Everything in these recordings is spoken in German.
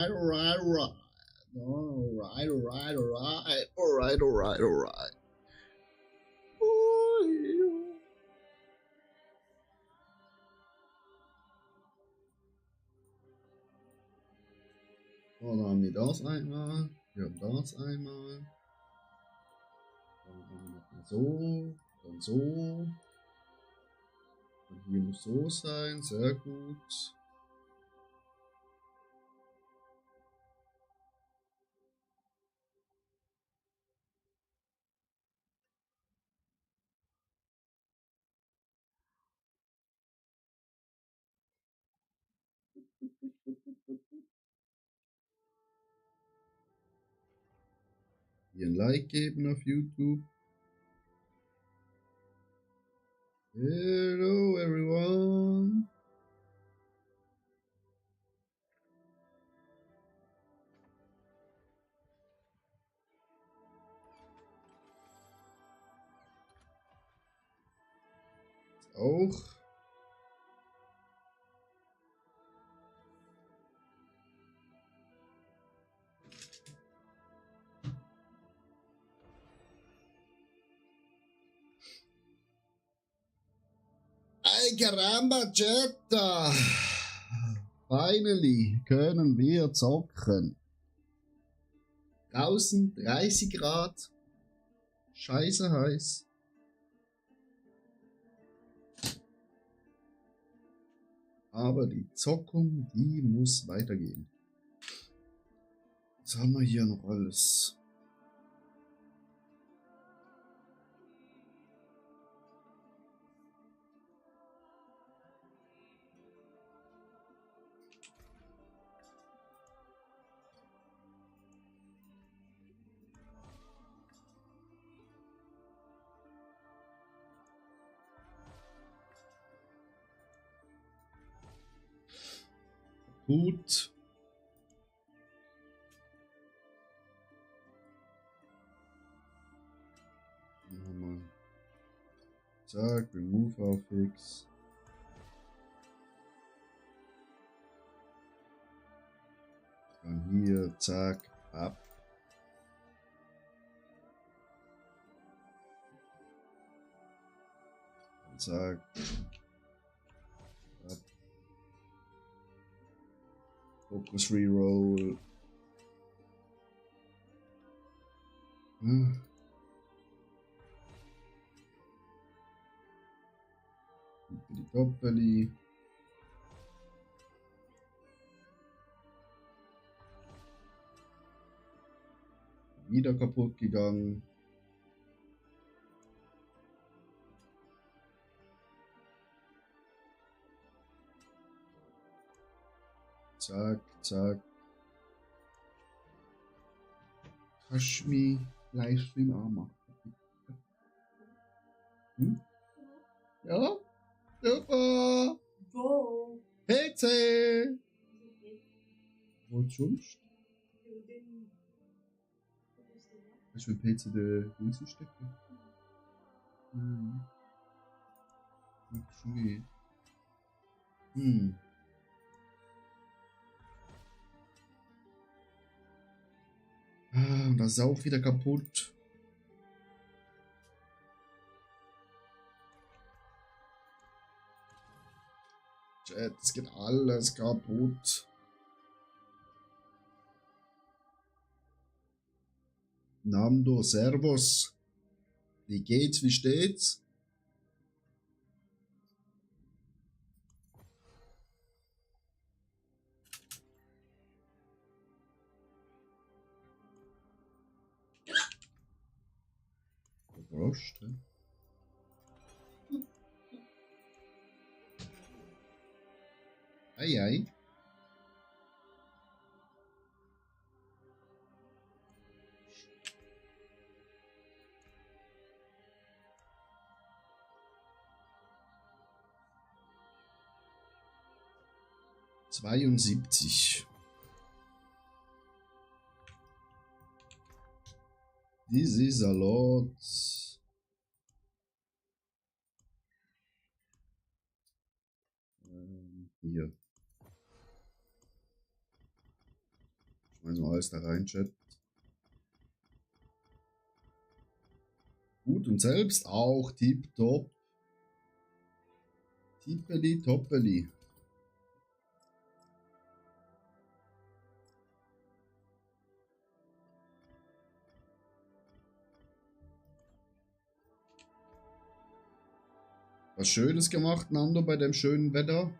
Alright, alright. Alright, alright, alright. Alright, alright, alright. So, dann haben wir das einmal. Wir haben das einmal. Dann haben wir noch so. Dann so. Dann hier muss so sein. Sehr gut. Hier ein Like geben auf YouTube. Hello everyone. Auch. Ay caramba, Jetta. Finally können wir zocken. Draußen 30 Grad. Scheiße heiß. Aber die Zockung, die muss weitergehen. Was haben wir hier noch alles? Gut. Nochmal. Zack, remove auf Fix. Dann hier, zack, ab. Dann zack. Ab. Focus Reroll. Hm. Die Doppeli. Wieder kaputt gegangen. Zack, zack. Kannst du mich Livestream anmachen? Hm? Ja? Super! Wo? PC! Wo sonst? Hast du mit PC den Dings stecken? Hm. Macht schon weh. Hm. Ah, und das ist auch wieder kaputt. Chat, es geht alles kaputt. Nando, Servus. Wie geht's, wie steht's? Prost. Ei, ei. Zweiundsiebzig. This is a lot. Hier. Also alles da rein, Chat. Gut und selbst auch tipptopp. Tippeli, toppeli. Was Schönes gemacht, Nando, bei dem schönen Wetter.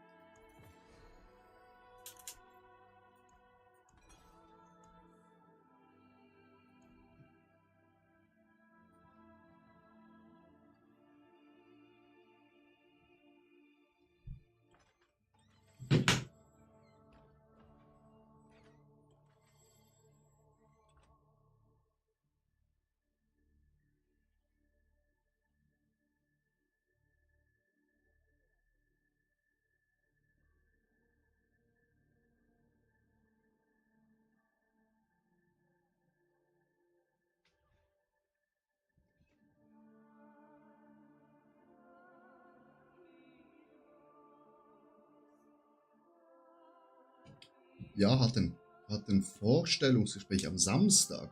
Ja, hat ein Vorstellungsgespräch am Samstag.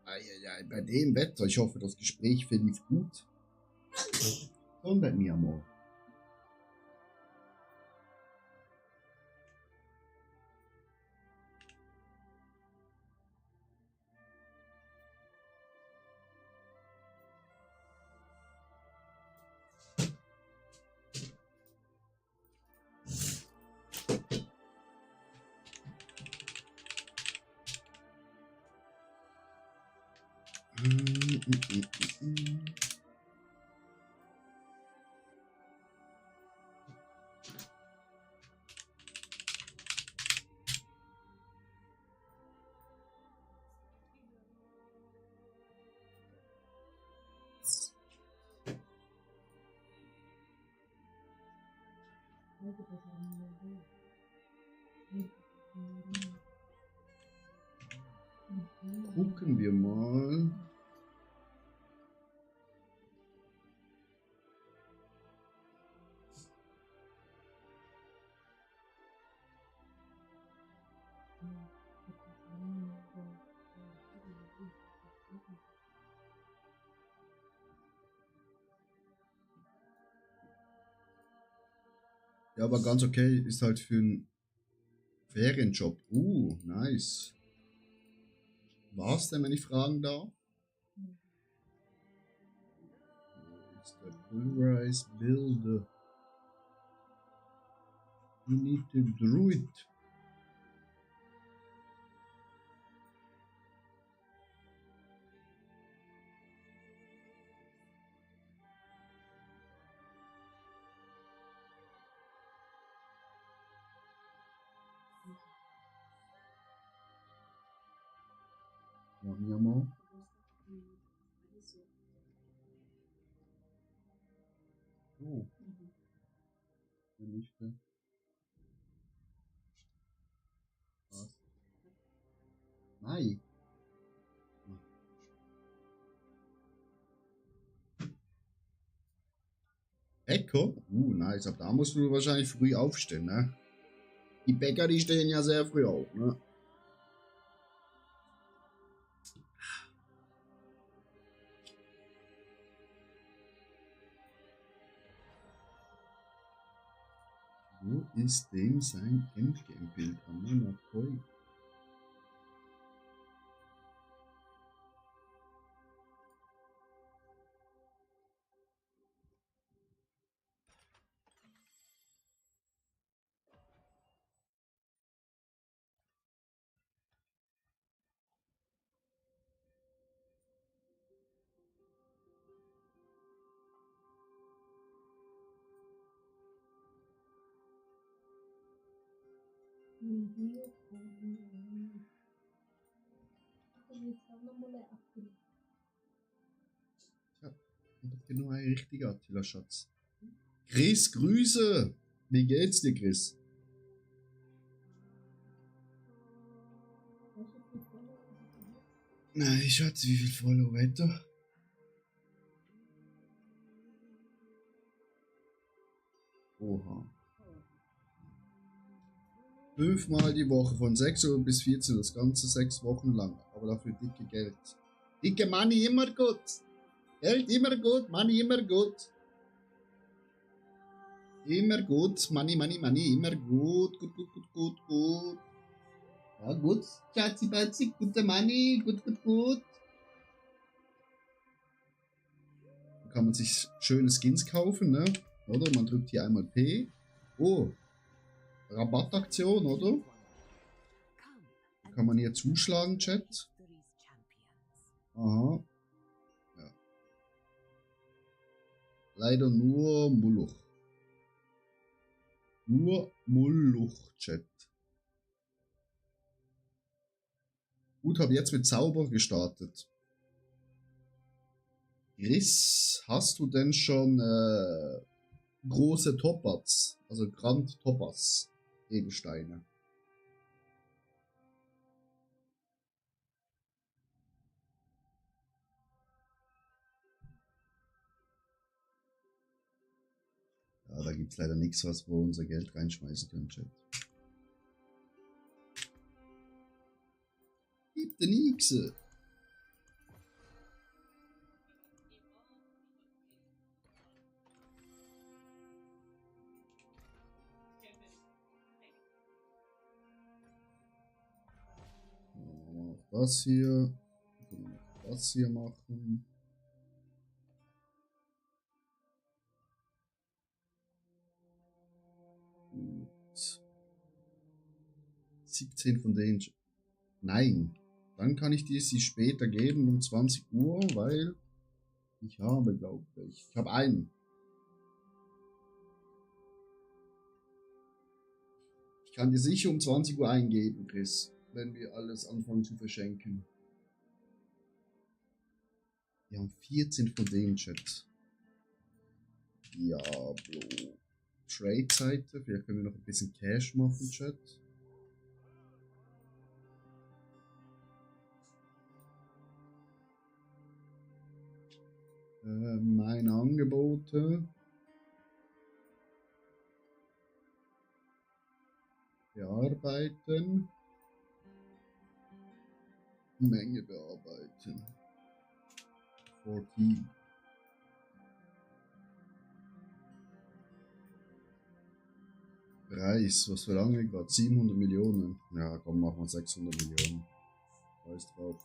Eieiei, bei dem Wetter. Ich hoffe, das Gespräch verlief gut. Donde mi amor? Gucken wir mal. Ja, aber ganz okay, ist halt für einen Ferienjob. Nice. Was denn, wenn ich fragen darf? Wo ist der Pulverize Builder? You need to druid. Machen wir mal. Oh. Nicht, was? Nein. Bäcker? Nice. Aber da musst du wahrscheinlich früh aufstehen, ne? Die Bäcker, die stehen ja sehr früh auf, ne? Wo ist denn sein Endgame-Bild? Amonakoi. Ja, und genau ein richtiger Attila-Schatz. Chris, Grüße! Wie geht's dir, Chris? Nein, Schatz, wie viel Follower weiter? Oha. 5-mal die Woche von 6 Uhr bis 14 Uhr, das ganze 6 Wochen lang. Aber dafür dicke Geld. Dicke Money immer gut. Geld immer gut, Money immer gut. Immer gut, Money, Money, Money, immer gut. Gut, gut, gut, gut, gut. Ja, gut, Schatzi, Batzi, gute Money, gut, gut, gut. Da kann man sich schöne Skins kaufen, ne? Oder? Man drückt hier einmal P. Oh, Rabattaktion, oder? Da kann man hier zuschlagen, Chat. Aha. Ja. Leider nur Muluch. Nur Muluch, Chat. Gut, habe jetzt mit Zauber gestartet. Chris, hast du denn schon große Topaz, also Grand Topaz Edelsteine? Ja, da gibt es leider nichts, was wir unser Geld reinschmeißen können, Chat. Gibt ja nichts. Das hier. Das hier machen. Gut. 17 von denen. Nein. Dann kann ich dir sie später geben um 20 Uhr, weil ich habe, glaube ich. Ich habe einen. Ich kann dir sicher um 20 Uhr eingeben, Chris, wenn wir alles anfangen zu verschenken. Wir haben 14 von denen, Chat. Diablo. Trade-Seite. Vielleicht können wir noch ein bisschen Cash machen, Chat. Meine Angebote. Bearbeiten. Menge bearbeiten. 14. Preis, was verlangen wir gerade? 700 Millionen. Ja, komm, machen wir 600 Millionen. Weiß drauf.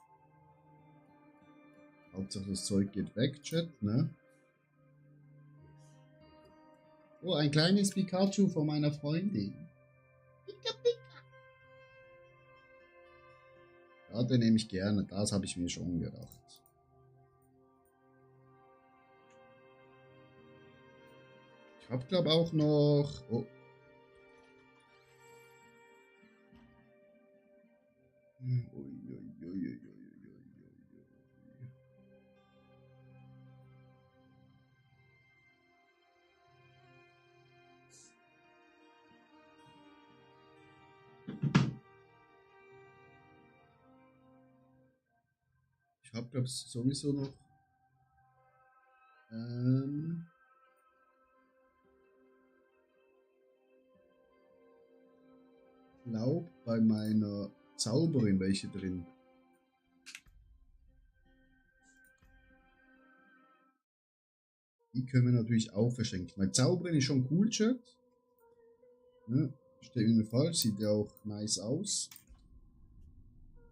Hauptsache das Zeug geht weg, Chat, ne? Oh, ein kleines Pikachu von meiner Freundin. Pika, Pika. Ja, den nehme ich gerne. Das habe ich mir schon gedacht. Ich habe, glaube auch noch... Oh. Ich habe, glaube ich, sowieso noch... Glaub bei meiner Zauberin welche drin. Die können wir natürlich auch verschenken. Weil Zauberin ist schon cool, Chat. Ne? Steht mir falsch, sieht ja auch nice aus.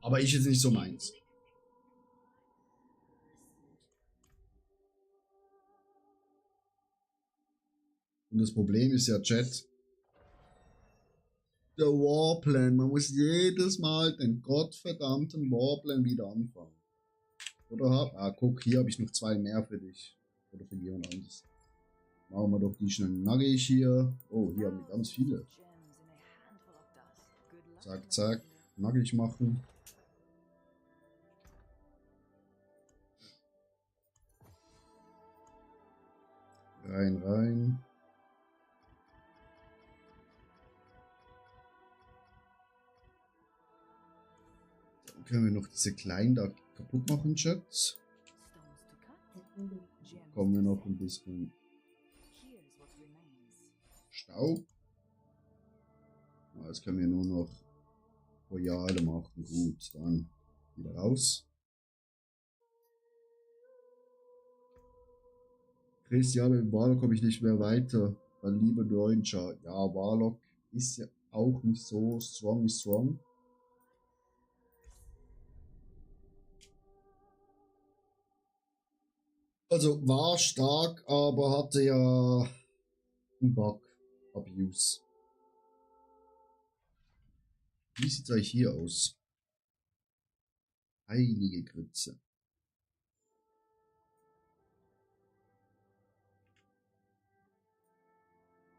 Aber ist jetzt nicht so meins. Und das Problem ist ja, Chat, der Warplan. Man muss jedes Mal den gottverdammten Warplan wieder anfangen. Oder? Ah, guck, hier habe ich noch 2 mehr für dich. Oder für jemand anderes. Machen wir doch die schnell nackig hier. Oh, hier haben wir ganz viele. Zack, zack. Nackig machen. Rein, rein. Dann können wir noch diese kleinen da kaputt machen, Chat. Kommen wir noch ein bisschen Staub. Jetzt können wir nur noch Royale machen. Gut, dann wieder raus. Christian, mit Warlock komme ich nicht mehr weiter. Dann lieber Ranger. Ja, Warlock ist ja auch nicht so strong. Also war stark, aber hatte ja einen Bug. Abuse. Wie sieht es eigentlich hier aus? Heilige Grütze.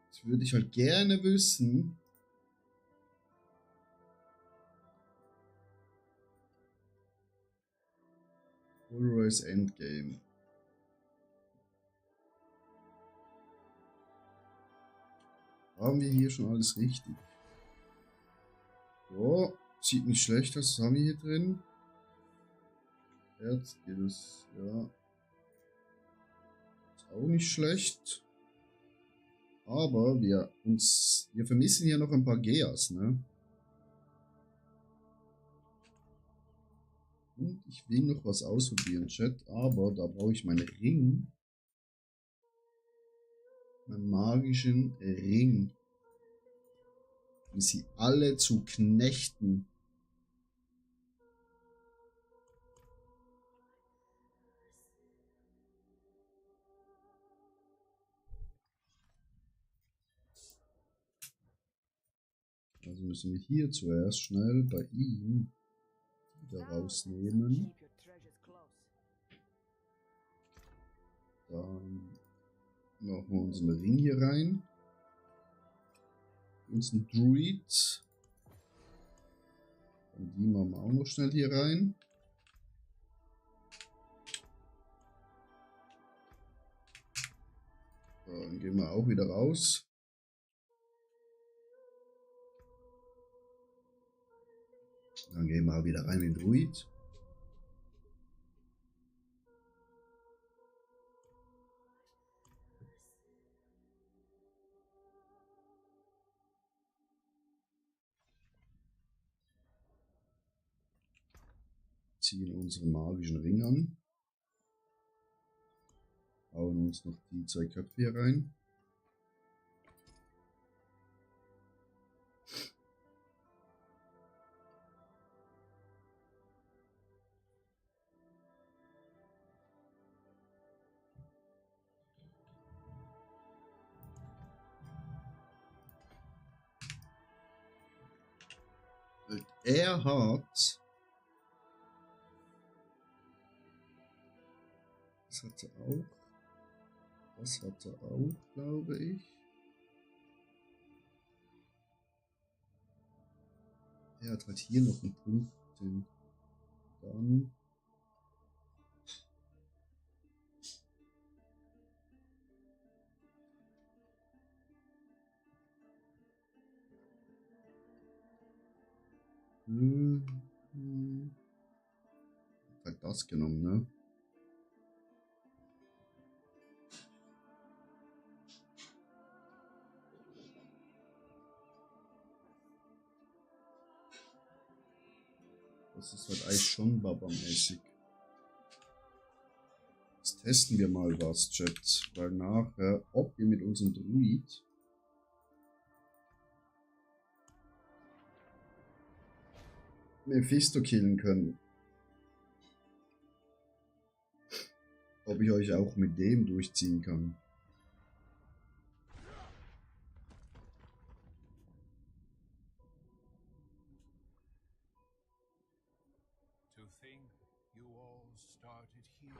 Das würde ich halt gerne wissen. Polaris Endgame. Haben wir hier schon alles richtig? So, sieht nicht schlecht aus. Was haben wir hier drin? Herz geht es, ja. Ist auch nicht schlecht. Aber wir vermissen hier noch ein paar Geas, ne? Und ich will noch was ausprobieren, Chat, aber da brauche ich meinen Ring. Meinen magischen Ring. Um sie alle zu knechten. Also müssen wir hier zuerst schnell bei ihm wieder rausnehmen. Dann machen wir unseren Ring hier rein. Unseren Druid. Und die machen wir auch noch schnell hier rein. Dann gehen wir auch wieder raus. Dann gehen wir auch wieder rein in den Druid. Ziehen unseren magischen Ring an. Hauen uns noch die 2 Köpfe hier rein. Er hat... Das hat er auch. Das hat er auch, glaube ich. Er hat halt hier noch einen Punkt. Dann... Hat das genommen, ne? Das ist halt eigentlich schon Baba-mäßig. Jetzt testen wir mal was, Chat. Weil nachher, ob wir mit unserem Druid Mephisto killen können. Ob ich euch auch mit dem durchziehen kann. To think you all started here.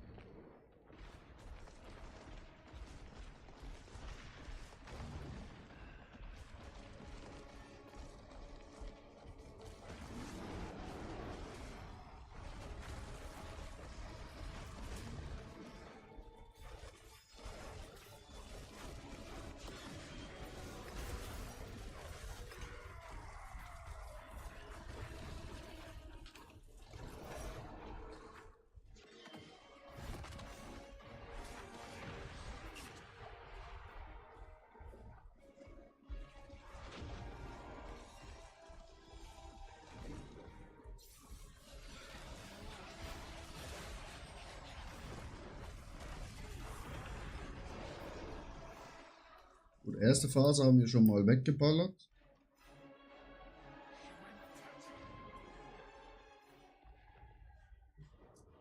erste Phase haben wir schon mal weggeballert.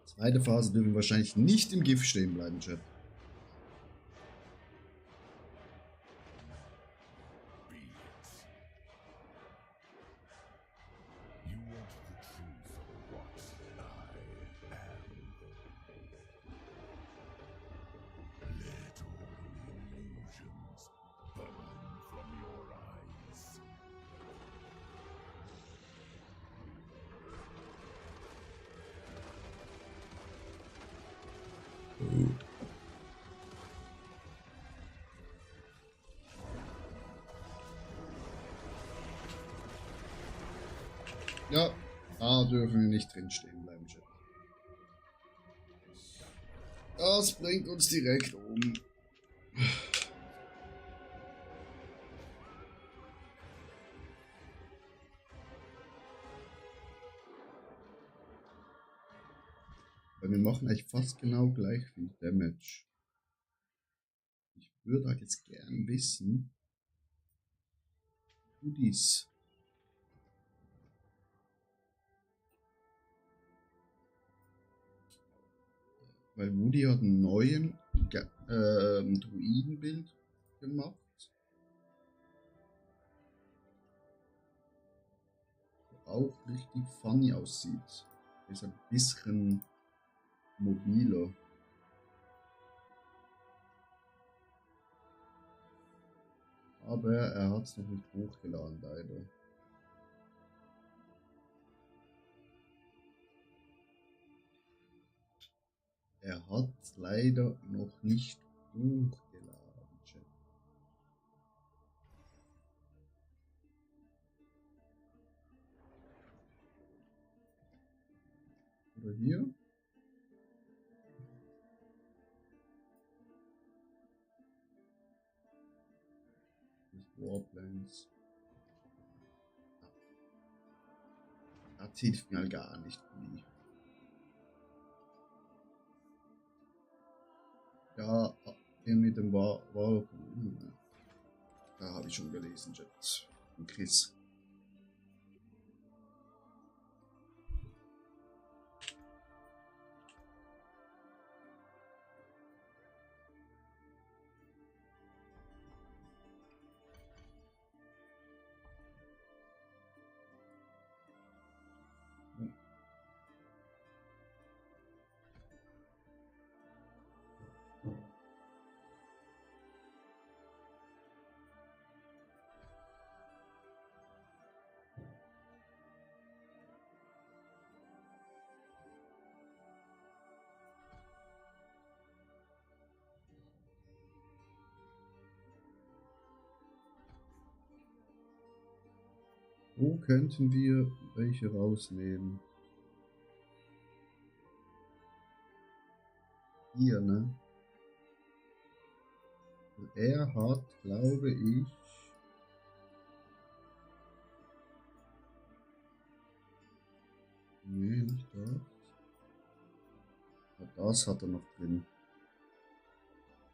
Zweite Phase dürfen wir wahrscheinlich nicht im Gift stehen bleiben, Chat. Ja, da dürfen wir nicht drin stehen bleiben, Chat. Das bringt uns direkt um. Weil wir machen eigentlich fast genau gleich viel Damage. Ich würde halt jetzt gern wissen, wo dies. Weil Woody hat einen neuen Druidenbild gemacht. Der auch richtig funny aussieht. Ist ein bisschen mobiler. Aber er hat es noch nicht hochgeladen, leider. Er hat leider noch nicht hochgeladen, Chat. Oder hier? Das Warplanes. Das hilft mir halt gar nicht. Ja, hier mit dem da habe ich schon gelesen, Chat. Und Chris. Wo könnten wir welche rausnehmen? Hier, ne? Er hat, glaube ich, nee, nicht das. Ja, das hat er noch drin.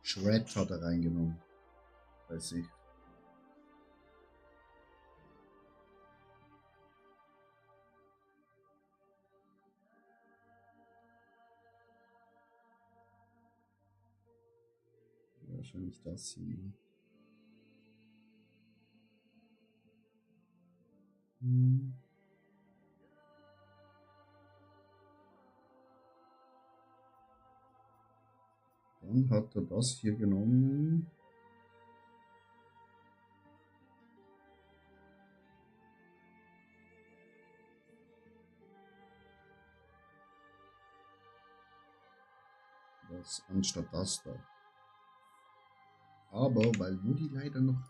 Shred hat er reingenommen. Weiß ich. Wahrscheinlich das hier. Dann hat er das hier genommen. Das anstatt das da. Aber weil Woody leider noch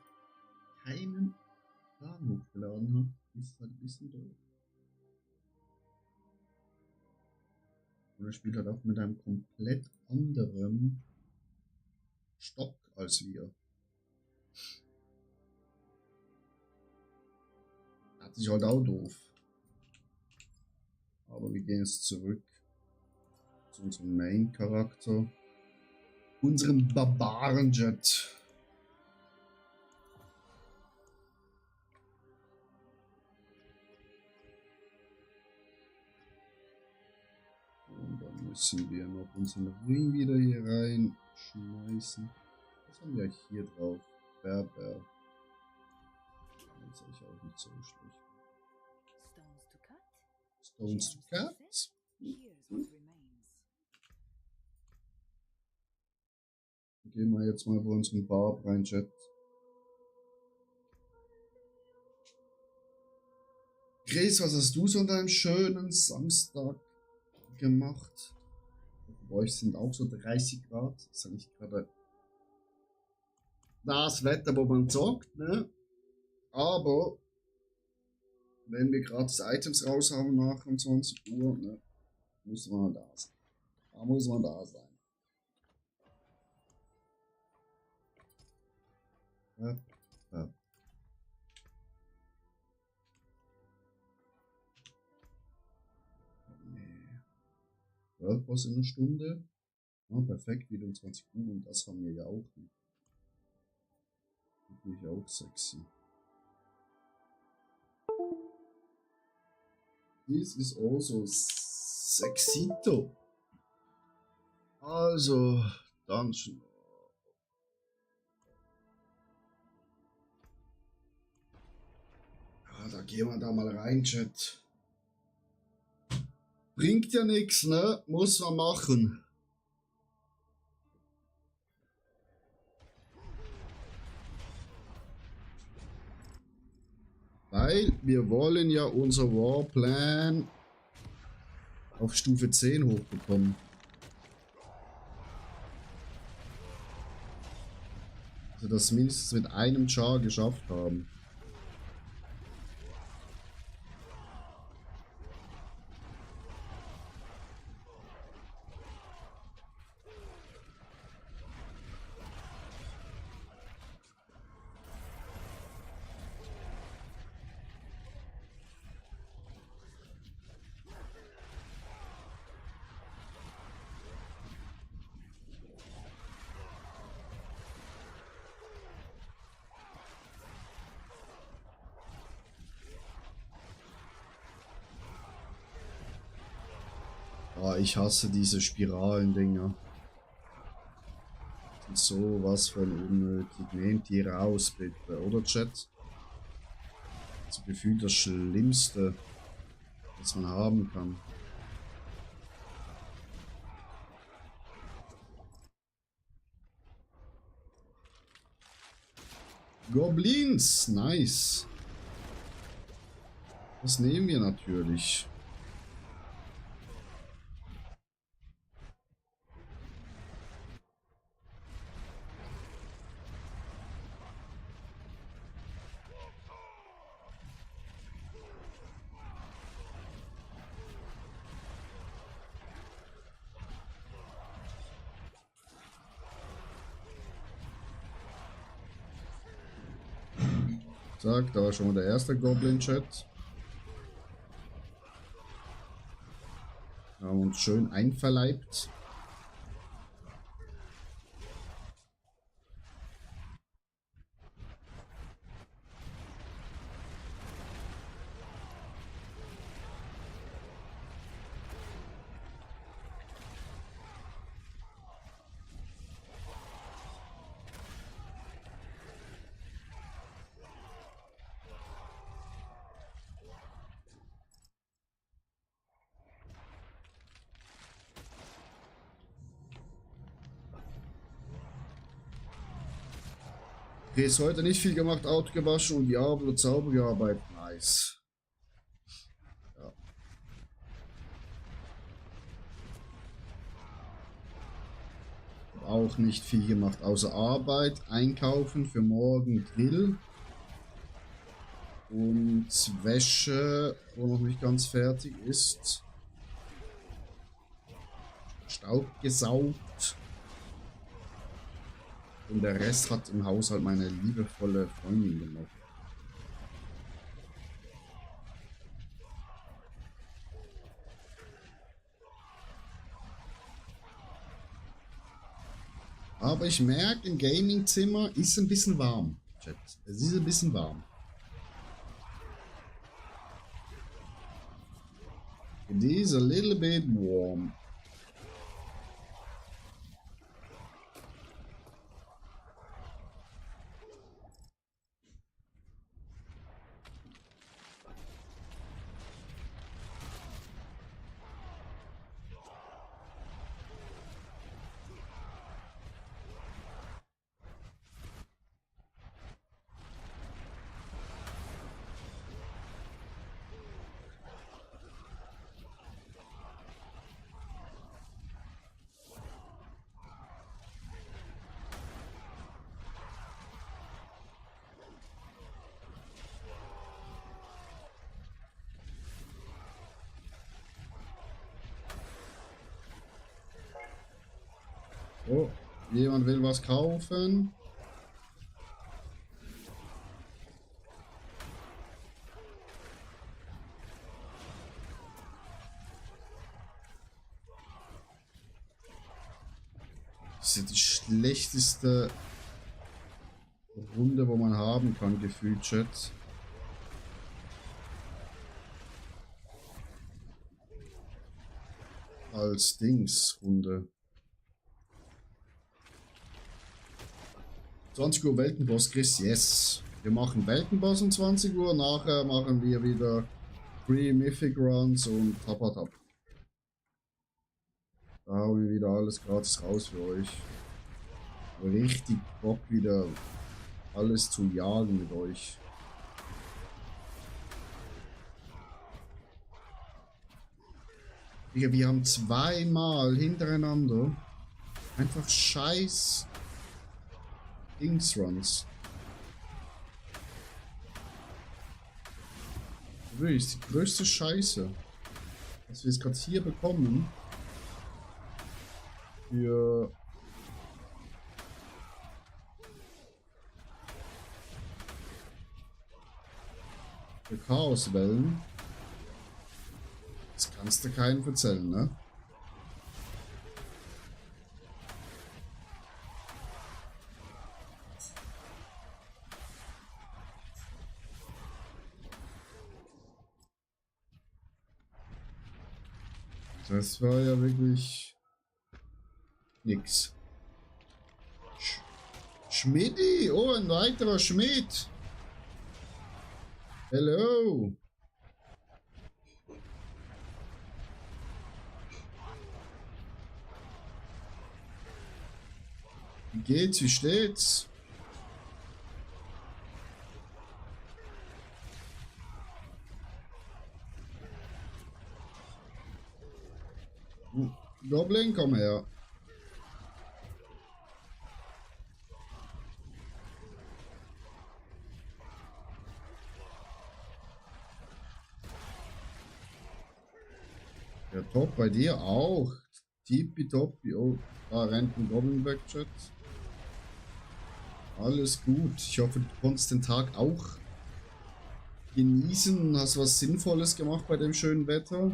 keinen Plan hochgeladen hat, ist halt ein bisschen doof. Und er spielt halt auch mit einem komplett anderen Stock als wir. Hat sich halt auch doof. Aber wir gehen jetzt zurück zu unserem Main-Charakter. Unserem Barbaren-Jet. Dann müssen wir noch unseren Ring wieder hier reinschmeißen. Was haben wir hier drauf? Berber. Das ist eigentlich auch nicht so schlecht. Stones to cut. Gehen wir jetzt mal bei unserem Barb rein, Chat. Chris, was hast du so an deinem schönen Samstag gemacht? Bei euch sind auch so 30 Grad. Das ist ja nicht gerade das Wetter, wo man zockt, ne? Aber wenn wir gratis Items raus haben nach um 20 Uhr, ne, muss man da sein. Da muss man da sein. Ja, ja. Was in einer Stunde? Ah, perfekt, wieder um 20 Uhr und das haben wir ja auch nicht. Natürlich auch sexy. This is also sexito. Also, dann schon. Ja, da gehen wir da mal rein, Chat. Bringt ja nichts, ne? Muss man machen. Weil wir wollen ja unser Warplan auf Stufe 10 hochbekommen. Also das mindestens mit einem Char geschafft haben. Oh, ich hasse diese Spiralen-Dinger. So was von unnötig. Nehmt die raus, bitte, oder Chat? So gefühlt das Schlimmste, was man haben kann. Goblins, nice. Das nehmen wir natürlich. Zack, da war schon mal der erste Goblin-Chat. Haben uns schön einverleibt. Ist heute nicht viel gemacht, Auto gewaschen und Diablo Zauber gearbeitet. Nice. Ja. Auch nicht viel gemacht, außer Arbeit, einkaufen für morgen Grill und Wäsche, wo noch nicht ganz fertig ist. Staub gesaugt. Und der Rest hat im Haushalt meine liebevolle Freundin gemacht. Aber ich merke, im Gaming-Zimmer ist ein bisschen warm. Chat. Es ist ein bisschen warm. It is a little bit warm. Oh, jemand will was kaufen. Das ist die schlechteste Runde, wo man haben kann, gefühlt, Chat. Als Dings-Runde. 20 Uhr Weltenboss, Chris, yes. Wir machen Weltenboss um 20 Uhr, nachher machen wir wieder Free Mythic Runs und Tap. Da haben wir wieder alles gratis raus für euch. Richtig Bock wieder alles zu jagen mit euch. Wir haben zweimal hintereinander einfach scheiß Dings-Runs. Wirklich, die größte Scheiße, was wir jetzt gerade hier bekommen. Für Chaoswellen. Das kannst du keinen erzählen, ne? Das war ja wirklich nix. Schmidti! Oh, ein weiterer Schmied! Hello! Wie geht's? Wie steht's? Goblin, komm her. Ja, top, bei dir auch. Tippitoppi. Oh, da rennt ein Goblin weg, Chat. Alles gut. Ich hoffe, du konntest den Tag auch genießen und hast was Sinnvolles gemacht bei dem schönen Wetter.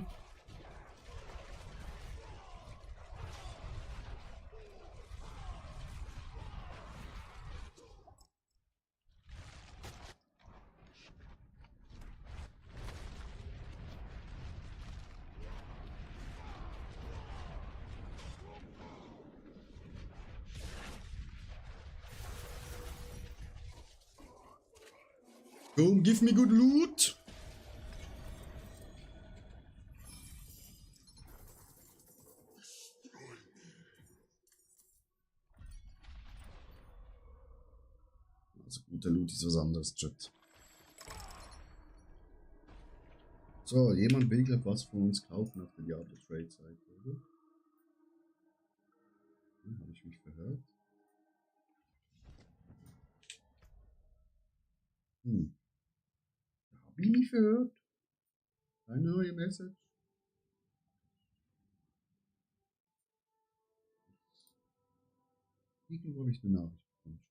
Come, give me good loot. Also guter Loot ist was anderes, Chat. So, jemand will glaube was von uns kaufen auf der Diablo Trade Seite, oder? Habe ich mich verhört? Habe ich mich verhört? Eine neue Message? Irgendwo habe ich eine Nachricht bekommen.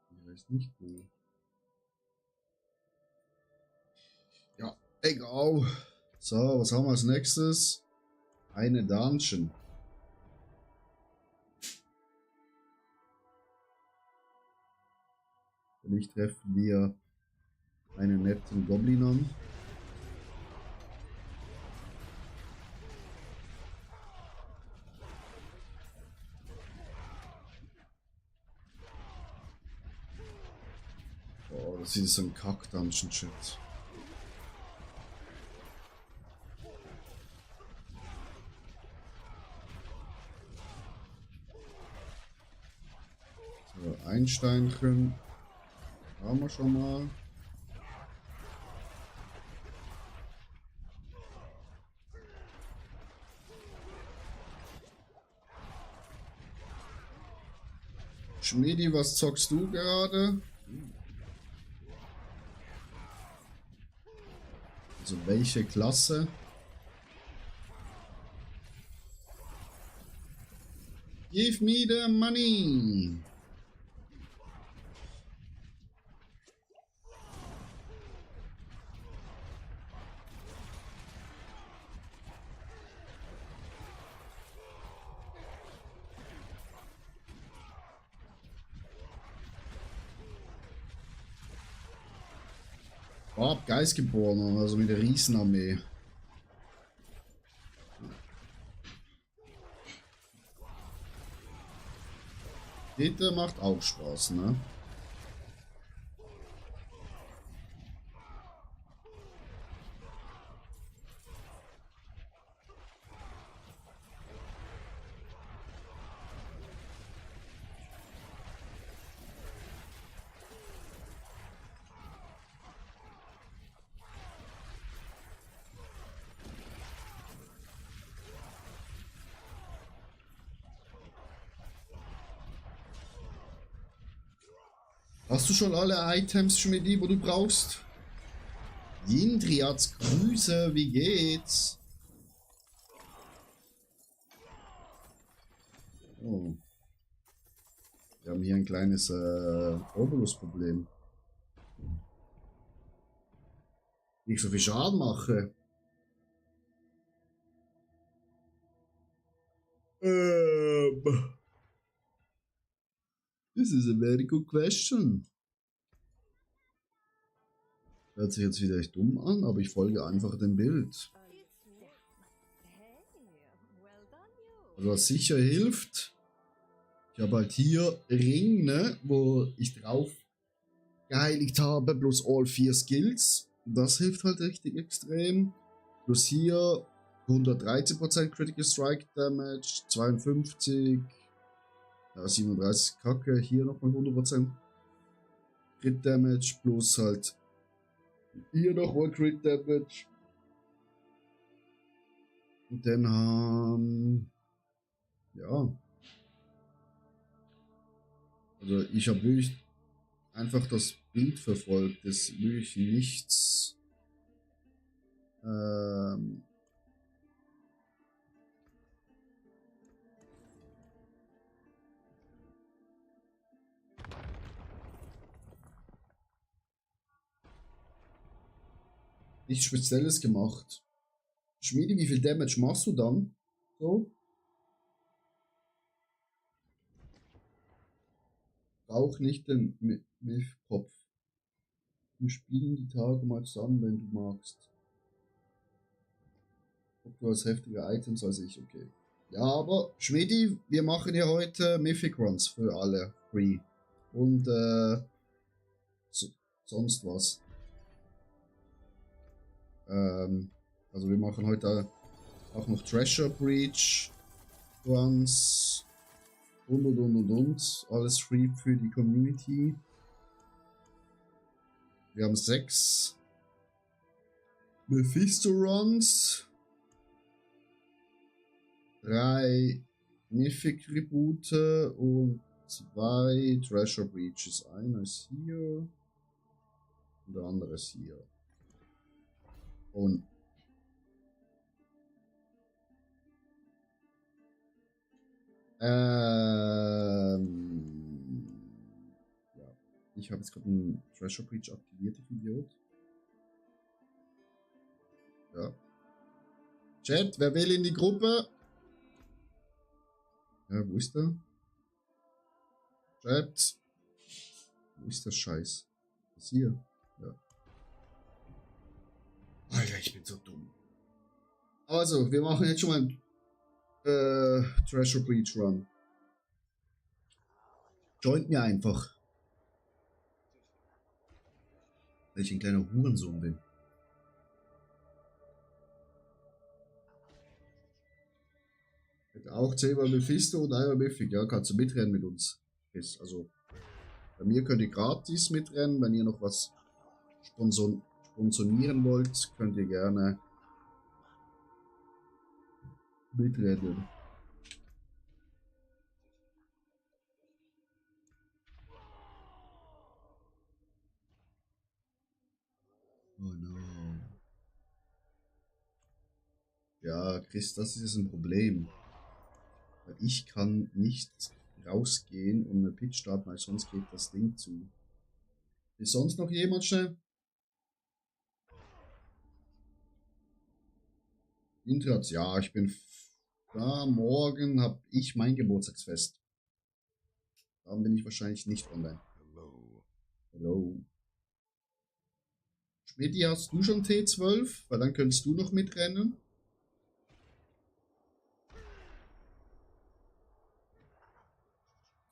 Ich weiß nicht wo. Ja, egal. So, was haben wir als nächstes? Eine Dungeon. Vielleicht treffen wir einen netten Goblin an. Oh, das ist so ein Kack-Dungeon-Shit. So, ein Steinchen. Haben wir schon mal. Schmiedi, was zockst du gerade? Also welche Klasse? Give me the money. Geistgeborener, also mit der Riesenarmee. Das macht auch Spaß, ne? Hast du schon alle Items, Schmidi, wo du brauchst? Jindriats Grüße, wie geht's? Oh. Wir haben hier ein kleines Obolus-Problem. Ich so viel Schaden mache. This is a very good question. Hört sich jetzt wieder echt dumm an, aber ich folge einfach dem Bild. Also was sicher hilft, ich habe halt hier Ring, ne, wo ich drauf geheiligt habe, plus all 4 Skills. Das hilft halt richtig extrem. Plus hier 113% Critical Strike Damage, 52, ja, 37 Kacke, hier nochmal 100% Crit Damage, plus halt hier nochmal Crit Damage. Und dann haben, ja, also ich habe wirklich einfach das Bild verfolgt, das ist wirklich nichts nichts Spezielles gemacht. Schmiedi, wie viel Damage machst du dann? So? Auch nicht den Myth-Kopf. Wir spielen die Tage mal zusammen, wenn du magst. Ob du hast heftige Items als ich, okay. Ja, aber Schmiedi, wir machen ja heute Mythic Runs für alle. Free. Und sonst was. Also wir machen heute auch noch Treasure Breach Runs und. Alles free für die Community. Wir haben 6 Mephisto Runs. 3 Mythic Tribute und 2 Treasure Breaches. Einer ist hier und der andere ist hier. Und ja. Ich habe jetzt gerade einen Treasure Breach aktiviert, ich Idiot. Ja. Chat, wer will in die Gruppe? Ja, wo ist der? Chat. Wo ist der Scheiß? Ist hier. Ja. Alter, ich bin so dumm. Also, wir machen jetzt schon mal einen Treasure Breach Run. Joint mir einfach. Weil ich ein kleiner Hurensohn bin. Auch 10-mal Mephisto und einmal Mythic. Ja, kannst du mitrennen mit uns. Also, bei mir könnt ihr gratis mitrennen. Wenn ihr noch was sponsorieren wollt, könnt ihr gerne mitrennen. Oh no. Ja, Chris, das ist ein Problem. Ich kann nicht rausgehen und eine Pit starten, weil sonst geht das Ding zu. Ist sonst noch jemand schnell? Intrat, ja, ich bin da. Morgen habe ich mein Geburtstagsfest. Dann bin ich wahrscheinlich nicht online. Hello. Schmidti, hast du schon T12? Weil dann könntest du noch mitrennen.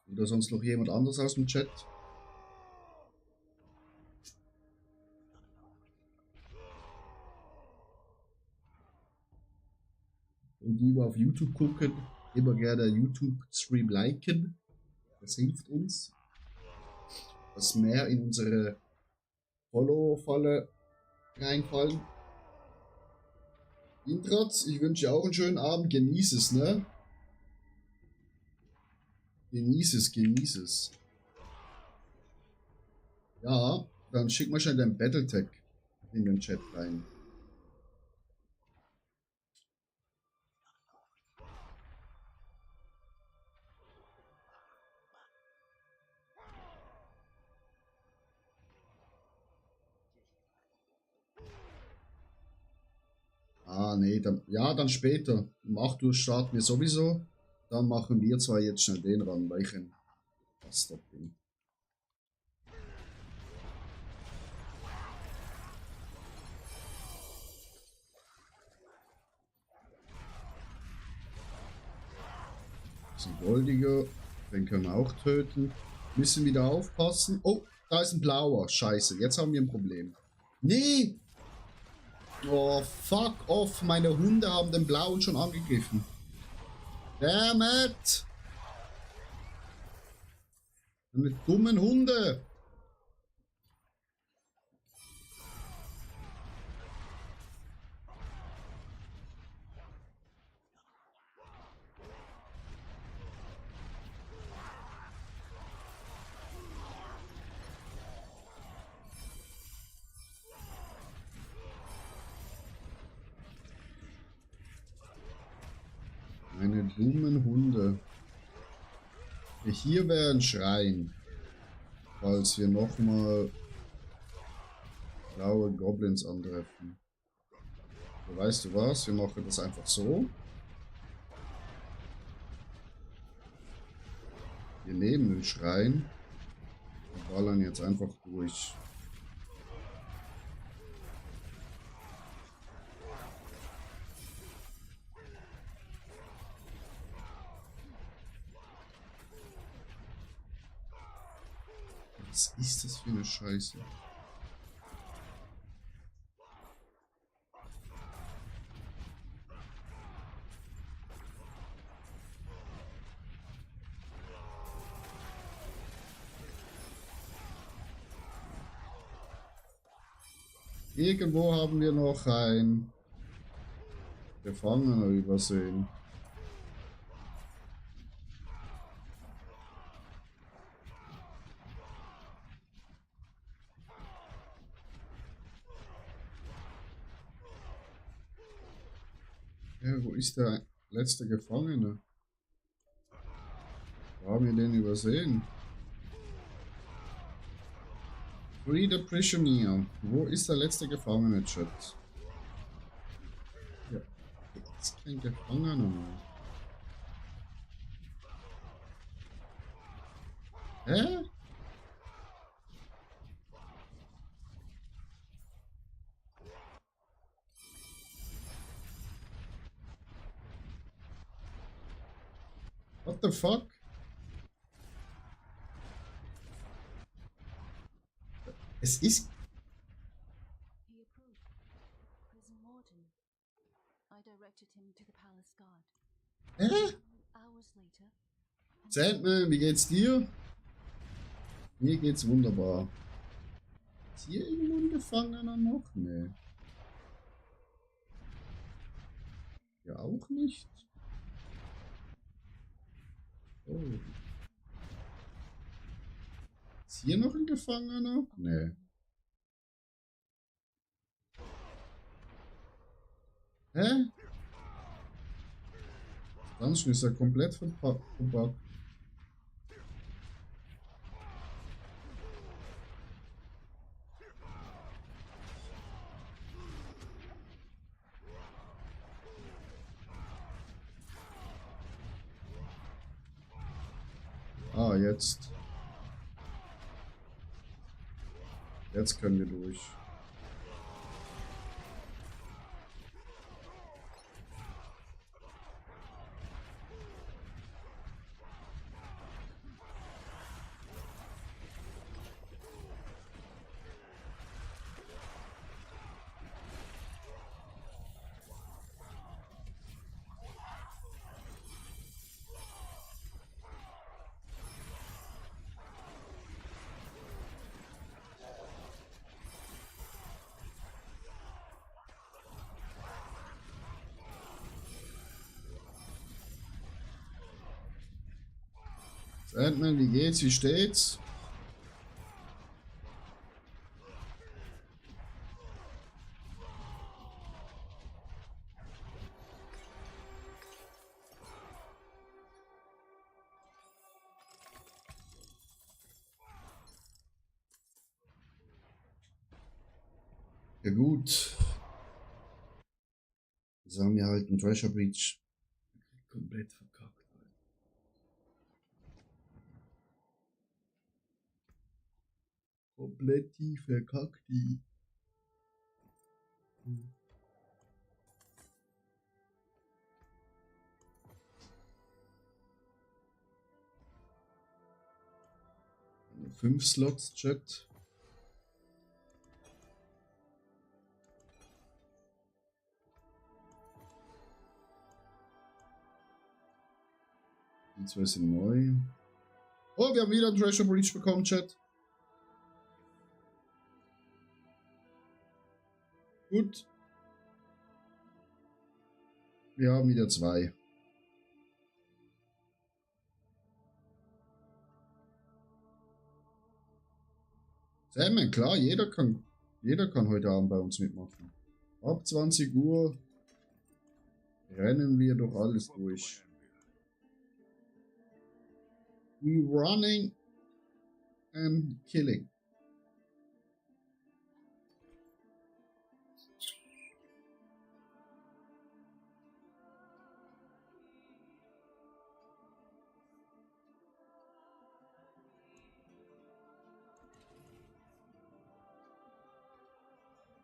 Oder sonst noch jemand anders aus dem Chat? Und die, die auf YouTube gucken, immer gerne YouTube-Stream liken. Das hilft uns, dass mehr in unsere Follow-Falle reinfallen. Intratz, ich wünsche dir auch einen schönen Abend. Genieß es, ne? Genieß es, genieß es. Ja, dann schick mal schnell dein Battletech in den Chat rein. Ah, nee, dann, ja, dann später. Um 8 Uhr starten wir sowieso. Dann machen wir zwar jetzt schnell den ran, weil ich ein Bastard bin. Das ist ein Goldiger. Den können wir auch töten. Müssen wieder aufpassen. Oh, da ist ein blauer. Scheiße, jetzt haben wir ein Problem. Nee! Oh, fuck off. Meine Hunde haben den blauen schon angegriffen. Damn it! Meine dummen Hunde! Meine dummen Hunde. Hier wäre ein Schrein. Falls wir nochmal blaue Goblins antreffen. So, weißt du was? Wir machen das einfach so. Wir nehmen den Schrein und ballern jetzt einfach durch. Was ist das für eine Scheiße? Irgendwo haben wir noch ein Gefangener übersehen. Ja, wo ist der letzte Gefangene? Wo haben wir den übersehen? Free the Prisoner. Wo ist der letzte Gefangene, Chat? Ja, das ist kein Gefangener mehr. Hä? What the fuck? Es ist... He approved. Prison warden. I directed him to the palace guard. Hä? Hours later. Sandman, wie geht's dir? Mir geht's wunderbar. Ist hier irgendwo ein Gefangener noch? Nee. Ja, auch nicht. Oh. Ist hier noch ein Gefangener? Nee. Hä? Dungeon ist ja komplett verpackt. Ah, jetzt. Jetzt können wir durch. Sandman, wie geht's? Wie steht's? Ja gut. Jetzt haben wir halt einen Treasure Breach komplett verkackt. Komplett verkackt die. Nur 5 Slots, Chat. Die 2 sind neu. Oh, wir haben wieder einen Treasure Breach bekommen, Chat. Gut. Wir haben wieder 2. Sandman, klar, jeder kann heute Abend bei uns mitmachen. Ab 20 Uhr rennen wir doch alles durch. We running and killing.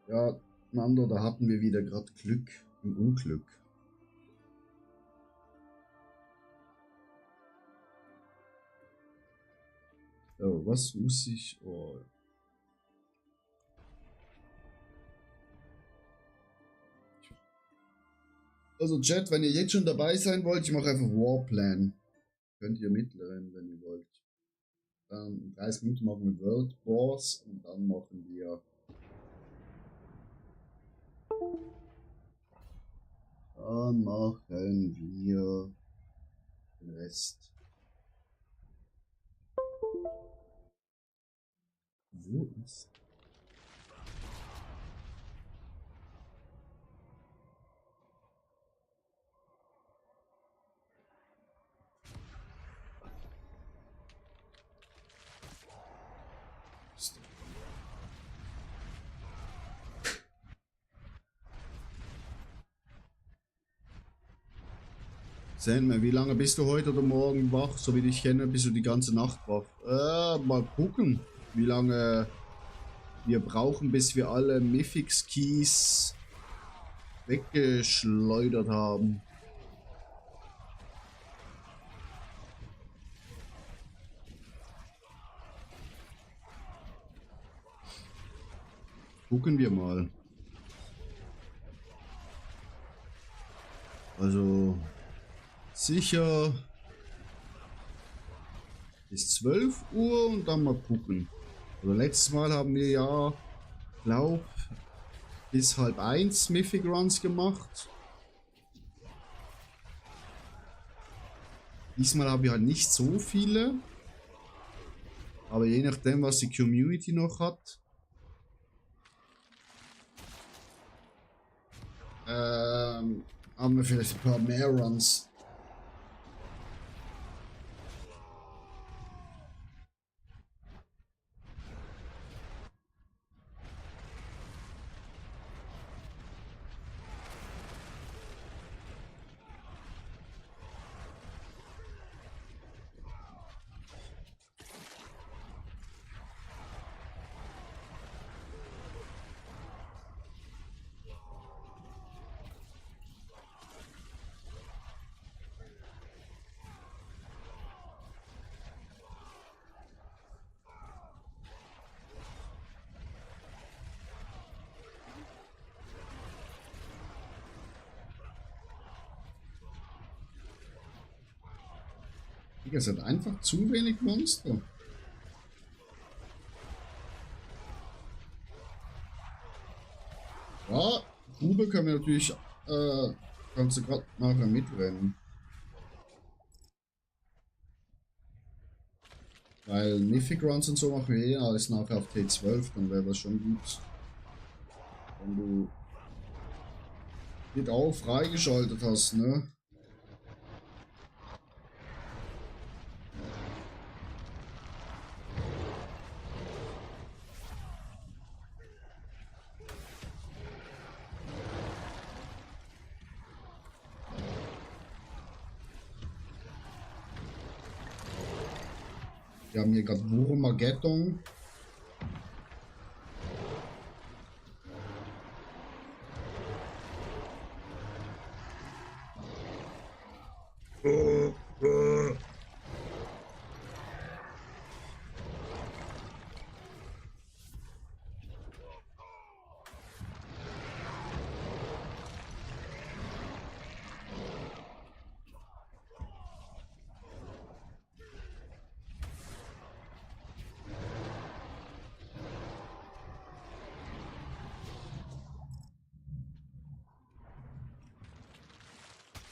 Ja, Nando, da hatten wir wieder gerade Glück im Unglück. So, was muss ich... Oh. Also Chat, wenn ihr jetzt schon dabei sein wollt, ich mache einfach Warplan. Könnt ihr mitrennen, wenn ihr wollt. Dann in 30 Minuten machen wir World Wars und dann machen wir... Dann machen wir den Rest. Wo ist? Sandman, wie lange bist du heute oder morgen wach? So wie ich dich kenne, bist du die ganze Nacht wach. Mal gucken, wie lange wir brauchen, bis wir alle Mythics Keys weggeschleudert haben. Gucken wir mal. Also sicher bis 12 Uhr und dann mal gucken. Also letztes Mal haben wir ja, glaub, bis 12:30 Mythic Runs gemacht. Diesmal haben wir halt nicht so viele. Aber je nachdem, was die Community noch hat. Haben wir vielleicht ein paar mehr Runs. Es hat einfach zu wenig Monster. Ja, Grube können wir natürlich, kannst du gerade nachher mitrennen. Weil Mythic Runs und so machen wir eh alles nachher auf T12, dann wäre das schon gut. Wenn du die auch freigeschaltet hast, ne? Wir haben hier gerade Wurmageddon.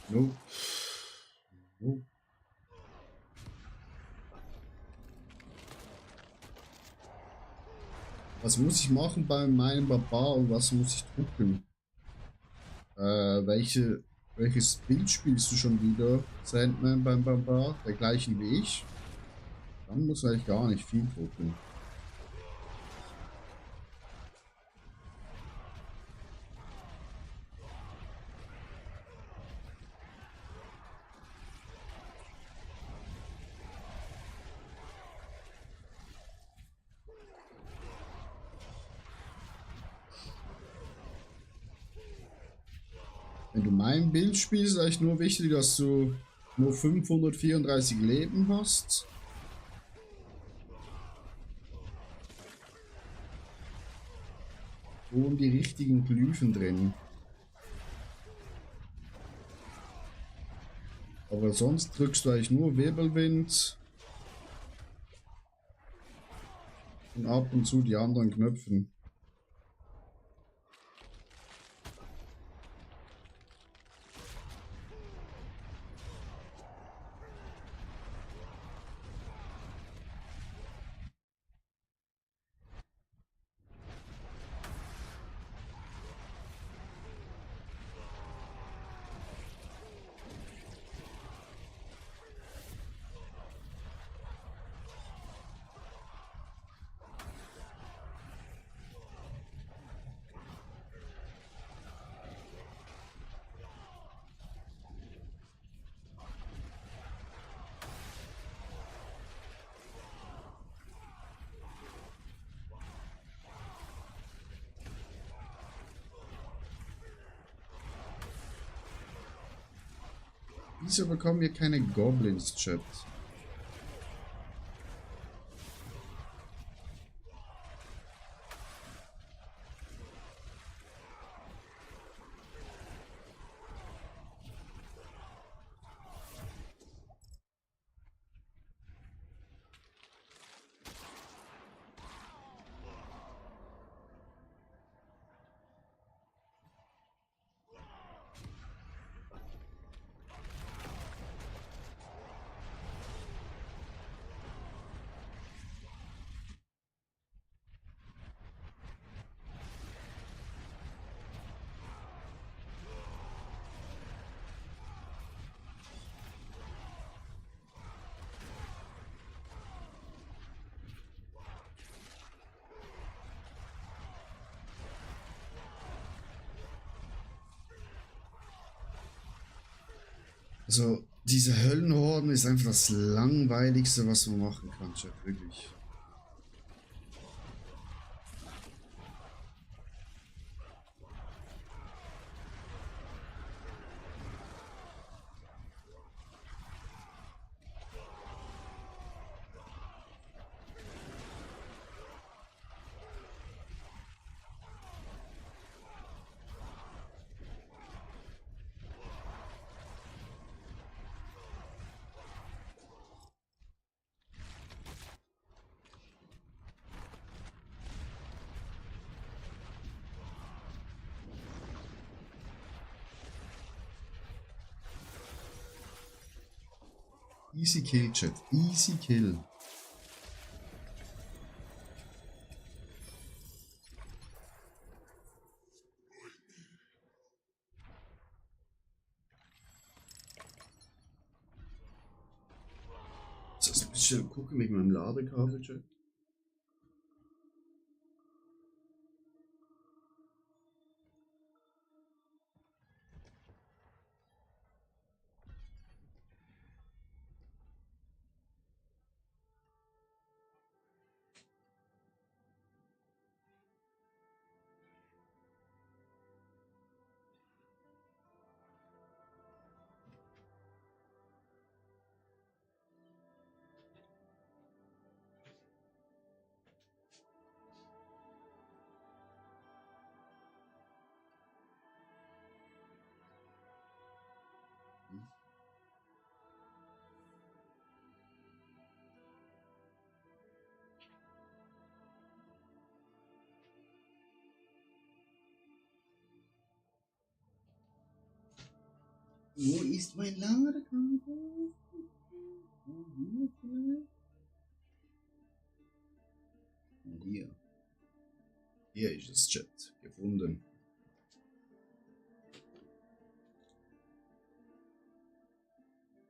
No. No. Was muss ich machen bei meinem Barbar und was muss ich drucken? Welches Bild spielst du schon wieder, Sandman beim Barbar? Der gleichen wie ich? Dann muss eigentlich gar nicht viel drucken. Wenn du mein Bild spielst, ist eigentlich nur wichtig, dass du nur 534 Leben hast. Und die richtigen Glyphen drin. Aber sonst drückst du eigentlich nur Wirbelwind. Und ab und zu die anderen Knöpfen. Wieso bekommen wir keine Goblins, Chat? Also, diese Höllenhorden ist einfach das langweiligste, was man machen kann, Chat, wirklich. Easy Kill, Chat. Easy Kill. Das ist ein bisschen gucken mit meinem Ladekabel, Chat. Wo ist mein Ladekabel? Hier. Hier ist es, Chat. Gefunden.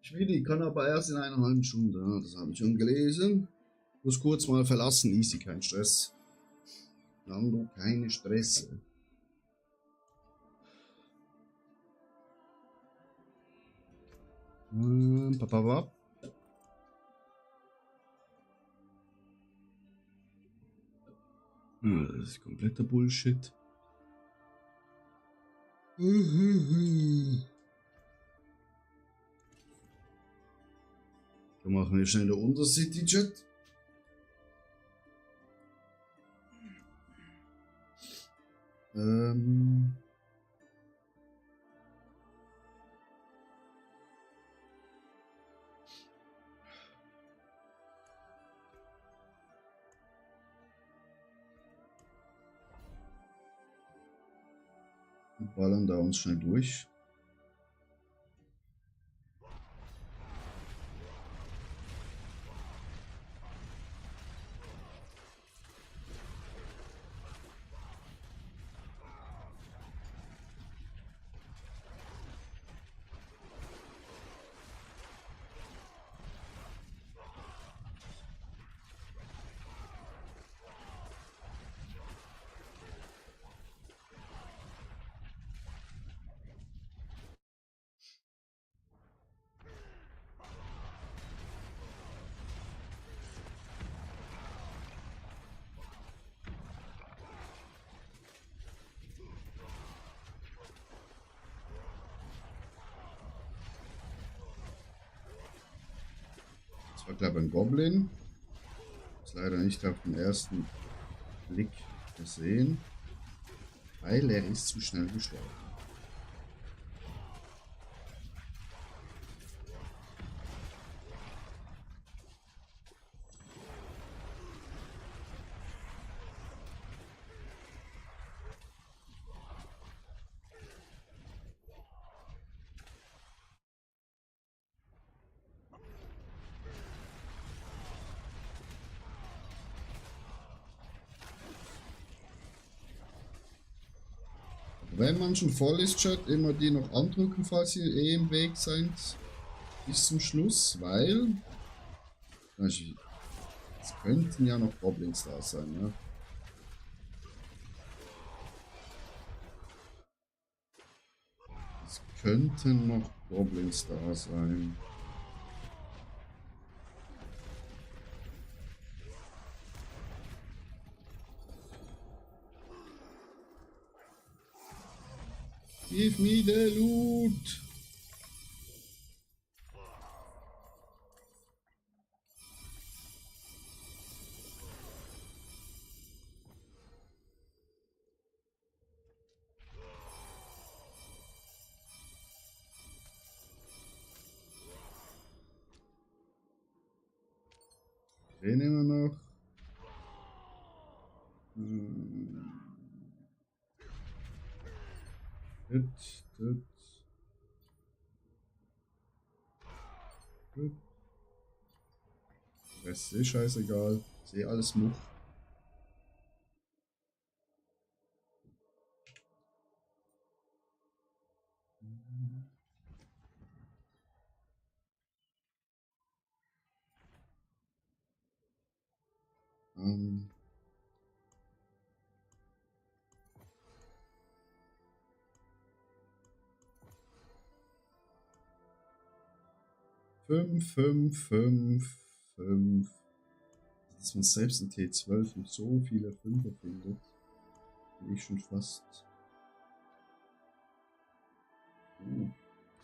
Schwierig, kann aber erst in einer halben Stunde. Ja, das habe ich schon gelesen. Muss kurz mal verlassen. Easy, kein Stress. Lando, keine Stress. Papapap. Das ist kompletter Bullshit. Dann machen wir schnell der Undercity-Jet. Und ballern da uns schnell durch. Das war, glaube ich, ein Goblin. Ist leider nicht auf den ersten Blick gesehen, weil er ist zu schnell gestorben. Wenn man schon voll ist, Chat, immer die noch andrücken, falls ihr eh im Weg seid, bis zum Schluss, weil es könnten ja noch Goblins da sein, ja. Es könnten noch Goblins da sein. Give me the loot! Den nehmen wir noch. Das. Rest ist scheißegal. Sehe alles Much. Ähm. Fünf. Dass man selbst in T12 noch so viele Fünfer findet. Bin ich schon fast.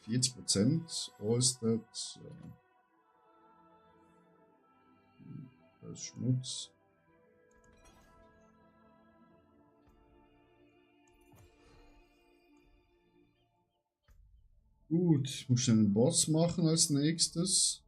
40%. Allstat. Das ist Schmutz. Gut, ich muss einen Boss machen als nächstes.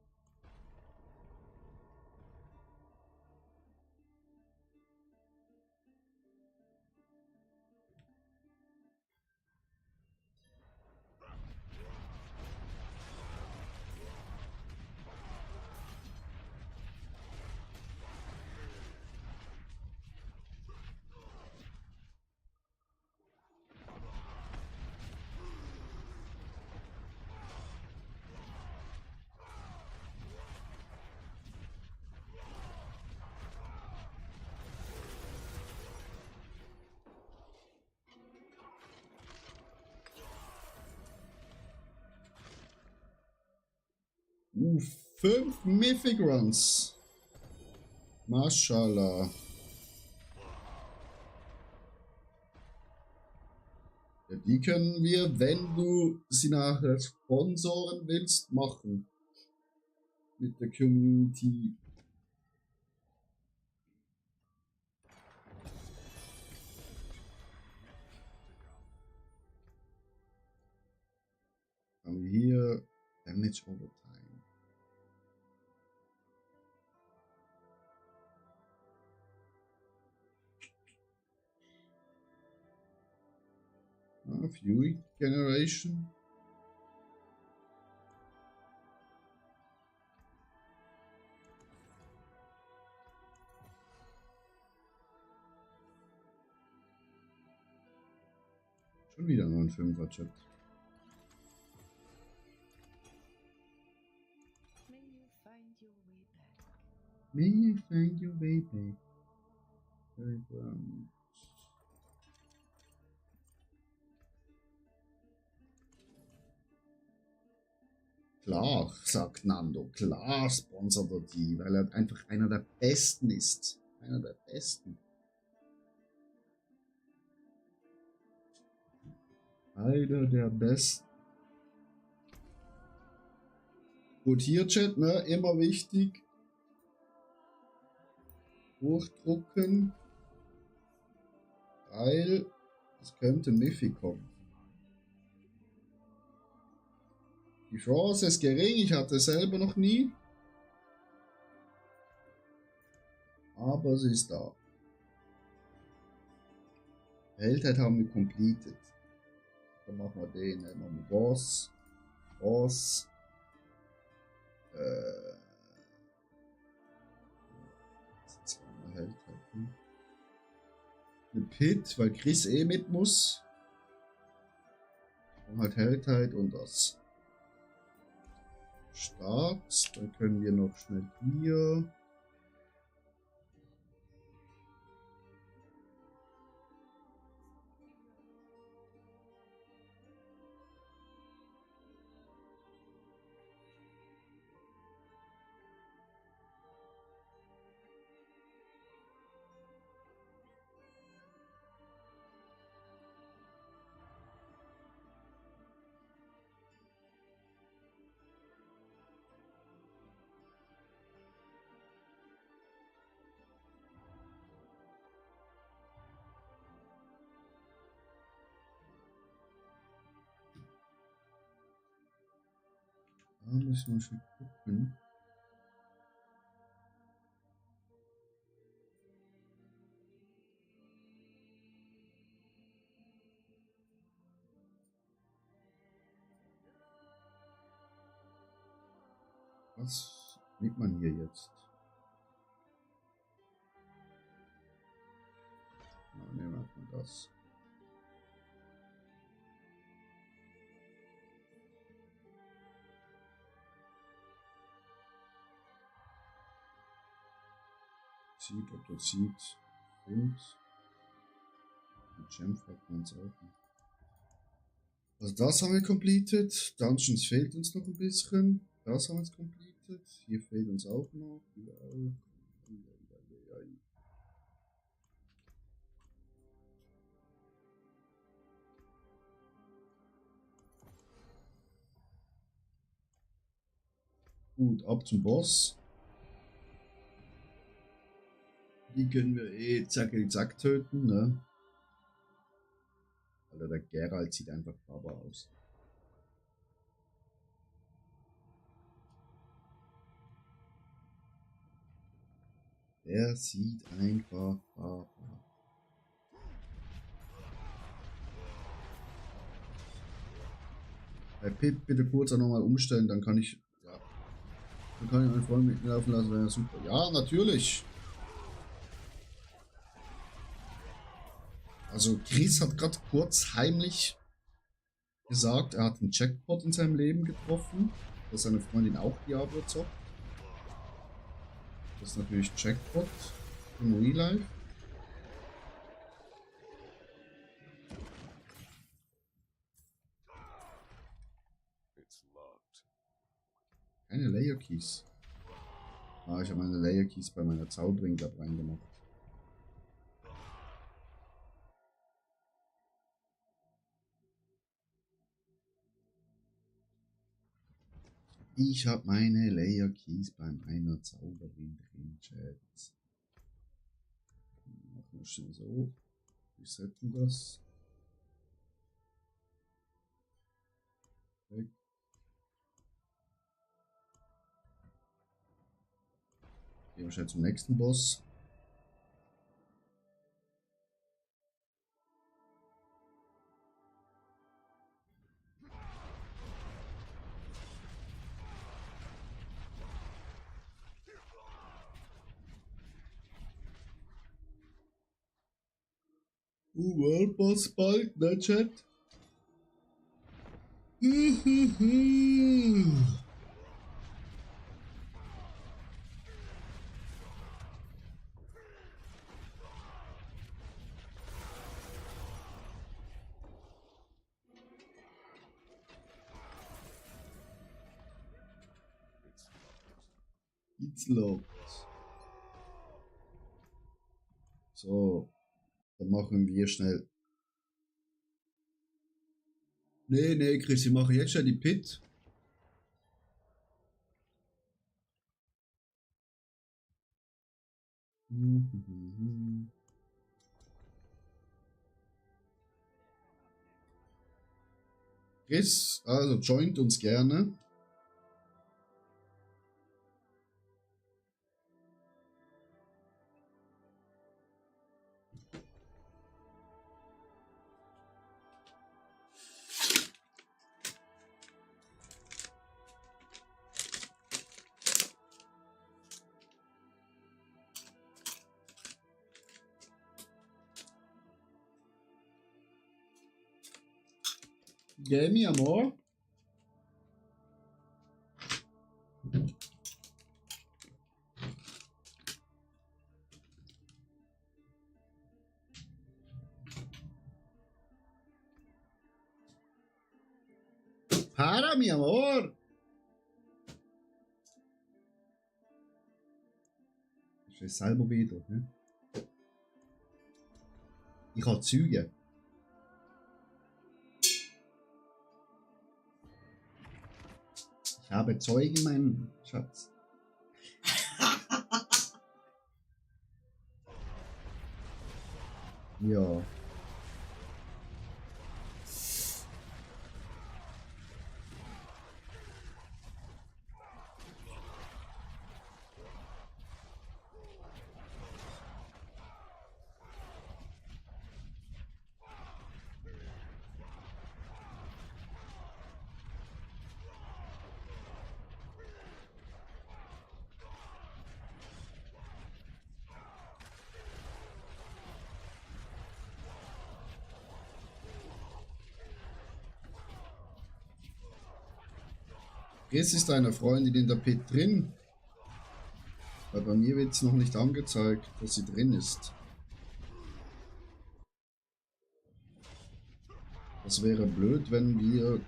Uh, 5 Mythic Runs. Mashallah. Ja, die können wir, wenn du sie nachher sponsoren willst, machen. Mit der Community. Haben wir hier Damage over time. Fury Generation. Schon wieder nur ein 5er-Chat. May you find your way back. Very well. Klar, sagt Nando, klar sponsert er die, weil er einfach einer der Besten ist. Einer der Besten. Einer der Besten. Gut, hier Chat, ne, immer wichtig. Hochdrucken, weil es könnte Miffy kommen. Die Chance ist gering, ich hatte es selber noch nie. Aber sie ist da. Heldheit haben wir completed. Dann machen wir den, dann machen wir Boss. Boss. Zweimal Heldheit. Ne? Eine Pit, weil Chris eh mit muss. Und halt Heldheit und das. Start. Dann können wir noch schnell hier. Da müssen wir schon gucken. Was nimmt man hier jetzt? hat man das. Sieht, ob das sieht. Und mit Gem hat man es auch nicht. Also das haben wir completed. Dungeons fehlt uns noch ein bisschen. Das haben wir jetzt completed. Hier fehlt uns auch noch. Hier auch. Gut, ab zum Boss. Die können wir eh zack töten, ne? Alter, der Geralt sieht einfach Baba aus. Der sieht einfach Baba. Bei Pip bitte kurz auch nochmal umstellen, dann kann ich. Ja. Dann kann ich meinen Freund mit mir laufen lassen, wäre super. Ja, natürlich. Also Chris hat gerade kurz heimlich gesagt, er hat einen Jackpot in seinem Leben getroffen, dass seine Freundin auch Diablo zockt. Das ist natürlich Jackpot im Real Life. Keine Layer Keys. Ah, ich habe meine Layer Keys bei meiner Zauberring da reingemacht. Ich habe meine Layer Keys bei meiner Zauberring drin, Chat. Machen wir schnell so. Resetten das. Weg. Gehen wir schnell zum nächsten Boss. World Boss bald, ne, Chat? It's locked. So, dann machen wir schnell. Nee, Chris, ich mache jetzt schon die Pit. Chris, also joint uns gerne. Yeah, mi amor. Para, mi amor. Das ist selber wieder. Ne? Ich habe Züge. Ich habe Zeugen, mein Schatz. Ja. Chris, ist deine Freundin in der Pit drin? Weil bei mir wird es noch nicht angezeigt, dass sie drin ist. Das wäre blöd, wenn wir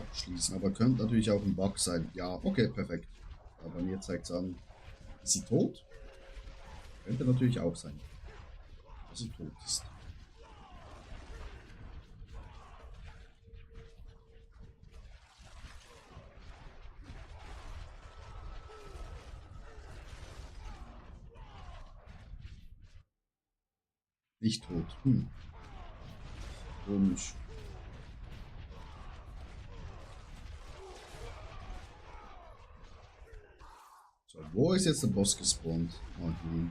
abschließen. Aber könnte natürlich auch ein Bug sein. Ja, okay, perfekt. Aber bei mir zeigt es an. Ist sie tot? Könnte natürlich auch sein, dass sie tot ist. Nicht tot. Komisch. So, wo ist jetzt der Boss gespawnt? Oh, hier.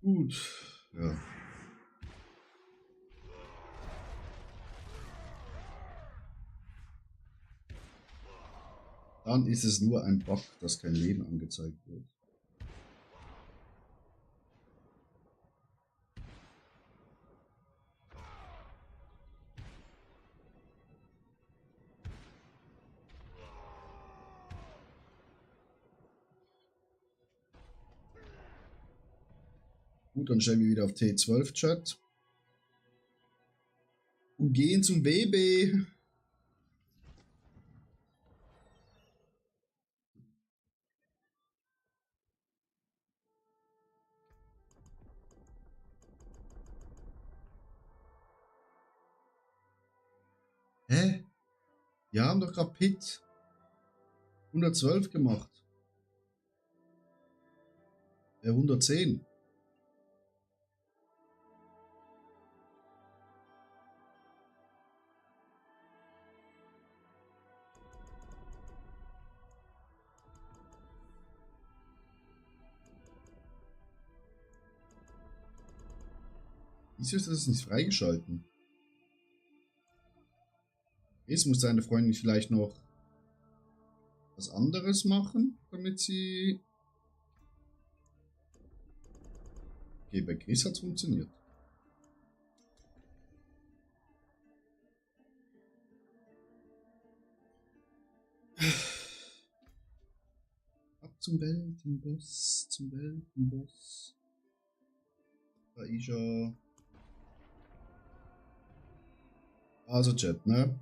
Gut. Ja. Dann ist es nur ein Bug, dass kein Leben angezeigt wird. Gut, dann stellen wir wieder auf T12 Chat. Und gehen zum WB. Hä? Wir haben doch gerade Pit 112 gemacht. 110. Wieso ist das nicht freigeschalten? Jetzt muss deine Freundin vielleicht noch was anderes machen, damit sie... Okay, bei Chris hat es funktioniert. Ab zum Weltenboss, zum Weltenboss. Da ist er. Also Chat, ne?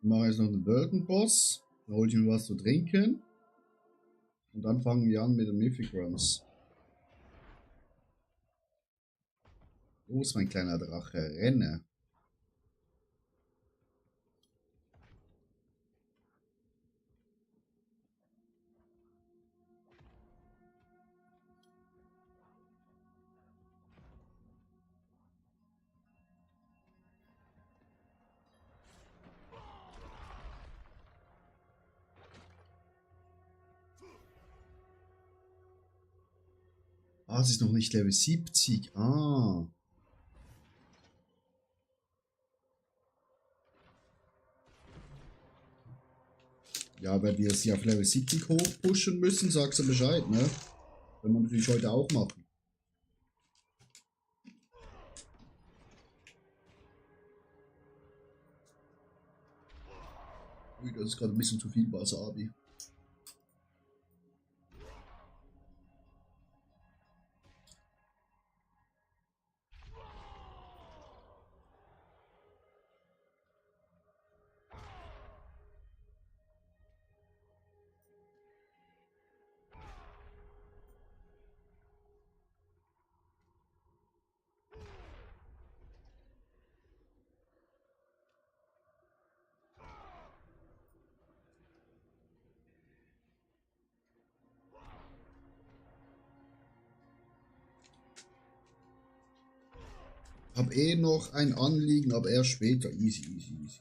Wir machen jetzt noch den Weltenboss. Dann hol ich mir was zu trinken. Und dann fangen wir an mit den Mythic Runs. Los, mein kleiner Drache, renne. Ah, es ist noch nicht Level 70. Ah. Ja, wenn wir sie auf Level 70 hochpushen müssen, sagst du Bescheid, ne? Können wir natürlich heute auch machen. Ui, das ist gerade ein bisschen zu viel Wasabi. Hab eh noch ein Anliegen, aber erst später. Easy, easy, easy.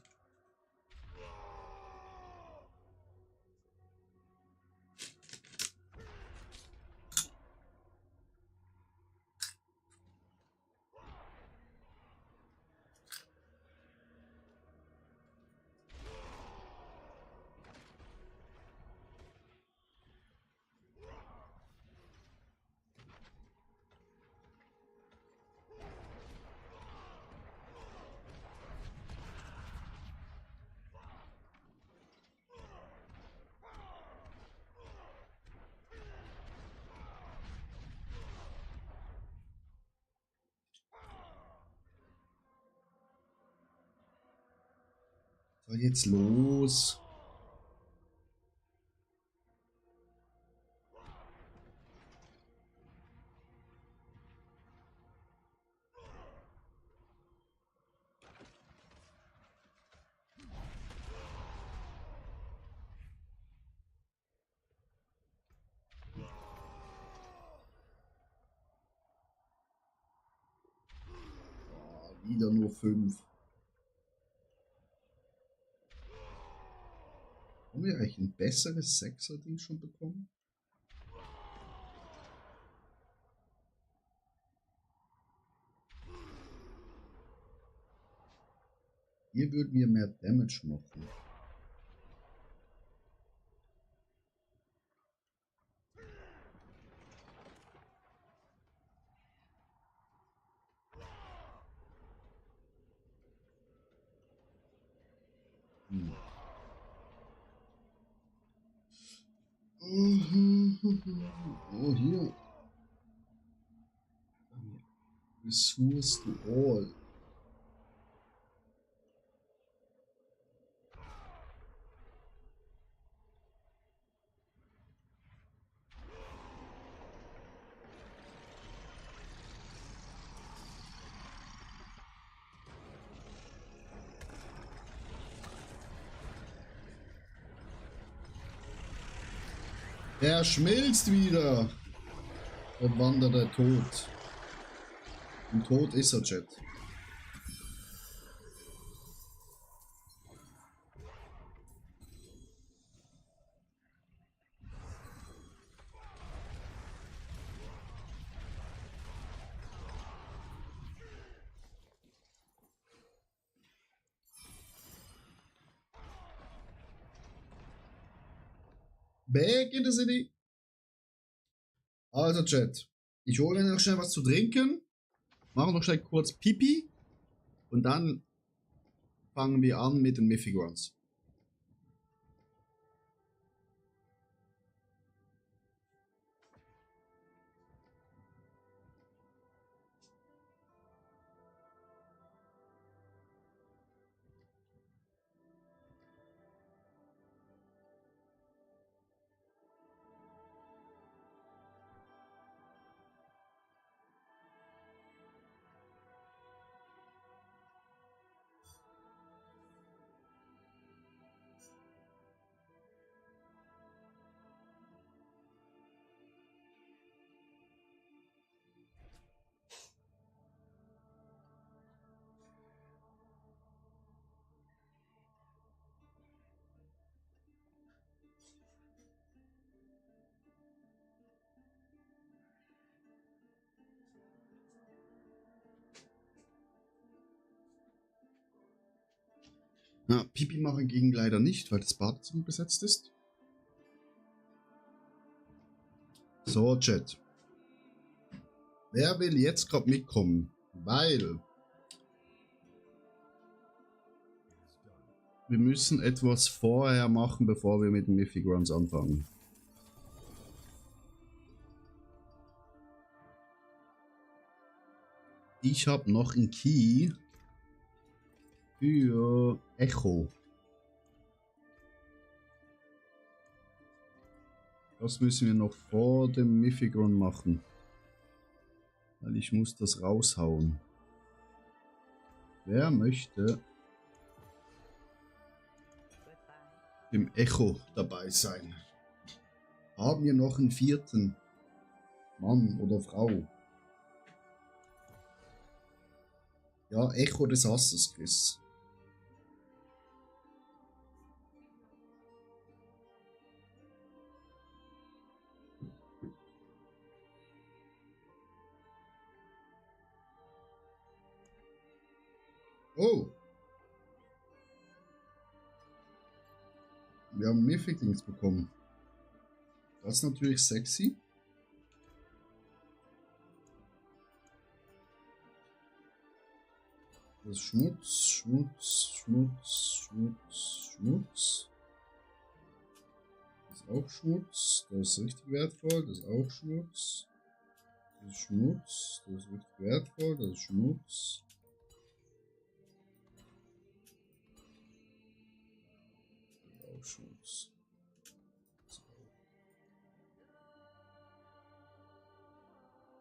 Was ist jetzt los? Oh, wieder nur 5. Haben wir eigentlich ein besseres Sechser-Ding schon bekommen? Hier würden wir mehr Damage machen. Hm. Oh, hier. Ressource to all. Er schmilzt wieder. Der wanderte Tod. Und tot ist er, Chat. Back in the city. Also, Chat. Ich hole noch schnell was zu trinken. Machen noch schnell kurz Pipi. Und dann fangen wir an mit den Mythic Runs. Ja, Pipi machen ging leider nicht, weil das Badezimmer besetzt ist. So, Chat. Wer will jetzt gerade mitkommen? Weil wir müssen etwas vorher machen, bevor wir mit den Mythic Runs anfangen. Ich habe noch einen Key für Echo. Das müssen wir noch vor dem Mythic Run machen. Weil ich muss das raushauen. Wer möchte im Echo dabei sein? Haben wir noch einen 4. Mann oder Frau? Ja, Echo des Hasses, Chris. Oh! Wir haben Mythic-Links bekommen. Das ist natürlich sexy. Das ist Schmutz, Schmutz, Schmutz, Schmutz, Schmutz. Das ist auch Schmutz. Das ist richtig wertvoll. Das ist auch Schmutz. Das ist Schmutz. Das ist richtig wertvoll. Das ist Schmutz. Ausschuss. So.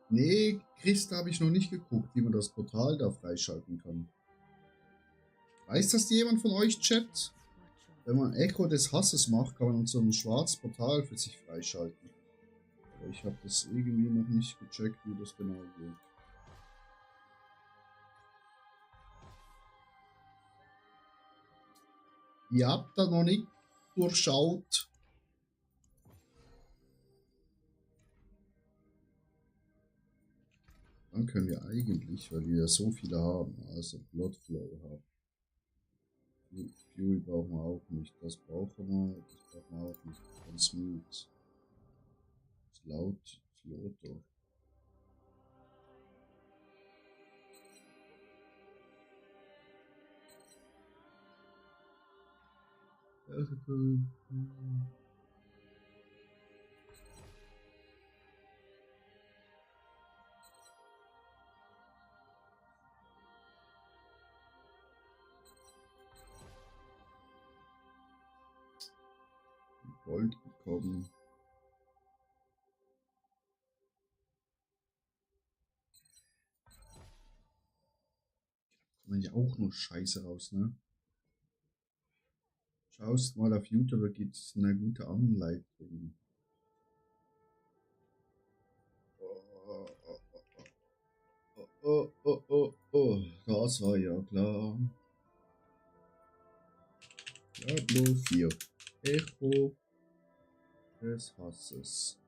Nee, Christa habe ich noch nicht geguckt, wie man das Portal da freischalten kann. Weiß das jemand von euch, Chat? Wenn man Echo des Hasses macht, kann man so ein schwarzes Portal für sich freischalten. Aber ich habe das irgendwie noch nicht gecheckt, wie das genau geht. Ihr habt da noch nicht durchschaut. Dann können wir eigentlich, weil wir so viele haben, also Bloodflow haben. Fury brauchen wir auch nicht. Das brauchen wir auch nicht. Ganz smooth. Laut Slaughter. Gold bekommen. Kommt ja auch nur Scheiße raus, ne? Schaust mal auf YouTube, da gibt es eine gute Anleitung. Oh, das war ja klar. Diablo 4. Echo des Hasses.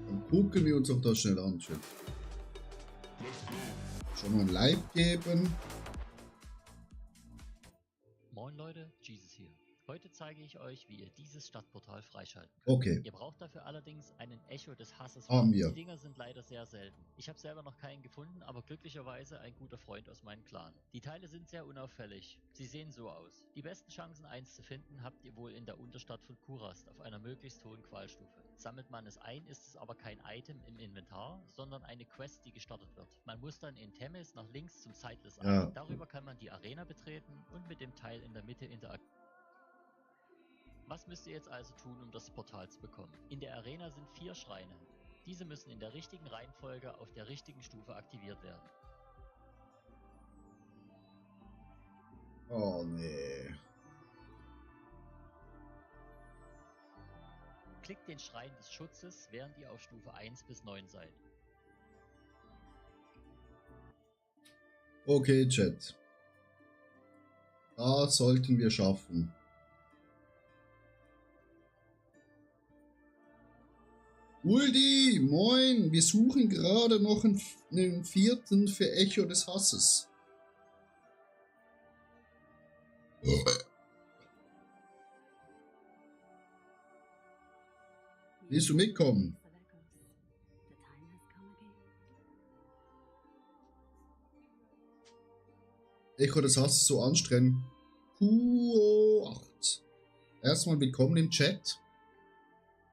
Dann gucken wir uns doch das schnell an. Schon mal ein Like geben. Moin Leute, Jesus hier. Heute zeige ich euch, wie ihr dieses Stadtportal freischalten könnt. Okay. Ihr braucht dafür allerdings einen Echo des Hasses. Haben wir. Die Dinger sind leider sehr selten. Ich habe selber noch keinen gefunden, aber glücklicherweise ein guter Freund aus meinem Clan. Die Teile sind sehr unauffällig. Sie sehen so aus. Die besten Chancen, eins zu finden, habt ihr wohl in der Unterstadt von Kurast auf einer möglichst hohen Qualstufe. Sammelt man es ein, ist es aber kein Item im Inventar, sondern eine Quest, die gestartet wird. Man muss dann in Temis nach links zum Sightless Eye. Darüber kann man die Arena betreten und mit dem Teil in der Mitte interagieren. Was müsst ihr jetzt also tun, um das Portal zu bekommen? In der Arena sind 4 Schreine. Diese müssen in der richtigen Reihenfolge auf der richtigen Stufe aktiviert werden. Oh nee. Klickt den Schrein des Schutzes, während ihr auf Stufe 1 bis 9 seid. Okay, Chat. Das sollten wir schaffen. Uldi, moin, wir suchen gerade noch einen 4. für Echo des Hasses. Willst du mitkommen? Echo des Hasses so anstrengend. Q8. Erstmal willkommen im Chat.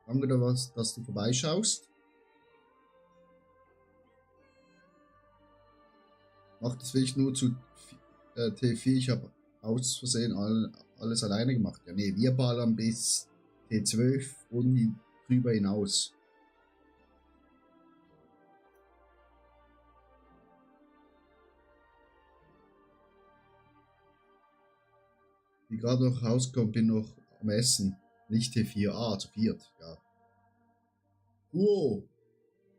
Danke, dass du vorbeischaust. Mach das will ich nur zu T4. Ich habe aus Versehen alles alleine gemacht. Ja, nee, wir ballern bis T12 und drüber hinaus. Wie gerade noch rauskommt, bin noch am Essen. Nicht T4, zu viert, ja. Wow.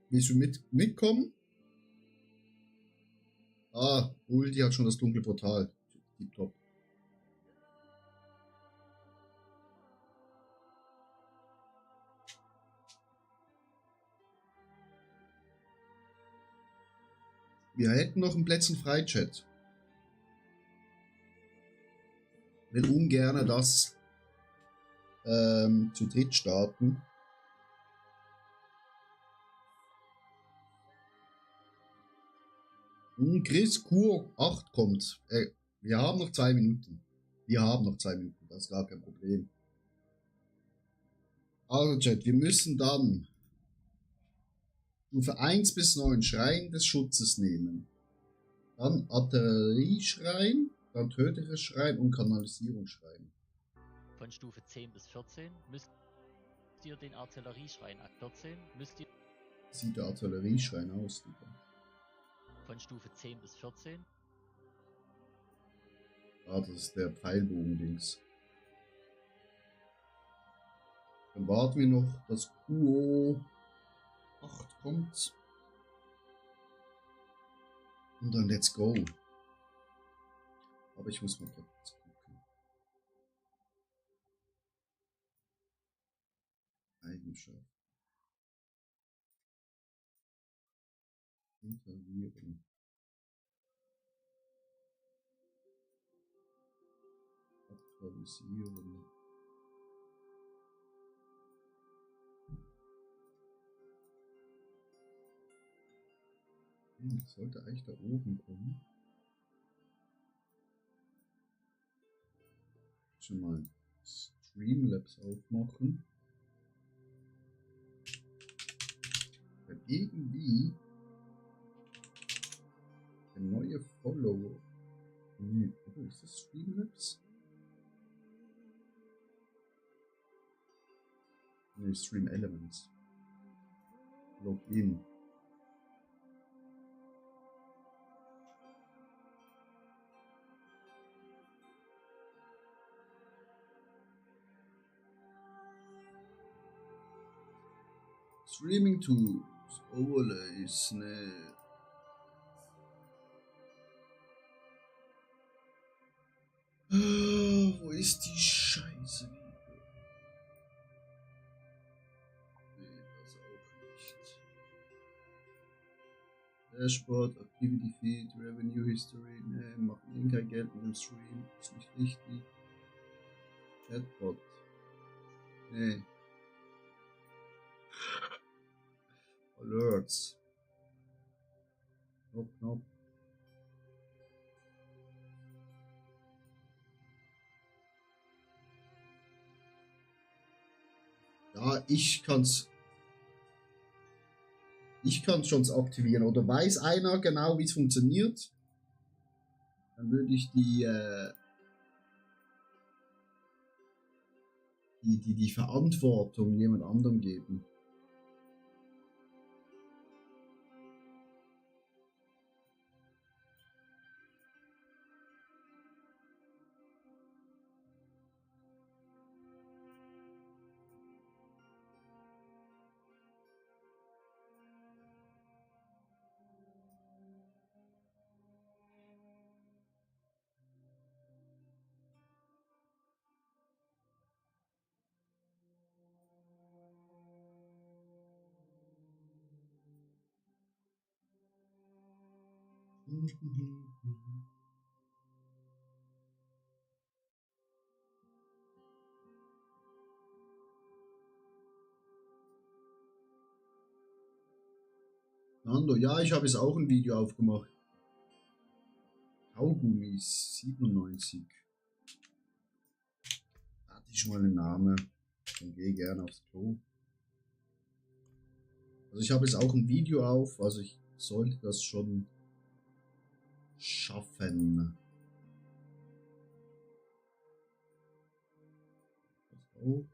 Willst du mitkommen? Ulti hat schon das dunkle Portal. Tipptopp. Wir hätten noch ein Plätzchen frei, Chat. Will ungern das zu dritt starten. Chris Q8 kommt. Wir haben noch 2 Minuten. Das ist gar kein Problem. Also Chat, wir müssen dann Stufe 1 bis 9 Schrein des Schutzes nehmen. Dann Artillerieschrein, dann Tödlichkeitsschrein und Kanalisierungsschrein. Von Stufe 10 bis 14 müsst ihr den Artillerieschrein ab 14 müsst ihr Sieht der Artillerieschrein aus, Digga. von Stufe 10 bis 14 Ah, das ist der Pfeilbogen-Dings. Dann warten wir noch, dass QO 8 kommt. Und dann let's go. Aber ich muss mal kurz gucken. Eigenschaft. Intervieren. Aktualisieren. Das sollte eigentlich da oben kommen. Schon mal Streamlabs aufmachen. Weil irgendwie der neue Follower. Wo ist das Streamlabs? Ne, Stream Elements. Login. Streaming Tools, Overlays, ne. Wo ist die Scheiße wieder? Nee, das auch nicht. Dashboard, Activity Feed, Revenue History, ne, macht kein Geld mit dem Stream, ist nicht wichtig. Chatbot, ne. Alerts. Knopf. Ja, ich kann's schon aktivieren. Oder weiß einer genau, wie es funktioniert? Dann würde ich die Verantwortung jemand anderem geben. Nando, ja, ich habe jetzt auch ein Video aufgemacht. Kaugummis 97. Hatte ich schon mal einen Namen. Dann gehe gerne aufs Klo. Also ich habe jetzt auch ein Video auf, also ich sollte das schon schaffen. Das auch.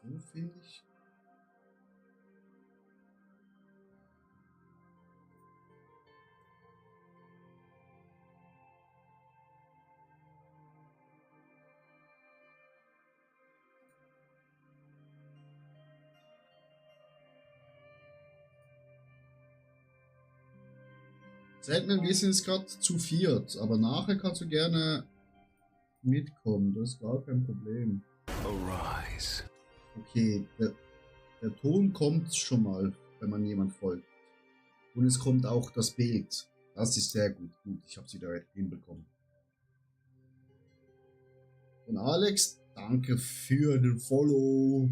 Wo finde ich? Selten, wir sind jetzt gerade zu viert, aber nachher kannst du gerne mitkommen, das ist gar kein Problem. Arise. Okay, der Ton kommt schon mal, wenn man jemand folgt. Und es kommt auch das Bild. Das ist sehr gut. Gut, ich habe es wieder hinbekommen. Und Alex, danke für den Follow.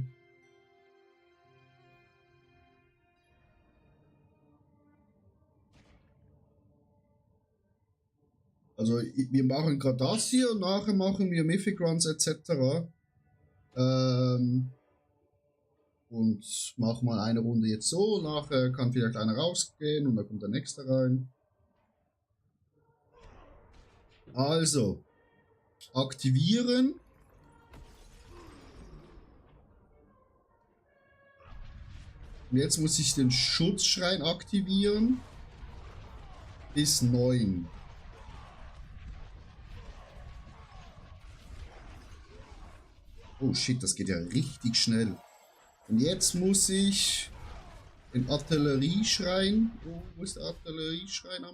Also wir machen gerade das hier und nachher machen wir Mythic Runs etc. Und machen mal eine Runde jetzt so, nachher kann vielleicht einer rausgehen und dann kommt der nächste rein. Also, aktivieren. Und jetzt muss ich den Schutzschrein aktivieren. Bis 9. Oh shit, das geht ja richtig schnell. Und jetzt muss ich den Artillerieschrein. Wo ist der Artillerieschrein?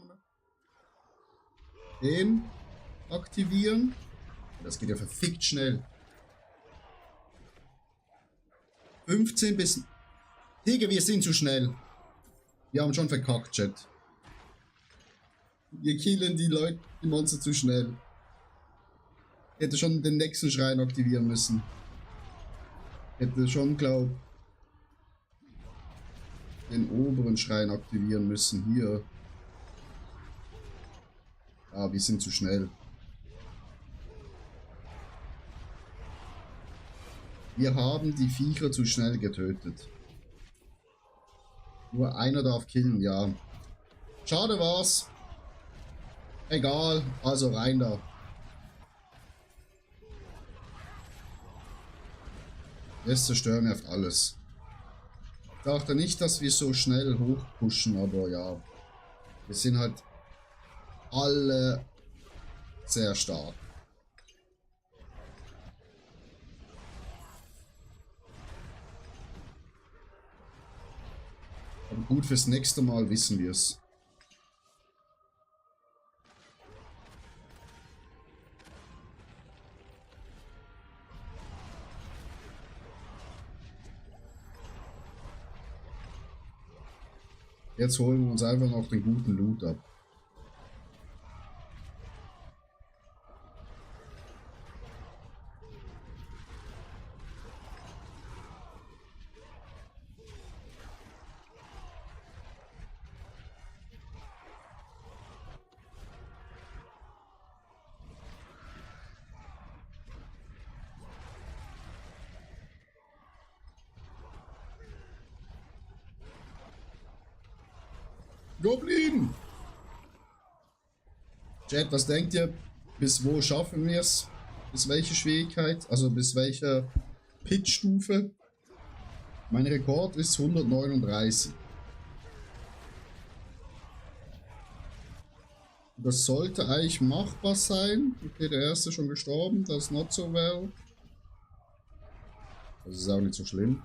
Den aktivieren. Das geht ja verfickt schnell. 15 bis... Digga, wir sind zu schnell. Wir haben schon verkackt, Chat. Wir killen die Leute, die Monster zu schnell. Ich hätte schon den nächsten Schrein aktivieren müssen. Hätte schon, glaub, den oberen Schrein aktivieren müssen. Hier. Ah, wir sind zu schnell. Wir haben die Viecher zu schnell getötet. Nur einer darf killen, ja. Schade war's. Egal, also rein da. Jetzt zerstören wir auf alles. Ich dachte nicht, dass wir so schnell hochpushen, aber ja. Wir sind halt alle sehr stark. Aber gut, fürs nächste Mal wissen wir es. Jetzt holen wir uns einfach noch den guten Loot ab. Goblin! Chat, was denkt ihr? Bis wo schaffen wir es? Bis welche Schwierigkeit? Also bis welcher Pitch-Stufe? Mein Rekord ist 139. Das sollte eigentlich machbar sein. Okay, der erste ist schon gestorben. Das ist not so well. Das ist auch nicht so schlimm.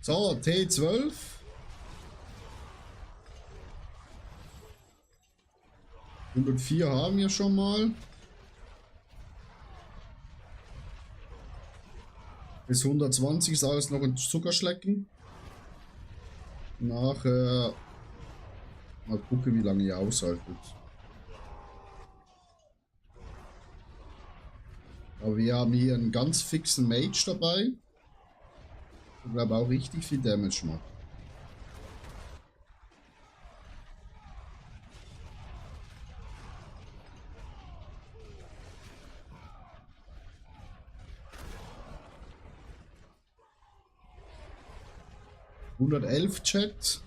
So, T12. Und 4 haben wir schon mal. Bis 120 ist alles noch ein Zuckerschlecken. Nachher mal gucken, wie lange ihr aushaltet. Aber wir haben hier einen ganz fixen Mage dabei. Ich glaube auch richtig viel Damage macht. ...111 Chat.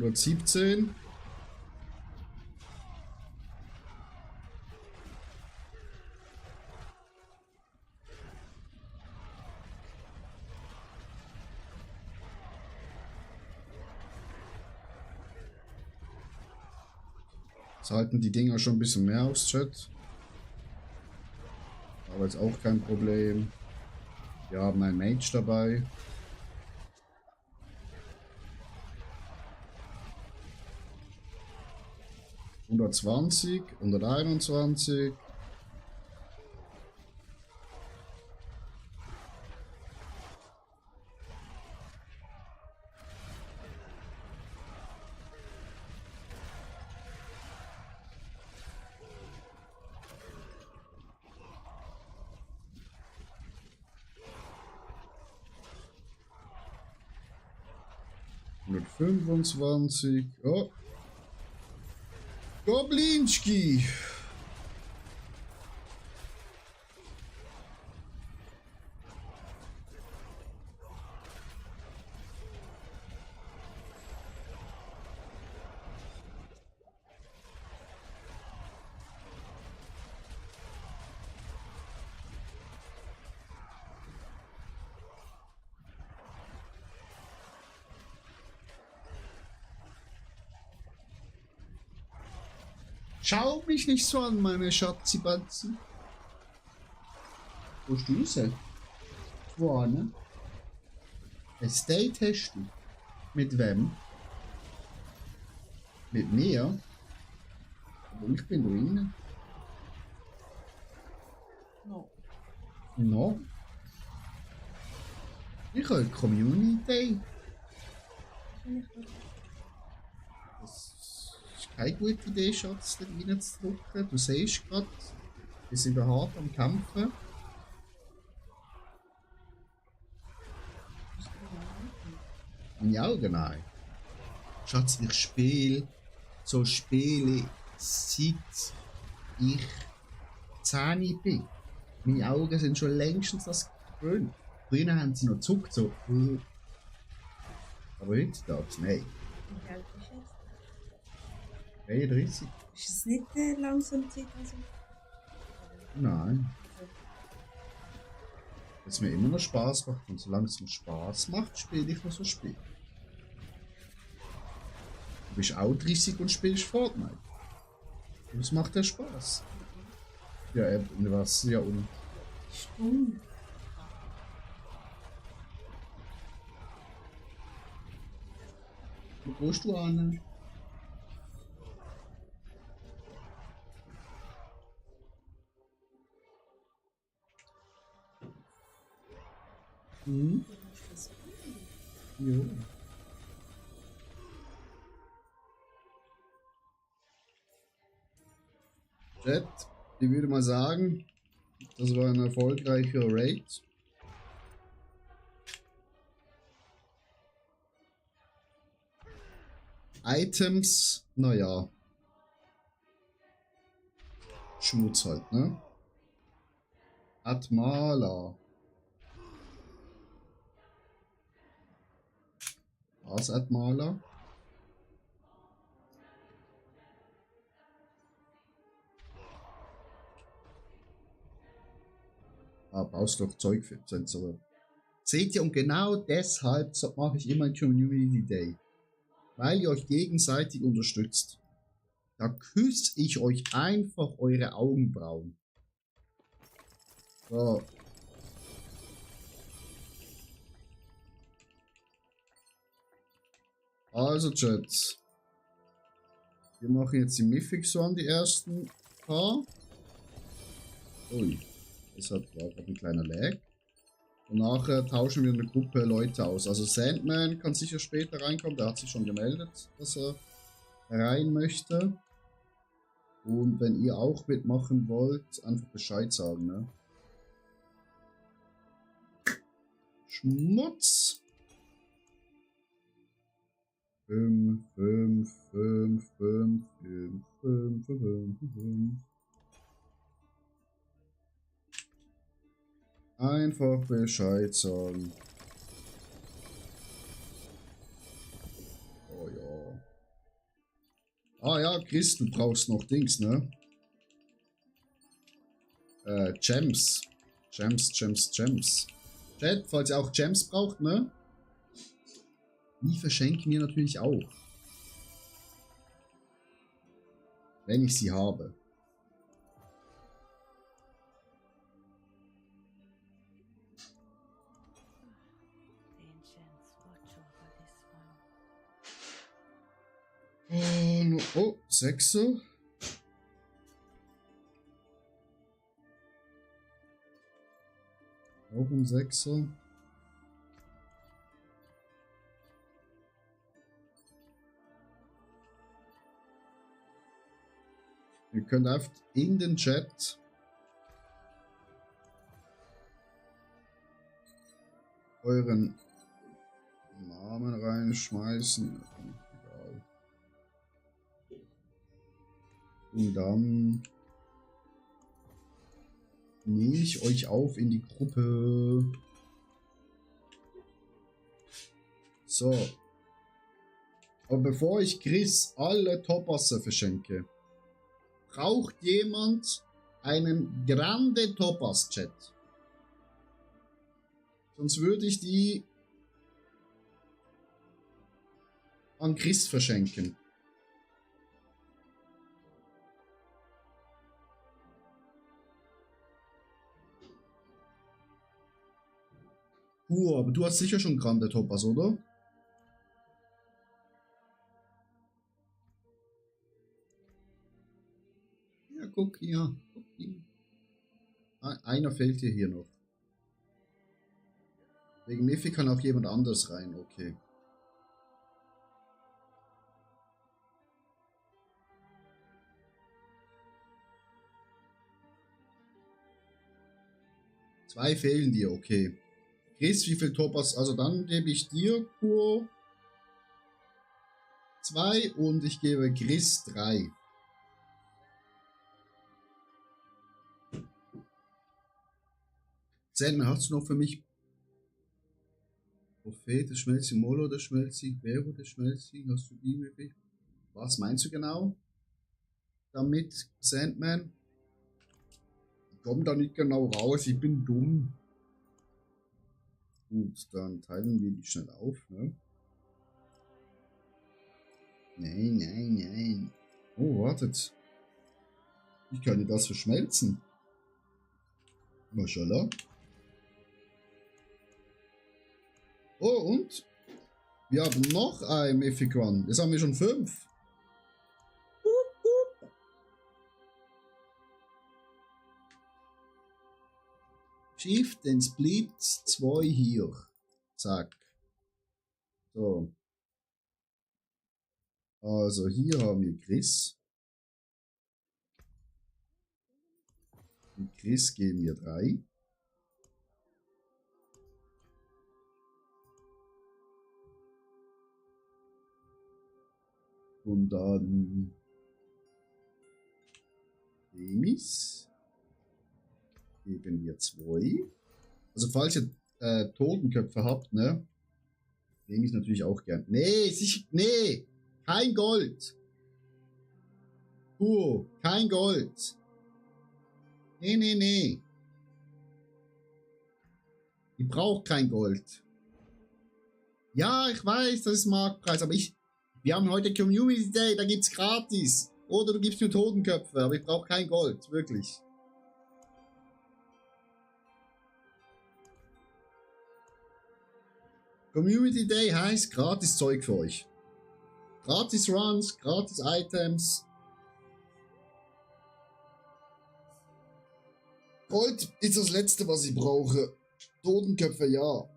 117. Jetzt halten die Dinger schon ein bisschen mehr aus, Chat. Aber jetzt auch kein Problem. Wir haben einen Mage dabei. ...120, 121... ...125... Oh! Goblinski! Schau mich nicht so an, meine Schatzibatzen. Wo ist du raus? Wo, ne? Ein Date hast du? Mit wem? Mit mir? Aber ich bin drin. No. No? Ich habe Community. Das ist keine gute Idee, Schatz, da reinzudrücken. Du siehst gerade, wir sind hart am Kämpfen. Meine Augen, nein. Schatz, ich spiele so Spiele, seit ich 10 bin. Meine Augen sind schon längstens das gewöhnt. Früher haben sie noch gezuckt, so. Aber heutzutage, nein. Wie alt bist du jetzt? 33? Ist es nicht langsam Zeit? Also? Nein. Dass mir immer noch Spaß macht und solange es mir Spaß macht, spiele ich noch so Spiele. Du bist auch 30 und spielst Fortnite. Und es macht dir Spaß. Ja, eben, was ja und. Stunde. Wo gehst du an? Hm? Ja. Chat, ich würde mal sagen, das war ein erfolgreicher Raid. Items, naja. Schmutz halt, ne? Atmala. Was Atmala? Baust doch Zeug für Sensoren. Seht ihr, und genau deshalb mache ich immer ein Community Day. Weil ihr euch gegenseitig unterstützt. Da küsse ich euch einfach eure Augenbrauen. So. Also, Chat. Wir machen jetzt die Mythics an, die ersten paar. Ui. Das hat gerade ein kleiner Lag. Und nachher tauschen wir eine Gruppe Leute aus. Also Sandman kann sicher später reinkommen. Der hat sich schon gemeldet, dass er rein möchte. Und wenn ihr auch mitmachen wollt, einfach Bescheid sagen, ne? Schmutz! 5, 5, 5, 5, 5, 5, 5, 5. Einfach Bescheid sagen. Oh ja. Ah ja, Chris, du brauchst noch Dings, ne? Gems. Gems. Chat, falls ihr auch Gems braucht, ne? Die verschenken wir natürlich auch. Wenn ich sie habe. Oh, 6er. Auch ein 6er. Ihr könnt einfach in den Chat euren Namen reinschmeißen. Egal. Und dann nehme ich euch auf in die Gruppe. So. Aber bevor ich Chris alle Topasser verschenke, braucht jemand einen Grande Topas Chat. Sonst würde ich die an Chris verschenken. Aber du hast sicher schon Grande Topas, oder? Ja, guck hier. Guck hier. Einer fehlt dir hier noch. Wegen Miffy kann auch jemand anders rein, okay. Zwei fehlen dir, okay. Chris, wie viel Topas? Also dann gebe ich dir Kur 2 und ich gebe Chris 3. Selten, hast du noch für mich Prophet, der Schmelzi, Molo, der Schmelzi, Vero, der Schmelzi, hast du die mit? Was meinst du genau damit, Sandman? Ich komme da nicht genau raus, ich bin dumm. Gut, dann teilen wir die schnell auf, ne? Nein. Oh, wartet. Ich kann das verschmelzen. Maschallah. Oh, und? Wir haben noch ein Mythic One. Jetzt haben wir schon 5. Shift and Split 2 hier. Zack. So. Also hier haben wir Chris. Und Chris geben wir 3. Und dann Demis geben wir 2. Also falls ihr Totenköpfe habt, ne? Demis natürlich auch gern. Nee, kein Gold. Kein Gold. Nee. Ich brauche kein Gold. Ja, ich weiß, das ist Marktpreis, aber wir haben heute Community Day, da gibt's gratis. Oder du gibst mir Totenköpfe, aber ich brauche kein Gold, wirklich. Community Day heißt gratis Zeug für euch. Gratis Runs, gratis Items. Gold ist das Letzte, was ich brauche. Totenköpfe, ja.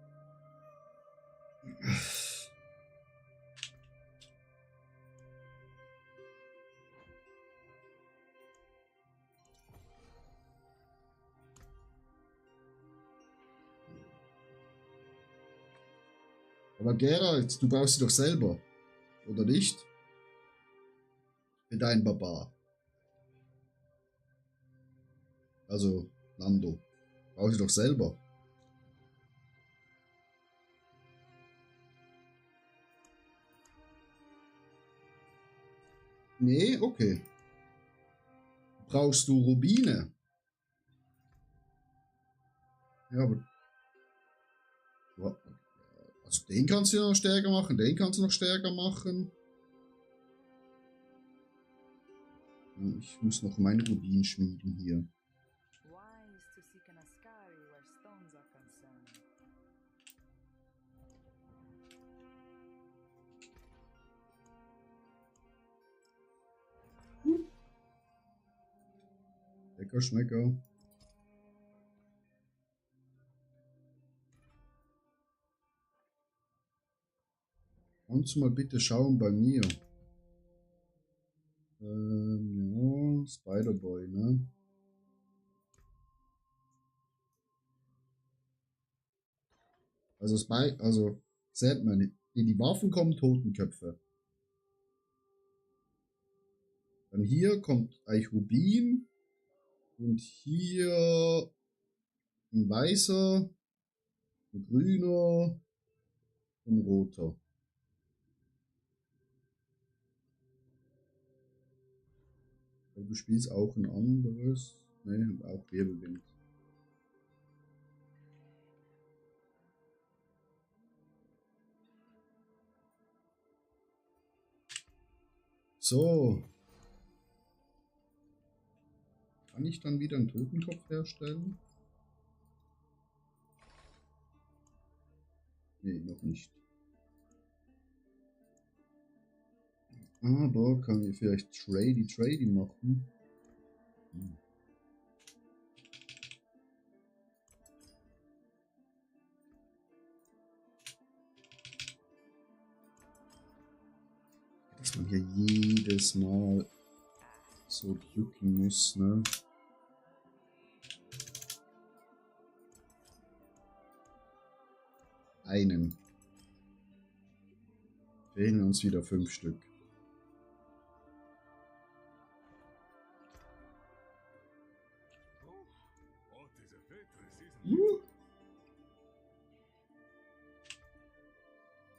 Aber Geralt, du brauchst sie doch selber. Oder nicht? Mit deinem Barbar. Also, Nando. Brauchst sie doch selber. Nee, okay. Brauchst du Rubine? Ja, aber... Also den kannst du ja noch stärker machen, den kannst du noch stärker machen. Ich muss noch meinen Rubin schmieden hier. Wise to seek an Ascari where stones are concerned. Lecker Schmecker. Kannst du mal bitte schauen bei mir? Ja, Spider-Boy, ne? Also Sandman, in die Waffen kommen Totenköpfe. Dann hier kommt eigentlich Rubin. Und hier ein weißer, ein grüner und ein roter. Aber du spielst auch ein anderes. Ne, auch Wirbelwind. So. Kann ich dann wieder einen Totenkopf herstellen? Nee, noch nicht. Aber kann ich vielleicht Trady machen? Dass man hier jedes Mal so drücken muss, ne? Einen. Fehlen uns wieder 5 Stück.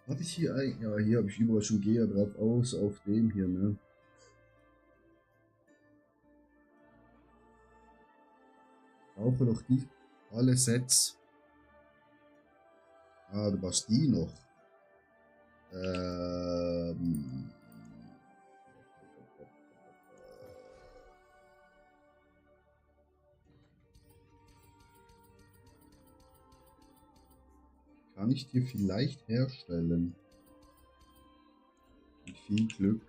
Habe ich hier ein... Ja, hier habe ich überall schon Gear drauf aus, auf dem hier, ne? Brauche noch die... alle Sets. Ah, du brauchst die noch. Kann ich dir vielleicht herstellen. Mit viel Glück.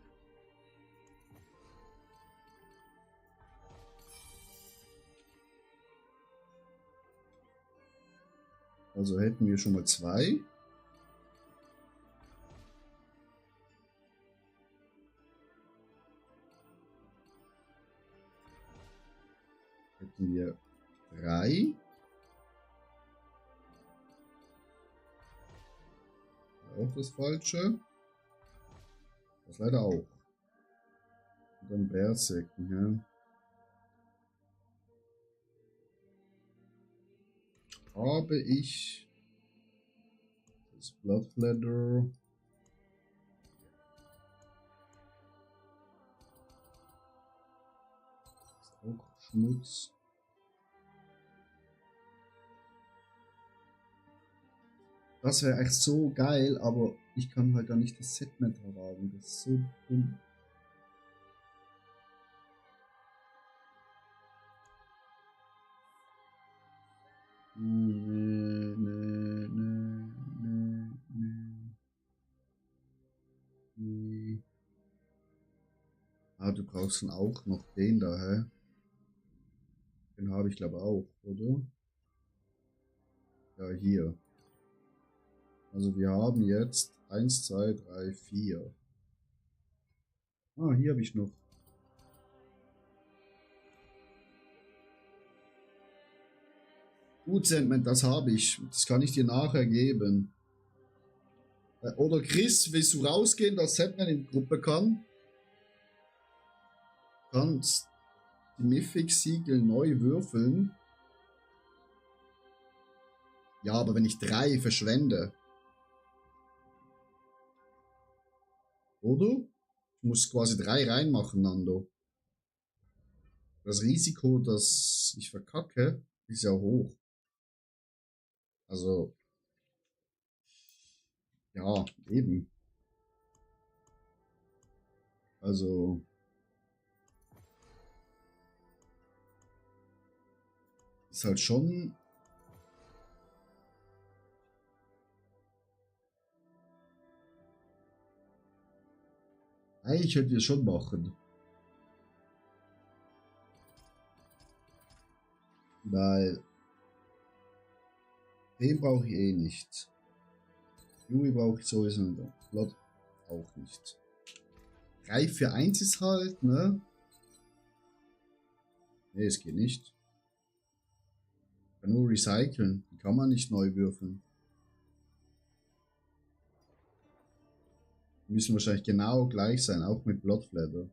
Also hätten wir schon mal 2. Hätten wir 3. Auch das Falsche. Das leider auch. Und dann Berserken, ja. Habe ich das Bloodfladder. Ist auch Schmutz. Das wäre echt so geil, aber ich kann halt da nicht das Set mehr tragen. Das ist so dumm. Nee. Ah, du brauchst dann auch noch den da, hä? Den habe ich glaube auch, oder? Ja, hier. Also wir haben jetzt 1, 2, 3, 4. Ah, hier habe ich noch. Gut, Sandman, das habe ich. Das kann ich dir nachher geben. Oder Chris, willst du rausgehen, dass Sandman in die Gruppe kann? Kannst die Mythic-Siegel neu würfeln. Ja, aber wenn ich 3 verschwende. Oder? Du musst quasi 3 reinmachen, Nando. Das Risiko, dass ich verkacke, ist ja hoch. Also, ja, eben. Also, ist halt schon. Eigentlich könnt ihr es schon machen. Weil den brauche ich eh nicht. Yui brauche ich sowieso nicht. Blood auch nicht. 3 für 1 ist halt, ne? Ne, es geht nicht. Kann nur recyceln. Die kann man nicht neu würfeln. Die müssen wahrscheinlich genau gleich sein, auch mit Bloodflatter.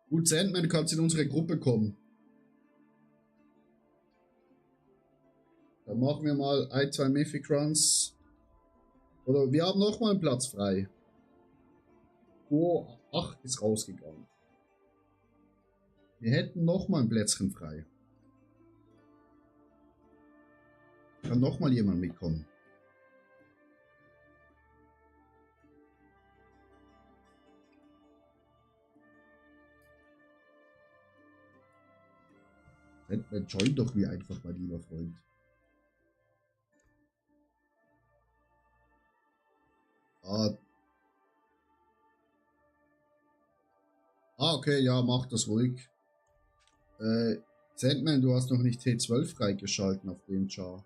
Gut, Sandman, du kannst in unsere Gruppe kommen. Dann machen wir mal 1, 2 Mythic Runs. Oder wir haben nochmal einen Platz frei. Oh, 8 ist rausgegangen. Wir hätten nochmal ein Plätzchen frei. Kann nochmal jemand mitkommen. Sandman, join doch wie einfach, mein lieber Freund. Okay, ja, mach das ruhig. Sandman, du hast noch nicht T12 freigeschalten auf dem Char.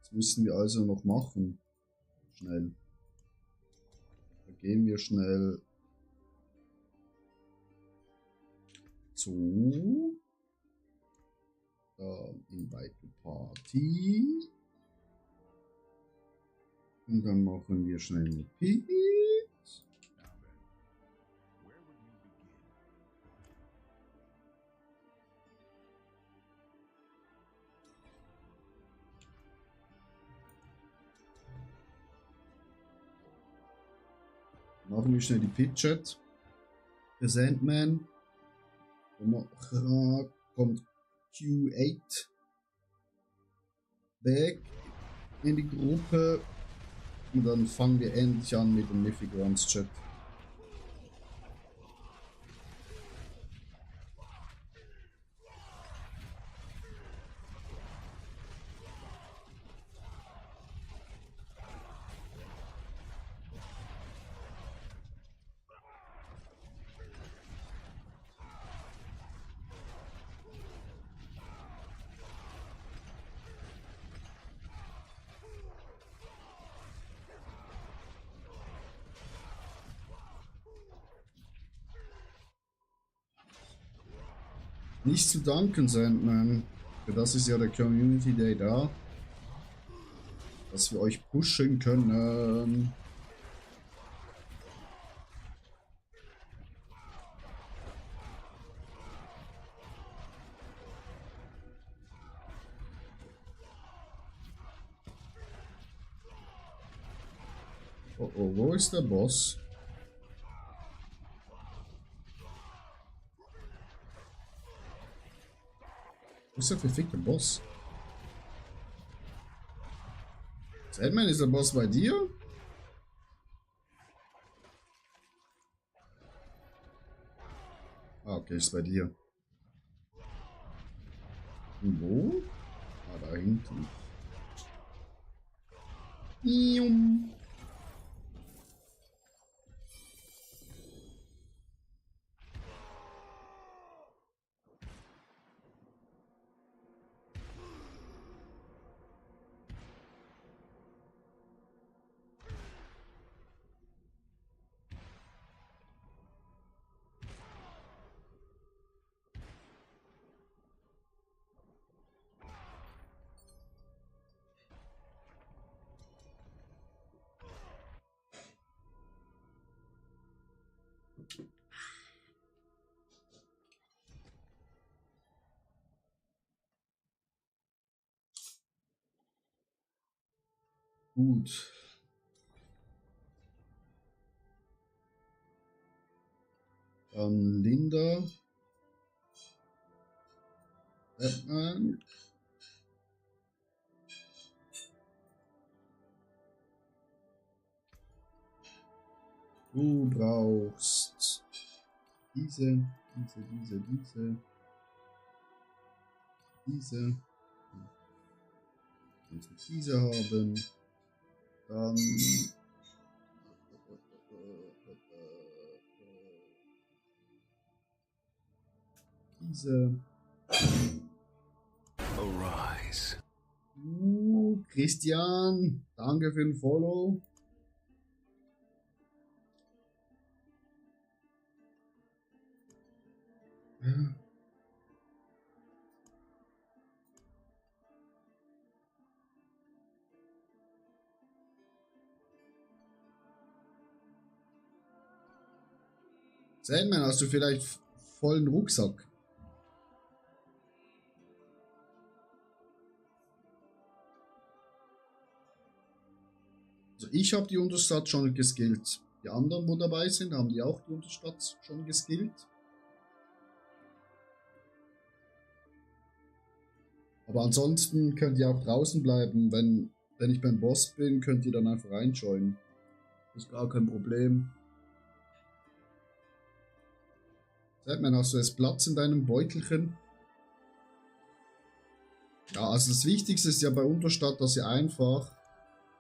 Das müssen wir also noch machen. Schnell. Da gehen wir schnell zu. Invite to Party. Und dann machen wir schnell eine Pit. Now then, where would you begin? Machen wir schnell die Pit-Chat. Der Sandman. Und nachher kommt Q8 back in die Gruppe. Und dann fangen wir endlich an mit dem Mythic Runs Chat. Nicht zu danken, Sandman. Für das ist ja der Community Day da. Dass wir euch pushen können. Oh oh, wo ist der Boss? Wo ist der verfickte Boss? Sandman, ist der Boss bei dir? Ah, okay, ist bei dir. Und wo? Ah, da hinten. Ium. Gut. Dann Linda. Batman. Du brauchst diese. Kannst du diese haben. Dann diese. Arise. Christian, danke für den Follow. Sandman, hast du vielleicht vollen Rucksack? Also ich habe die Unterstadt schon geskillt. Die anderen, wo dabei sind, haben die auch die Unterstadt schon geskillt. Aber ansonsten könnt ihr auch draußen bleiben. Wenn ich beim Boss bin, könnt ihr dann einfach reinjoinen. Das ist gar kein Problem. Sandman, hast du jetzt Platz in deinem Beutelchen? Ja, also das Wichtigste ist ja bei Unterstadt, dass ihr einfach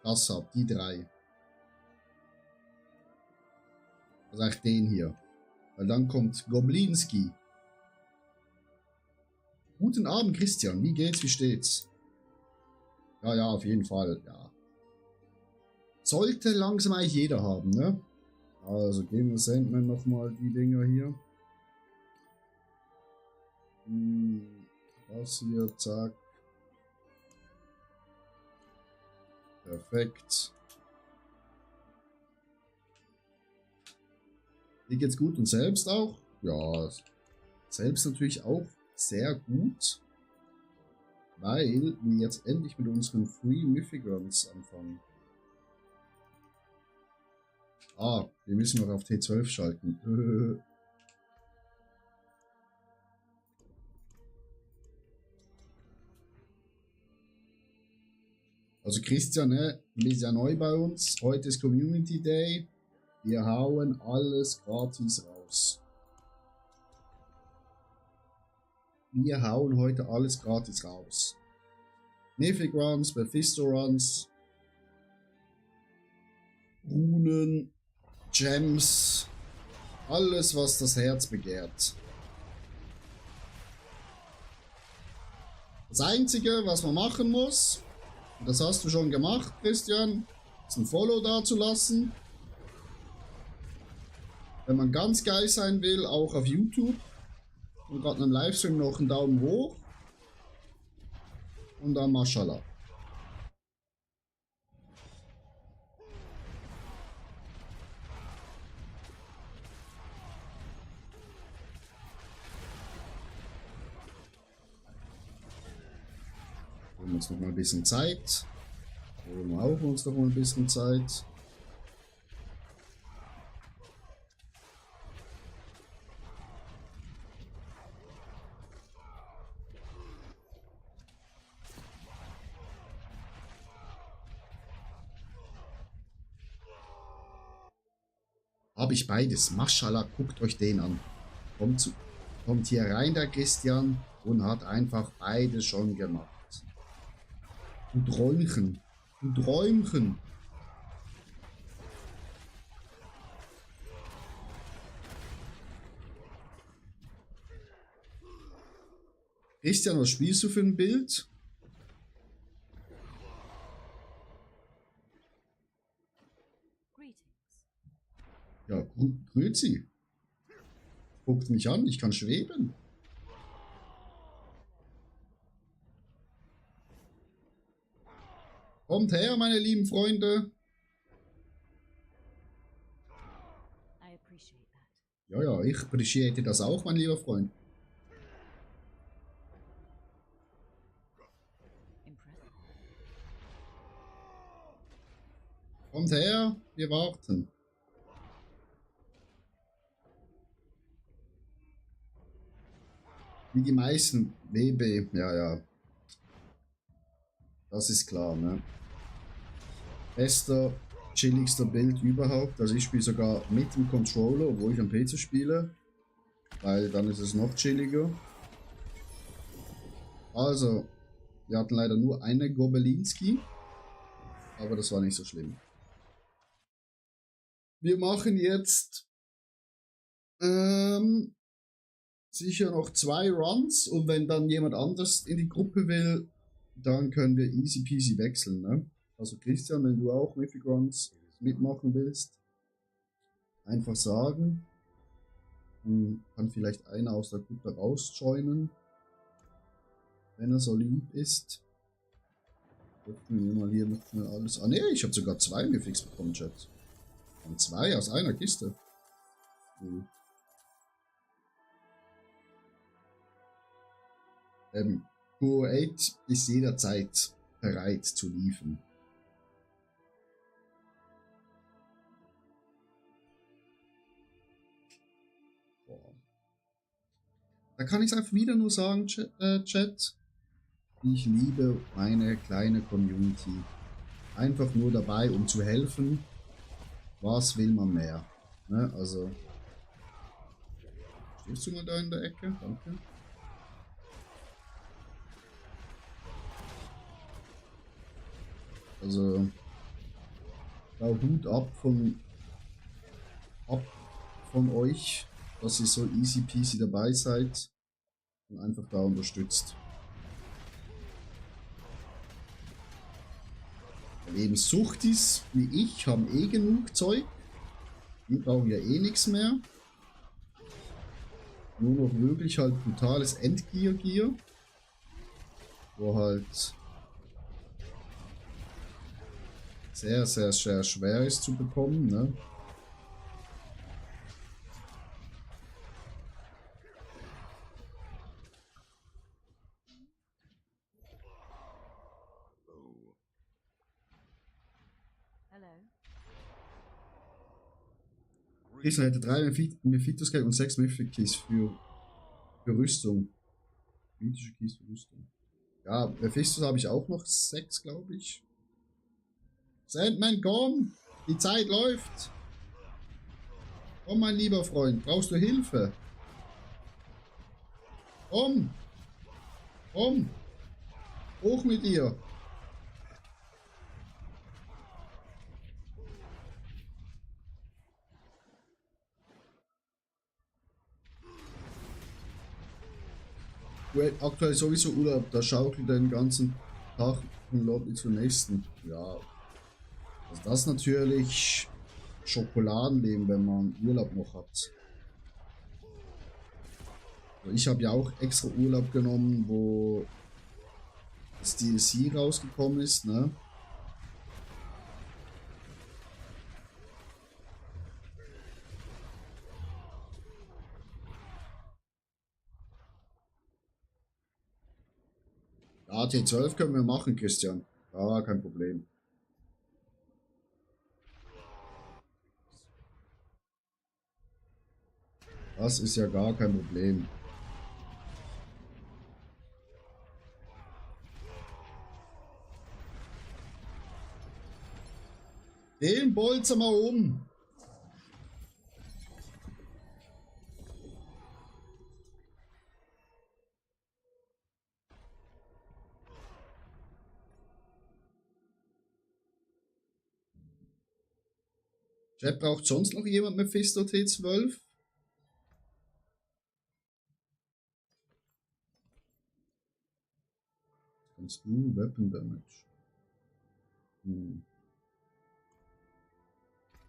das habt, die 3. Also eigentlich den hier. Weil dann kommt Goblinski. Guten Abend, Christian. Wie geht's? Wie steht's? Ja, ja, auf jeden Fall. Ja. Sollte langsam eigentlich jeder haben, ne? Also geben wir Sandman nochmal die Dinger hier. Das hier, zack. Perfekt. Dir geht's gut und selbst auch? Ja, selbst natürlich auch sehr gut. Weil wir jetzt endlich mit unseren Free Mythic Runs anfangen. Ah, wir müssen noch auf T12 schalten. Also Christian, ne, ist ja neu bei uns. Heute ist Community Day. Wir hauen alles gratis raus. Wir hauen heute alles gratis raus. Mythic Runs, Mephisto Runs, Runen, Gems, alles was das Herz begehrt. Das Einzige, was man machen muss, und das hast du schon gemacht, Christian, ist ein Follow da zu lassen. Wenn man ganz geil sein will, auch auf YouTube. Und gerade einem Livestream noch einen Daumen hoch. Und dann Mashallah. Holen wir uns noch mal ein bisschen Zeit. Holen wir auch uns noch mal ein bisschen Zeit. Habe ich beides. Mashallah, guckt euch den an. Kommt hier rein, der Christian, und hat einfach beides schon gemacht. Du Träumchen. Du Träumchen. Christian, was spielst du für ein Bild? Ja, grüezi. Guckt mich an, ich kann schweben. Kommt her, meine lieben Freunde. Ja, ja, ich appreciate das auch, mein lieber Freund. Kommt her, wir warten. Wie die meisten WB, ja. Das ist klar, ne? Bester, chilligster Bild überhaupt. Also ich spiele sogar mit dem Controller, obwohl ich am PC spiele. Weil dann ist es noch chilliger. Also, wir hatten leider nur eine Gobelinski. Aber das war nicht so schlimm. Wir machen jetzt sicher noch 2 Runs. Und wenn dann jemand anders in die Gruppe will, dann können wir easy peasy wechseln, ne? Also Christian, wenn du auch Mythic Runs mitmachen willst, einfach sagen. Dann kann vielleicht einer aus der Gruppe rausjoinen, wenn er so lieb ist. Öffnen wir mal hier noch schnell alles. Ah ne, ich habe sogar 2 Mythics bekommen, Chat. Und 2 aus einer Kiste. Q8 ist jederzeit bereit zu liefern. Da kann ich es einfach wieder nur sagen, Chat. Ich liebe meine kleine Community. Einfach nur dabei, um zu helfen. Was will man mehr? Ne? Also. Stehst du mal da in der Ecke? Danke. Also. Da Hut ab von euch, dass ihr so easy peasy dabei seid und einfach da unterstützt. Eben Suchtis wie ich haben eh genug Zeug. Die brauchen ja eh nichts mehr. Nur noch wirklich halt brutales Endgear-Gear. Wo halt sehr, sehr, sehr schwer ist zu bekommen, ne? Christian hätte 3 Mephitos und 6 Mythic Keys für Rüstung. Mythische Keys für Rüstung. Ja, Mephistos habe ich auch noch 6, glaube ich. Sandman, komm! Die Zeit läuft! Komm, mein lieber Freund, brauchst du Hilfe? Komm! Komm! Hoch mit dir! Aktuell sowieso Urlaub, da schaukelt den ganzen Tag von Lobby zum nächsten. Ja, also das ist natürlich Schokoladenleben, wenn man Urlaub noch hat. Ich habe ja auch extra Urlaub genommen, wo das DLC rausgekommen ist, ne? Ja, T12 können wir machen, Christian. Ja, kein Problem. Das ist ja gar kein Problem. Den bolzen wir um. Chat, braucht sonst noch jemand Mephisto T12? Kannst du Weapon Damage?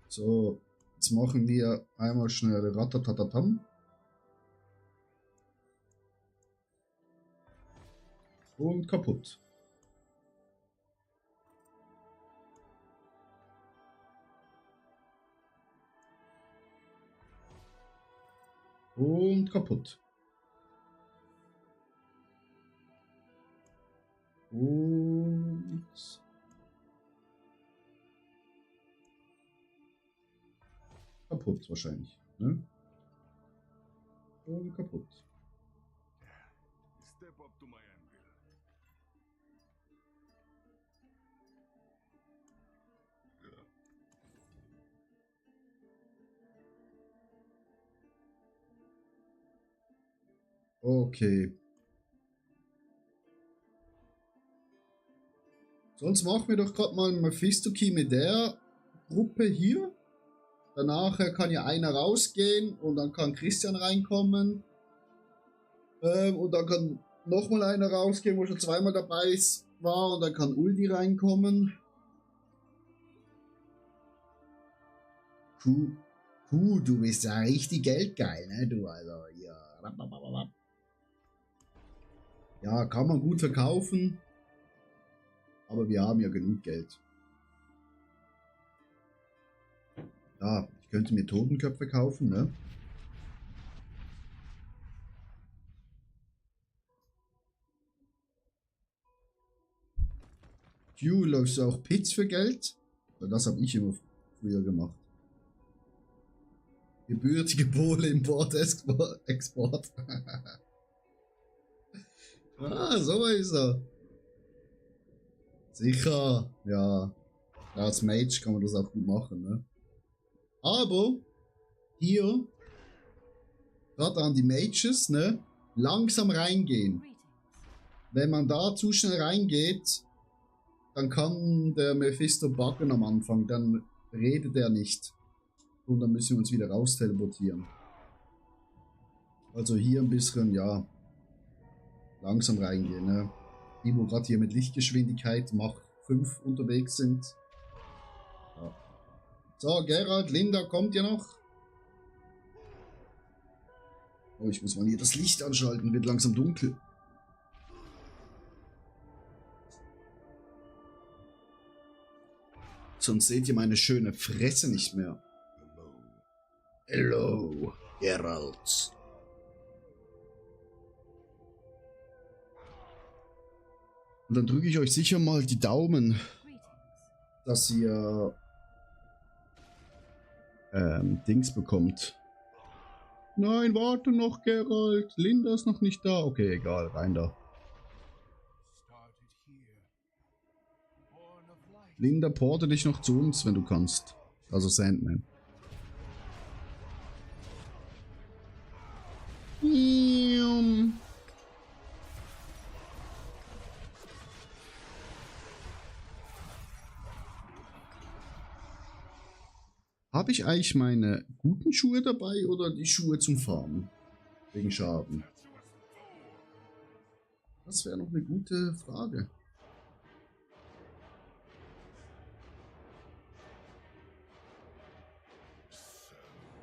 So, jetzt machen wir einmal schnell Ratatatatam. Und kaputt. Und kaputt. Und kaputt wahrscheinlich. Ne? Und kaputt. Step up to my anvil. Okay. Sonst machen wir doch gerade mal ein Mephisto-Key mit der Gruppe hier. Danach kann ja einer rausgehen und dann kann Christian reinkommen. Und dann kann nochmal einer rausgehen, wo schon zweimal dabei war. Und dann kann Uldi reinkommen. Du bist ja richtig geldgeil, ne? Du, also, ja. Ja, kann man gut verkaufen. Aber wir haben ja genug Geld. Ja, ich könnte mir Totenköpfe kaufen, ne? Du, läufst du auch Pits für Geld? Das habe ich immer früher gemacht. Gebürtige Pole, Import, Export. Ah, so ist er. Sicher, ja. Als Mage kann man das auch gut machen, ne? Aber hier, gerade an die Mages, ne? Langsam reingehen. Wenn man da zu schnell reingeht, dann kann der Mephisto buggen am Anfang, dann redet er nicht. Und dann müssen wir uns wieder raus teleportieren. Also hier ein bisschen, ja, langsam reingehen, ne? Die, wo gerade hier mit Lichtgeschwindigkeit Mach 5 unterwegs sind. Ja. So, Gerald, Linda, kommt ihr noch? Oh, ich muss mal hier das Licht anschalten, wird langsam dunkel. Sonst seht ihr meine schöne Fresse nicht mehr. Hello, Geralt. Und dann drücke ich euch sicher mal die Daumen, dass ihr Dings bekommt. Nein, warte noch, Geralt. Linda ist noch nicht da. Okay, egal, rein da. Linda, porte dich noch zu uns, wenn du kannst. Also Sandman. Habe ich eigentlich meine guten Schuhe dabei oder die Schuhe zum Farmen? Wegen Schaden. Das wäre noch eine gute Frage.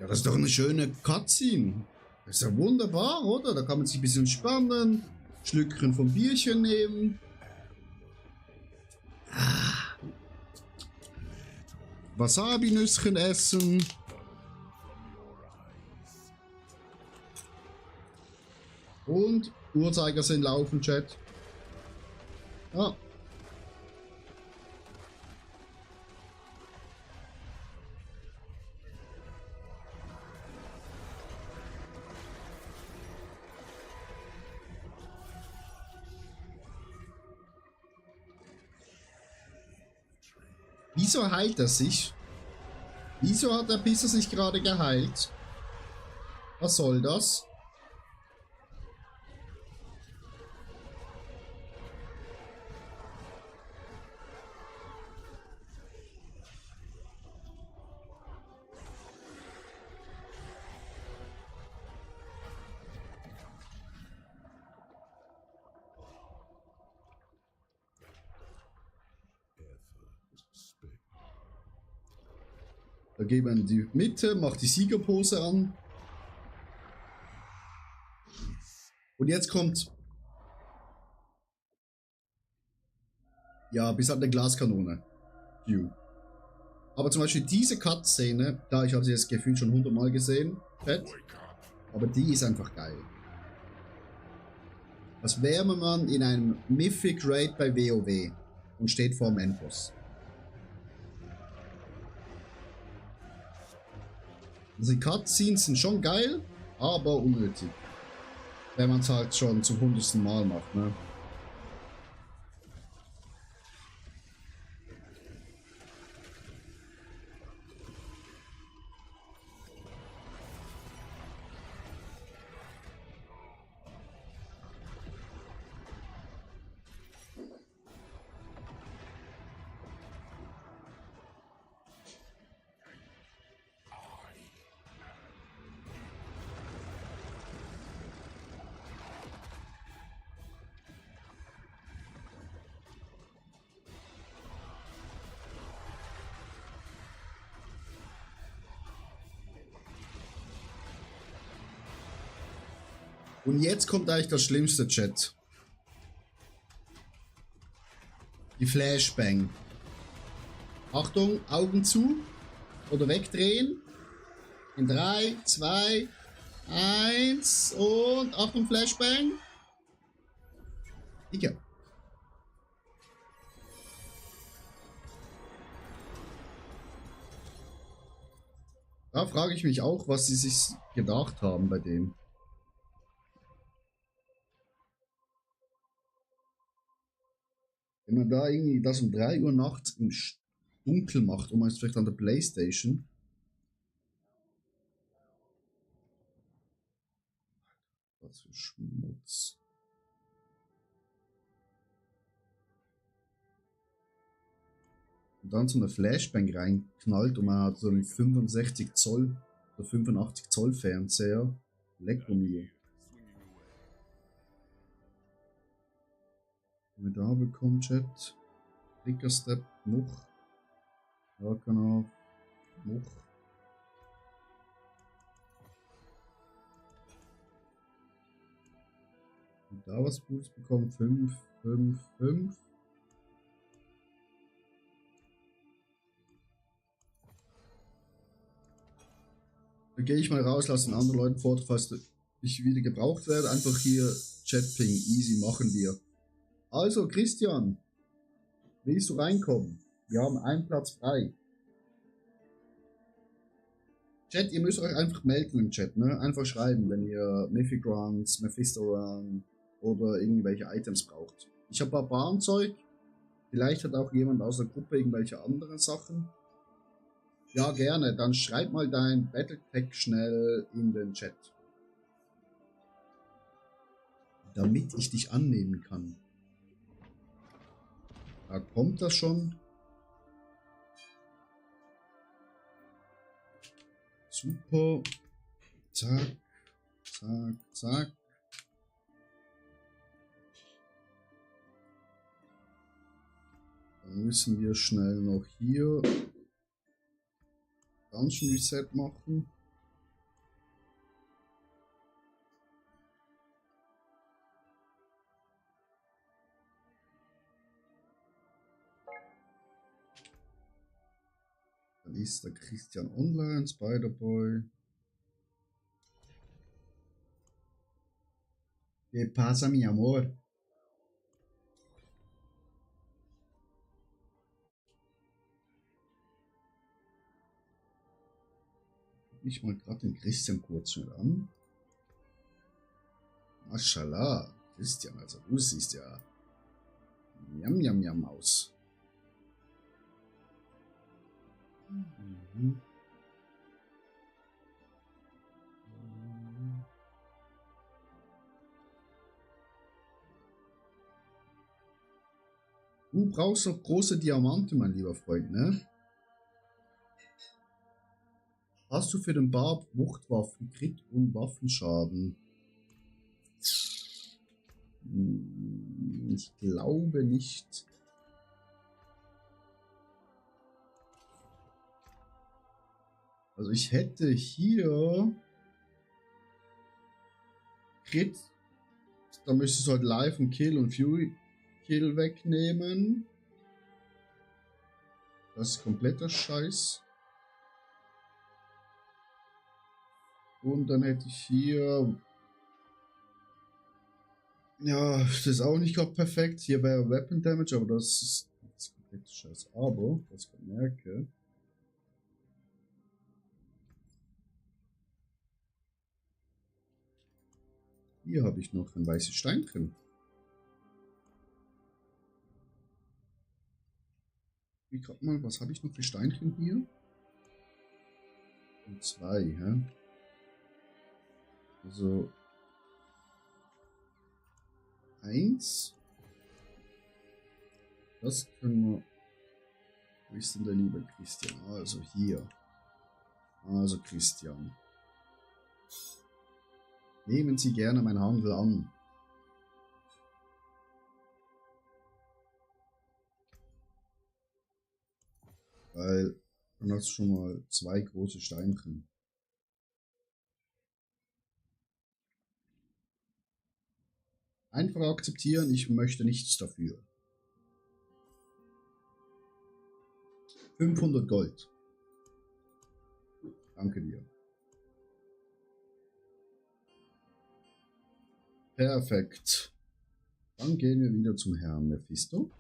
Ja, das ist doch eine schöne Cutscene. Das ist ja wunderbar, oder? Da kann man sich ein bisschen entspannen, Schlückchen vom Bierchen nehmen. Wasabi-Nüsschen essen. Und Uhrzeigersinn laufen, Chat. Ja. Wieso heilt er sich? Wieso hat der Pisser sich gerade geheilt? Was soll das? Da gehen wir in die Mitte, macht die Siegerpose an. Und jetzt kommt... Ja, bis an der Glaskanone. Aber zum Beispiel diese Cut-Szene, da ich habe sie das Gefühl schon 100 Mal gesehen, Chat, aber die ist einfach geil. Als wäre man in einem Mythic Raid bei WoW und steht vor dem Endboss. Also die Cutscenes sind schon geil, aber unnötig. Wenn man es halt schon zum 100. Mal macht, ne? Und jetzt kommt eigentlich das schlimmste, Chat. Die Flashbang. Achtung, Augen zu oder wegdrehen. In 3, 2, 1 und Achtung, Flashbang. Digga. Da frage ich mich auch, was sie sich gedacht haben bei dem. Wenn man da irgendwie das um 3 Uhr nachts im Dunkel macht, und man ist vielleicht an der Playstation. Was für Schmutz. Und dann so eine Flashbang reinknallt und man hat so einen 65 Zoll oder 85 Zoll Fernseher. Leck mir. Wenn wir da bekommen, Chat. Trigger Step, noch. Ja, genau. Noch. Und da was Gutes bekommen. 5, 5, 5. Dann gehe ich mal raus, lasse den anderen Leuten vor, falls ich wieder gebraucht werde. Einfach hier Chatping, easy machen wir. Also, Christian, willst du reinkommen? Wir haben einen Platz frei. Chat, ihr müsst euch einfach melden im Chat, ne? Einfach schreiben, wenn ihr Mythic Runs, Mephisto Run oder irgendwelche Items braucht. Ich habe Barbarenzeug. Vielleicht hat auch jemand aus der Gruppe irgendwelche anderen Sachen. Ja, gerne. Dann schreib mal dein Battletech schnell in den Chat. Damit ich dich annehmen kann. Da kommt das schon. Super. Zack, zack, zack. Dann müssen wir schnell noch hier Dungeon Reset machen. Dann ist der Christian online, Spider-Boy. ¿Qué pasa, mi amor? Ich mal gerade den Christian kurz schnell an. Maschallah, Christian, also du siehst ja Jam, jam, jam aus. Mhm. Du brauchst noch große Diamante, mein lieber Freund, ne? Hast du für den Barb Wuchtwaffen, Crit und Waffenschaden? Ich glaube nicht. Also ich hätte hier Crit, da müsstest du halt Life und Kill und Fury Kill wegnehmen. Das ist kompletter Scheiß. Und dann hätte ich hier, ja, das ist auch nicht gerade perfekt. Hier wäre Weapon Damage, aber das ist kompletter Scheiß. Aber, was ich merke, Hier habe ich noch ein weißes Steinchen. Ich guck mal, was habe ich noch für Steinchen hier? Und 2, hä? Also 1. Das können wir. Wo ist denn der liebe Christian? Also hier. Also Christian. Nehmen Sie gerne mein Handel an. Weil dann hast du schon mal 2 große Steinchen. Einfach akzeptieren, ich möchte nichts dafür. 500 Gold. Danke dir. Perfekt. Dann gehen wir wieder zum Herrn Mephisto.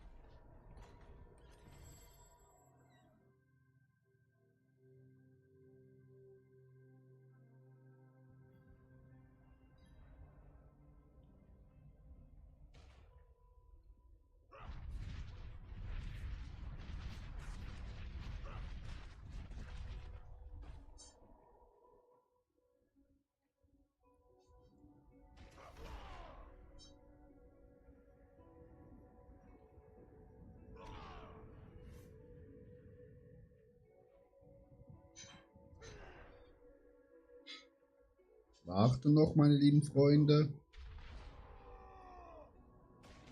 Warten noch, meine lieben Freunde.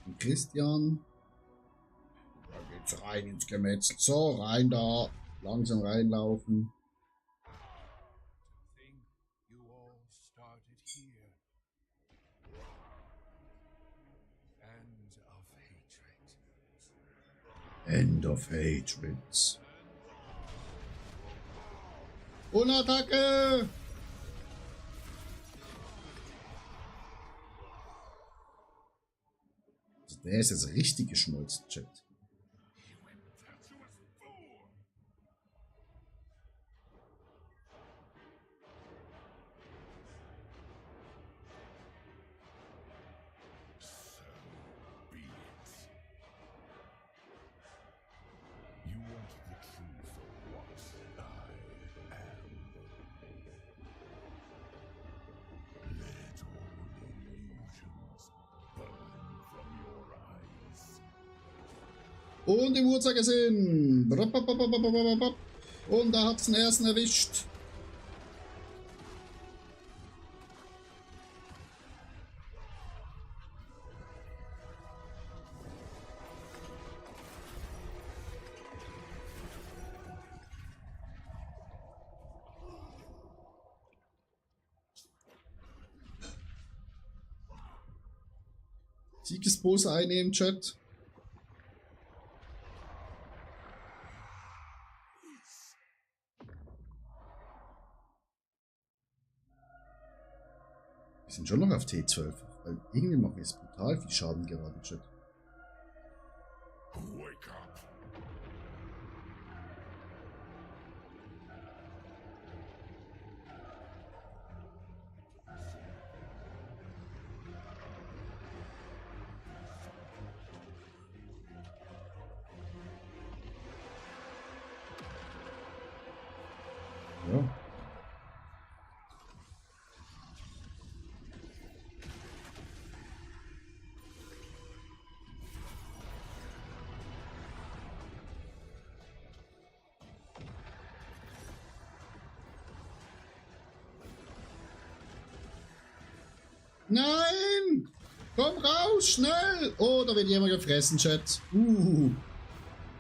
Und Christian. Da geht's rein ins Gemetzel. So, rein da. Langsam reinlaufen. To think you all started here. End of hatred. End of Hatreds. Und Attacke! Der ist jetzt richtig geschmolzen, Chat. You want the truth of what I am. Let all illusions burn from your eyes. Und im Uhrzeigersinn. Und da hat's den ersten erwischt. Siegespose einnehmen, Chat. Wir sind schon noch auf T12, weil irgendwie machen wir jetzt brutal viel Schaden gerade, Chat. Wake up. Ja. Nein! Komm raus, schnell! Oh, da wird jemand gefressen, Chat.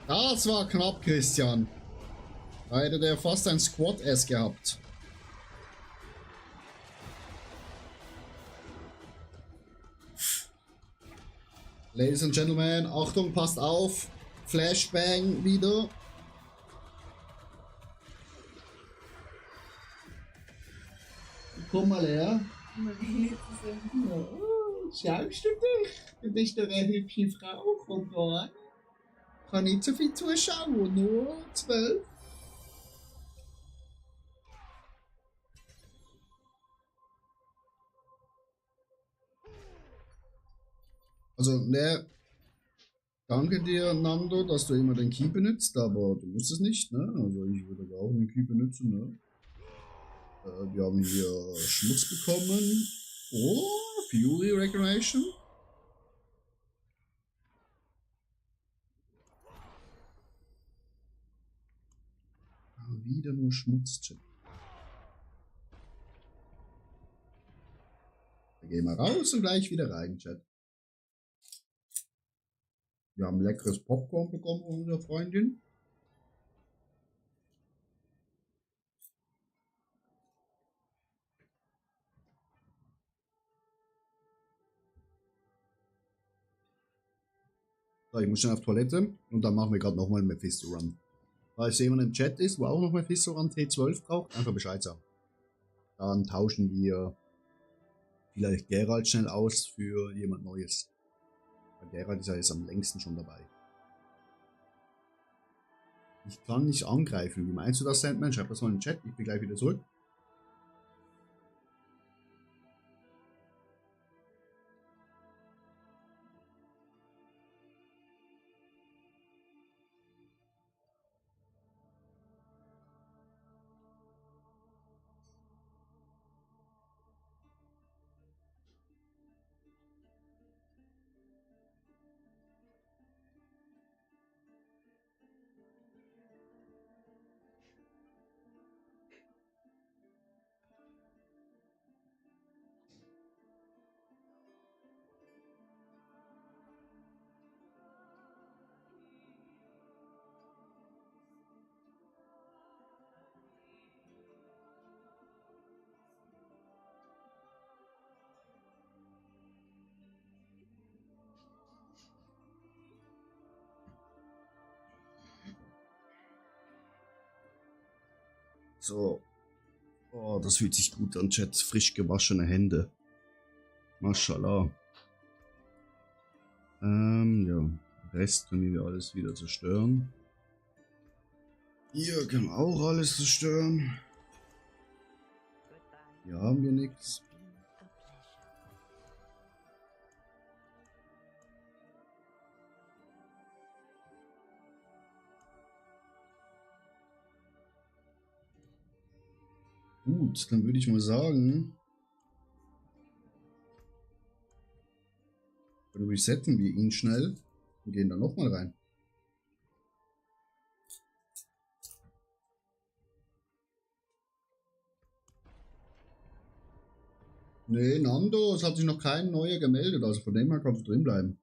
Das war knapp, Christian. Da hätte der fast ein Squad-S gehabt. Ladies and Gentlemen, Achtung, passt auf. Flashbang wieder. Komm mal her. Oh, schaust du dich? Du bist doch eine hübsche Frau. Komm da. Kann nicht so viel zuschauen, nur 12. Also, ne, danke dir, Nando, dass du immer den Key benutzt, aber du musst es nicht, ne? Also, ich würde auch den Key benutzen, ne? Wir haben hier Schmutz bekommen. Oh, Fury Regeneration. Wieder nur Schmutzchip. Wir gehen mal raus und gleich wieder rein, Chat. Wir haben leckeres Popcorn bekommen von unserer Freundin. So, ich muss schon auf Toilette und dann machen wir gerade nochmal einen Mephisto Run. Falls jemand im Chat ist, wo auch noch Mephisto Run T12 braucht, einfach Bescheid sagen. Dann tauschen wir vielleicht Geralt schnell aus für jemand Neues. Weil Geralt ist ja jetzt am längsten schon dabei. Ich kann nicht angreifen. Wie meinst du das, Sandman? Schreib das mal in den Chat. Ich bin gleich wieder zurück. So. Oh, das fühlt sich gut an, Chat. Frisch gewaschene Hände. Mashallah. Ja. Rest können wir alles wieder zerstören. Hier können wir auch alles zerstören. Hier haben wir nichts. Gut, dann würde ich mal sagen, dann resetten wir ihn schnell und gehen dann nochmal rein. Nee, Nando, es hat sich noch kein neuer gemeldet, also von dem her kannst du drin bleiben.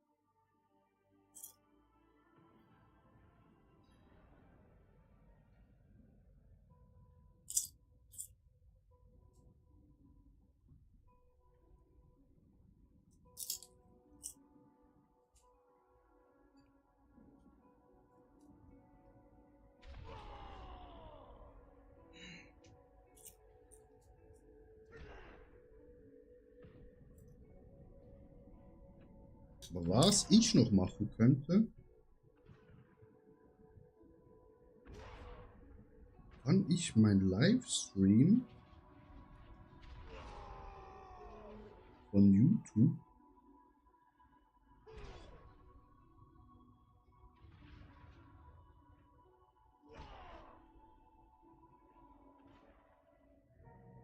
Aber was ich noch machen könnte, kann ich mein Livestream von YouTube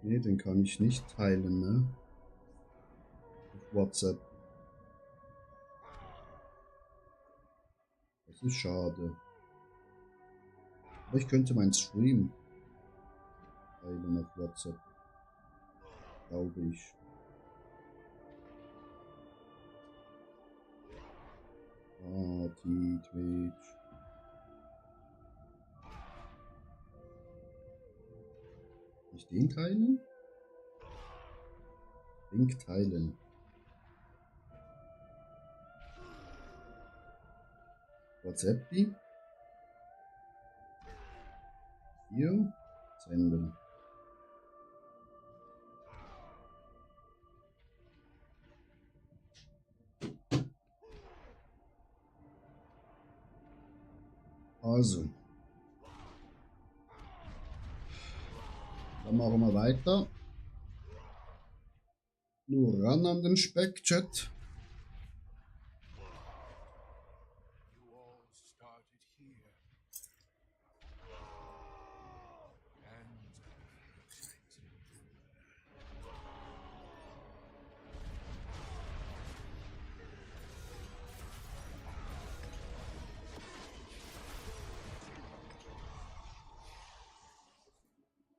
nee, den kann ich nicht teilen, ne? Auf WhatsApp. Das ist schade. Aber ich könnte meinen Stream teilen auf WhatsApp. Glaube ich. Party, Twitch. Nicht den teilen? Link teilen. WhatsApp die. Hier senden. Also. Dann machen wir weiter. Nur ran an den Speck, Chat.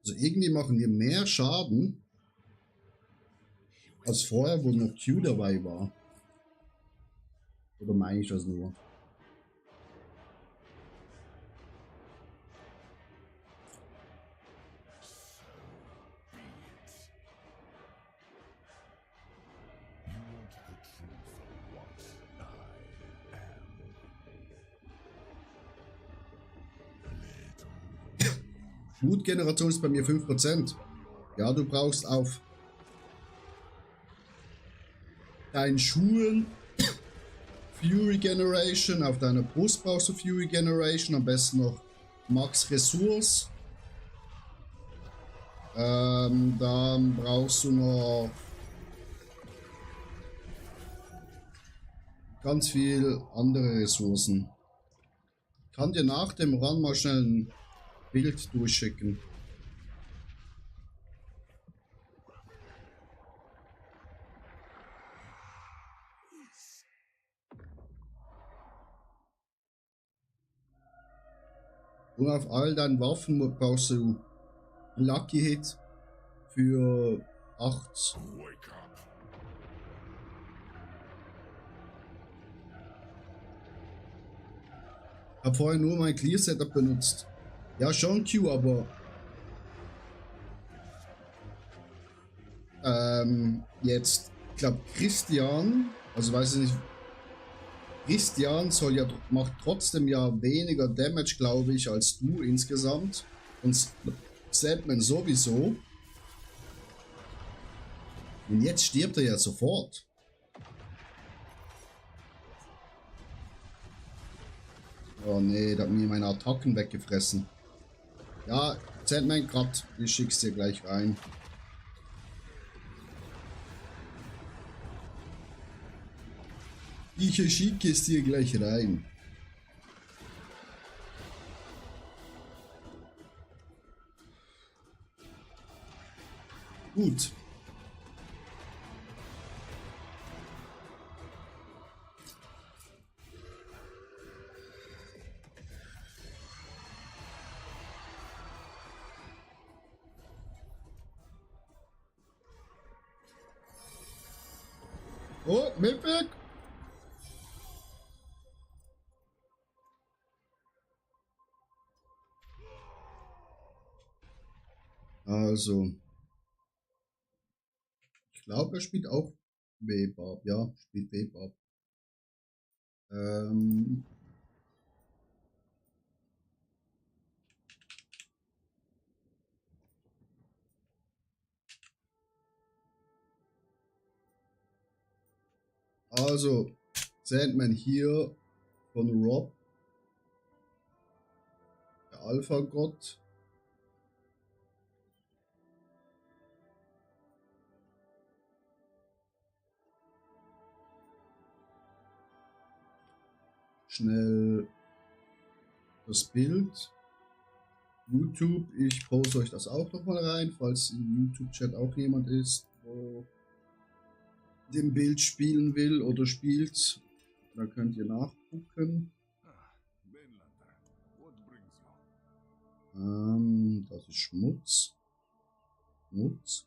Also irgendwie machen wir mehr Schaden als vorher, wo noch Q dabei war. Oder meine ich das nur? Blutgeneration ist bei mir 5%. Ja, du brauchst auf deinen Schuhen Fury Generation, auf deiner Brust brauchst du Fury Generation, am besten noch Max Ressource. Dann brauchst du noch ganz viel andere Ressourcen. Ich kann dir nach dem Run mal schnell ein Bild durchschicken. Und auf all deinen Waffen brauchst du Lucky Hit für 8. Ich habe vorher nur mein Clear Setup benutzt. Ja, schon Q, aber jetzt, ich glaube Christian, also weiß ich nicht, Christian macht trotzdem ja weniger Damage, glaube ich, als du insgesamt. Und Sandman sowieso. Und jetzt stirbt er ja sofort. Oh nee, da hat mir meine Attacken weggefressen. Ja, Sandman grad, ich schick's dir gleich rein. Ich schicke es dir gleich rein. Gut. Oh, Mythic! Also, ich glaube, er spielt auch W-Barb. Ja, spielt W-Barb. Also, Sandman hier von Rob, der Alpha-Gott. Schnell das Bild. YouTube, ich poste euch das auch noch mal rein, falls im YouTube-Chat auch jemand ist, wo dem Bild spielen will oder spielt. Da könnt ihr nachgucken. Mainlander, what brings you? Das ist Schmutz. Schmutz.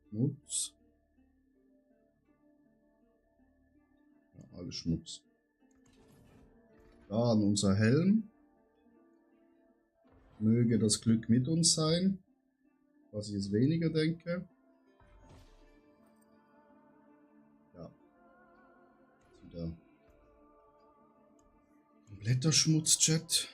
Schmutz. Ja, alles Schmutz. Dann unser Helm. Möge das Glück mit uns sein. Was ich jetzt weniger denke. Ja. Wieder kompletter Schmutzchat.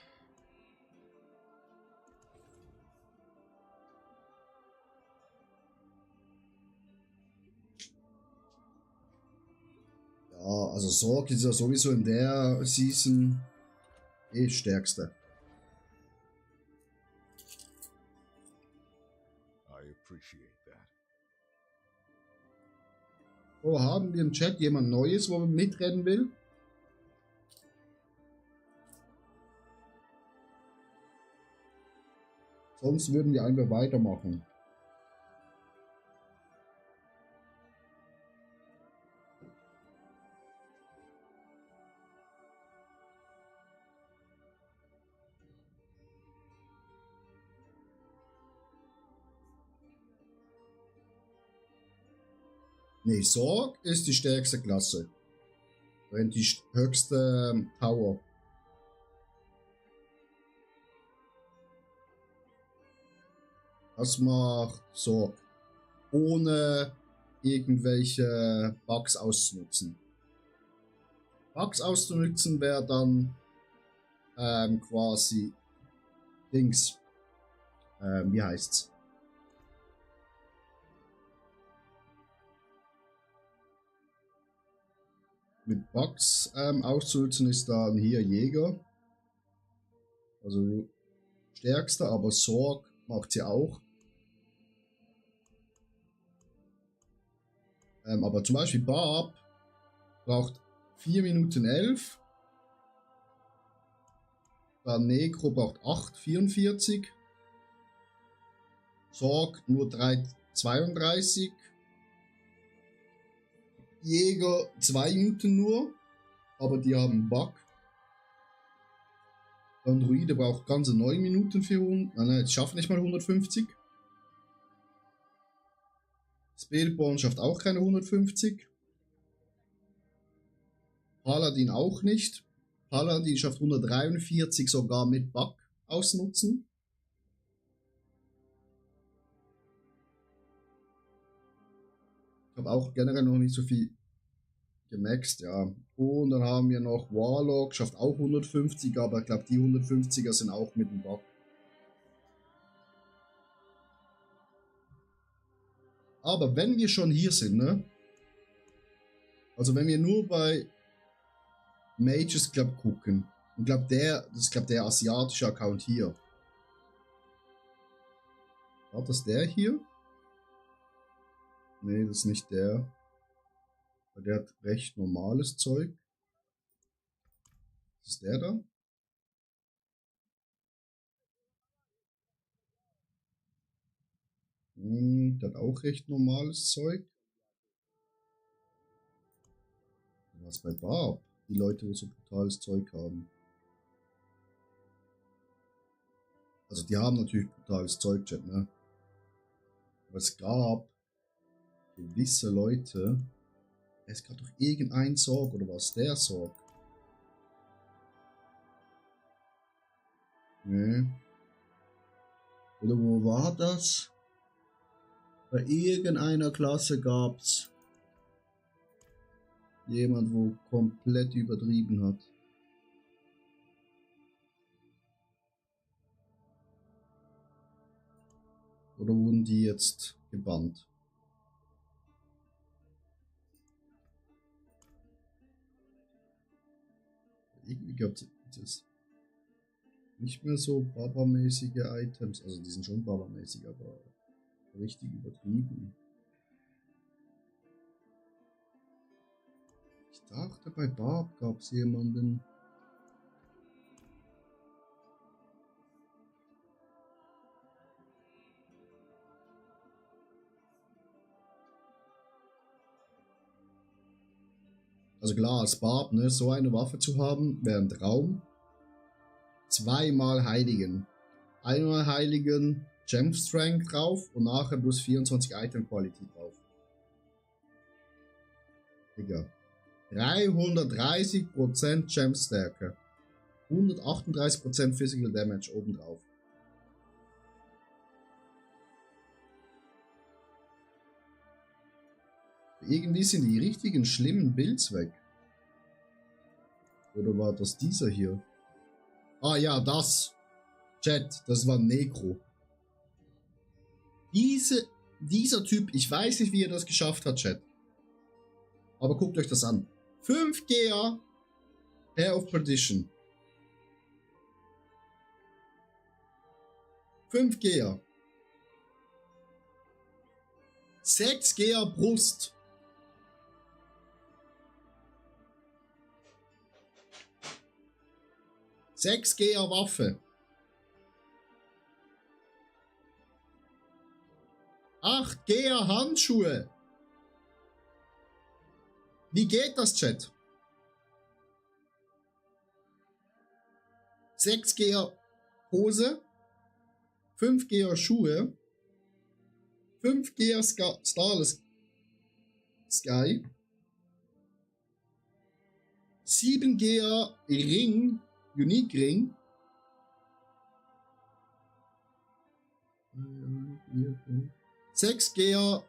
Ja, also Sorg ist ja sowieso in der Season stärkste. I appreciate that. Oh, haben wir im Chat jemand Neues, wo man mitrennen will? Sonst würden wir einfach weitermachen. Nee, Sorg ist die stärkste Klasse. Und die höchste Power. Das macht Sorg. Ohne irgendwelche Bugs auszunutzen. Bugs auszunutzen wäre dann quasi Dings. Wie heißt's? Mit Bugs auszunutzen ist dann hier Jäger. Also stärkster, aber Sorg macht sie auch. Aber zum Beispiel Barb braucht 4 Minuten 11. Dann Necro braucht 8,44. Sorg nur 3,32. Jäger 2 Minuten nur, aber die haben einen Bug. Dann Druide braucht ganze 9 Minuten für 100. Nein, jetzt schafft nicht mal 150. Spiritborn schafft auch keine 150. Paladin auch nicht. Paladin schafft 143 sogar mit Bug ausnutzen. Ich habe auch generell noch nicht so viel gemaxt, ja. Und dann haben wir noch Warlock, schafft auch 150, aber ich glaube die 150er sind auch mit dem Bug. Aber wenn wir schon hier sind, ne? Also wenn wir nur bei Mages Club gucken, und das ist der asiatische Account hier. War das der hier? Nee, das ist nicht der. Der hat recht normales Zeug. Ist der da? Der hat auch recht normales Zeug. Was bei Barb? Die Leute, die so brutales Zeug haben. Also die haben natürlich brutales Zeug, Chat, ne? Aber es gab gewisse Leute. Es gab doch irgendein Sorg, oder was? Der Sorg? Nee. Oder wo war das? Bei irgendeiner Klasse gab's jemand, wo komplett übertrieben hat. Oder wurden die jetzt gebannt? Irgendwie gab es nicht mehr so Baba-mäßige Items. Also die sind schon Baba-mäßig, aber richtig übertrieben. Ich dachte, bei Barb gab es jemanden. Also klar, als Barb, ne, so eine Waffe zu haben, wäre ein Traum. Zweimal Heiligen. Einmal Heiligen Gem Strength drauf und nachher plus 24 Item Quality drauf. Digga. 330% Gem Stärke. 138% Physical Damage obendrauf. Irgendwie sind die richtigen schlimmen Builds weg. Oder war das dieser hier? Ah ja, das. Chat, das war Necro. Dieser Typ, ich weiß nicht, wie er das geschafft hat, Chat. Aber guckt euch das an. 5 GA Hair of Perdition. 5 GA. 6 GA Brust. 6 GA Waffe. 8 GA Handschuhe. Wie geht das, Chat? 6 GA Hose. 5 GA Schuhe. 5 GA Starless Sky. 7Gear Ring, Unique Ring. 6Gear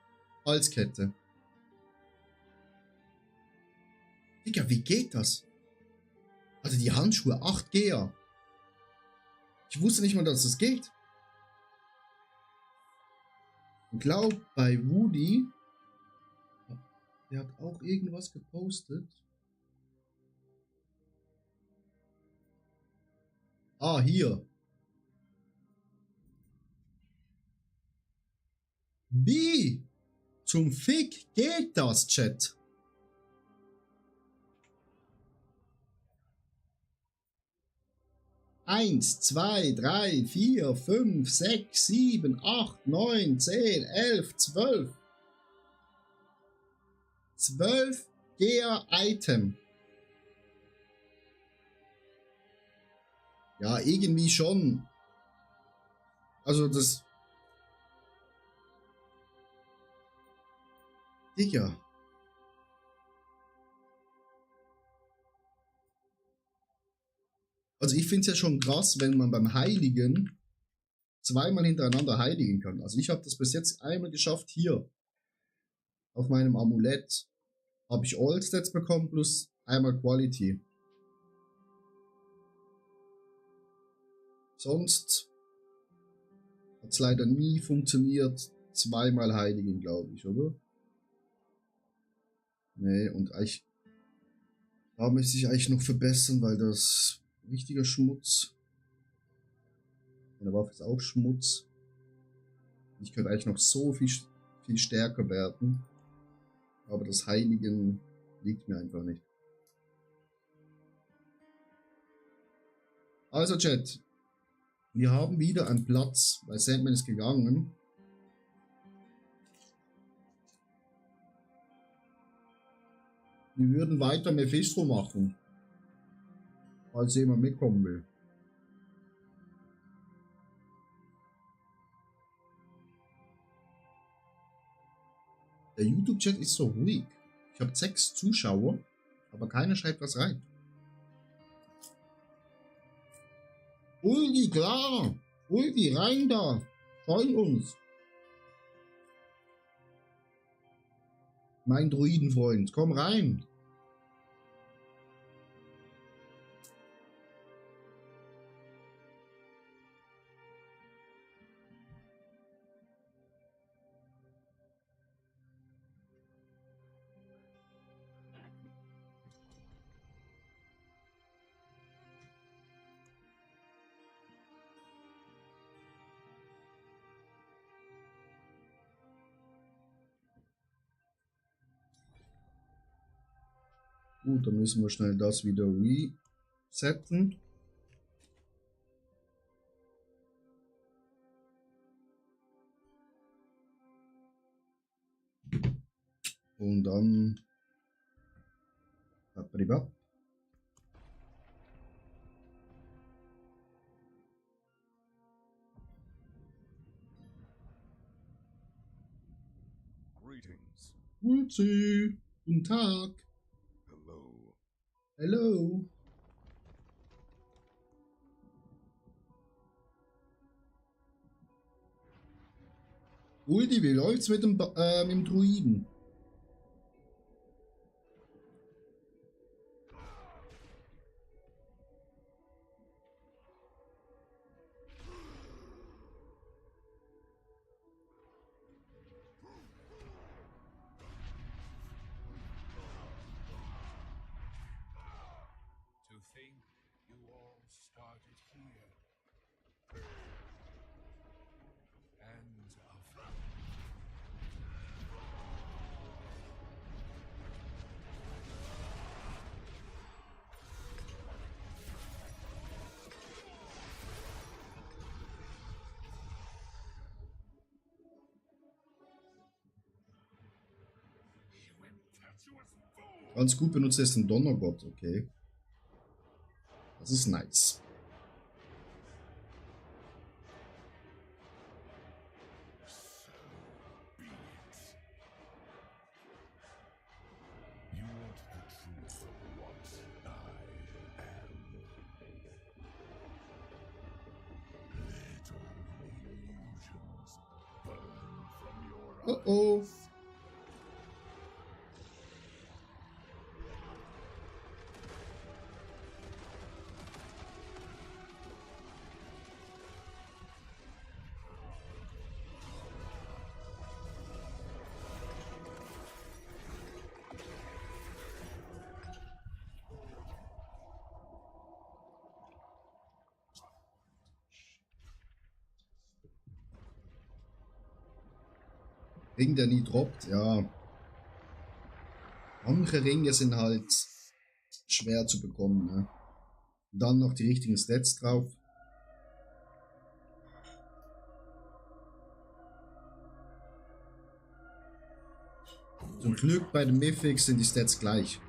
Halskette. Digga, wie geht das? Also die Handschuhe, 8Gear. Ich wusste nicht mal, dass das geht. Ich glaube, bei Woody, der hat auch irgendwas gepostet. Ah, hier. Wie zum Fick geht das, Chat? Eins, zwei, drei, vier, fünf, sechs, sieben, acht, neun, 10, 11, 12. 12 Gear Item. Ja, irgendwie schon. Also das... Digga. Also ich finde es ja schon krass, wenn man beim Heiligen zweimal hintereinander heiligen kann. Also ich habe das bis jetzt einmal geschafft hier. Auf meinem Amulett habe ich All Stats bekommen plus einmal Quality. Sonst hat es leider nie funktioniert. Zweimal heiligen, glaube ich, oder? Nee, und eigentlich, da müsste ich eigentlich noch verbessern, weil das richtiger Schmutz. Meine Waffe ist auch Schmutz. Ich könnte eigentlich noch so viel stärker werden. Aber das Heiligen liegt mir einfach nicht. Also Chat, wir haben wieder einen Platz, weil Sandman ist gegangen. Wir würden weiter Mephisto machen, falls jemand mitkommen will. Der YouTube-Chat ist so ruhig. Ich habe 6 Zuschauer, aber keiner schreibt was rein. Ulgi, klar! Ulgi, rein da! Freuen uns! Mein Druidenfreund, komm rein! Gut, dann müssen wir schnell das wieder resetten. Und dann... Privat. Greetings. Grüezi. Guten Tag. Hello. Hello. Uldi, wie läuft's mit dem Druiden? To think you all started here. Hands of Ganz gut benutzt ist ein Donnergott, okay. Das ist nice. Oh oh. Ring, der nie droppt, ja. Manche Ringe sind halt schwer zu bekommen, ne? Und dann noch die richtigen Stats drauf. Zum Glück bei den Mythics sind die Stats gleich.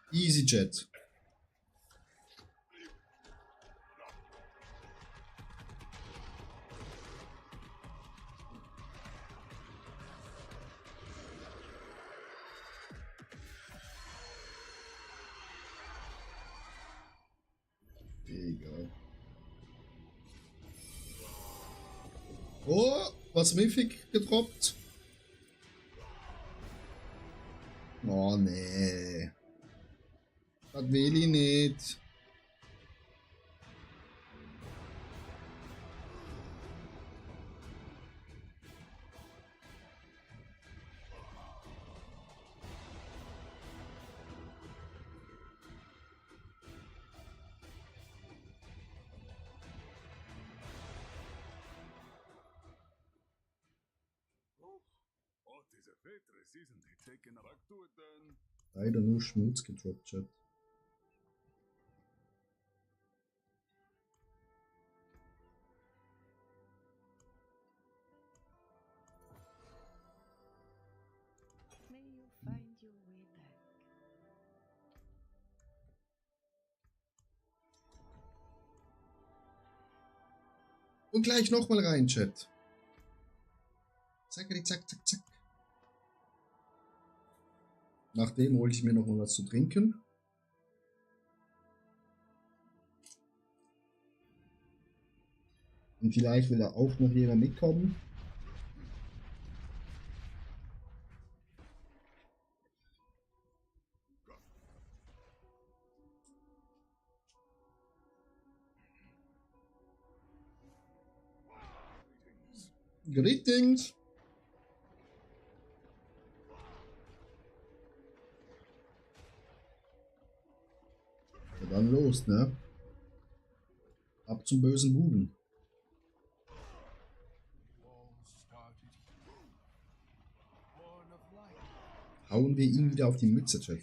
EasyJet. Egal. Oh, was Mythic gedroppt? Oh nee. Das will ich nicht. What is a waitress, isn't it? Taken back to it then. Leider nur Schmutz gedroppt, Chat. May you find your way back. Und gleich nochmal rein, Chat. Zack, zack, zack, zack. Nachdem hole ich mir noch mal was zu trinken. Und vielleicht will da auch noch jemand mitkommen. Greetings. Ja, dann los, ne? Ab zum bösen Buben. Hauen wir ihn wieder auf die Mütze, Chat.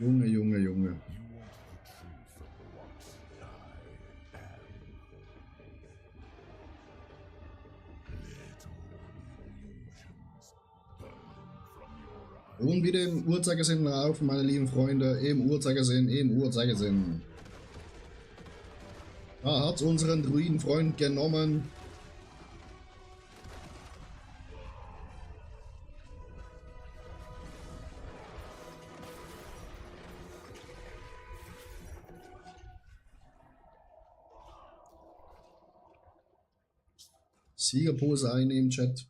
Junge, Junge, Junge. Und wieder im Uhrzeigersinn laufen, meine lieben Freunde. Im Uhrzeigersinn, im Uhrzeigersinn. Da hat's unseren Druidenfreund genommen. Siegerpose einnehmen, Chat.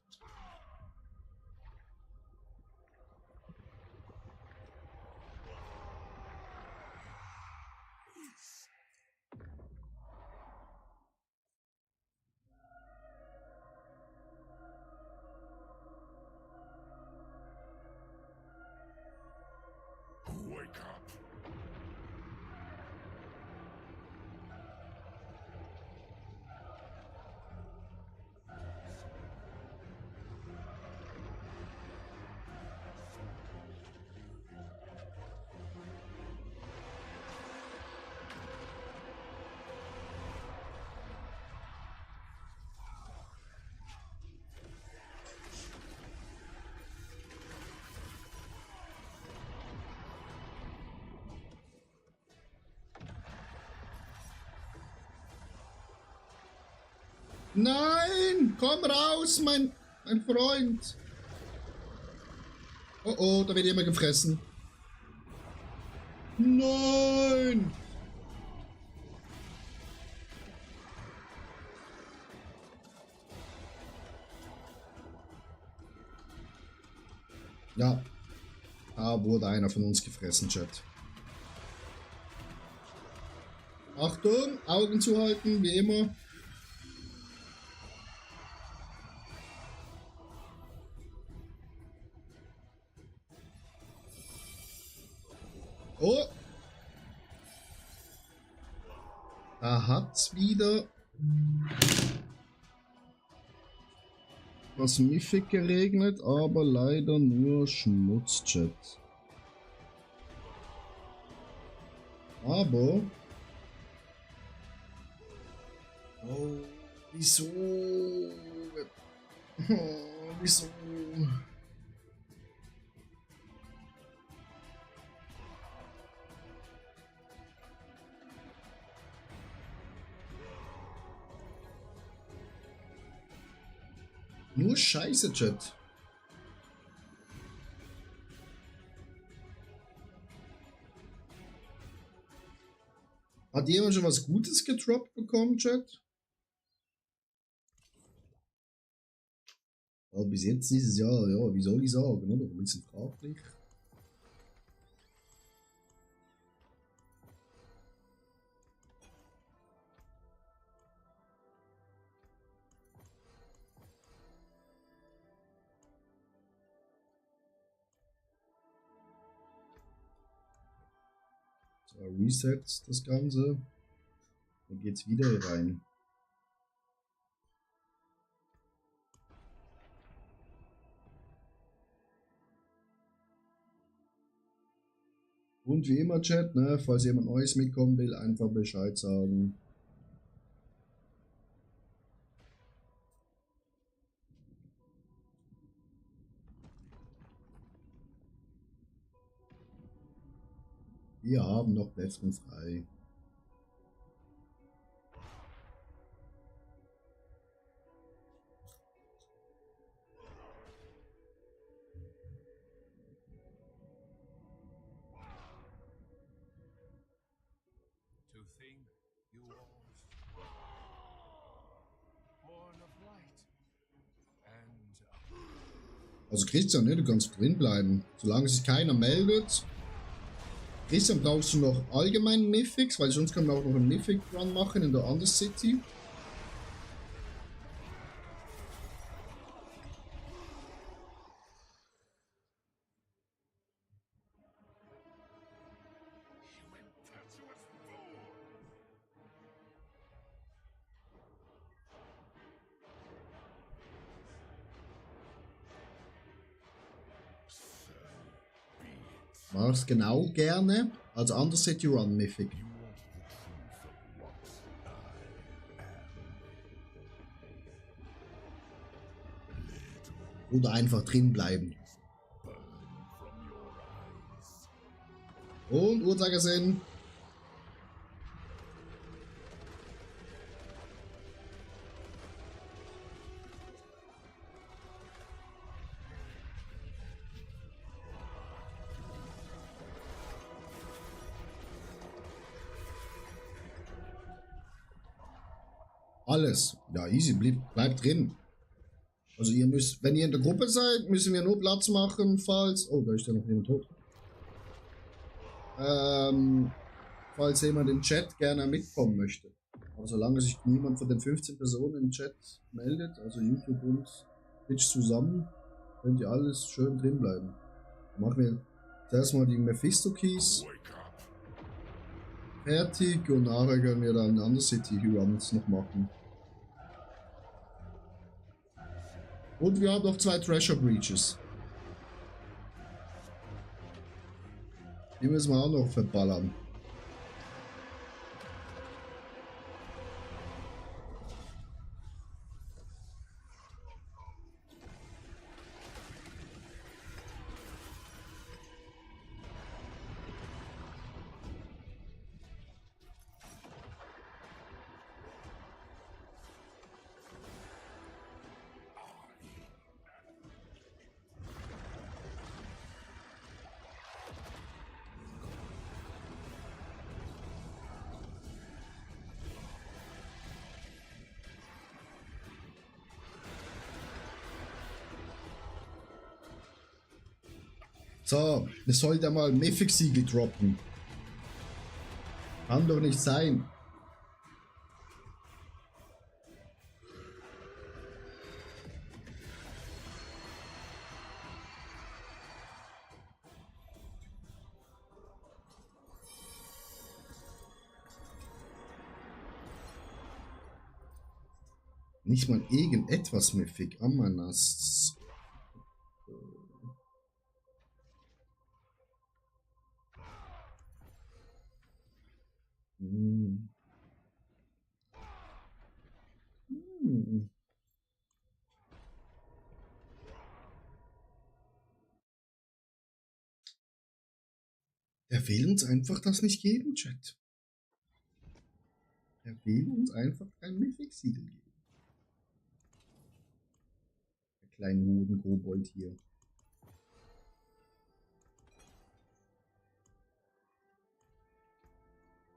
Wake up. Nein! Komm raus, mein Freund! Oh oh, da wird jemand gefressen. Nein! Ja. Da wurde einer von uns gefressen, Chat. Achtung, Augen zuhalten, wie immer. Oh! Da hat's wieder was Mythic geregnet, aber leider nur Schmutz, Chat. Aber... Oh, wieso? Oh, wieso? Nur Scheiße, Chat. Hat jemand schon was Gutes gedroppt bekommen, Chat? Also bis jetzt dieses Jahr, ja, wie soll ich sagen, oder? Ein bisschen fraglich. So, Reset das Ganze. Dann geht's wieder hier rein. Und wie immer, Chat, ne, falls jemand Neues mitkommen will, einfach Bescheid sagen. Wir haben noch Plätze frei. To think you all born of light and Also Christian, ne, du kannst drin bleiben, solange sich keiner meldet. Christian, brauchst du noch allgemein Mythics, weil sonst können wir auch noch einen Mythic Run machen in der Undercity. Mach's genau gerne als Undercity Run Mythic. Oder einfach drin bleiben. Und Uhrzeigersinn. Alles. Ja, easy, bleib drin. Also ihr müsst, wenn ihr in der Gruppe seid, müssen wir nur Platz machen, falls... Oh, da ist ja noch jemand tot. Falls jemand im Chat gerne mitkommen möchte. Aber solange sich niemand von den 15 Personen im Chat meldet, also YouTube und Twitch zusammen, könnt ihr alles schön drin bleiben. Dann machen wir zuerst mal die Mephisto-Keys fertig und nachher können wir dann Undercity Runs noch machen. Und wir haben noch 2 Treasure Breaches. Die müssen wir auch noch verballern. So, es sollte ja mal Mythic-Siegel droppen. Kann doch nicht sein. Nicht mal irgendetwas Mythic. Amanas. Er will uns einfach das nicht geben, Chat. Er will uns einfach kein Mythic-Siegel geben. Der kleine Hoden-Kobold hier.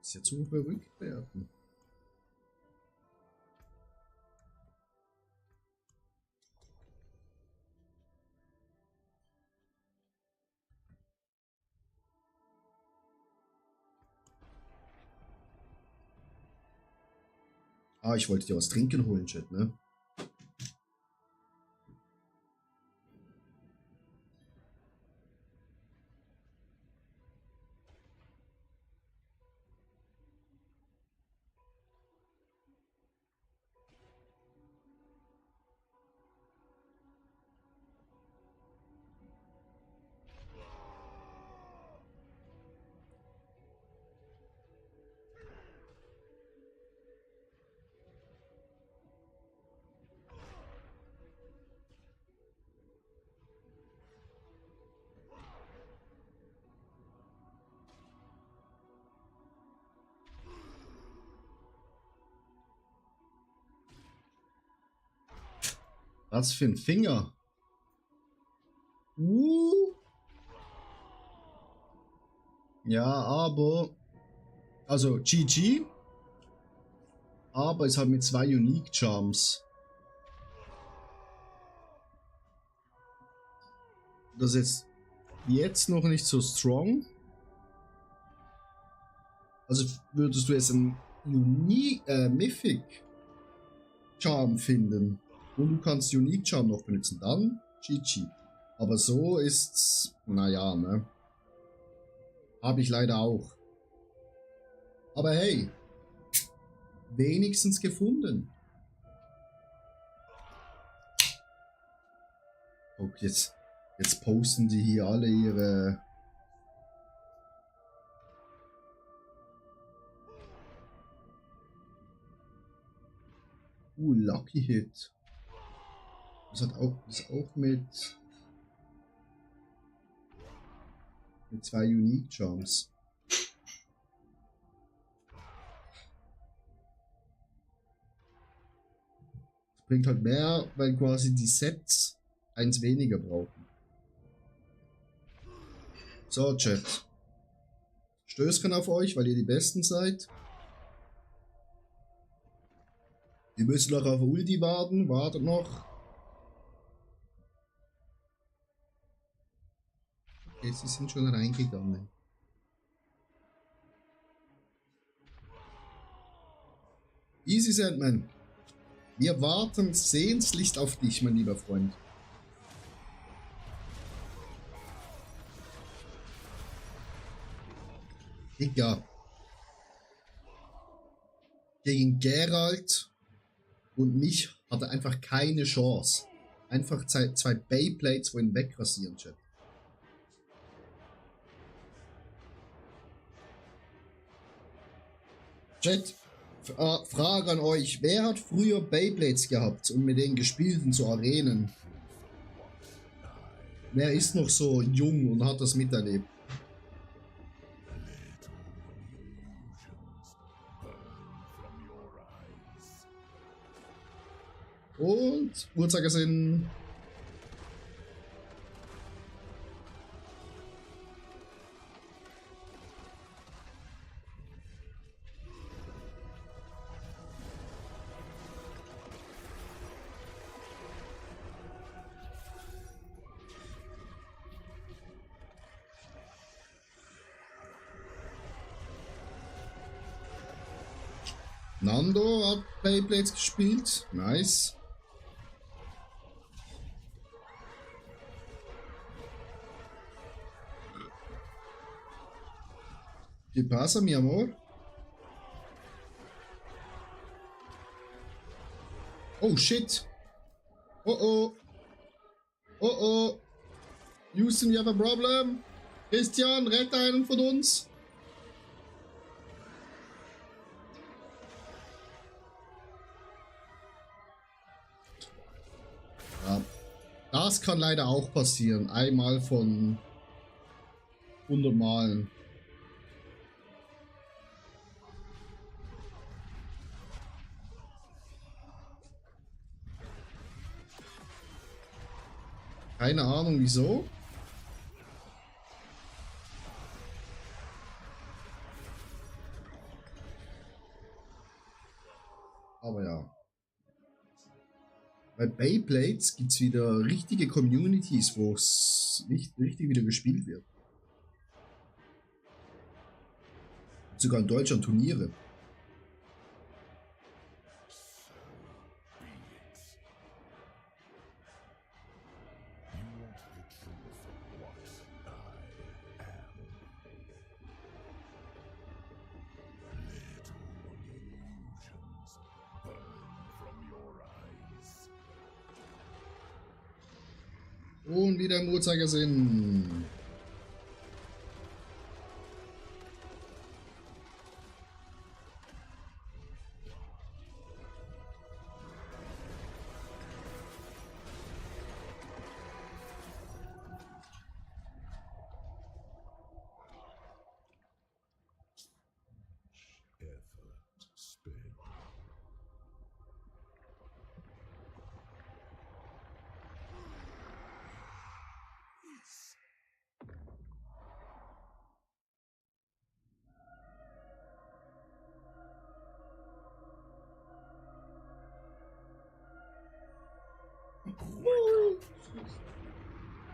Ist ja zu verrückt werden. Ah, ich wollte dir was trinken holen, Chat, ne? Was für ein Finger. Ja, aber... Also, GG. Aber es hat mit 2 Unique Charms. Das ist jetzt noch nicht so strong. Also würdest du jetzt einen Unique, Mythic Charm finden und du kannst Unique Charm noch benutzen, dann GG. Aber so ist's, naja, ne? Habe ich leider auch. Aber hey, wenigstens gefunden. Okay, jetzt posten die hier alle ihre... Lucky Hit. Das hat auch, ist auch mit 2 Unique Charms. Das bringt halt mehr, weil quasi die Sets eins weniger brauchen. So, Chat. Stößchen auf euch, weil ihr die Besten seid. Wir müssen noch auf Ulti warten. Wartet noch. Okay, sie sind schon reingegangen. Easy Sandman. Wir warten sehnslichst auf dich, mein lieber Freund. Digga. Gegen Geralt und mich hat er einfach keine Chance. Einfach zwei Beyblades, wo ihn wegrasieren, Chat. Chat, Frage an euch. Wer hat früher Beyblades gehabt und mit denen gespielt in so Arenen? Wer ist noch so jung und hat das miterlebt? Und Uhrzeigersinn. Nando hat Beyblades gespielt. Nice. ¿Qué pasa, mi amor? Oh shit. Oh oh. Oh oh. Houston, we have a problem. Christian, rette einen von uns. Ja. Das kann leider auch passieren. Einmal von 100 Malen. Keine Ahnung wieso. Aber ja. Bei Beyblades gibt es wieder richtige Communities, wo es richtig wieder gespielt wird. Sogar in Deutschland Turniere. Und wieder im Uhrzeigersinn.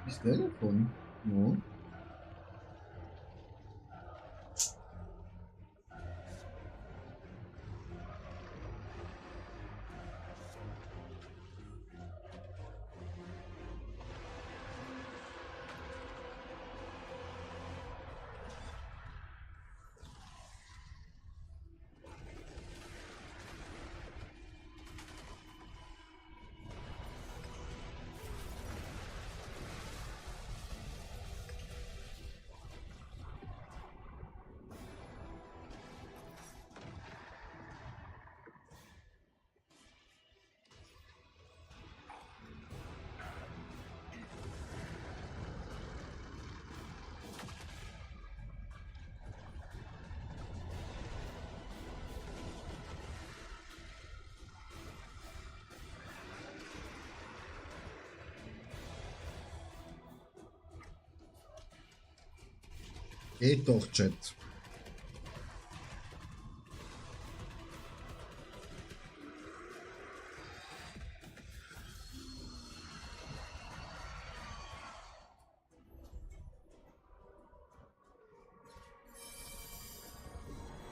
Ist der davon? No. Geht doch, Chat.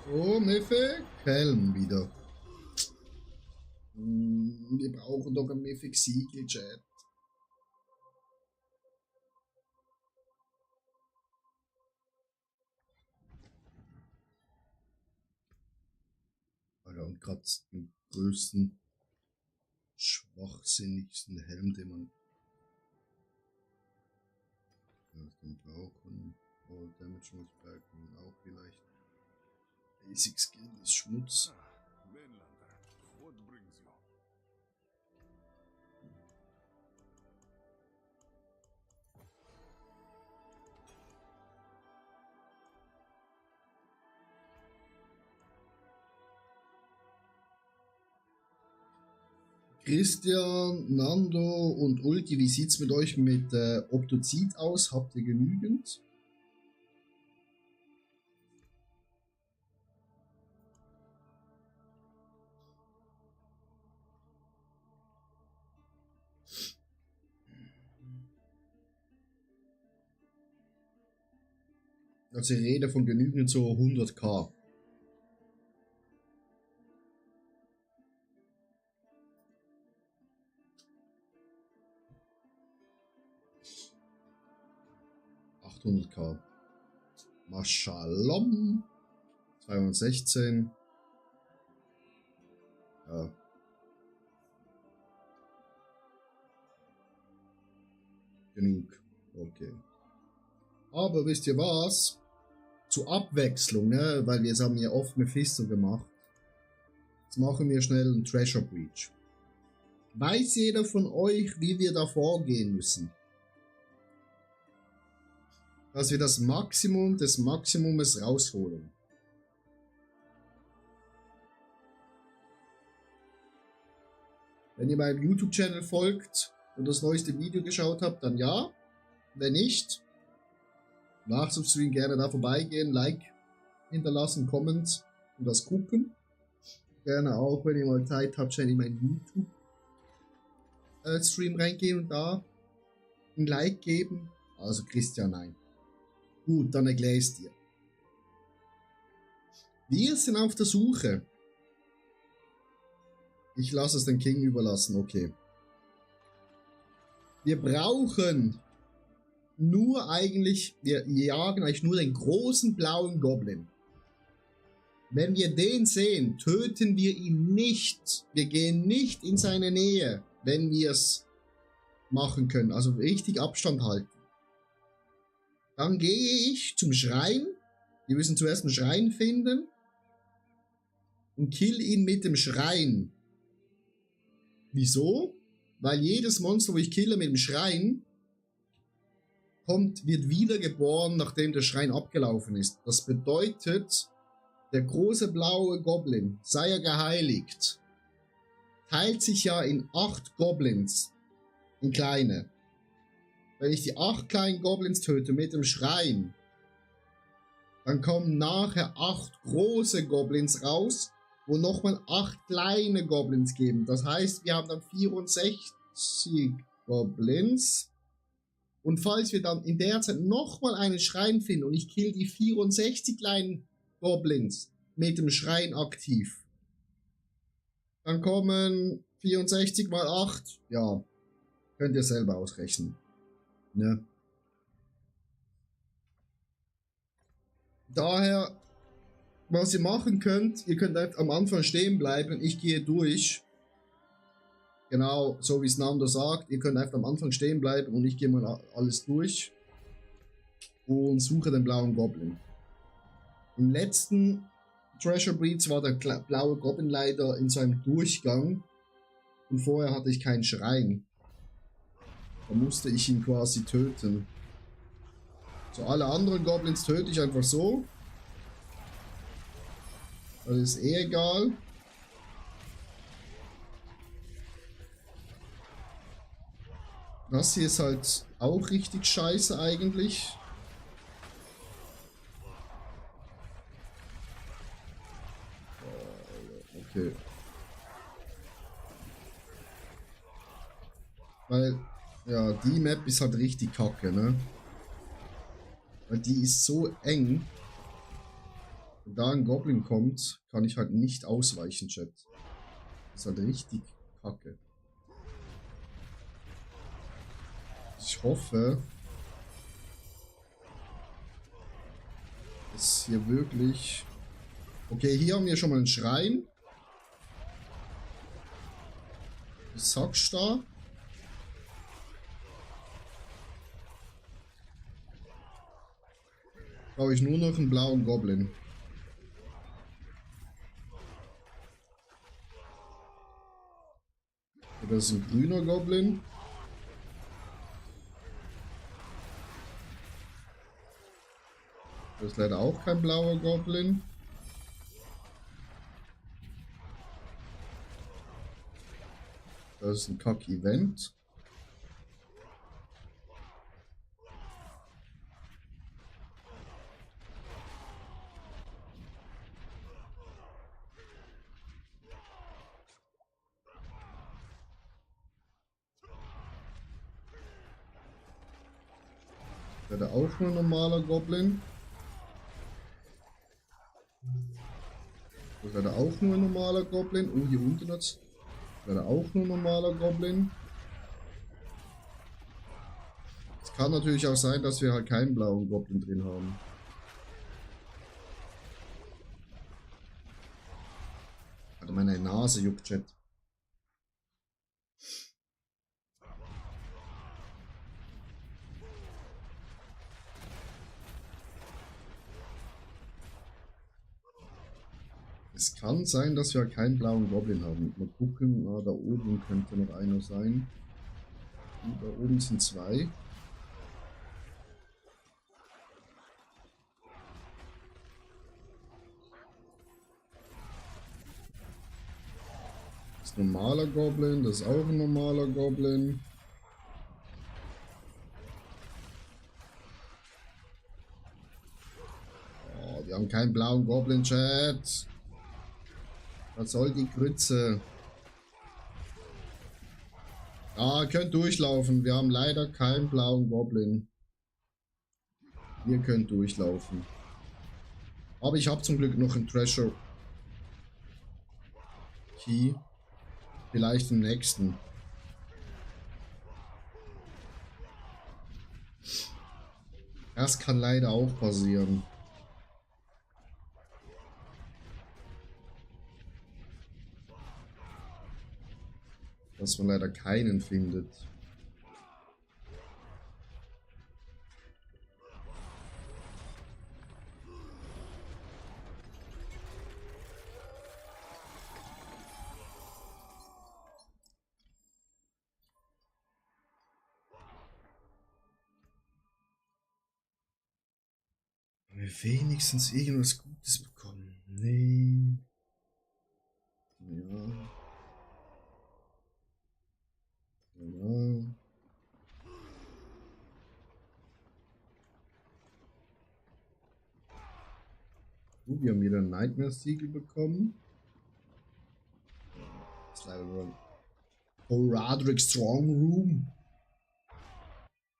So, Mythic. Helm wieder. Wir brauchen doch ein Mythic Siegel, Chat. Alter, und gerade den größten, schwachsinnigsten Helm, den man brauchen. All Damage Multiplier können auch vielleicht. Basic Skill ist Schmutz. Mainlander, what brings you? Christian, Nando und Ulti, wie sieht's mit euch mit Optozid aus? Habt ihr genügend? Also ich rede von genügend so 100.000. $800.000. Mashallah. 216. Ja. Genug. Okay. Aber wisst ihr was? Zur Abwechslung, ne? Weil wir haben ja oft Mephisto gemacht. Jetzt machen wir schnell einen Treasure Breach. Weiß jeder von euch, wie wir da vorgehen müssen? Dass wir das Maximum des Maximumes rausholen. Wenn ihr meinem YouTube-Channel folgt und das neueste Video geschaut habt, dann ja. Wenn nicht, nach dem Stream gerne da vorbeigehen, Like hinterlassen, Comments und das gucken. Gerne auch, wenn ihr mal Zeit habt, schnell in meinen YouTube-Stream reingehen und da ein Like geben. Also Christian, nein. Gut, dann erkläre ich es dir. Wir sind auf der Suche. Ich lasse es den King überlassen, okay. Wir brauchen nur eigentlich, wir jagen eigentlich nur den großen blauen Goblin. Wenn wir den sehen, töten wir ihn nicht. Wir gehen nicht in seine Nähe, wenn wir es machen können. Also richtig Abstand halten. Dann gehe ich zum Schrein. Wir müssen zuerst einen Schrein finden. Und kill ihn mit dem Schrein. Wieso? Weil jedes Monster, wo ich kille mit dem Schrein, wird wiedergeboren, nachdem der Schrein abgelaufen ist. Das bedeutet, der große blaue Goblin, sei er geheiligt, teilt sich ja in 8 Goblins, in kleine. Wenn ich die 8 kleinen Goblins töte mit dem Schrein, dann kommen nachher 8 große Goblins raus, wo nochmal 8 kleine Goblins geben. Das heißt, wir haben dann 64 Goblins. Und falls wir dann in der Zeit nochmal einen Schrein finden und ich kill die 64 kleinen Goblins mit dem Schrein aktiv, dann kommen 64 mal 8. Ja, könnt ihr selber ausrechnen. Ne? Daher, was ihr machen könnt, ihr könnt am Anfang stehen bleiben, ich gehe durch. Genau, so wie es Nando sagt, ihr könnt einfach am Anfang stehen bleiben und ich gehe mal alles durch und suche den blauen Goblin. Im letzten Treasure Breach war der blaue Goblin leider in seinem Durchgang und vorher hatte ich keinen Schrein. Da musste ich ihn quasi töten. So, alle anderen Goblins töte ich einfach so. Das ist eh egal. Das hier ist halt auch richtig scheiße eigentlich. Okay. Weil, ja, die Map ist halt richtig kacke, ne? Weil die ist so eng. Wenn da ein Goblin kommt, kann ich halt nicht ausweichen, Chat. Das ist halt richtig kacke. Ich hoffe, dass hier wirklich... Okay, hier haben wir schon mal einen Schrein. Was sagst du da? Brauche ich nur noch einen blauen Goblin. Das ist ein grüner Goblin. Das ist leider auch kein blauer Goblin. Das ist ein Kack-Event. Das wäre auch nur ein normaler Goblin. Das wäre auch nur ein normaler Goblin. Oh, hier unten jetzt. Das wäre auch nur ein normaler Goblin. Es kann natürlich auch sein, dass wir halt keinen blauen Goblin drin haben. Also meine Nase juckt, Chat. Es kann sein, dass wir keinen blauen Goblin haben. Mal gucken, da oben könnte noch einer sein. Und da oben sind zwei. Das ist ein normaler Goblin, das ist auch ein normaler Goblin. Oh, wir haben keinen blauen Goblin, Chat. Was soll die Grütze? Ah, könnt durchlaufen. Wir haben leider keinen blauen Goblin. Ihr könnt durchlaufen. Aber ich habe zum Glück noch einen Treasure Key. Vielleicht im nächsten. Das kann leider auch passieren. Dass man leider keinen findet. Wenn wir wenigstens irgendwas Gutes bekommen. Nee. Ja. Ja. Wir haben wieder ein Nightmare-Siegel bekommen. Das ist leider nur ein Horadric Strong Room.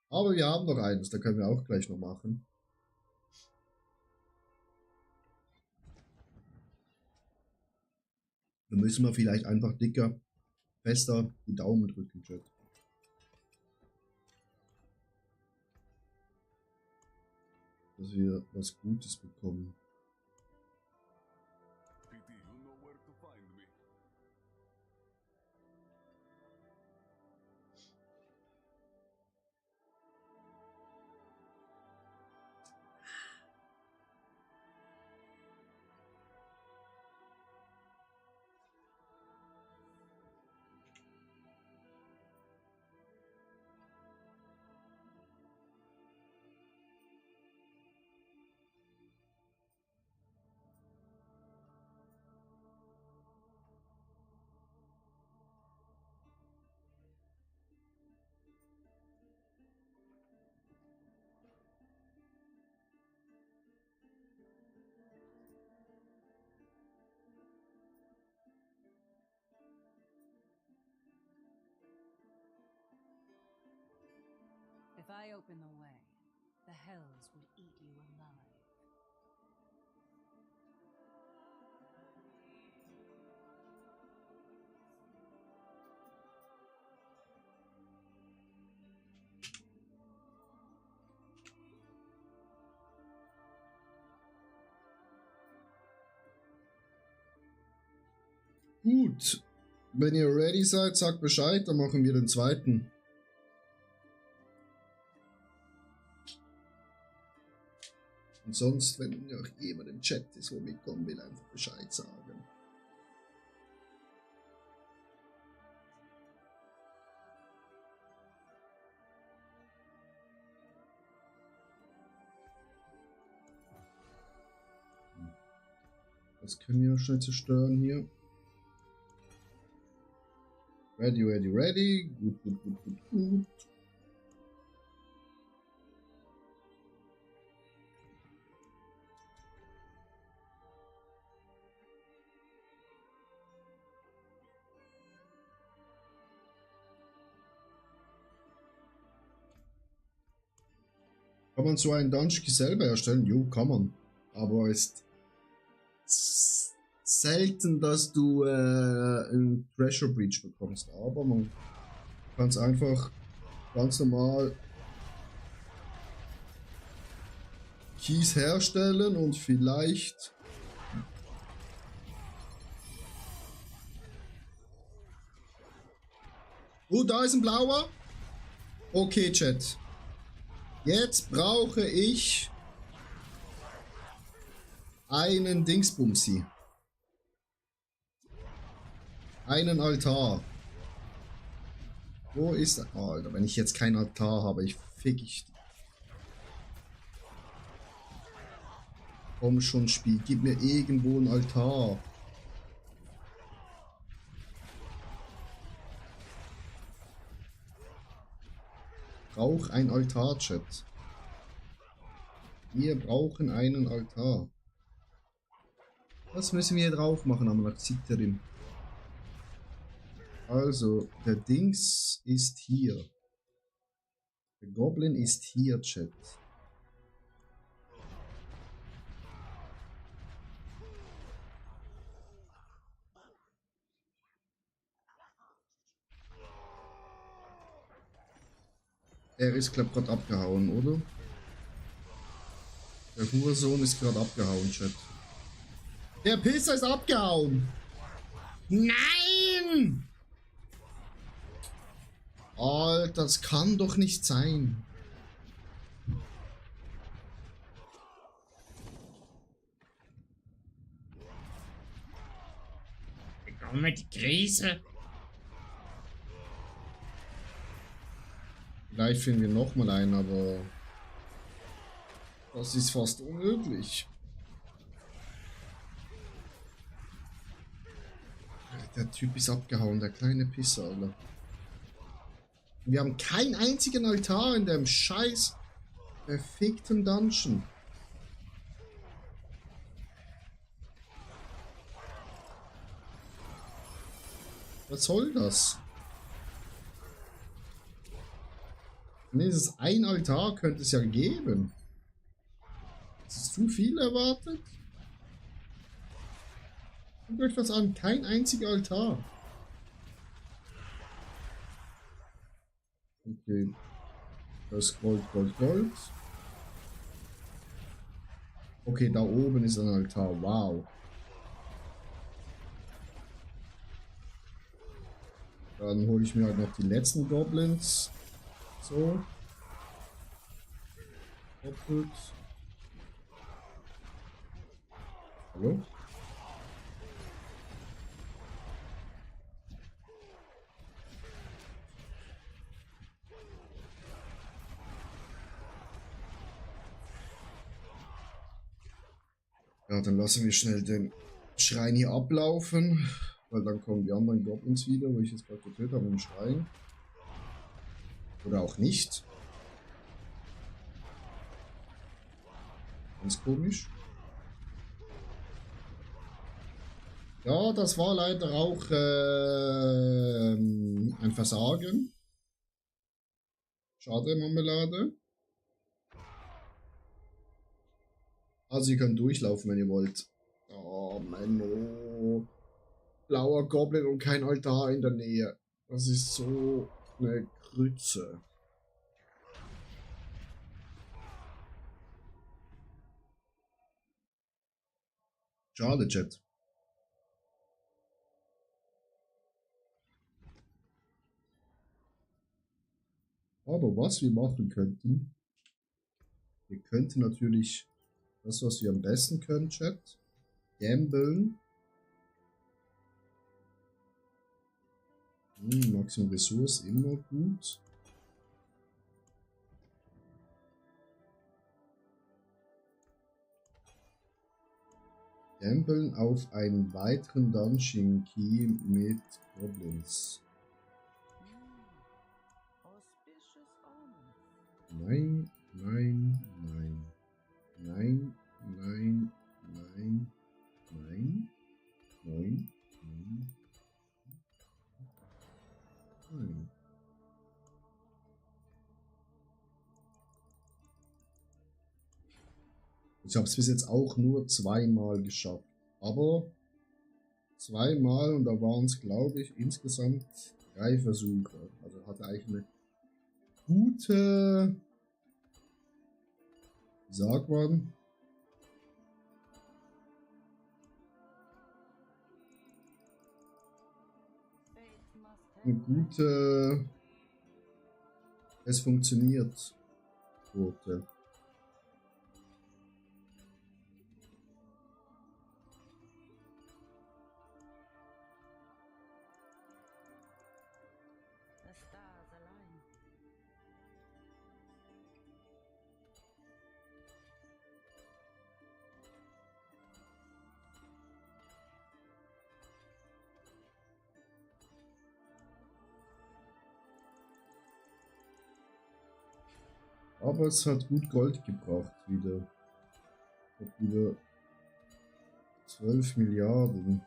Aber wir haben noch eines, da können wir auch gleich noch machen. Da müssen wir vielleicht einfach dicker, fester die Daumen drücken, Chat. Dass wir was Gutes bekommen. Pity, you know where to find me. If I open the way, the hells would eat you alive. Gut. Wenn ihr ready seid, sagt Bescheid, dann machen wir den zweiten. Und sonst, wenn noch jemand im Chat ist, wo mitkommen will, einfach Bescheid sagen. Das können wir schnell zerstören hier. Ready, ready, ready. Gut, gut, gut, gut, gut. Kann man so einen Dungeon selber erstellen? Jo, kann man. Aber ist selten, dass du einen Treasure Breach bekommst. Aber man kann es einfach ganz normal Keys herstellen und vielleicht da ist ein blauer. Okay, Chat. Jetzt brauche ich einen Dingsbumsi. Einen Altar. Wo ist er? Oh, Alter, wenn ich jetzt keinen Altar habe, fick ich. Komm schon, Spiel, gib mir irgendwo einen Altar. Brauch ein Altar, Chat. Wir brauchen einen Altar. Was müssen wir hier drauf machen, Amalaxiterin? Also, der Dings ist hier. Der Goblin ist hier, Chat. Er ist, glaub, gerade abgehauen, oder? Der Hurensohn ist gerade abgehauen, Chat. Der Pisser ist abgehauen! Nein! Alter, das kann doch nicht sein. Bekomme die Krise. Vielleicht finden wir nochmal einen, aber das ist fast unmöglich. Der Typ ist abgehauen, der kleine Pisser, Alter. Wir haben keinen einzigen Altar in dem scheiß verfickten Dungeon. Was soll das? Mindestens ein Altar könnte es ja geben. Ist es zu viel erwartet? Guckt euch das an, kein einziger Altar. Okay. Das ist Gold, Gold, Gold. Okay, da oben ist ein Altar. Wow. Dann hole ich mir halt noch die letzten Goblins. So. Doppelt. Hallo? Ja, dann lassen wir schnell den Schrein hier ablaufen, weil dann kommen die anderen Goblins wieder, wo ich jetzt gerade getötet habe im Schrein. Oder auch nicht. Ganz komisch. Ja, das war leider auch ein Versagen. Schade, Marmelade. Also ihr könnt durchlaufen, wenn ihr wollt. Oh, Menno. Blauer Goblin und kein Altar in der Nähe. Das ist so eine Grütze. Schade, Chat. Aber was wir machen könnten, wir könnten natürlich das, was wir am besten können, Chat, gamblen. Maximum Ressource immer gut. Gambeln auf einen weiteren Dungeon Key mit Goblins. Auspicious omen. Nein, nein, nein. Nein, nein, nein, nein, nein, nein, nein. Ich habe es bis jetzt auch nur zweimal geschafft. Aber zweimal und da waren es, glaube ich, insgesamt 3 Versuche. Also hatte eigentlich eine gute, wie sagt man, Fate must have eine gute, es funktioniert, Quote. the stars align. Aber es hat gut Gold gebracht wieder. Hat wieder 12 Milliarden.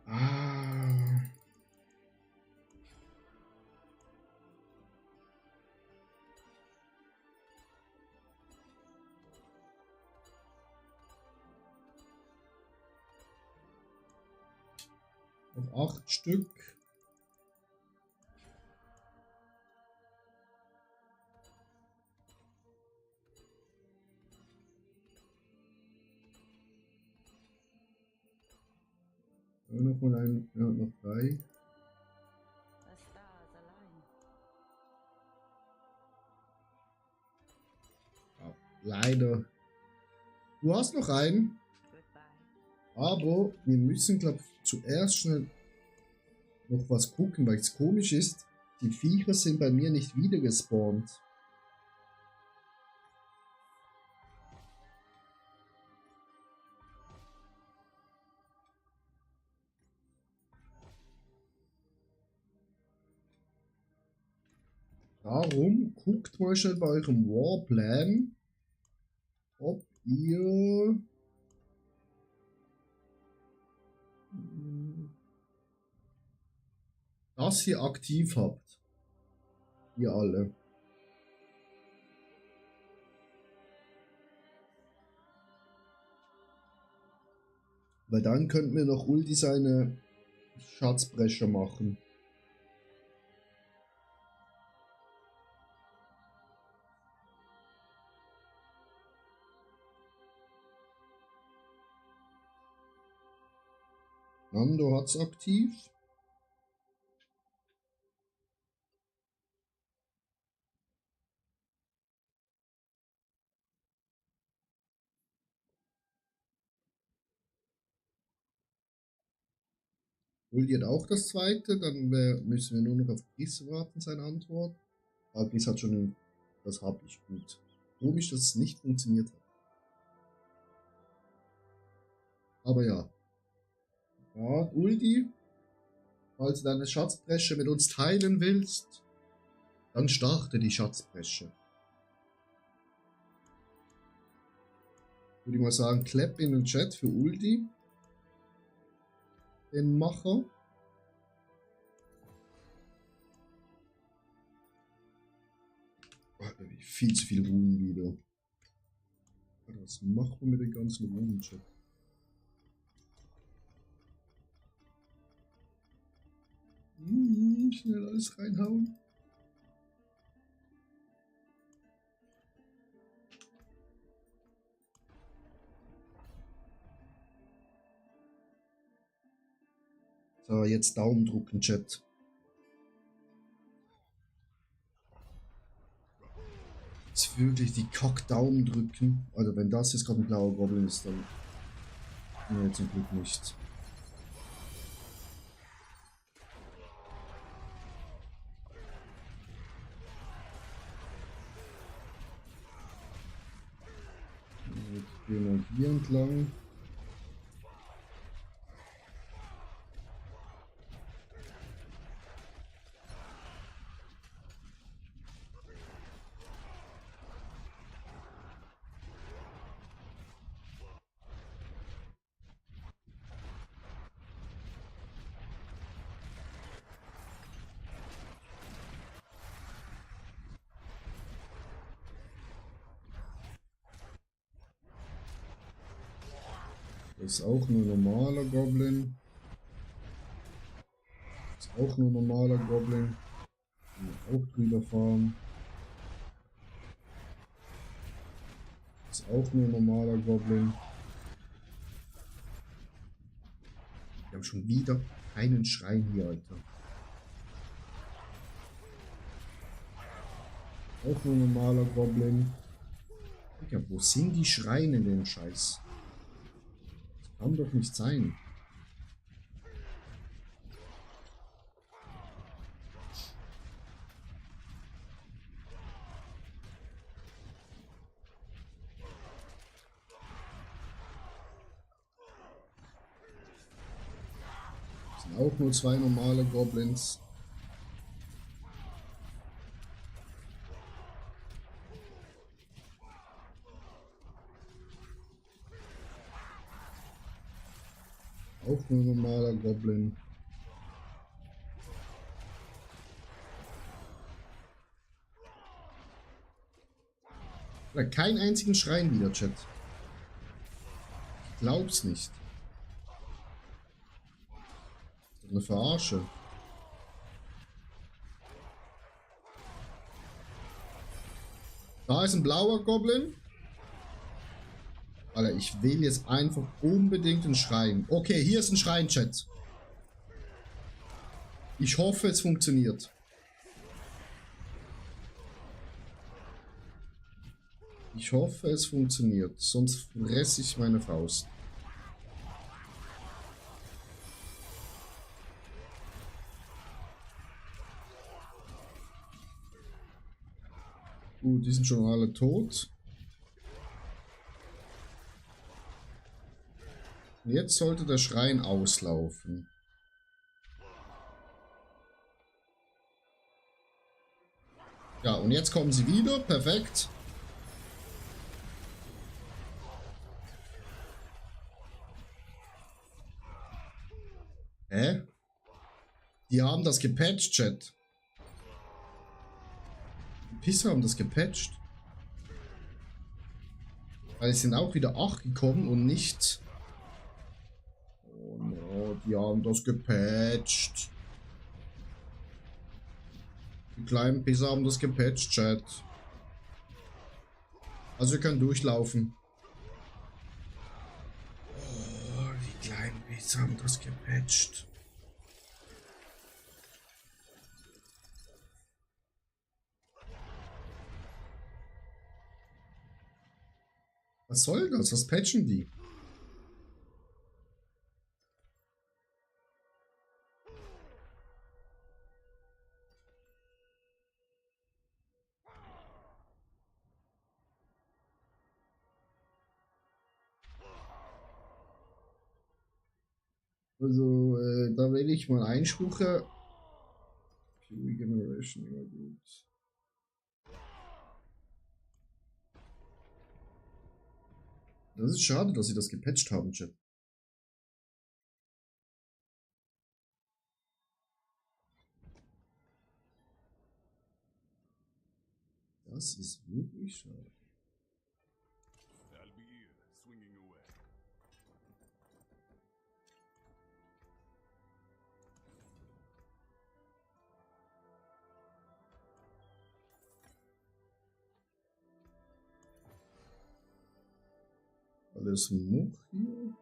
Ah. Noch 8 Stück. Noch mal ein, ja, noch 3. The stars align. Ja, leider. Du hast noch einen, Goodbye. aber wir müssen, glaube ich, zuerst schnell noch was gucken, weil es komisch ist. Die Viecher sind bei mir nicht wieder gespawnt. Darum guckt mal schnell bei eurem Warplan, ob ihr das hier aktiv habt. Ihr alle. Weil dann könnten wir noch Ulti seine Schatzbrecher machen. Nando hat's aktiv. Ulti hat auch das zweite, dann müssen wir nur noch auf Chris warten, seine Antwort. Aber Chris hat schon, das habe ich gut. Komisch, dass es nicht funktioniert hat. Aber ja. Ja, Ulti, falls du deine Schatzbresche mit uns teilen willst, dann starte die Schatzbresche. Würde ich mal sagen, Clap in den Chat für Ulti. Den Macher. Oh, viel zu viel Ruhen wieder. Was machen wir mit den ganzen Runen, Chat? Schnell alles reinhauen. So, jetzt Daumen drücken, Chat. Jetzt wirklich die Kack-Daumen drücken. Also wenn das jetzt gerade ein blauer Goblin ist, dann... Nee, zum Glück nicht. Jetzt gehen wir hier entlang. Das ist auch nur normaler Goblin. Das ist auch nur normaler Goblin. Auch drüber fahren. Das ist auch nur normaler Goblin. Wir haben schon wieder keinen Schrein hier, Alter. Auch nur normaler Goblin. Ja, wo sind die Schreine in dem Scheiß? Das kann doch nicht sein. Das sind auch nur 2 normale Goblins. Auch nur normaler Goblin. Keinen einzigen Schrein wieder, Chat. Ich glaub's nicht. Das ist doch eine Verarsche. Da ist ein blauer Goblin. Alter, ich will jetzt einfach unbedingt einen Schrein. Okay, hier ist ein Schrein, Chat. Ich hoffe, es funktioniert. Ich hoffe, es funktioniert. Sonst fresse ich meine Faust. Gut, die sind schon alle tot. Jetzt sollte der Schrein auslaufen. Ja, und jetzt kommen sie wieder. Perfekt. Hä? Die haben das gepatcht, Chat. Die Pisser haben das gepatcht. Weil es sind auch wieder 8 gekommen und nicht... Oh no, die haben das gepatcht. Die kleinen Pisser haben das gepatcht, Chat. Also wir können durchlaufen. Oh, die kleinen Pisser haben das gepatcht. Was soll das? Was patchen die? Also, da will ich mal Einspruch. Fury Generation, ja gut. Das ist schade, dass sie das gepatcht haben, Chat. Das ist wirklich schade. There'll be das Much hier.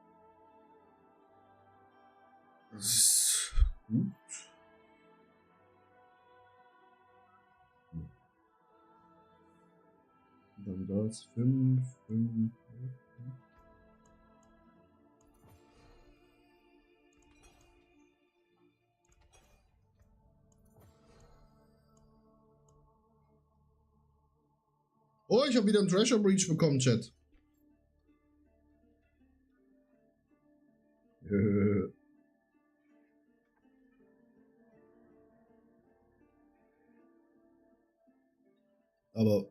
Das ist gut. Und dann das 5, 5. Oh, ich habe wieder einen Treasure Breach bekommen, Chat. Aber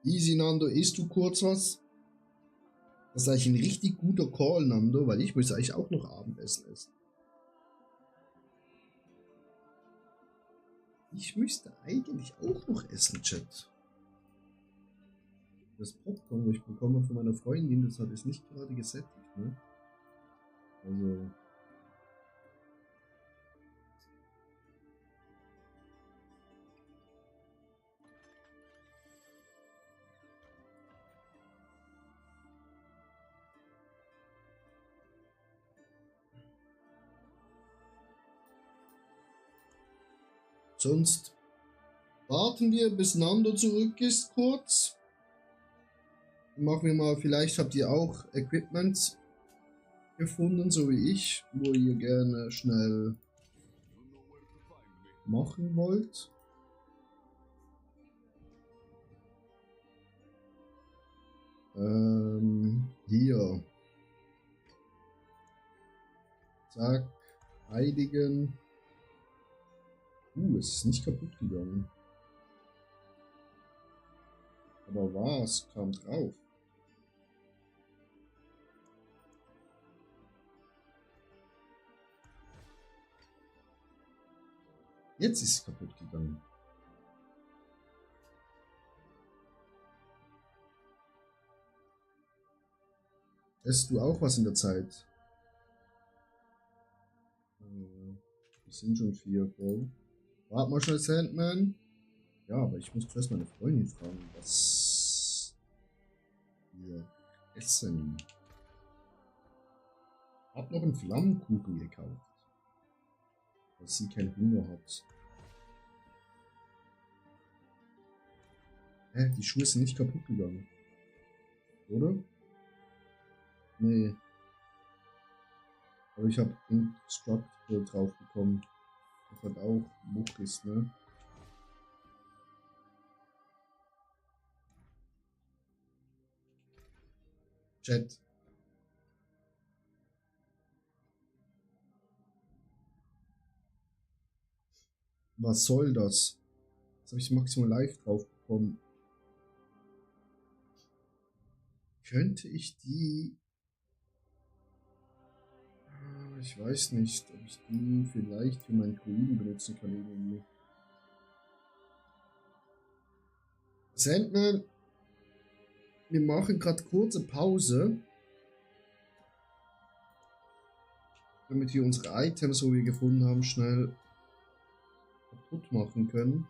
easy, Nando, isst du kurz was? Das ist eigentlich ein richtig guter Call, Nando, weil ich muss eigentlich auch noch Abendessen essen. Ich müsste eigentlich auch noch essen, Chat. Das Popcorn, was ich bekomme von meiner Freundin, das hat es nicht gerade gesättigt, ne? Also. Sonst warten wir, bis Nando zurück ist, kurz. Machen wir mal, vielleicht habt ihr auch Equipment gefunden, so wie ich, wo ihr gerne schnell machen wollt. Hier. Zack. Heiligen. Es ist nicht kaputt gegangen. Aber was kam drauf? Jetzt ist es kaputt gegangen. Esst du auch was in der Zeit? Das sind schon 4 voll. Warte mal schnell, Sandman. Ja, aber ich muss zuerst meine Freundin fragen, was wir essen. Hab noch einen Flammenkuchen gekauft. Weil sie keinen Hunger hat. Die Schuhe sind nicht kaputt gegangen. Oder? Nee. Aber ich habe Instructable drauf bekommen. Das hat auch Much ist, ne? Chat. Was soll das? Jetzt habe ich maximal live drauf bekommen. Könnte ich die... Ich weiß nicht, ob ich die vielleicht für meinen Druiden benutzen kann irgendwie. Sandman, wir machen gerade kurze Pause. Damit wir unsere Items, wo wir gefunden haben, schnell kaputt machen können.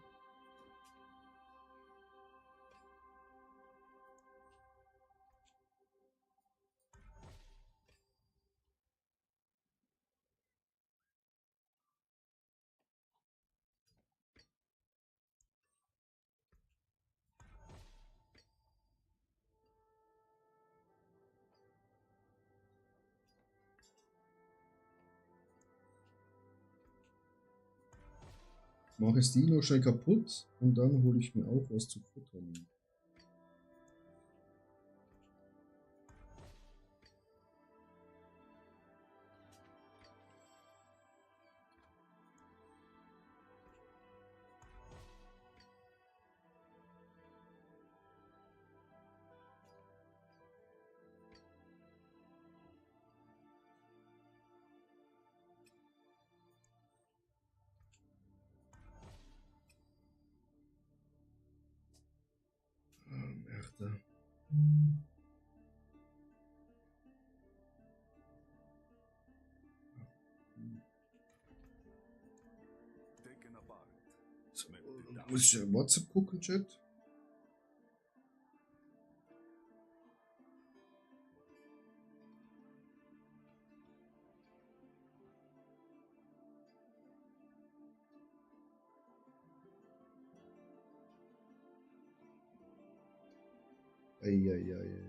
Mache es die noch schnell kaputt und dann hole ich mir auch was zu futtern. Merde. Taken apart. So, muss ich WhatsApp gucken, Chat? Eieieiei.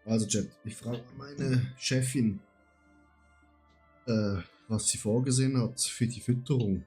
Also Chat, ich frage meine Chefin, was sie vorgesehen hat für die Fütterung.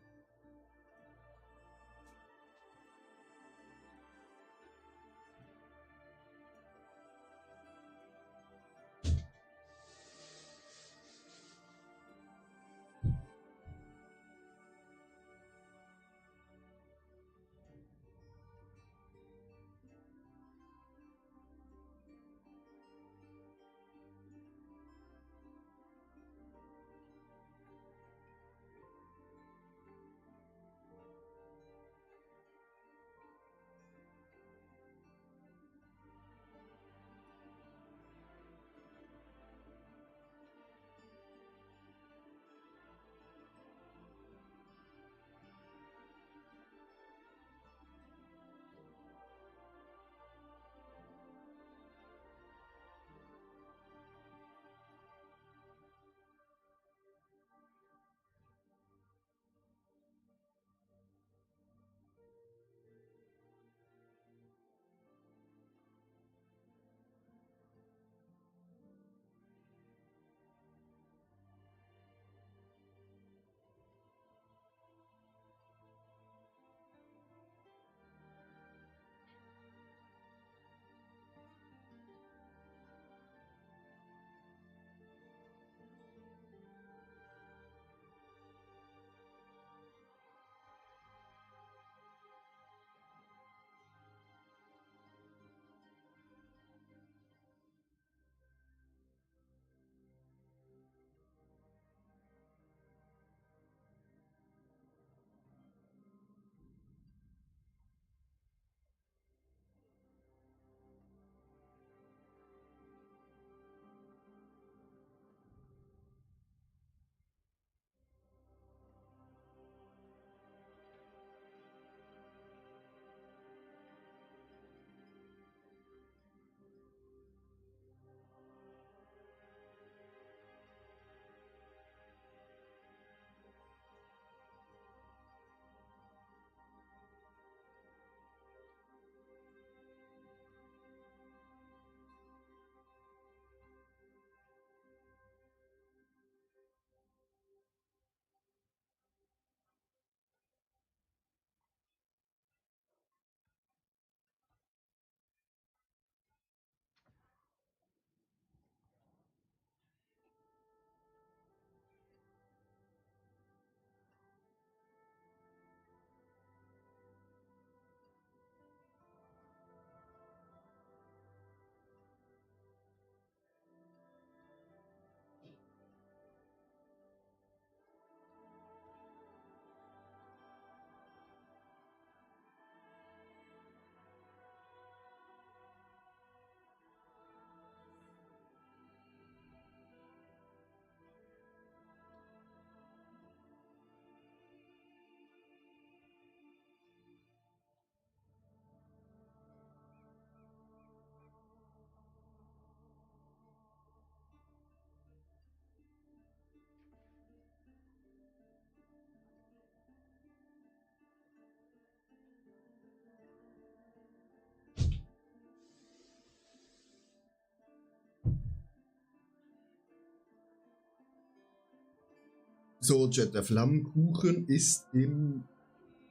So, Chat, der Flammkuchen ist im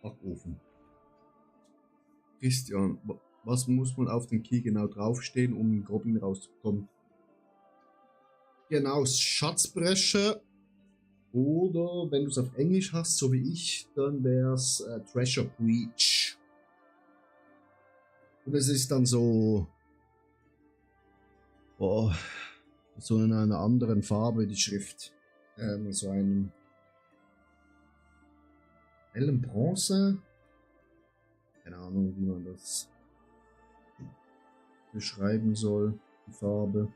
Backofen. Christian, was muss man auf dem Key genau draufstehen, um einen Goblin rauszubekommen? Genau, Schatzbresche. Oder wenn du es auf Englisch hast, so wie ich, dann wäre es Treasure Breach. Und es ist dann so, so in einer anderen Farbe die Schrift. So ein hellen Bronze. Keine Ahnung, wie man das beschreiben soll, die Farbe.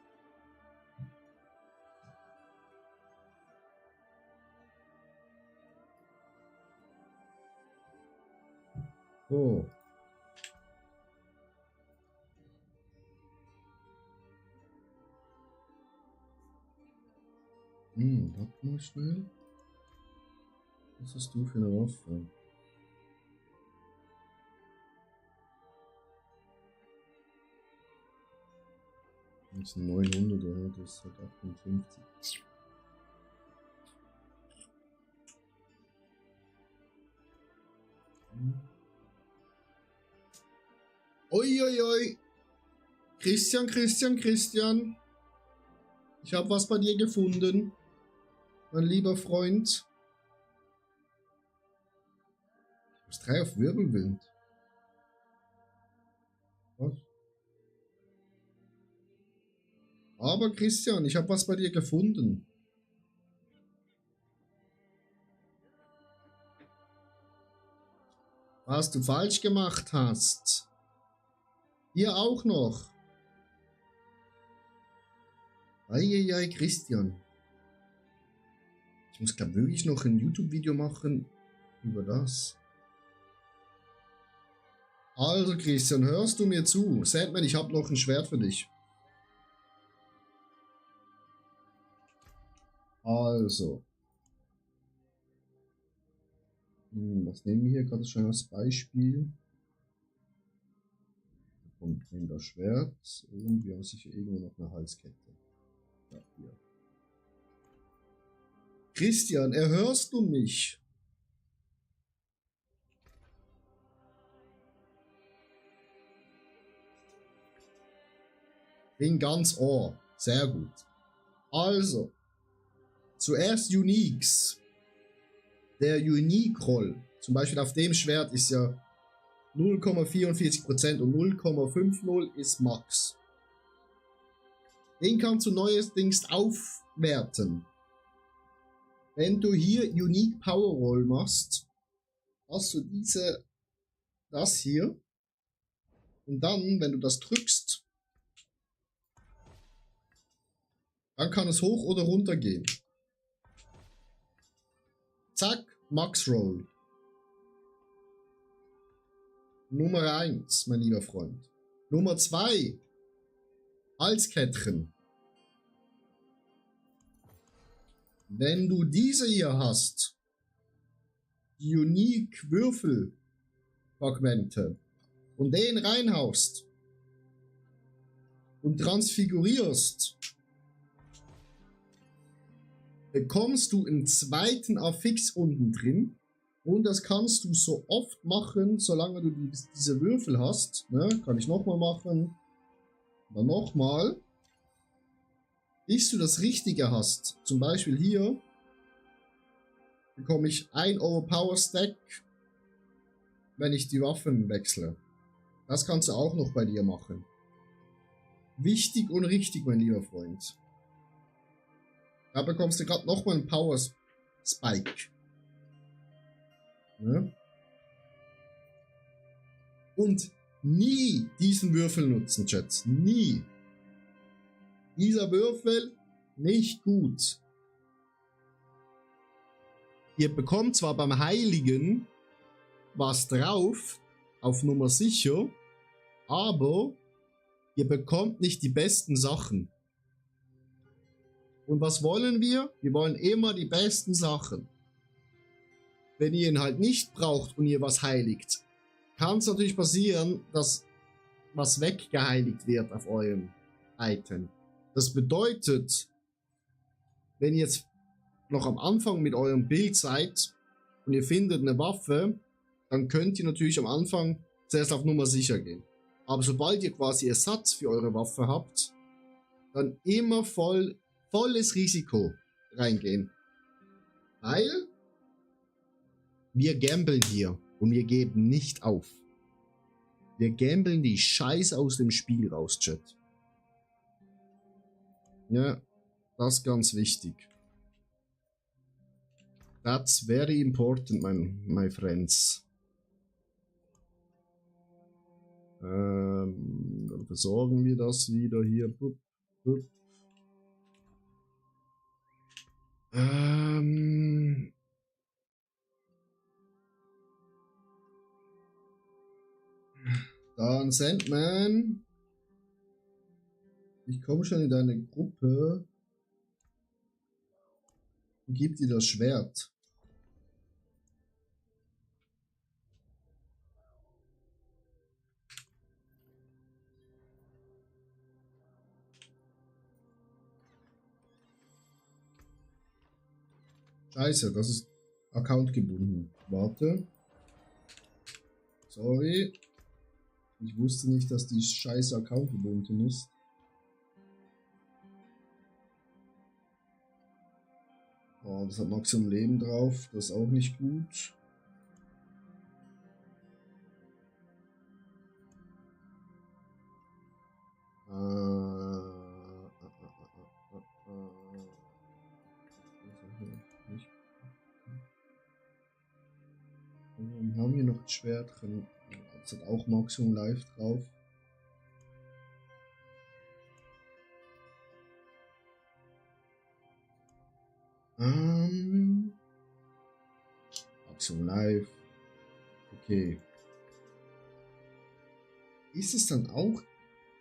Oh. Warte mal schnell. Was hast du für eine Waffe? Das ist ein 900, ja, das ist halt 58. Uiuiui. Christian, Christian, Christian. Ich habe was bei dir gefunden. Mein lieber Freund. Du hast 3 auf Wirbelwind. Was? Aber Christian, ich habe was bei dir gefunden. Was du falsch gemacht hast. Hier auch noch. Eieiei, Christian. Ich muss glaube wirklich noch ein YouTube-Video machen über das. Also Christian, hörst du mir zu? Sandman, ich habe noch ein Schwert für dich. Also. Was nehmen wir hier gerade schon als Beispiel? Und nehmen das Schwert und wir haben sicher irgendwo noch eine Halskette. Ja, hier. Christian, erhörst du mich? Bin ganz Ohr. Sehr gut. Also, zuerst Uniques. Der Unique Roll, zum Beispiel auf dem Schwert ist ja 0,44% und 0,50 ist Max. Den kannst du neuerdings aufwerten. Wenn du hier Unique Power Roll machst, hast du das hier. Und dann, wenn du das drückst, dann kann es hoch oder runter gehen. Zack, Max Roll. Nummer 1, mein lieber Freund. Nummer 2, Halskettchen. Wenn du diese hier hast, die Unique Würfelfragmente, und den reinhaust und transfigurierst, bekommst du einen zweiten Affix unten drin. Und das kannst du so oft machen, solange du diese Würfel hast. Ne? Kann ich nochmal machen. Dann nochmal. Bis du das Richtige hast. Zum Beispiel hier bekomme ich ein Overpower Stack, wenn ich die Waffen wechsle. Das kannst du auch noch bei dir machen. Wichtig und richtig, mein lieber Freund. Da bekommst du gerade nochmal einen Power Spike. Ne? Und nie diesen Würfel nutzen, Chat. Nie. Dieser Würfel nicht gut. Ihr bekommt zwar beim Heiligen was drauf, auf Nummer sicher, aber ihr bekommt nicht die besten Sachen. Und was wollen wir? Wir wollen immer die besten Sachen. Wenn ihr ihn halt nicht braucht und ihr was heiligt, kann es natürlich passieren, dass was weggeheiligt wird auf eurem Item. Das bedeutet, wenn ihr jetzt noch am Anfang mit eurem Bild seid und ihr findet eine Waffe, dann könnt ihr natürlich am Anfang zuerst auf Nummer sicher gehen. Aber sobald ihr quasi Ersatz für eure Waffe habt, dann immer volles Risiko reingehen. Weil wir gambeln hier und wir geben nicht auf. Wir gambeln die Scheiße aus dem Spiel raus, Chat. Ja, das ist ganz wichtig. That's very important, my friends. Dann versorgen wir das wieder hier. Dann Sandman. Ich komme schon in deine Gruppe. und gib dir das Schwert. Scheiße, das ist Account gebunden. Warte. Sorry. Ich wusste nicht, dass die scheiße Account gebunden ist. Oh, das hat Maximum Leben drauf. Das ist auch nicht gut. Wir haben hier noch ein Schwert drin. Das hat auch Maximum Life drauf. Maximum Life. Okay. Ist es dann auch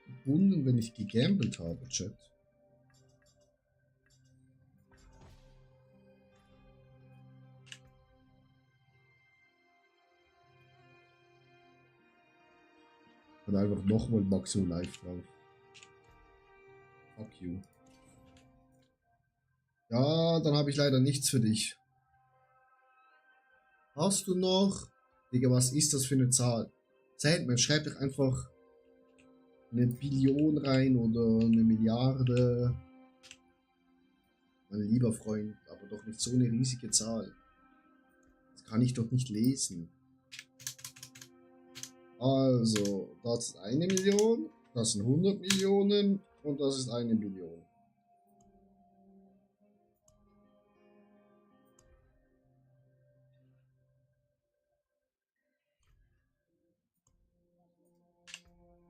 gebunden, wenn ich gegambelt habe, Chat? Und einfach nochmal Maximum Life drauf. Fuck you. Ja, dann habe ich leider nichts für dich. Hast du noch? Digga, was ist das für eine Zahl? Sandman, schreib doch einfach eine Billion rein oder eine Milliarde. Mein lieber Freund, aber doch nicht so eine riesige Zahl. Das kann ich doch nicht lesen. Also, das ist 1 Million, das sind 100 Millionen und das ist 1 Billion.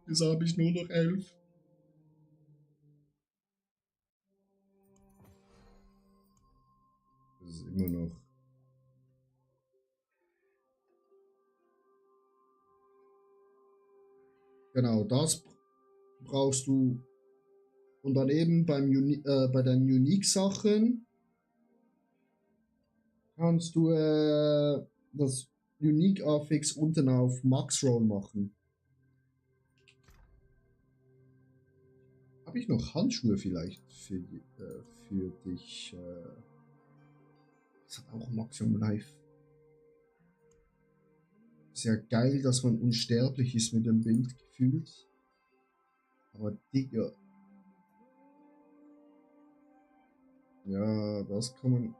Jetzt habe ich nur noch 11. Das ist immer noch. Genau, das brauchst du. Und dann eben bei deinen Unique-Sachen kannst du das Unique-Affix unten auf Max-Roll machen. Habe ich noch Handschuhe vielleicht für dich? Das hat auch Maximum Life. Ist ja geil, dass man unsterblich ist mit dem Bild gefühlt. Aber Digga. Ja, das kann man.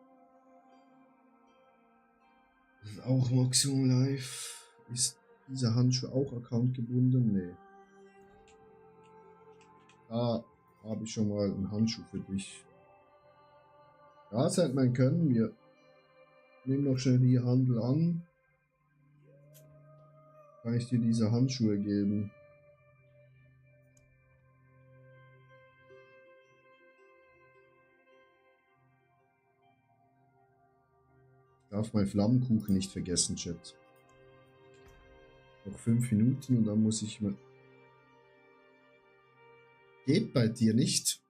Das ist auch Maximum Life. Ist dieser Handschuh auch Account gebunden? Nee. Da habe ich schon mal einen Handschuh für dich. Ja, Sandman, können wir. Nimm noch schnell die Handel an. Kann ich dir diese Handschuhe geben? Ich darf mein Flammenkuchen nicht vergessen, Chat. Noch 5 Minuten und dann muss ich mal. Geht bei dir nicht?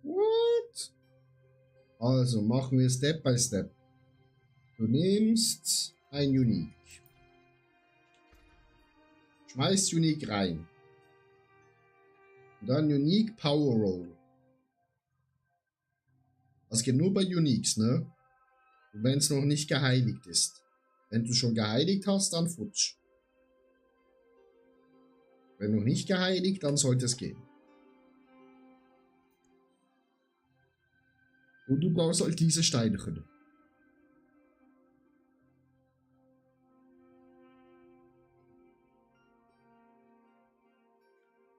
What? Also machen wir Step by Step. Du nimmst ein Unique. Schmeißt Unique rein. Und dann Unique Power Roll. Das geht nur bei Uniques, ne? Und wenn es noch nicht geheiligt ist. Wenn du schon geheiligt hast, dann futsch. Wenn noch nicht geheiligt, dann sollte es gehen. Und du brauchst halt diese Steinchen.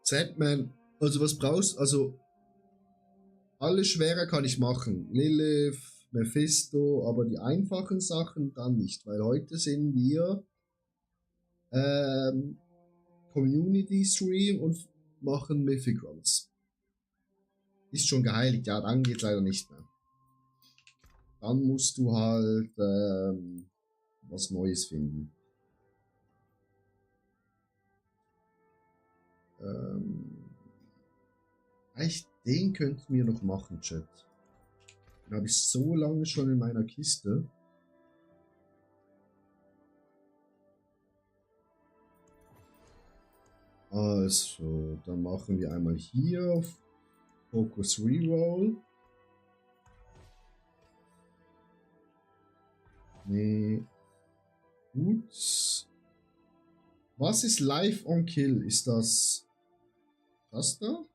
Sandman, also was brauchst, also alles Schwere kann ich machen. Lilith, Mephisto, aber die einfachen Sachen dann nicht, weil heute sind wir Community Stream und machen Mythic Runs. Ist schon geheiligt, ja, dann geht leider nicht mehr. Dann musst du halt was Neues finden. Echt, Den könnten wir noch machen, Chat. Den habe ich so lange schon in meiner Kiste. Also, dann machen wir einmal hier Focus Reroll. Nee. Gut. Was ist Live on Kill? Ist das da?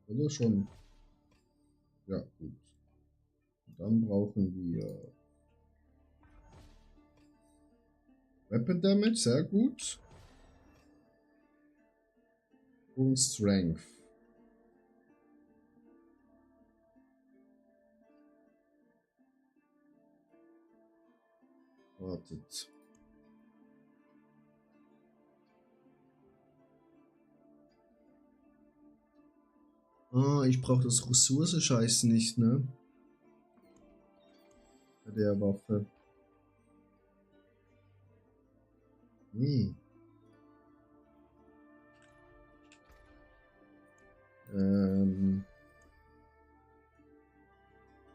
Oder schon? Ja, gut. Dann brauchen wir Weapon Damage, sehr gut. Und Strength. Wartet. Ah, ich brauche das Ressourcenscheiß nicht, ne? Bei der Waffe. Nee.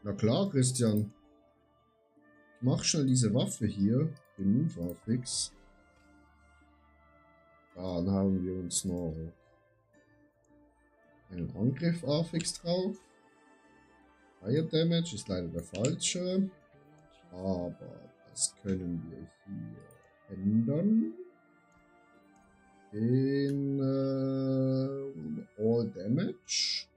Na klar, Christian. Mach schnell diese Waffe hier. Remove Affix. Dann haben wir uns noch einen Angriff Affix drauf. Fire Damage ist leider der falsche. Aber das können wir hier ändern. In All Damage.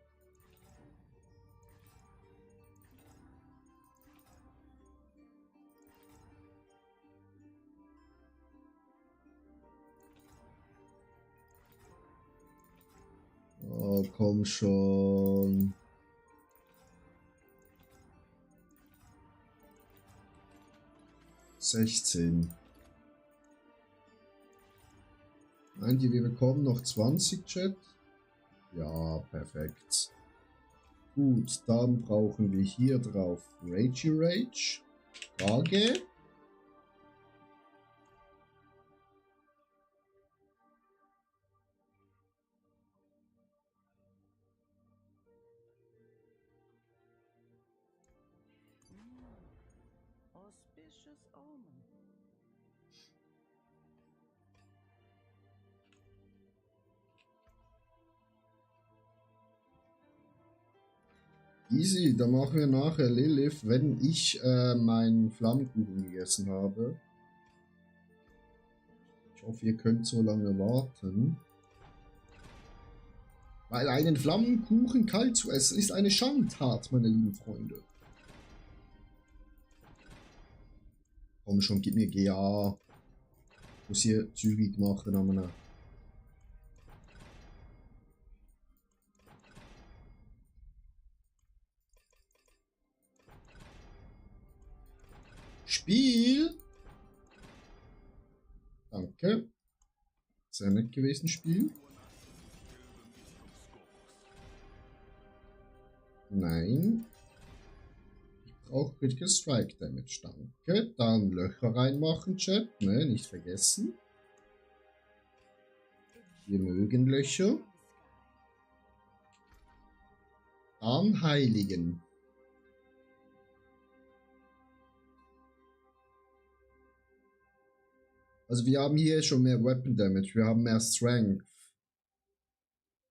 Oh, komm schon. $16. Meint ihr, wir bekommen noch 20, Chat? Ja, perfekt. Gut, dann brauchen wir hier drauf Rage. Frage. Auspicious omen. Easy, dann machen wir nachher Lilith, wenn ich meinen Flammkuchen gegessen habe. Ich hoffe, ihr könnt so lange warten. Weil einen Flammenkuchen kalt zu essen ist eine Schandtat, meine lieben Freunde. Komm schon, gib mir GA. Muss hier zügig machen, aber Spiel. Danke. Sehr nett gewesen, Spiel. Nein. Ich brauche Critical Strike Damage. Danke. Dann Löcher reinmachen, Chat. Ne, nicht vergessen. Wir mögen Löcher. Dann Heiligen. Also wir haben hier schon mehr Weapon Damage, wir haben mehr Strength.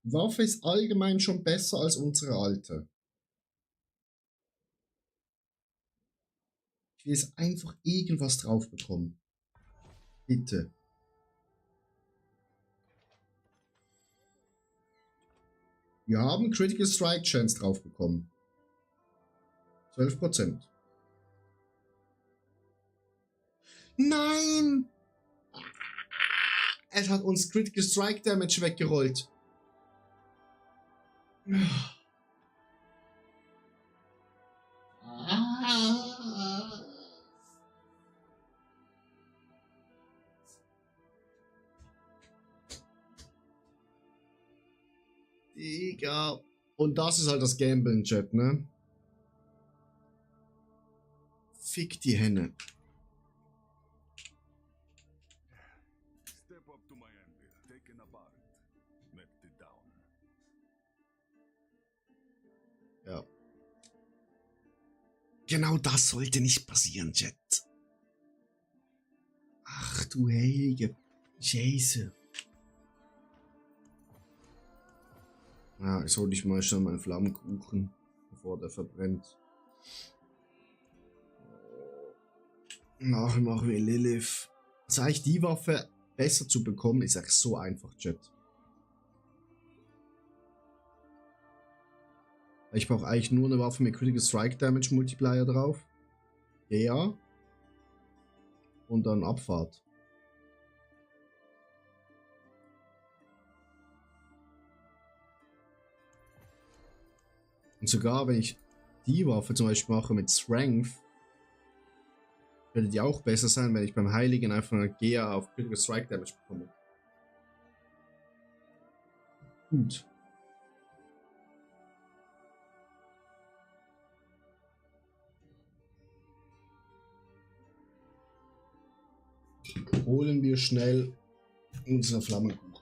Die Waffe ist allgemein schon besser als unsere alte. Ich will jetzt einfach irgendwas drauf bekommen. Bitte. Wir haben Critical Strike Chance drauf bekommen. 12%. Nein! Es hat uns Critical Strike Damage weggerollt. Digga. Und das ist halt das Gamblen, Chat, ne? Fick die Henne. Step up to my anvil, taken apart, melted down. Ja. Genau das sollte nicht passieren, Chat. Ach du heilige Scheiße. Ja, jetzt hole ich mal schon meinen Flammenkuchen, bevor der verbrennt. Nachher machen wir Lilith. Also eigentlich die Waffe besser zu bekommen, ist eigentlich so einfach, Chat. Ich brauche eigentlich nur eine Waffe mit Critical Strike Damage Multiplier drauf. Ja. Und dann Abfahrt. Und sogar wenn ich die Waffe zum Beispiel mache mit Strength, würde die auch besser sein, wenn ich beim Heiligen einfach eine GA auf Critical Strike Damage bekomme. Gut. Holen wir schnell unseren Flammenkuchen.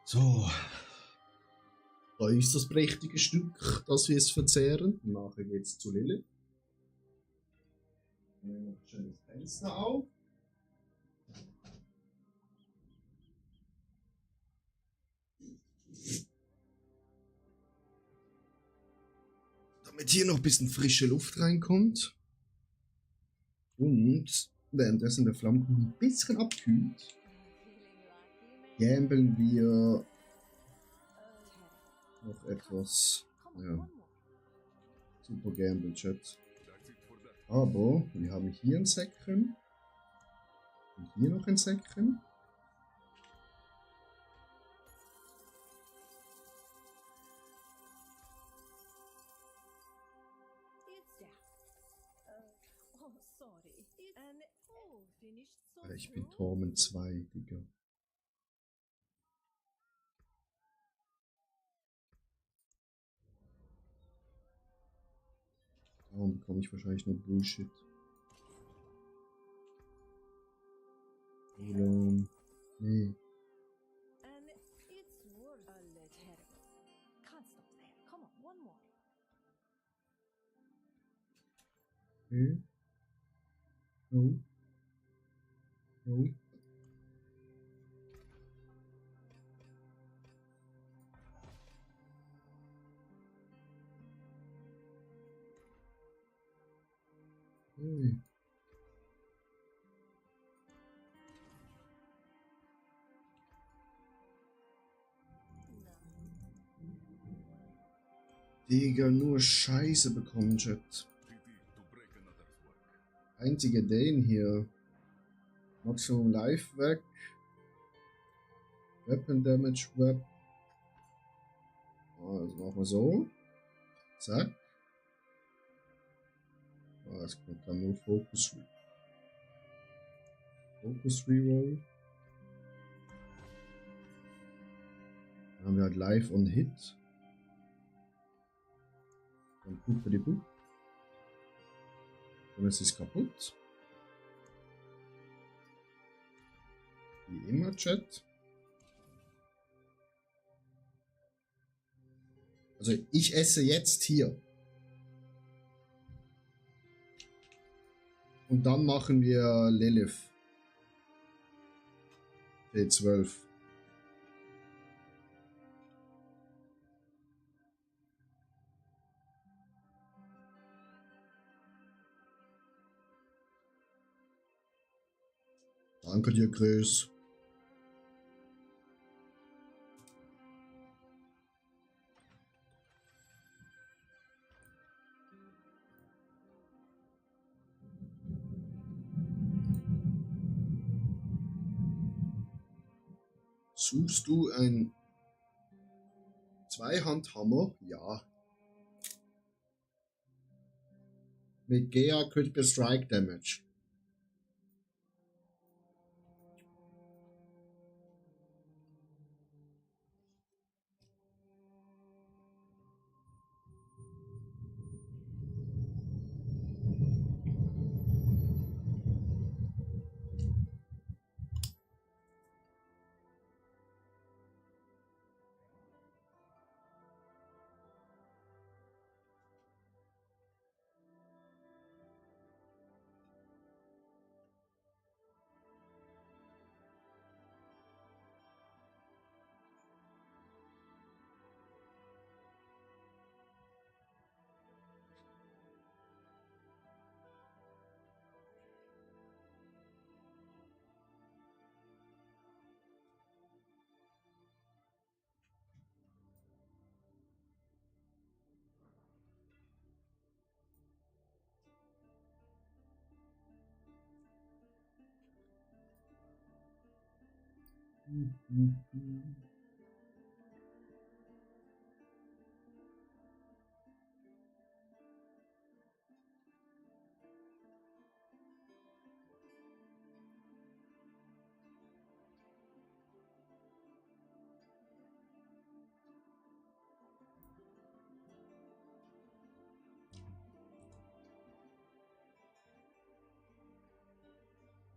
So. Da ist das prächtige Stück, das wir es verzehren. Nachher geht es zu Lilith. Nehmen wir ein schönes Fenster auf. Damit hier noch ein bisschen frische Luft reinkommt. Und währenddessen der Flammenkuchen ein bisschen abkühlt, gambeln wir noch etwas. Ja. Super Gamble, Chat. Aber wir haben hier ein Säckchen. Und hier noch ein Säckchen. Ich bin Torment 2, Digga. Darum bekomme ich wahrscheinlich nur Bullshit. Oder... Nee. Okay. No. No. Okay. Digga, nur Scheiße bekommen, Chat. Einzige den hier. Maximum Life weg. Weapon Damage Web. Also machen wir so. Zack. Es kommt dann nur Focus Reroll. Dann haben wir halt Live und Hit. Dann Puppe die Puppe. Und es ist kaputt. Wie immer, Chat. Also ich esse jetzt hier. Und dann machen wir Lilith. T12. Danke dir, Chris. Suchst du ein Zweihandhammer? Ja. Mit GA Critical Strike Damage.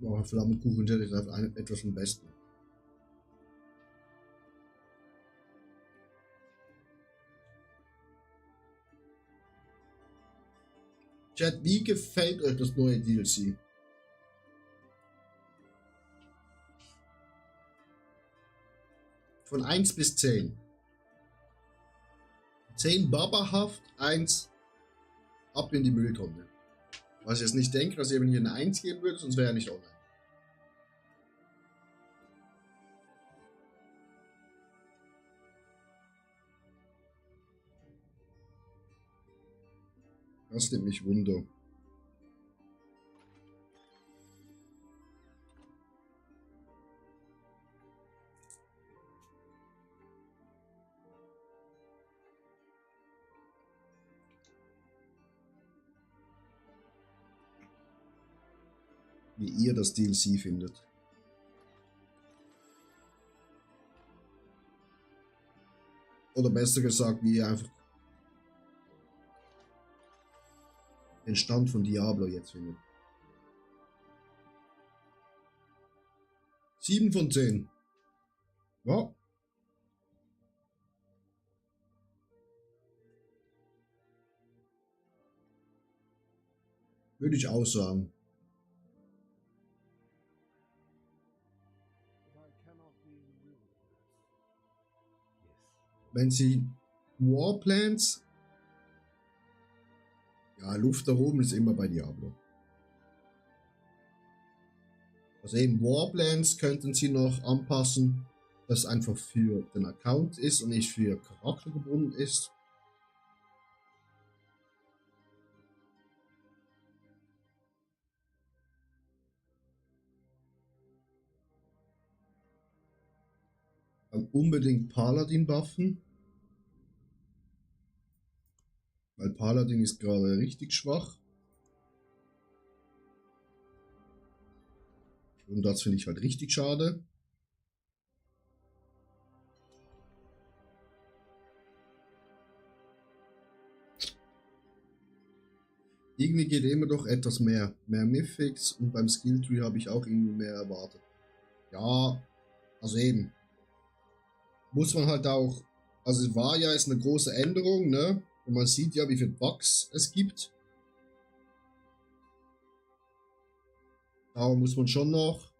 Oh, Flammenkuchen ist etwas vom Besten. Chat, wie gefällt euch das neue DLC? Von 1 bis 10. 10 babahaft, 1 ab in die Mülltonne. Was ich jetzt nicht denke, dass ihr mir hier eine 1 geben würde, sonst wäre er nicht online. Das nimmt mich Wunder. Wie ihr das DLC findet. Oder besser gesagt, wie ihr einfach den Stand von Diablo jetzt findet. 7 von 10. Ja. Würde ich auch sagen. Wenn sie Warplans, ja, Luft da oben ist immer bei Diablo. Also eben Warplans könnten sie noch anpassen, dass es einfach für den Account ist und nicht für Charakter gebunden ist. Dann unbedingt Paladin buffen. Weil Paladin ist gerade richtig schwach. Und das finde ich halt richtig schade. Irgendwie geht immer doch etwas mehr. Mehr Mythics und beim Skilltree habe ich auch irgendwie mehr erwartet. Ja, also eben. Muss man halt auch, also es war ja jetzt eine große Änderung, ne? Und man sieht ja, wie viele Bugs es gibt. Da muss man schon noch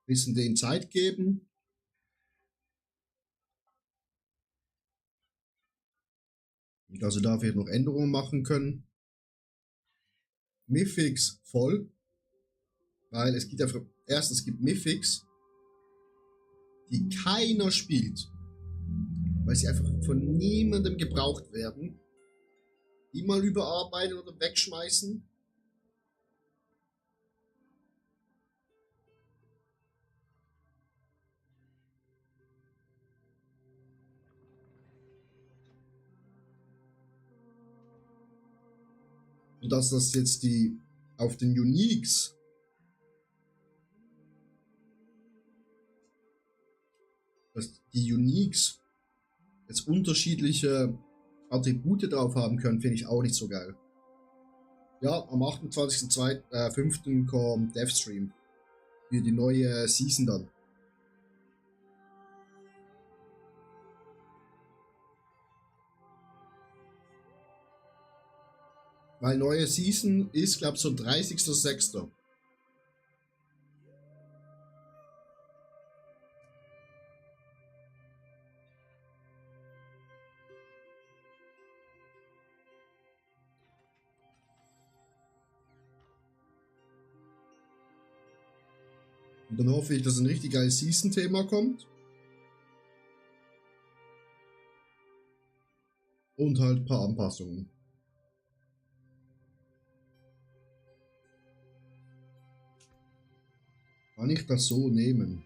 Bisschen denen Zeit geben. Also da wir noch Änderungen machen können. Mythics voll. Weil es gibt einfach, erstens es gibt Mythics, die keiner spielt. Weil sie einfach von niemandem gebraucht werden. Die mal überarbeiten oder wegschmeißen. Und dass das jetzt die auf den Uniques dass die Uniques jetzt unterschiedliche Attribute drauf haben können, finde ich auch nicht so geil. Ja, am 28.05. kommt Deathstream für die neue Season dann. Weil neue Season ist, glaube ich, so 30.06. Und dann hoffe ich, dass ein richtig geiles Season-Thema kommt. Und halt ein paar Anpassungen. Kann ich das so nehmen?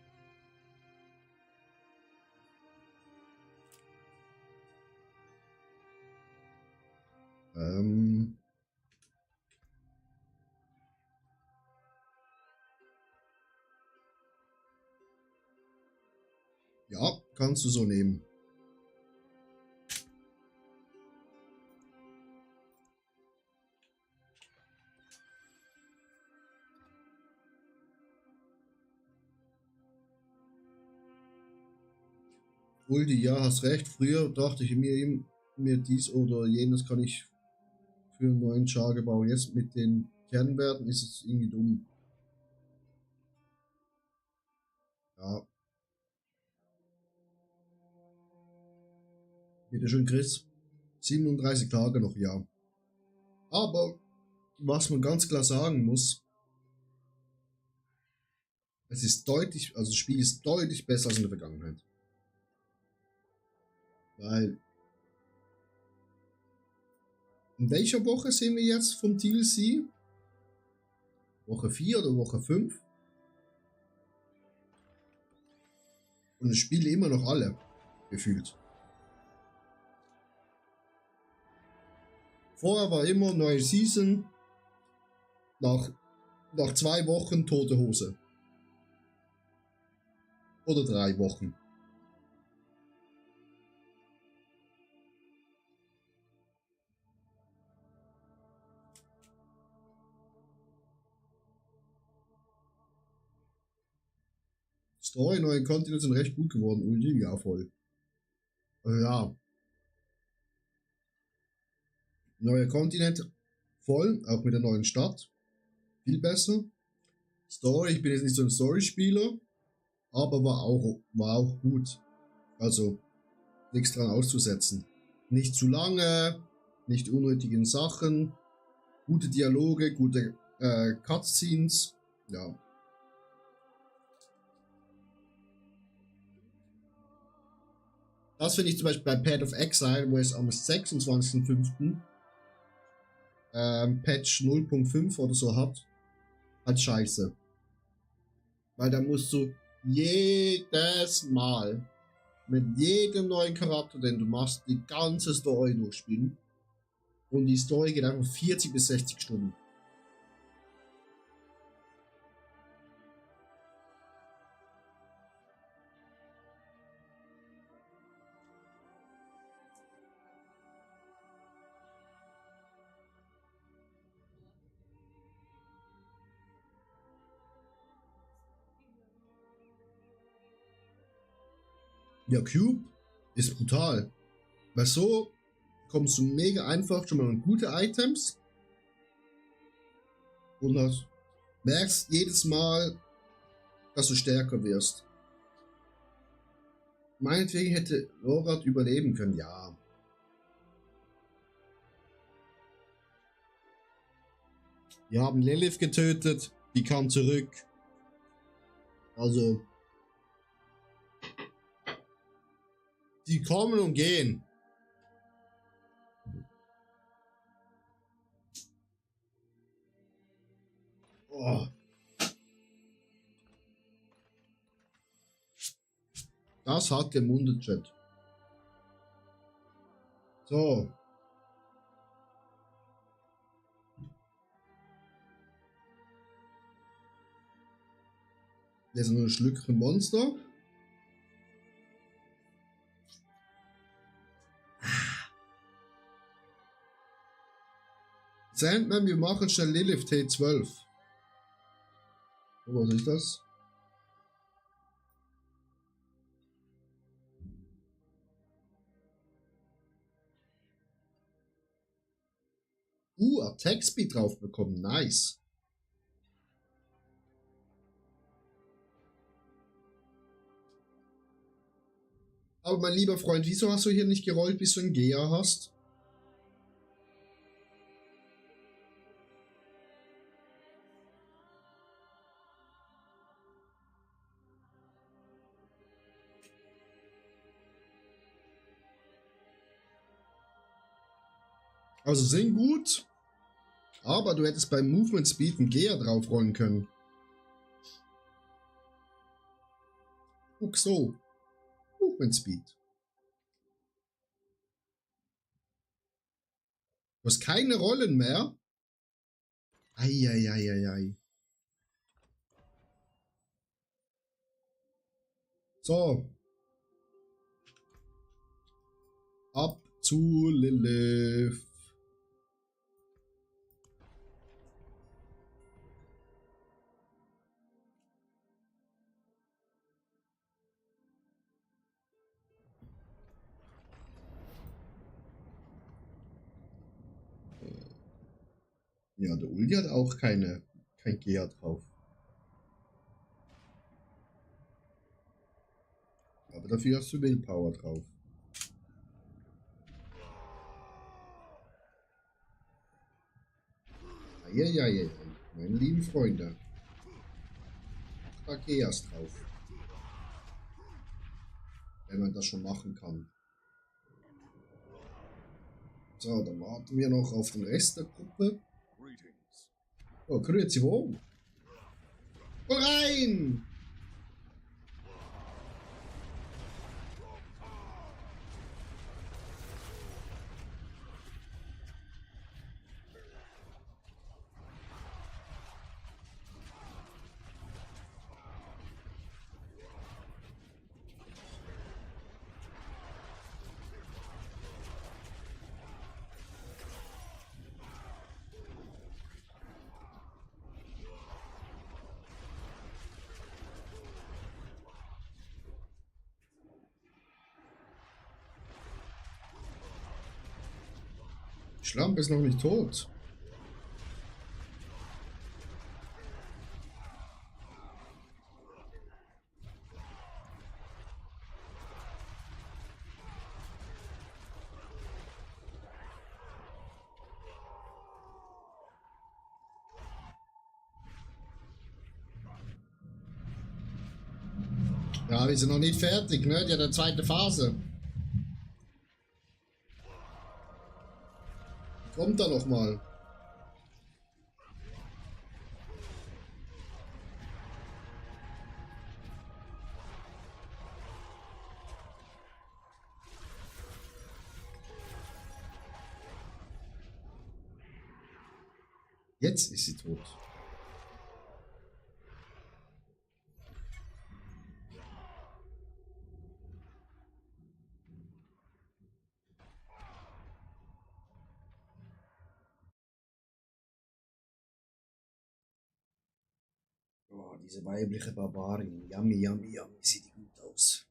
Ja, kannst du so nehmen. Uldi, ja, hast recht. Früher dachte ich mir dies oder jenes kann ich für einen neuen Char bauen. Jetzt mit den Kernwerten ist es irgendwie dumm. Ja. Bitte schön, Chris. 37 Tage noch, ja. Aber, was man ganz klar sagen muss, es ist deutlich, also das Spiel ist deutlich besser als in der Vergangenheit. Weil, in welcher Woche sind wir jetzt vom DLC? Woche 4 oder Woche 5? Und ich spiele immer noch alle, gefühlt. Vorher war immer neue Season, nach 2 Wochen tote Hose. Oder 3 Wochen. Story, neue Kontinente sind recht gut geworden, Ulti, ja voll. Ja. Neuer Kontinent, voll, auch mit der neuen Stadt. Viel besser. Story, ich bin jetzt nicht so ein Story-Spieler, aber war auch gut. Also, nichts dran auszusetzen. Nicht zu lange, nicht unnötigen Sachen, gute Dialoge, gute Cutscenes, ja. Das finde ich zum Beispiel bei Path of Exile, wo es am 26.05. Patch 0.5 oder so hat, halt scheiße. Weil da musst du jedes Mal mit jedem neuen Charakter, den du machst, die ganze Story durchspielen. Und die Story geht einfach 40 bis 60 Stunden. Ja, Cube ist brutal. Weil so kommst du mega einfach schon mal an gute Items. Und das merkst jedes Mal, dass du stärker wirst. Meinetwegen hätte Lorath überleben können, ja. Wir haben Lilith getötet, die kam zurück. Also, die kommen und gehen. Oh. Das hat gemundet, Chat. So. Hier ist noch ein Schlückchen Monster. Sandman, wir machen schnell Lilith T12. Oh, was ist das? Attack Speed drauf bekommen. Nice. Aber mein lieber Freund, wieso hast du hier nicht gerollt, bis du einen Gea hast? Also sind gut, aber du hättest beim Movement Speed einen Gear draufrollen können. Guck so. Movement Speed. Du hast keine Rollen mehr. Eieieiei. So. Ab zu Lilith. Ja, der Uli hat auch kein Gea drauf. Aber dafür hast du Willpower drauf. Eieieiei, meine lieben Freunde. Da Geas drauf. Wenn man das schon machen kann. So, dann warten wir noch auf den Rest der Gruppe. Oh, grüezi wohl. Voll rein! Schlampe ist noch nicht tot. Ja, wir sind noch nicht fertig, ne? Die hat eine zweite Phase. Kommt da noch mal. Jetzt ist sie tot. Oh, diese weibliche Barbarin. Yummy, yummy, yummy. Sieht die gut aus.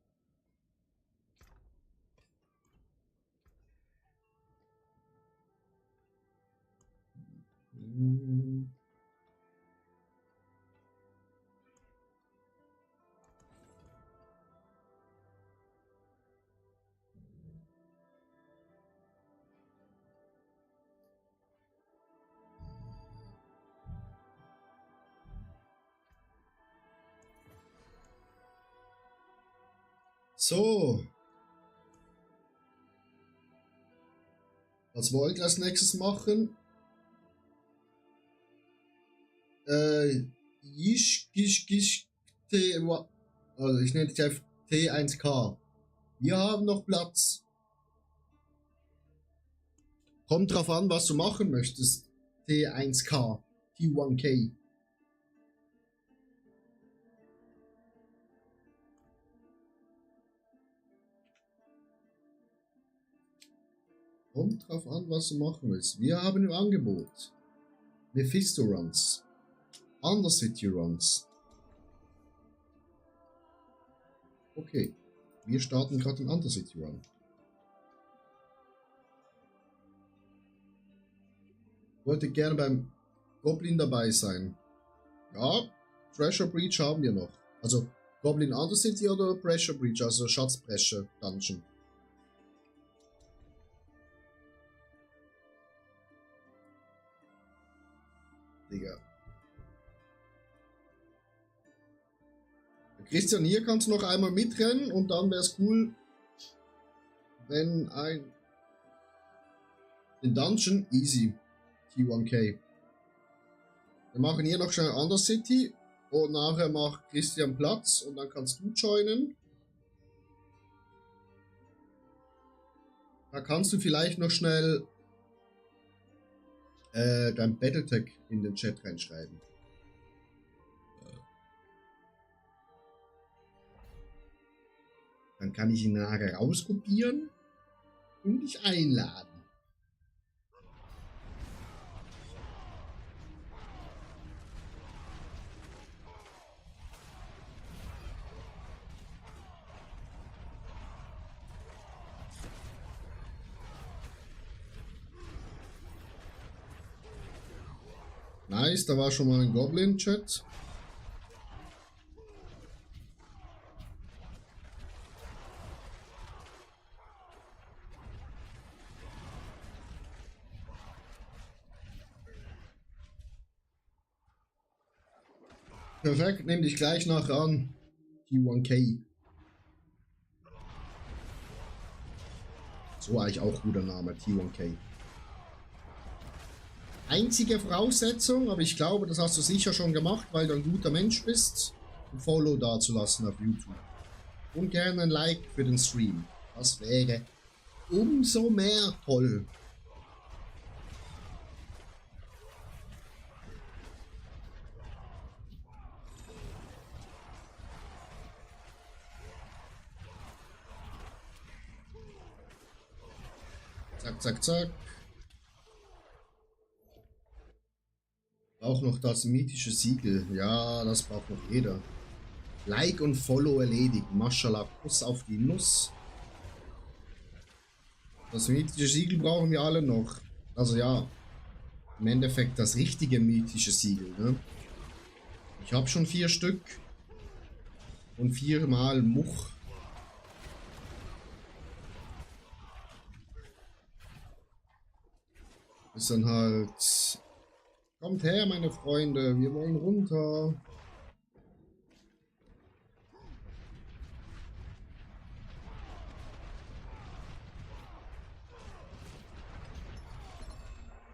So. Was wollt ihr als nächstes machen? Also ich nenne es einfach T1K. Wir haben noch Platz. Kommt drauf an, was du machen möchtest. T1K, T1K. Kommt drauf an, was du machen willst. Wir haben im Angebot Mephisto Runs, Undercity Runs. Okay, wir starten gerade den Undercity Run. Wollte gerne beim Goblin dabei sein. Ja, Treasure Breach haben wir noch. Also Goblin Undercity oder Pressure Breach, also Schatzbresche Dungeon. Digga. Christian, hier kannst du noch einmal mitrennen und dann wäre es cool, wenn den Dungeon easy. T1K. Wir machen hier noch schnell Undercity und nachher macht Christian Platz und dann kannst du joinen. Da kannst du vielleicht noch schnell dein Battletech in den Chat reinschreiben. Dann kann ich ihn nachher rauskopieren und dich einladen. Nice, da war schon mal ein Goblin-Chat. Perfekt, nehme dich gleich nachher an. T1K. So eigentlich auch guter Name, T1K. Einzige Voraussetzung, aber ich glaube, das hast du sicher schon gemacht, weil du ein guter Mensch bist, ein Follow dazulassen auf YouTube. Und gerne ein Like für den Stream. Das wäre umso mehr toll. Zack, zack, zack. Auch noch das mythische Siegel. Ja, das braucht noch jeder. Like und Follow erledigt. Maschallah, Kuss auf die Nuss. Das mythische Siegel brauchen wir alle noch. Also ja, im Endeffekt das richtige mythische Siegel. Ne? Ich habe schon 4 Stück. Und 4 mal Much. Ist dann halt... Kommt her, meine Freunde, wir wollen runter.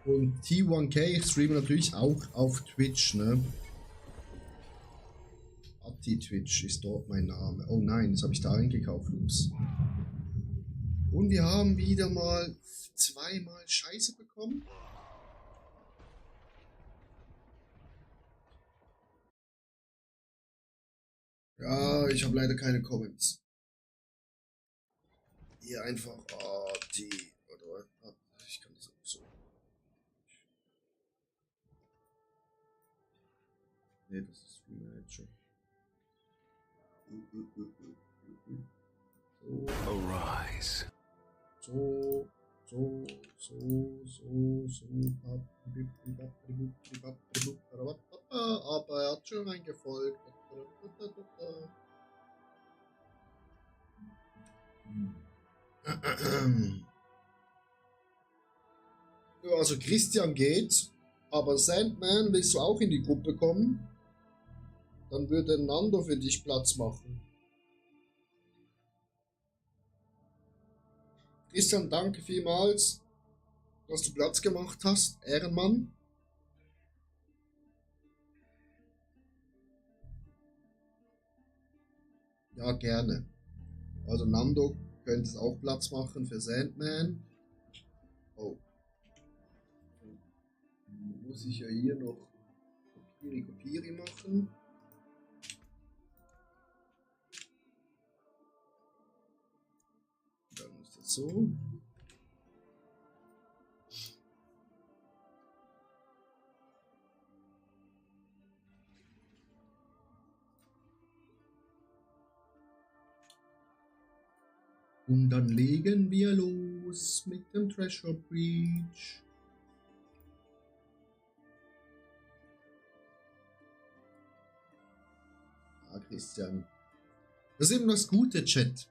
Und T1K streamen natürlich auch auf Twitch, ne? Twitch ist dort mein Name. Oh nein, das habe ich da eingekauft. Ups. Und wir haben wieder mal 2-mal Scheiße bekommen. Ja, ich habe leider keine Comments. Hier einfach AT. Oder ich kann das auch so. Ne, das ist Stream Manager. Arise. So. Aber er hat schon reingefolgt. Ja, also Christian geht, aber Sandman, willst du auch in die Gruppe kommen? Dann würde Nando für dich Platz machen. Christian, danke vielmals, dass du Platz gemacht hast. Ehrenmann. Ja, gerne. Also Nando könnte es auch Platz machen für Sandman. Oh. Muss ich ja hier noch Kopiri machen. Dann muss das so. Und dann legen wir los mit dem Treasure Breach. Ah, Christian. Das ist eben das Gute, Chat.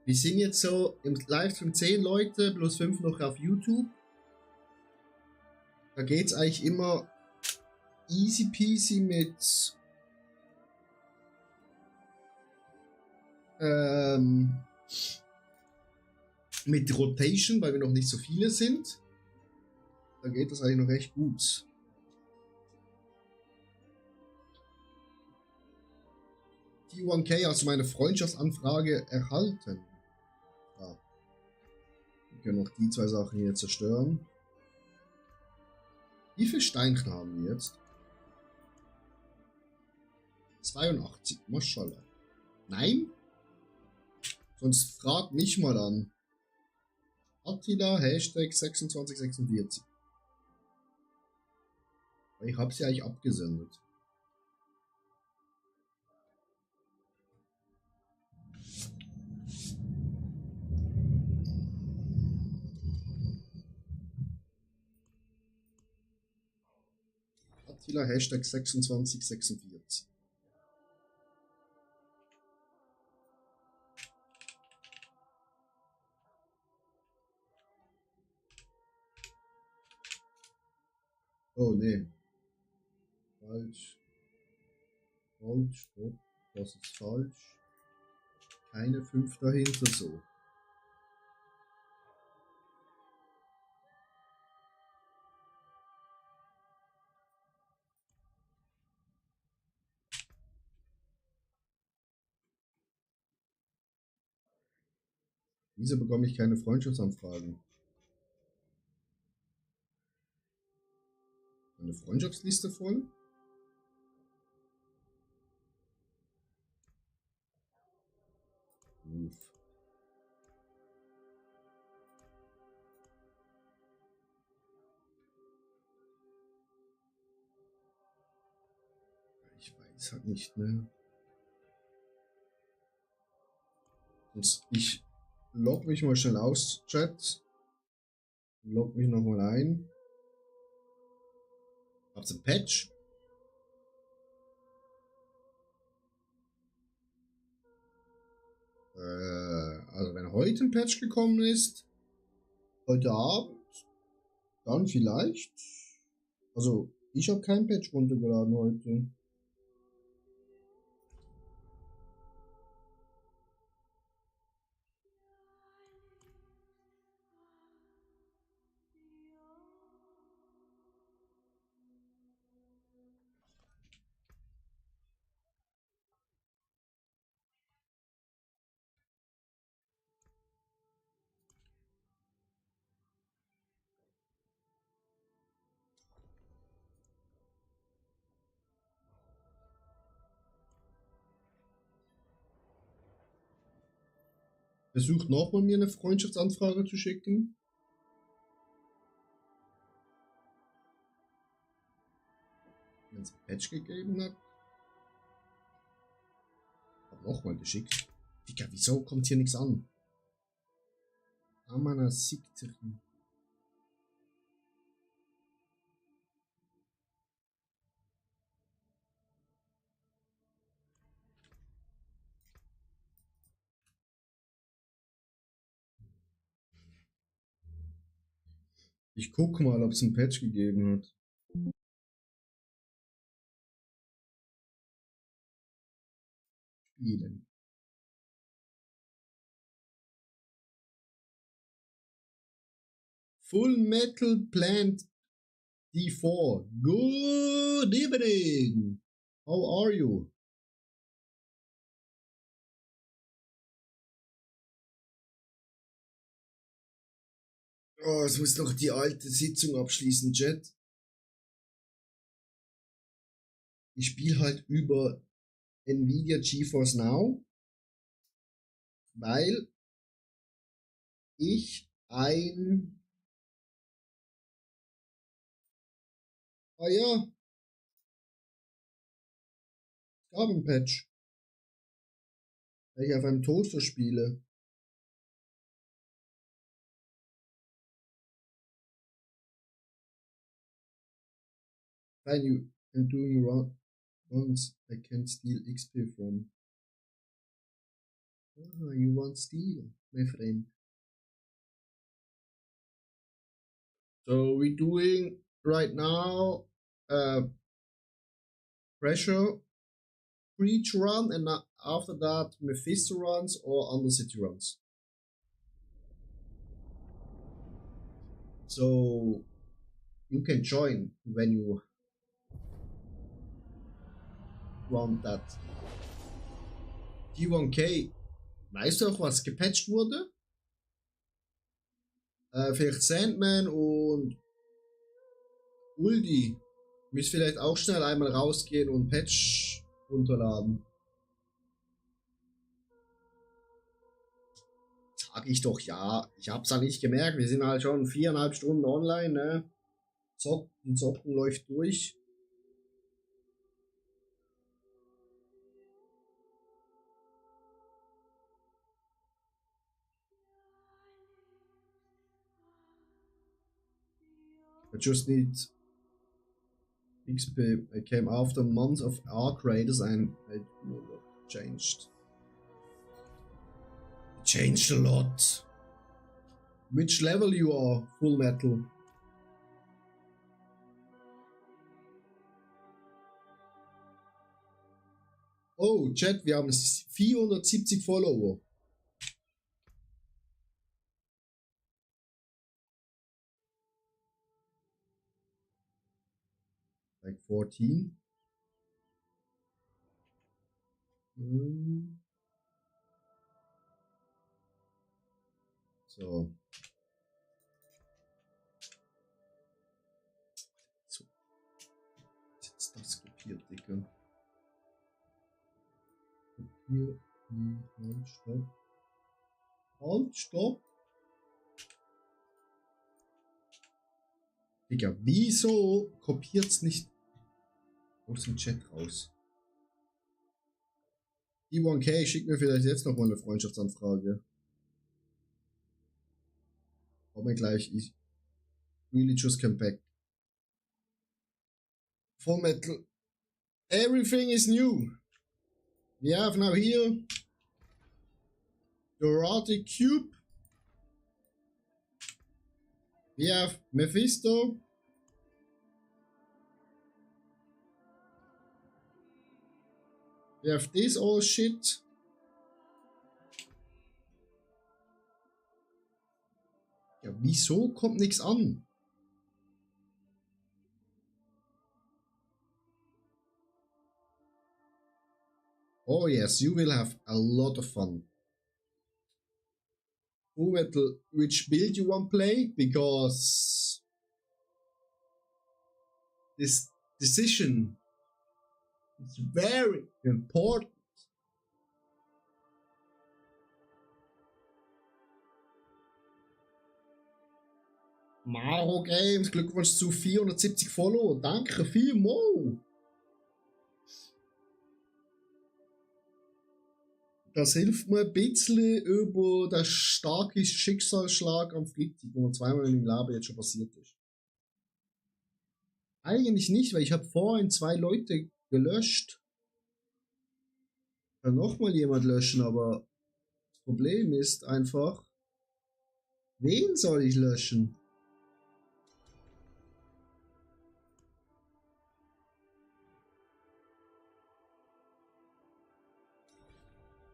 Wir sind jetzt so im Livestream 10 Leute, plus 5 noch auf YouTube. Da geht es eigentlich immer easy peasy mit Rotation, weil wir noch nicht so viele sind. Da geht das eigentlich noch recht gut. T1K, hast du meine Freundschaftsanfrage erhalten? Ja. Wir können noch die zwei Sachen hier zerstören. Wie viel Steinchen haben wir jetzt? 82, Maschallah. Nein? Sonst frag mich mal an. Attila, Hashtag 2646. Ich habe sie eigentlich abgesendet. Attila, Hashtag 2646. Oh nee. Falsch. Falsch. Stopp. Das ist falsch. Keine 5 dahinter so. Wieso bekomme ich keine Freundschaftsanfragen? Eine Freundschaftsliste voll? Uff. Ich weiß halt nicht, ne? Und ich log mich mal schnell aus, Chat. Log mich nochmal ein. Hab's ein Patch? Also wenn heute ein Patch gekommen ist, heute Abend, dann vielleicht. Also ich habe kein Patch runtergeladen heute. Versucht nochmal mir eine Freundschaftsanfrage zu schicken. Wenn es ein Patch gegeben hat. Hab nochmal geschickt. Digga, wieso kommt hier nichts an? Amana Siktirin. Ich guck mal, ob es ein Patch gegeben hat. Spielen. Full Metal Plant D4. Good evening. How are you? Oh, es muss noch die alte Sitzung abschließen, Chat. Ich spiele halt über Nvidia GeForce Now, weil ich ein Gabenpatch, weil ich auf einem Toaster spiele. Fine, you and doing runs I can steal XP from. Ah, you want steal, my friend. So we're doing right now pressure breach run, and after that Mephisto runs or Undercity runs. So you can join when you want that. T1K, weißt du auch, was gepatcht wurde? Vielleicht Sandman und Uldi. Müsst vielleicht auch schnell einmal rausgehen und Patch runterladen. Sag ich doch ja. Ich hab's ja nicht gemerkt. Wir sind halt schon 4,5 Stunden online, ne? Die Zocken läuft durch. I just need XP. I came after months of Arc Raiders and I changed. Changed a lot. Which level you are, Full Metal? Oh, Chat, wir haben 470 Follower. Like 14. So. Jetzt das kopiert, Digga. Kopier. Halt, stopp. Halt, stopp. Digga, wieso kopiert's nicht aus dem Chat raus? D1K, schick mir vielleicht jetzt noch mal eine Freundschaftsanfrage. Komm mir gleich, ich really just came back. Full Metal. Everything is new. We have now here Dorati Cube. We have Mephisto. We have this all shit. Ja, wieso kommt nichts an? Oh yes, you will have a lot of fun. Full Metal, which build you want to play? Because this decision is very important. Maro Games, Glückwunsch zu 470 Follower. Danke vielmals. Das hilft mir ein bisschen über den starken Schicksalsschlag am Freitag, wo mir zweimal in meinem Leben jetzt schon passiert ist. Eigentlich nicht, weil ich habe vorhin 2 Leute gelöscht. Ich kann nochmal jemand löschen, aber das Problem ist einfach, wen soll ich löschen?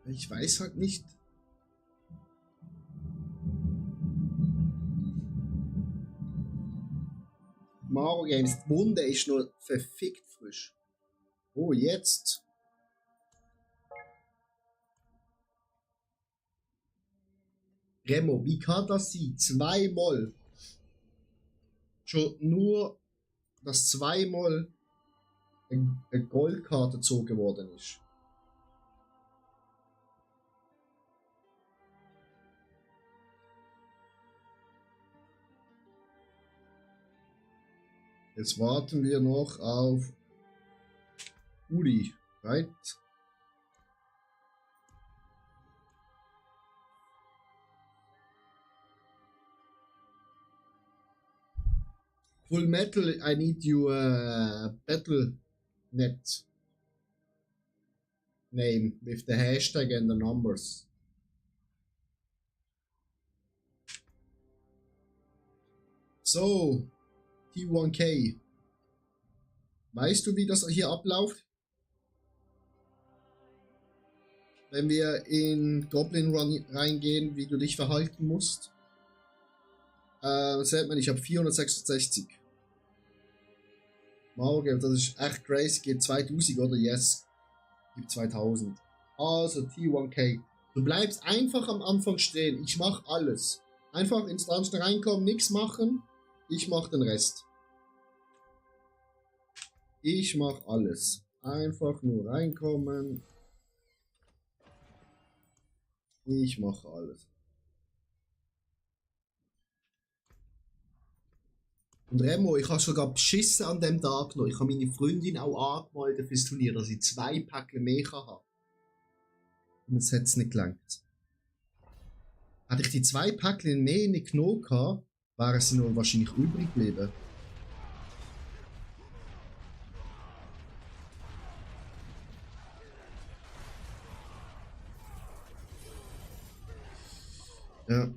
Ich weiß halt nicht. Maro Games. Die Wunde ist noch verfickt frisch. Oh, jetzt. Remo, wie kann das sein? Zweimal. Schon nur, dass zweimal eine Goldkarte gezogen worden ist. Jetzt warten wir noch auf Uli, right? Full Metal, I need you battle net name with the hashtag and the numbers. So, T1K. Weißt du, wie das hier abläuft? Wenn wir in Goblin Run reingehen, wie du dich verhalten musst? Seht man, ich habe 466. Morgen, das ist echt crazy. Geht 2000, oder? Yes. Gibt 2000. Also T1K. Du bleibst einfach am Anfang stehen. Ich mache alles. Einfach ins Dungeon reinkommen, nichts machen. Ich mache den Rest. Ich mache alles. Einfach nur reinkommen. Ich mache alles. Und Remo, ich habe sogar beschissen an dem Tag noch. Ich habe meine Freundin auch angemeldet fürs Turnier, dass ich 2 Päckchen mehr habe. Und jetzt hat es nicht gelangt. Hätte ich die 2 Päckchen mehr nicht genommen gehabt, wären sie noch wahrscheinlich übrig geblieben. Ja.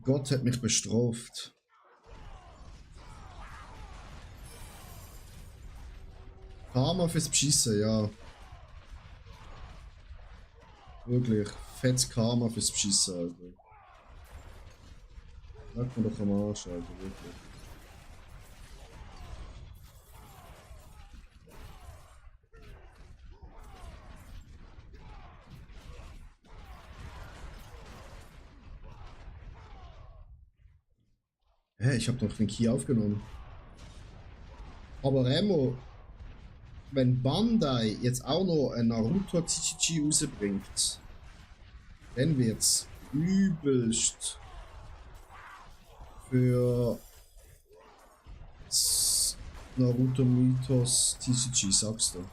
Gott hat mich bestraft. Karma fürs Beschissen, ja. Wirklich. Fettes Karma fürs Beschissen, Alter. Lag mir doch am Arsch, Alter, wirklich. Hä, ich hab doch den Key aufgenommen. Aber Remo, wenn Bandai jetzt auch noch ein Naruto TCG rausbringt, dann wird's übelst für das Naruto Mythos TCG, sagst du.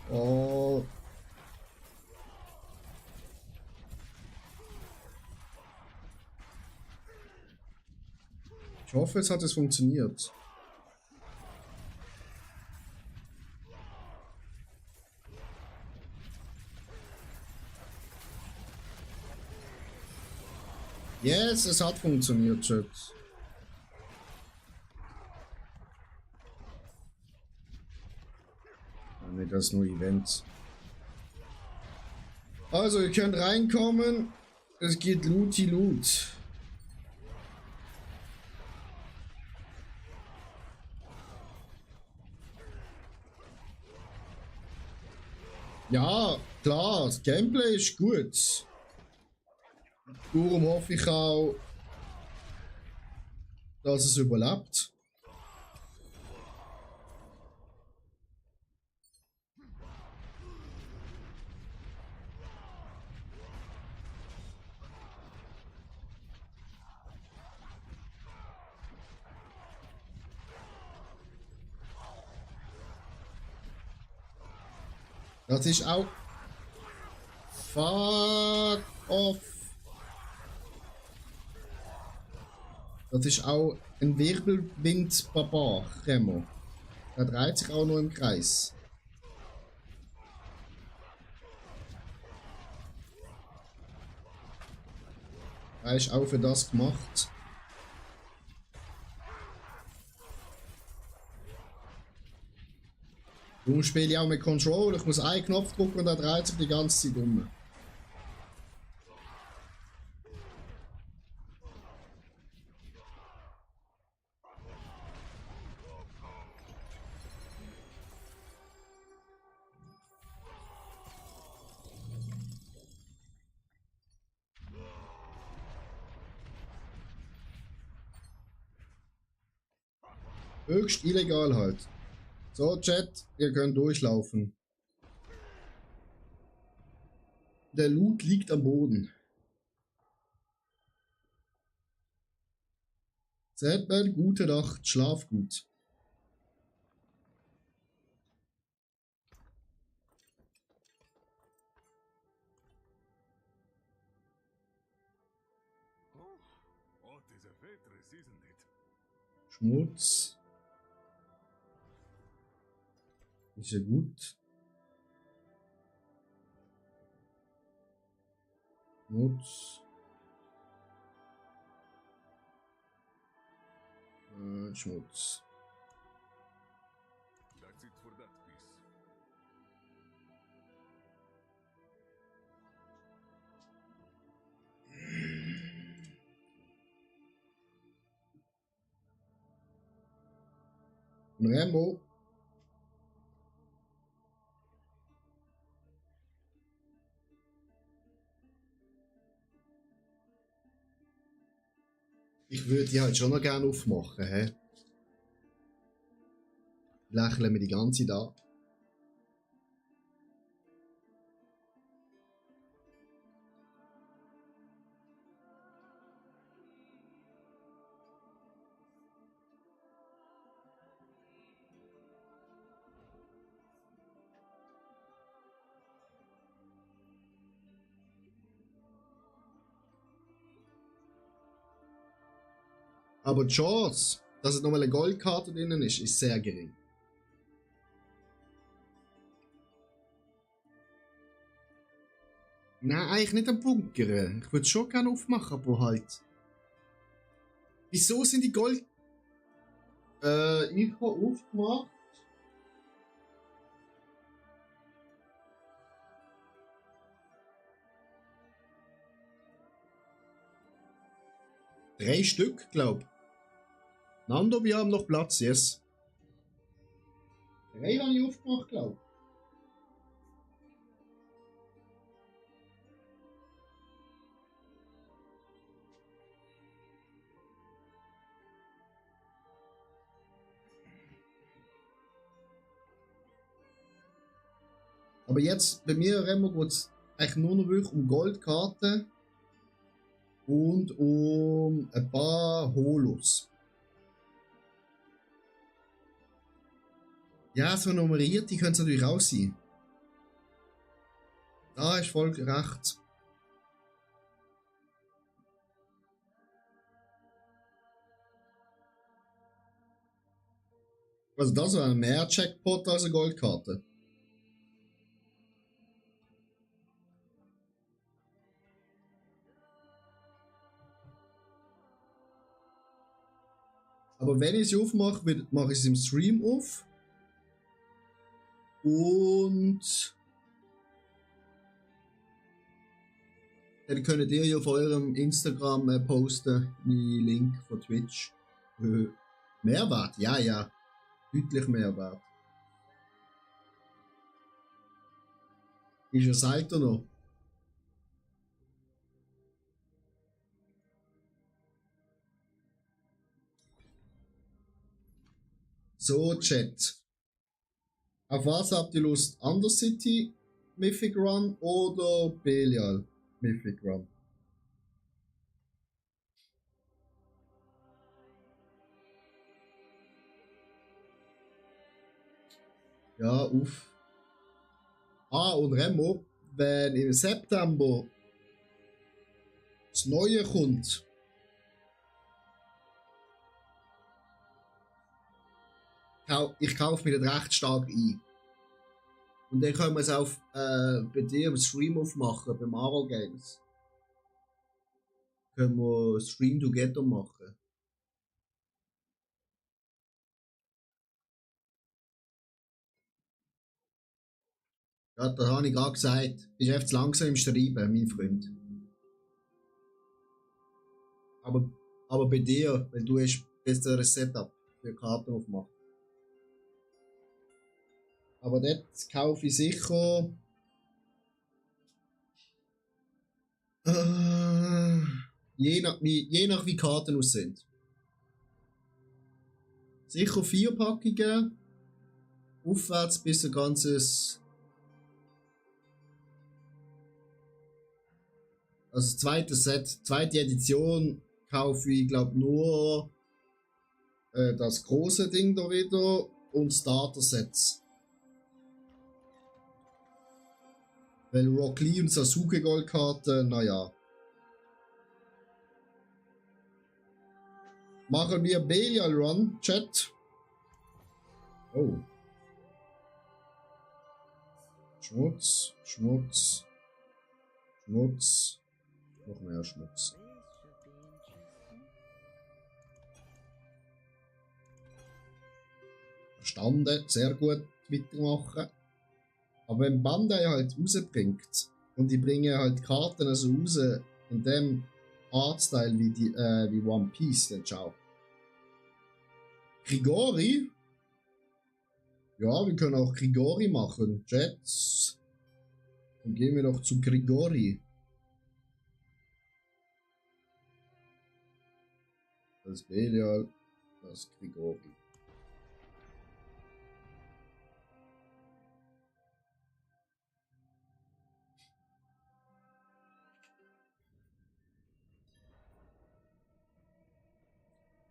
Oh. Ich hoffe, es hat funktioniert. Yes, es hat funktioniert, Chat. Ne, das ist nur Event. Also, ihr könnt reinkommen. Es geht Loot. Ja, klar, das Gameplay ist gut. Darum hoffe ich auch, dass es überlebt. Das ist auch... Fuck off. Das ist auch ein Wirbelwind-Barbar, Remo. Der dreht sich auch noch im Kreis. Er ist auch für das gemacht. Darum spiele ich auch mit Control. Ich muss einen Knopf drücken und er dreht sich die ganze Zeit um. Höchst illegal halt. So, Chat, ihr könnt durchlaufen. Der Loot liegt am Boden. Sedman, gute Nacht, schlaf gut. Oh, what is a waitress, isn't it? Schmutz. Ist ja gut. Schmutz. Schmutz. That's it for that piece. Und Rambo. Ich würde die halt schon noch gerne aufmachen, hä? Lächeln wir die ganze Zeit an. Aber die Chance, dass es nochmal eine Goldkarte drinnen ist sehr gering. Nein, eigentlich nicht am Bunkern. Ich würde es schon gerne aufmachen, aber halt. Wieso sind die Gold... ich habe aufgemacht. Drei Stück, glaub. Nando, wir haben noch Platz, yes. Drei habe ich aufgemacht, glaub. Aber jetzt, bei mir, Remo, geht es eigentlich nur noch wirklich um Goldkarten und um ein paar Holos. Ja, so nummeriert, die können es natürlich auch sein. Da ist voll recht. Also das wäre mehr Jackpot als eine Goldkarte. Aber wenn ich sie aufmache, mache ich sie im Stream auf. Und dann könnt ihr ja auf eurem Instagram posten, den Link von Twitch. Mehrwert? Ja, ja. Deutlich Mehrwert. Ist ja seid ihr noch? So, Chat. Auf was habt ihr Lust? Undercity Mythic Run oder Belial Mythic Run? Ja, uff. Ah, und Remo, wenn im September das Neue kommt, ich kaufe mir das recht stark ein. Und dann können wir es auch bei dir im Stream aufmachen, bei Marvel Games. können wir Stream Together machen. Ja, das habe ich gerade gesagt. Bist einfach zu langsam im Schreiben, mein Freund. Aber bei dir, weil du hast besseres Setup für Karten aufmachen. Aber dort kaufe ich sicher. Je nach wie Karten aussehen. Sicher 4 Packungen. Aufwärts bis ein ganzes. Also das zweite Set, zweite Edition kaufe ich glaube nur das große Ding da wieder und Starter-Sets. Weil Rock Lee und Sasuke Goldkarten, naja. Machen wir Belial Run, Chat. Oh. Schmutz, Schmutz, Schmutz. Noch mehr Schmutz. Verstanden, sehr gut weitermachen. Aber wenn Bandai halt rausbringt und die bringen halt Karten also raus in dem Artstyle wie One Piece, dann schau. Grigori? Ja, wir können auch Grigori machen. Jets. Dann gehen wir noch zu Grigori. Das Belial, das Grigori.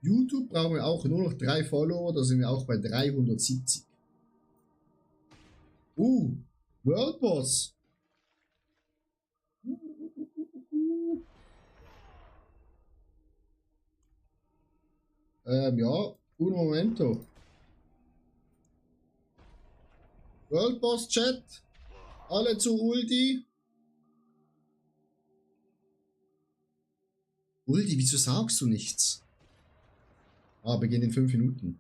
YouTube brauchen wir auch nur noch 3 Follower, da sind wir auch bei 370. World Boss. Ja, un momento. World Boss Chat. Alle zu Ulti. Ulti, wieso sagst du nichts? Ah, Beginn in 5 Minuten.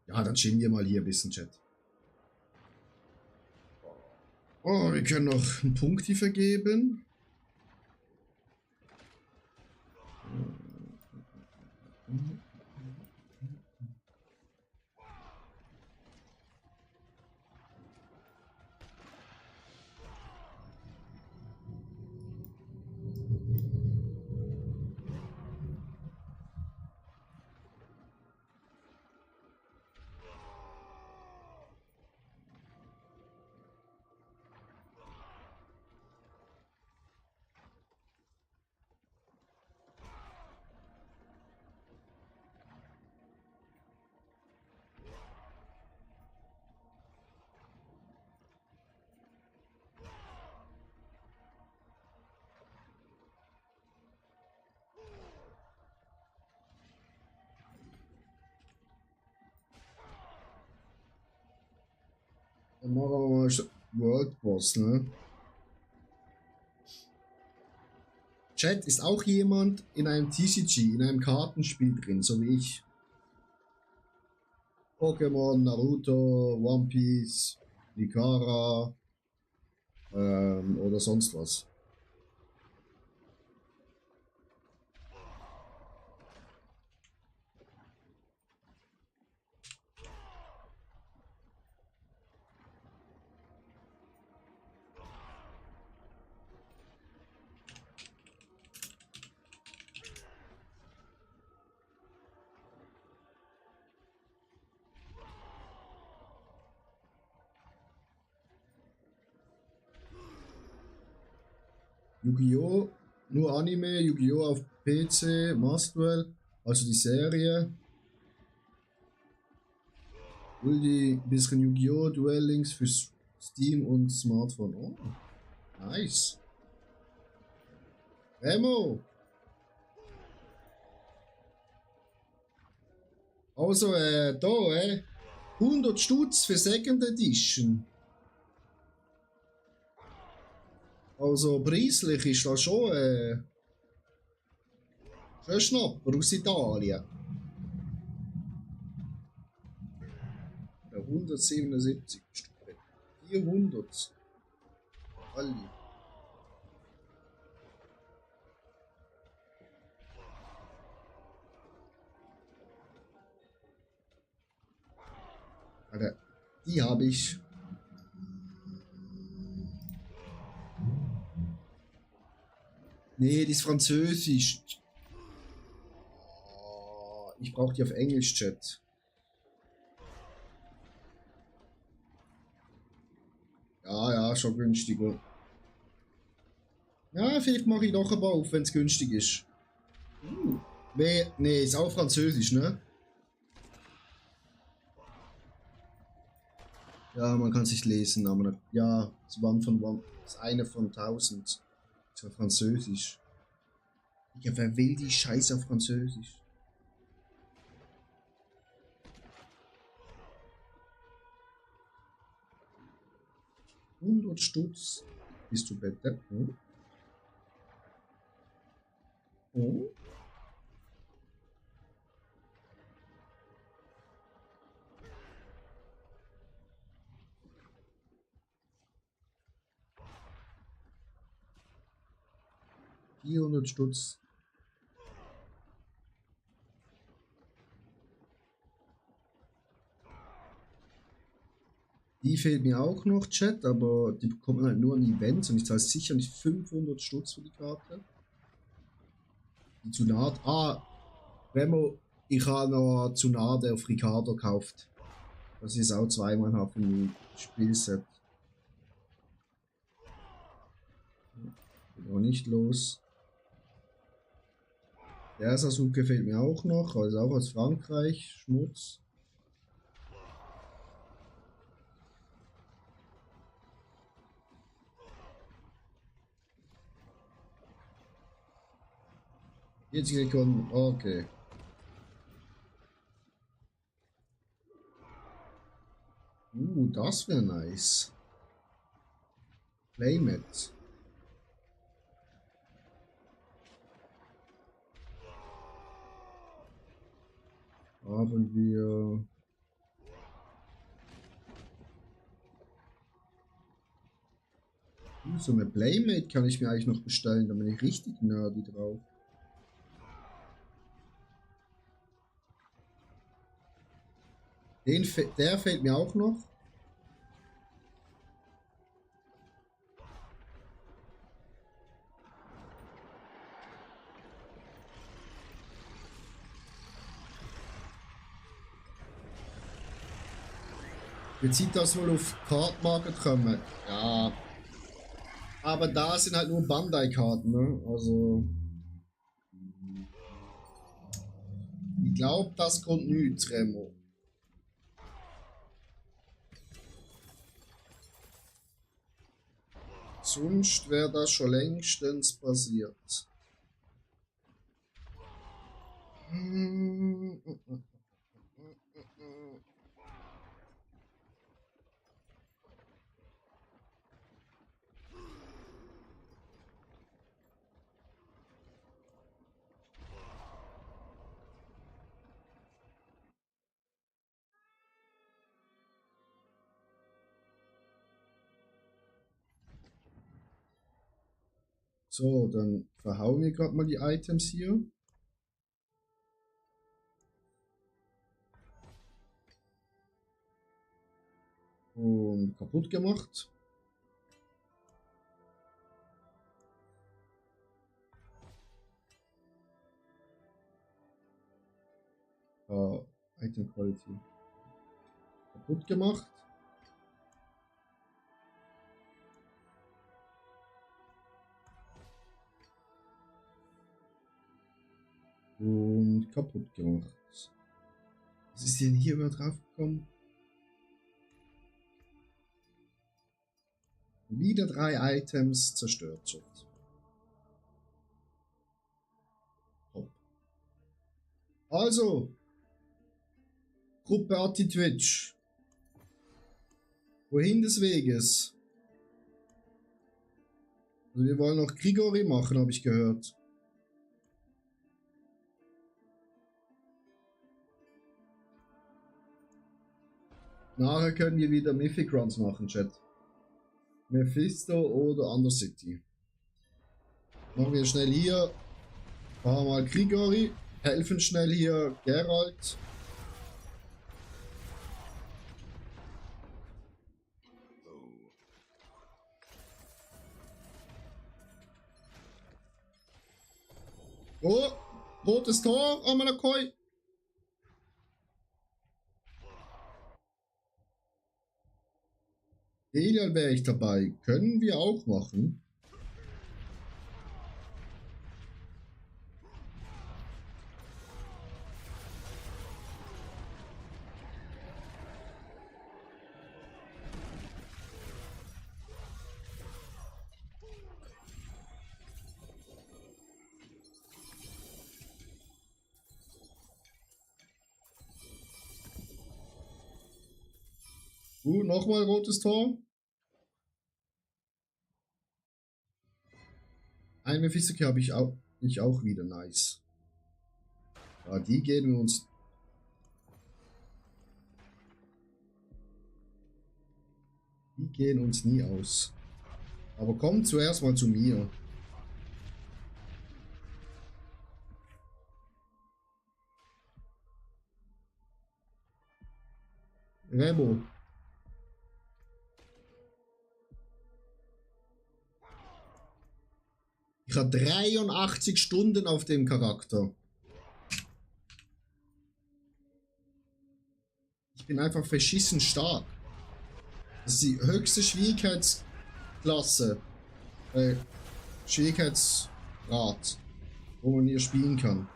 Ja, dann chillen wir mal hier ein bisschen, Chat. Oh, wir können noch einen Punkt hier vergeben. Dann machen wir mal World Boss, ne? Chat, ist auch jemand in einem TCG, in einem Kartenspiel drin, so wie ich? Pokémon, Naruto, One Piece, Ikara oder sonst was. Yu-Gi-Oh! Nur Anime, Yu-Gi-Oh! Auf PC, Masterduel, also die Serie. Ulti, bisschen Yu-Gi-Oh! Duel Links für Steam und Smartphone. Oh, nice. Remo! Also, da, 100 Stutz für Second Edition. Also preislich ist das schon Ein Schnapper aus Italien. Ja, 177 Stück. 400. Alle. Alter, die habe ich. Nee, die ist französisch. Oh, ich brauche die auf Englisch, Chat. Ja, ja, schon günstiger. Ja, vielleicht mache ich doch aber auf, wenn es günstig ist. Nee, ist auch französisch, ne? Ja, man kann sich lesen, aber ja, es waren das eine von 1000. Das war französisch. Ja, wer will die Scheiße auf Französisch? $100 bist du bitte? Hm? Hm? $400. Die fehlt mir auch noch, Chat, aber die bekommt man halt nur an Events und ich zahle sicher nicht $500 für die Karte. Die Tsunade. Ah, Remo, ich habe noch Tsunade auf Ricardo gekauft. Das ist auch zweimal habe im Spielset. Geht auch nicht los. Der Sasuke fehlt mir auch noch, also auch aus Frankreich. Schmutz. Jetzt Sekunden, okay. Das wäre nice. Playmat. Haben wir. So eine Playmate kann ich mir eigentlich noch bestellen, da bin ich richtig nerdy drauf. Der fehlt mir auch noch. Jetzt sieht das wohl auf Card Market kommen. Ja. Aber da sind halt nur Bandai-Karten, ne? Also. Ich glaube, das kommt nicht, Remo. Sonst wäre das schon längstens passiert. So, dann verhauen wir gerade mal die Items hier. Und kaputt gemacht. Item Quality. Kaputt gemacht. Und kaputt gemacht. Was ist denn hier über drauf gekommen? Wieder 3 Items zerstört. Chat. Hopp. Also, Gruppe Anti-Twitch. Wohin des Weges? Also wir wollen noch Grigori machen, habe ich gehört. Nachher können wir wieder Mythic Runs machen, Chat. Mephisto oder Undercity. Machen wir schnell hier. Machen wir mal Grigori. Helfen schnell hier Geralt. Oh, rotes Tor, Amalakoi. Elian wäre ich dabei. Können wir auch machen. Nochmal rotes Tor. Ein Mephisto habe ich auch wieder. Nice. Ja, die gehen uns. Die gehen uns nie aus. Aber kommt zuerst mal zu mir. Remo. Ich habe 83 Stunden auf dem Charakter. Ich bin einfach verschissen stark. Das ist die höchste Schwierigkeitsklasse. Schwierigkeitsgrad, wo man hier spielen kann.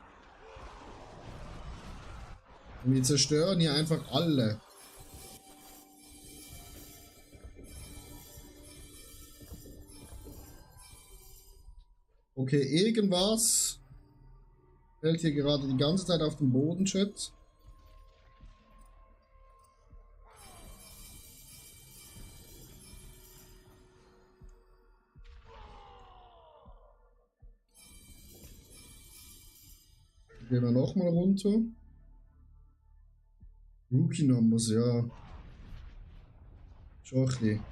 Und wir zerstören hier einfach alle. Okay, irgendwas fällt hier gerade die ganze Zeit auf den Boden, Chat. Gehen wir nochmal runter. Rookie Numbers, ja. Schon ein bisschen.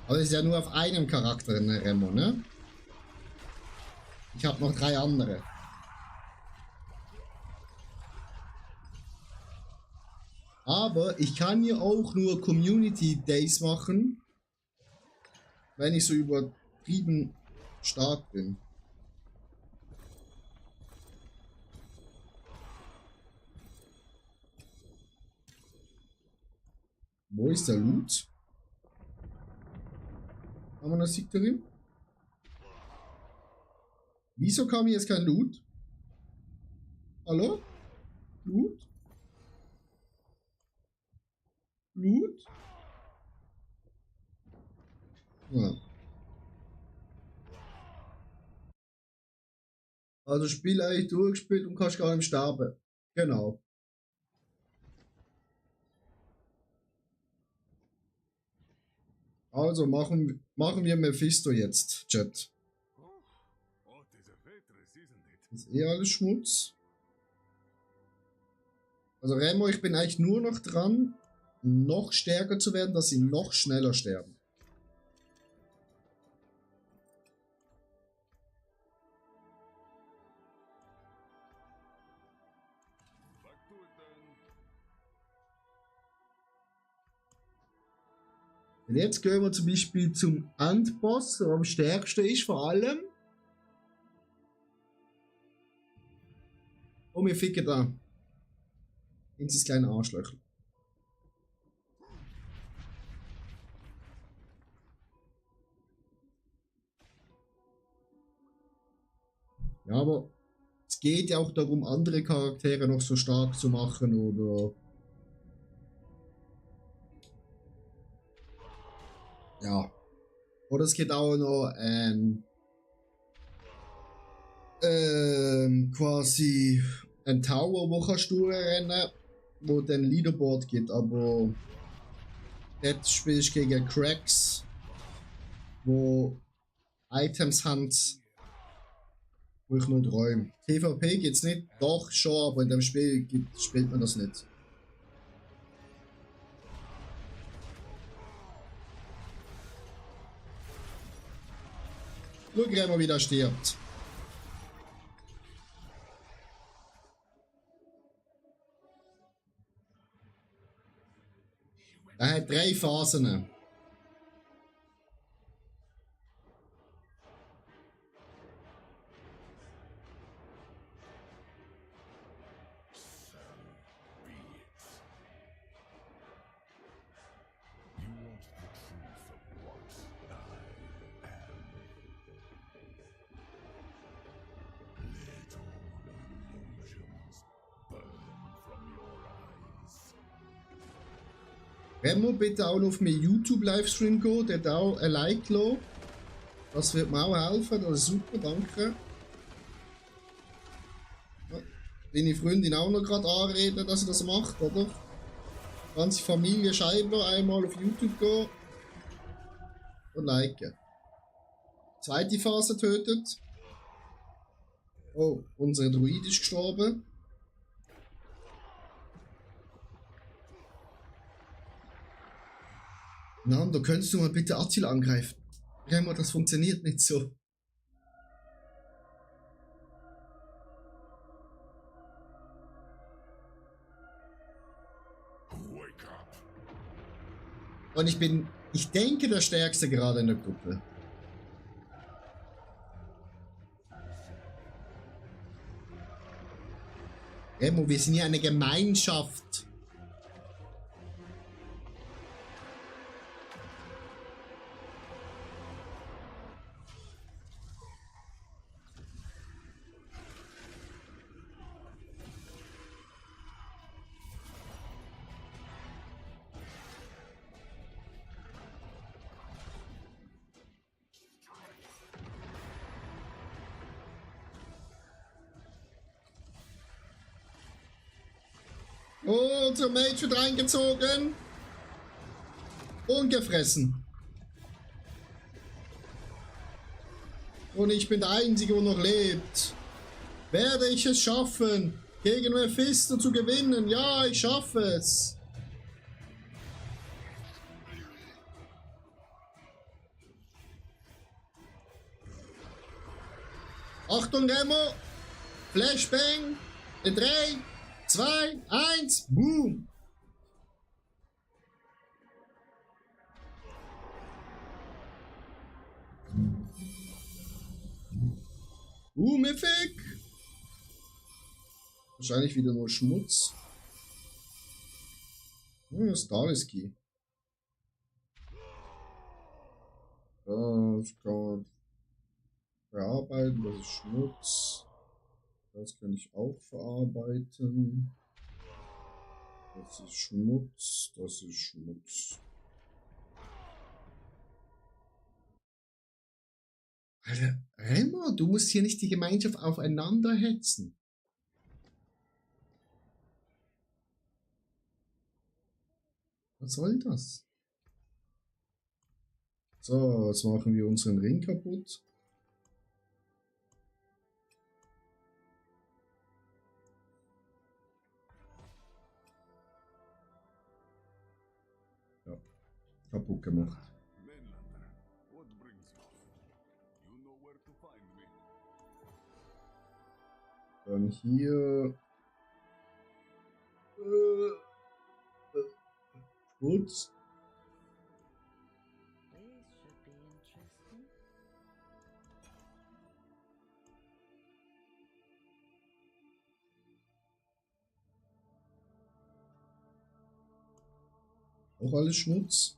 Aber das ist ja nur auf einem Charakter in der Remo, ne? Ich habe noch 3 andere. Aber ich kann hier auch nur Community Days machen, wenn ich so übertrieben stark bin. Wo ist der Loot? Haben wir eine Sieg drin? Wieso kam hier jetzt kein Loot? Hallo? Loot? Loot? Ja. Also Spiel eigentlich durchgespielt und kannst gar nicht sterben. Genau. Also machen wir Mephisto jetzt, Chat. Das ist eh alles Schmutz. Also Remo, ich bin eigentlich nur noch dran, noch stärker zu werden, dass sie noch schneller sterben. Und jetzt gehen wir zum Beispiel zum Endboss, der am stärksten ist vor allem. Und wir ficken da. In sein kleines Arschlöcher. Ja, aber es geht ja auch darum, andere Charaktere noch so stark zu machen oder... Ja. Oder es geht auch noch quasi ein Tower, wo kannst du rennen, wo dann Leaderboard gibt, aber jetzt spielst du gegen Cracks, wo Items haben, wo ich nur träume. PvP gibt's nicht, doch schon, aber in dem Spiel spielt man das nicht. Schau mal, wie der stirbt. Er hat 3 Phasen. Remo, bitte auch noch auf meinen YouTube-Livestream gehen, der hat auch ein Like lassen. Das wird mir auch helfen, das ist super, danke. Ja, deine Freundin auch noch gerade anreden, dass sie das macht, oder? Die ganze Familie Scheibler einmal auf YouTube gehen und liken. Zweite Phase tötet. Oh, unser Druid ist gestorben. Nando, könntest du mal bitte Azil angreifen? Remo, das funktioniert nicht so. Und ich denke, der Stärkste gerade in der Gruppe. Remo, wir sind ja eine Gemeinschaft. Oh, unser Mage wird reingezogen. Und gefressen. Und ich bin der Einzige, der noch lebt. Werde ich es schaffen, gegen Mephisto zu gewinnen? Ja, ich schaffe es. Achtung, Remo. Flashbang. In 3, 2, 1, boom! Effekt! Wahrscheinlich wieder nur Schmutz. Staliski. Das kann man verarbeiten, das ist Schmutz. Das kann ich auch verarbeiten. Das ist Schmutz, das ist Schmutz. Alter, Remo, du musst hier nicht die Gemeinschaft aufeinander hetzen. Was soll das? So, jetzt machen wir unseren Ring kaputt. Ja, kaputt gemacht. Mainlander, what brings you? You know where to find me. Dann hier. Schmutz. This should be interesting. Auch alles Schmutz.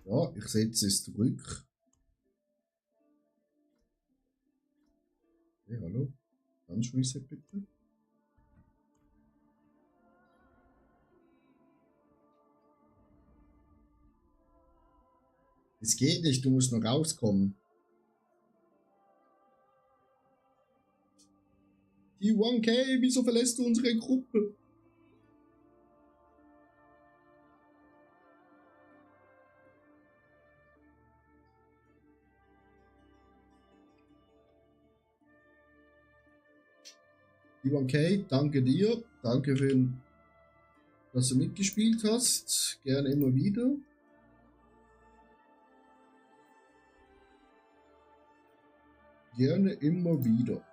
Ja, ich setze es zurück. Hey, hallo? Ganz Reset bitte. Es geht nicht, du musst noch rauskommen. Die 1K, wieso verlässt du unsere Gruppe? Lieber Kate, danke dir. Danke dass du mitgespielt hast. Gerne immer wieder. Gerne immer wieder.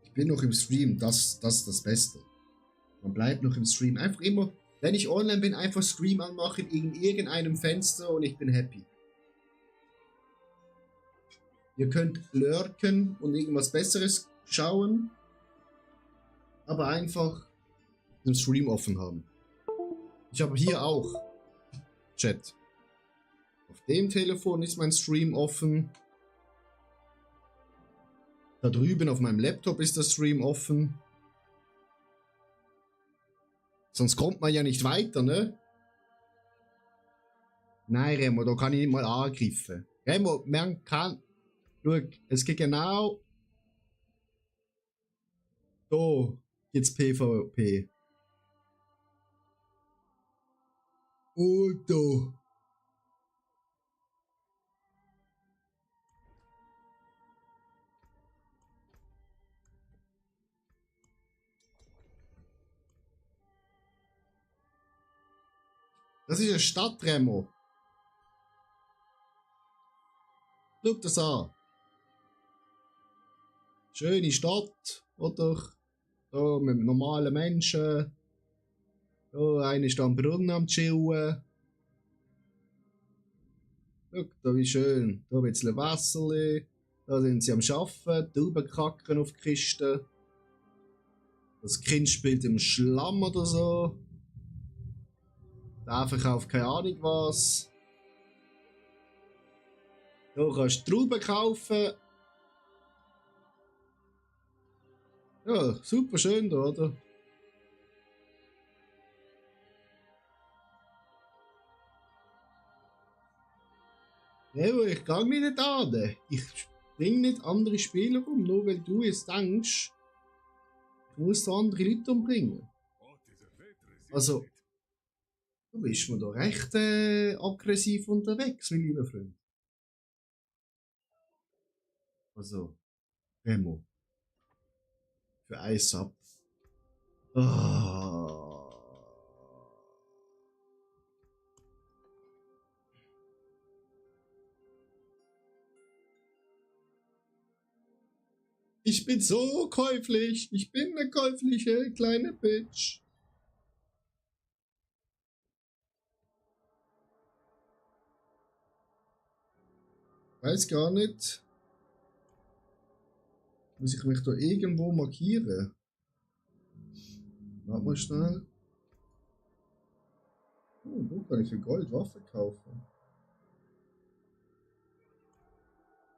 Ich bin noch im Stream, das ist das Beste. Man bleibt noch im Stream. Einfach immer, wenn ich online bin, einfach Stream anmachen in irgendeinem Fenster und ich bin happy. Ihr könnt lurken und irgendwas Besseres schauen, aber einfach den Stream offen haben. Ich habe hier auch Chat. Auf dem Telefon ist mein Stream offen. Da drüben auf meinem Laptop ist der Stream offen. Sonst kommt man ja nicht weiter, ne? Nein, Remo, da kann ich nicht mal angreifen. Remo, man kann... Schau, es geht genau... Da gibt's PvP. Und da. Das ist eine Stadt, Remo. Schau das an. Schöne Stadt, oder? Da mit normalen Menschen. Da einer ist am Brunnen am Chillen. Schau, da wie schön. Da ein bisschen Wasserli. Da sind sie am Arbeiten. Tauben kacken auf die Kiste. Das Kind spielt im Schlamm oder so. Der verkauft keine Ahnung was. Da kannst du Trauben kaufen. Ja, super schön da, oder? Ja, ich gehe nicht an. Ich bringe nicht andere Spieler um, nur weil du jetzt denkst, du musst da andere Leute umbringen. Also, du bist mir da recht aggressiv unterwegs, mein lieber Freund. Also, Remo. Für ein Sub. Oh. Ich bin so käuflich. Ich bin eine käufliche kleine Bitch. Weiß gar nicht. Muss ich mich da irgendwo markieren? Warte mal schnell. Oh, wo kann ich für Gold Waffen kaufen?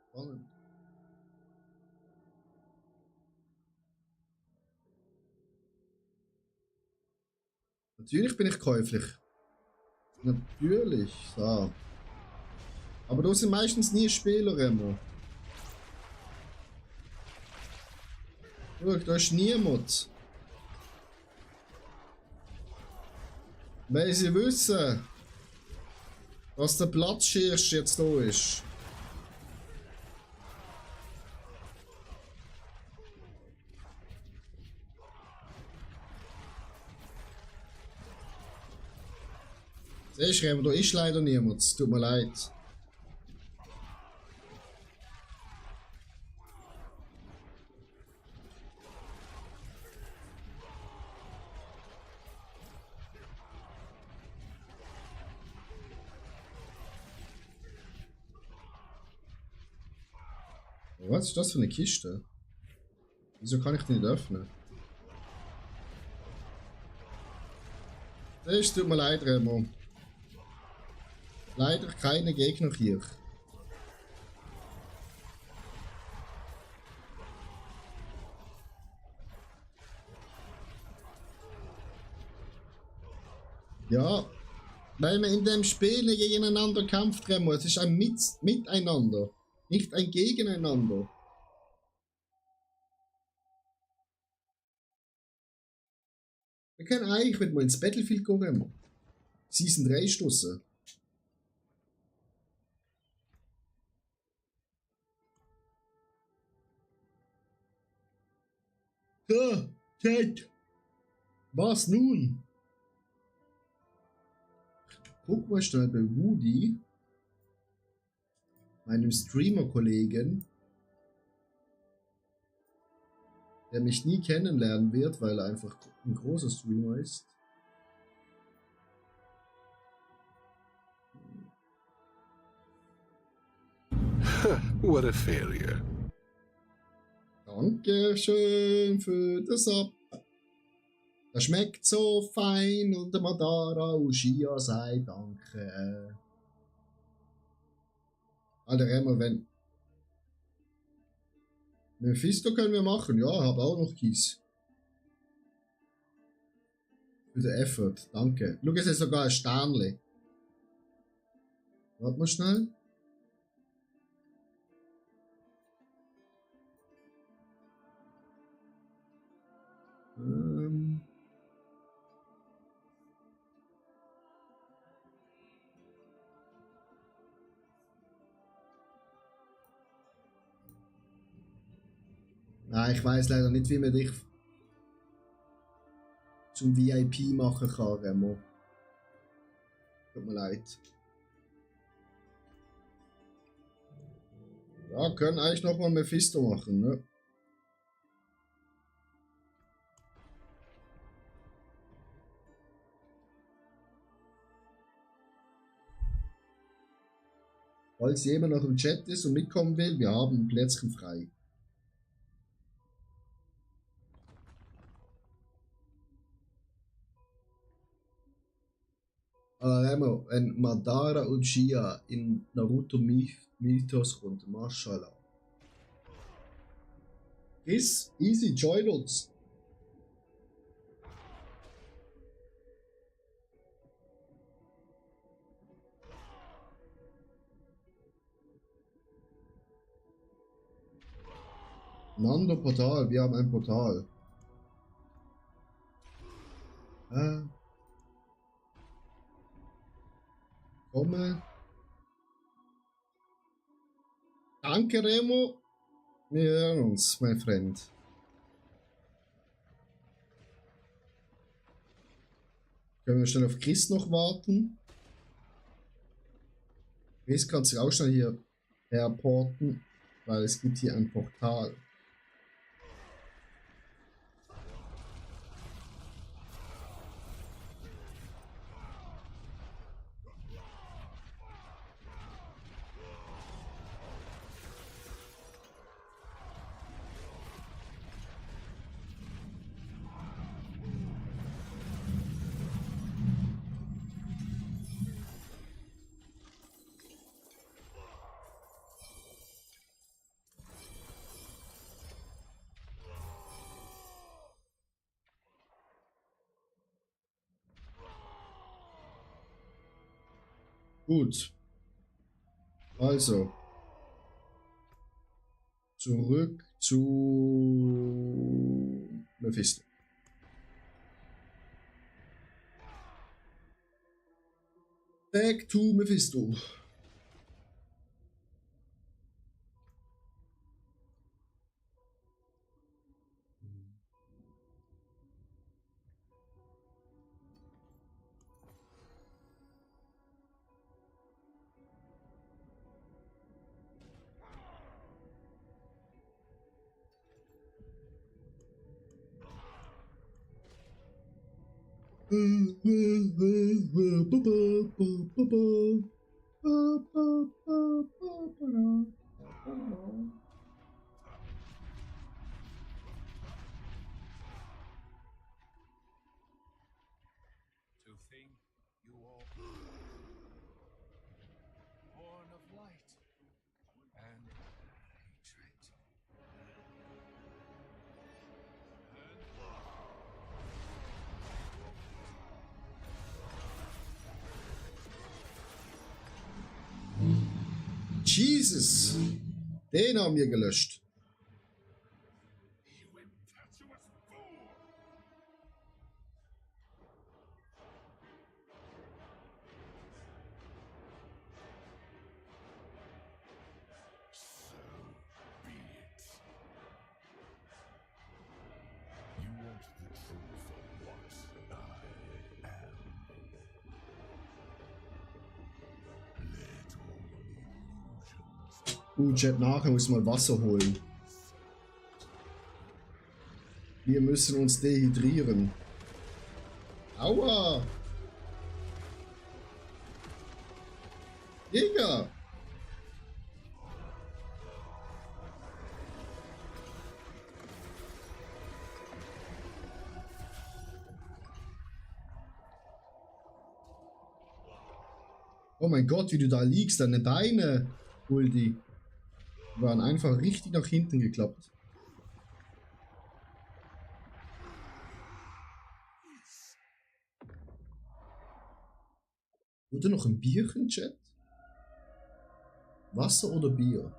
Spannend. Natürlich bin ich käuflich. Natürlich. So. Aber da sind meistens nie Spieler, Remo. Schau, da ist niemand. Weil sie wissen, dass der Platzschirsch jetzt da ist. Siehst du, Remo, da ist leider niemand. Tut mir leid. Was ist das für eine Kiste? Wieso kann ich die nicht öffnen? Es tut mir leid, Remo. Leider keine Gegner hier. Ja, weil man in dem Spiel nicht gegeneinander kämpft, Remo. Es ist ein Miteinander, nicht ein Gegeneinander. Wir können eigentlich, wenn wir ins Battlefield gehen, Season 3 stoßen. So, Chat. Was nun? Guck mal schnell bei Woody, meinem Streamer-Kollegen, der mich nie kennenlernen wird, weil er einfach ein großer Streamer ist. What a failure. Dankeschön für das Ab. Das schmeckt so fein und der Madara Uchiha sagt danke. Alter, Remo, wenn... Mephisto können wir machen, ja, habe auch noch Kies. Für den Effort, danke. Schau, es ist sogar ein Sternle. Warte mal schnell. Nein, ich weiß leider nicht, wie man dich zum VIP machen kann, Remo. Tut mir leid. Ja, können eigentlich nochmal Mephisto machen, ne? Falls jemand noch im Chat ist und mitkommen will, wir haben ein Plätzchen frei. Remo, wenn Madara Uchiha in Naruto Mythos kommt, Mashallah. Chris, easy, join uns. Nando Portal, wir haben ein Portal. Komme. Danke, Remo. Wir hören uns, mein Freund. Können wir schnell auf Chris noch warten? Chris kann sich auch schnell hier herporten, weil es gibt hier ein Portal. Gut. Also. Zurück zu Mephisto. Back to Mephisto. To think you all born of light and hatred. Jesus! Den haben wir gelöscht. You impetuous fool! Chat, nachher muss mal Wasser holen. Wir müssen uns dehydrieren. Aua! Digga! Oh mein Gott, wie du da liegst, deine Beine, Uldi, waren einfach richtig nach hinten geklappt. Oder noch ein Bierchen, Chat? Wasser oder Bier?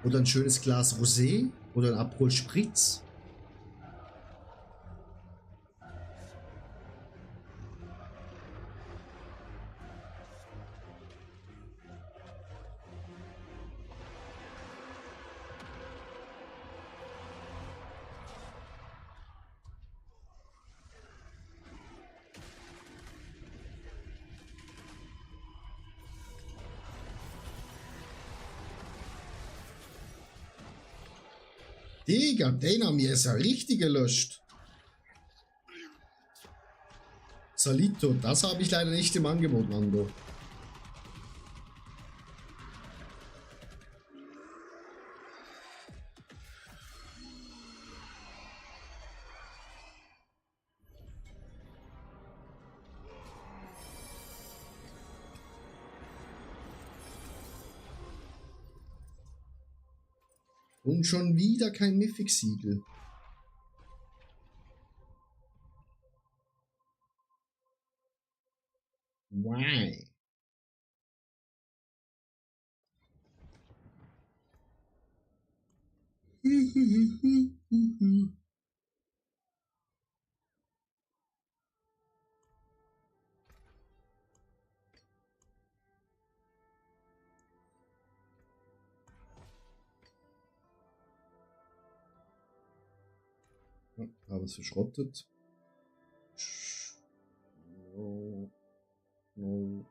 Oder ein schönes Glas Rosé? Oder ein Aperol Spritz? Digga, den haben wir ja richtig gelöscht. Salito, das habe ich leider nicht im Angebot, Mando. Und schon wieder kein Mythic-Siegel. Why? Ja, habe es verschrottet. No. No.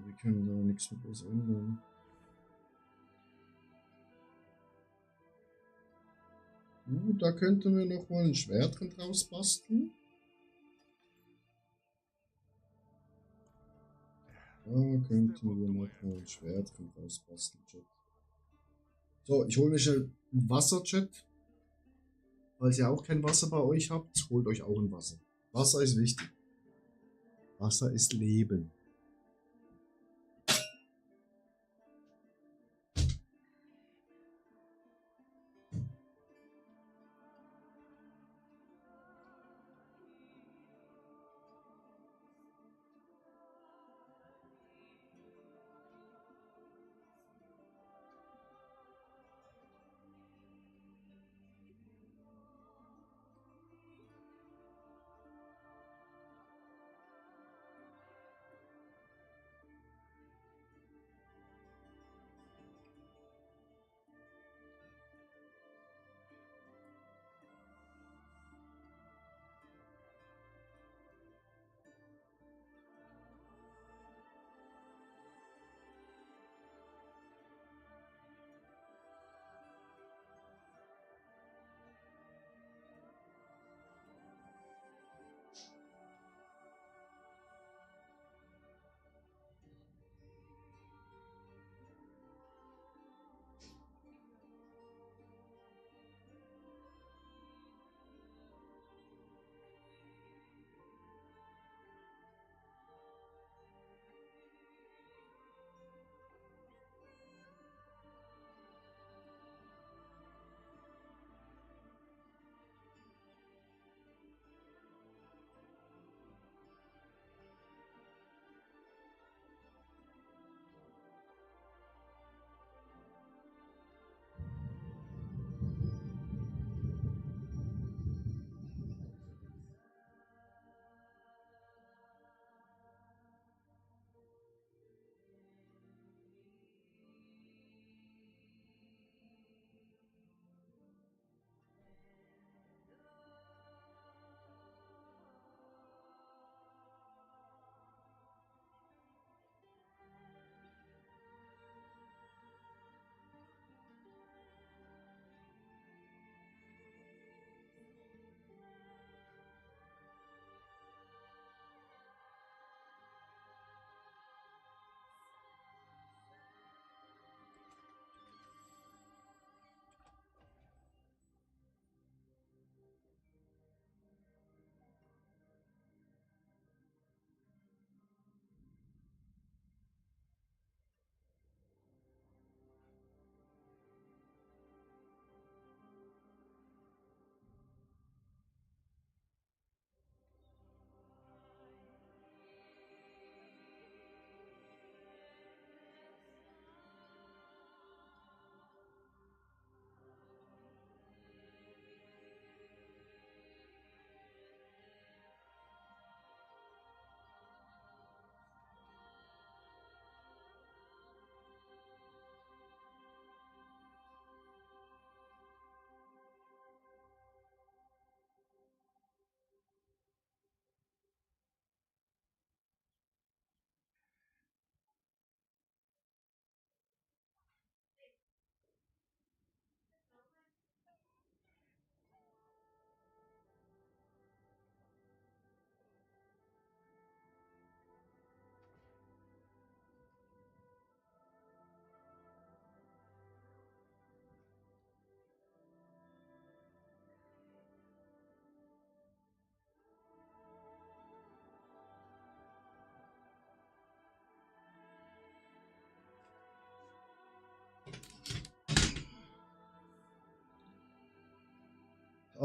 Wir können da nichts mehr groß ändern. Da könnten wir noch mal ein Schwert draus basteln. Da könnten wir noch mal ein Schwert draus basteln, Chat. So, ich hole mir schnell ein Wasser, Chat. Falls ihr auch kein Wasser bei euch habt, holt euch auch ein Wasser. Wasser ist wichtig. Wasser ist Leben.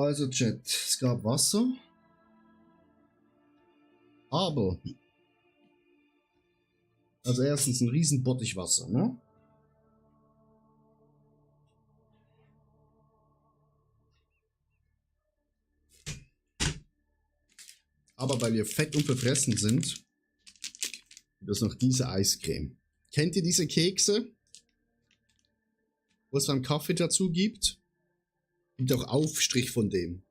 Also Chat, es gab Wasser. Aber also erstens ein riesen Bottich Wasser, ne? Aber weil wir fett und verfressen sind, gibt es noch diese Eiscreme. Kennt ihr diese Kekse? Wo es dann Kaffee dazu gibt? Gibt auch Aufstrich von dem.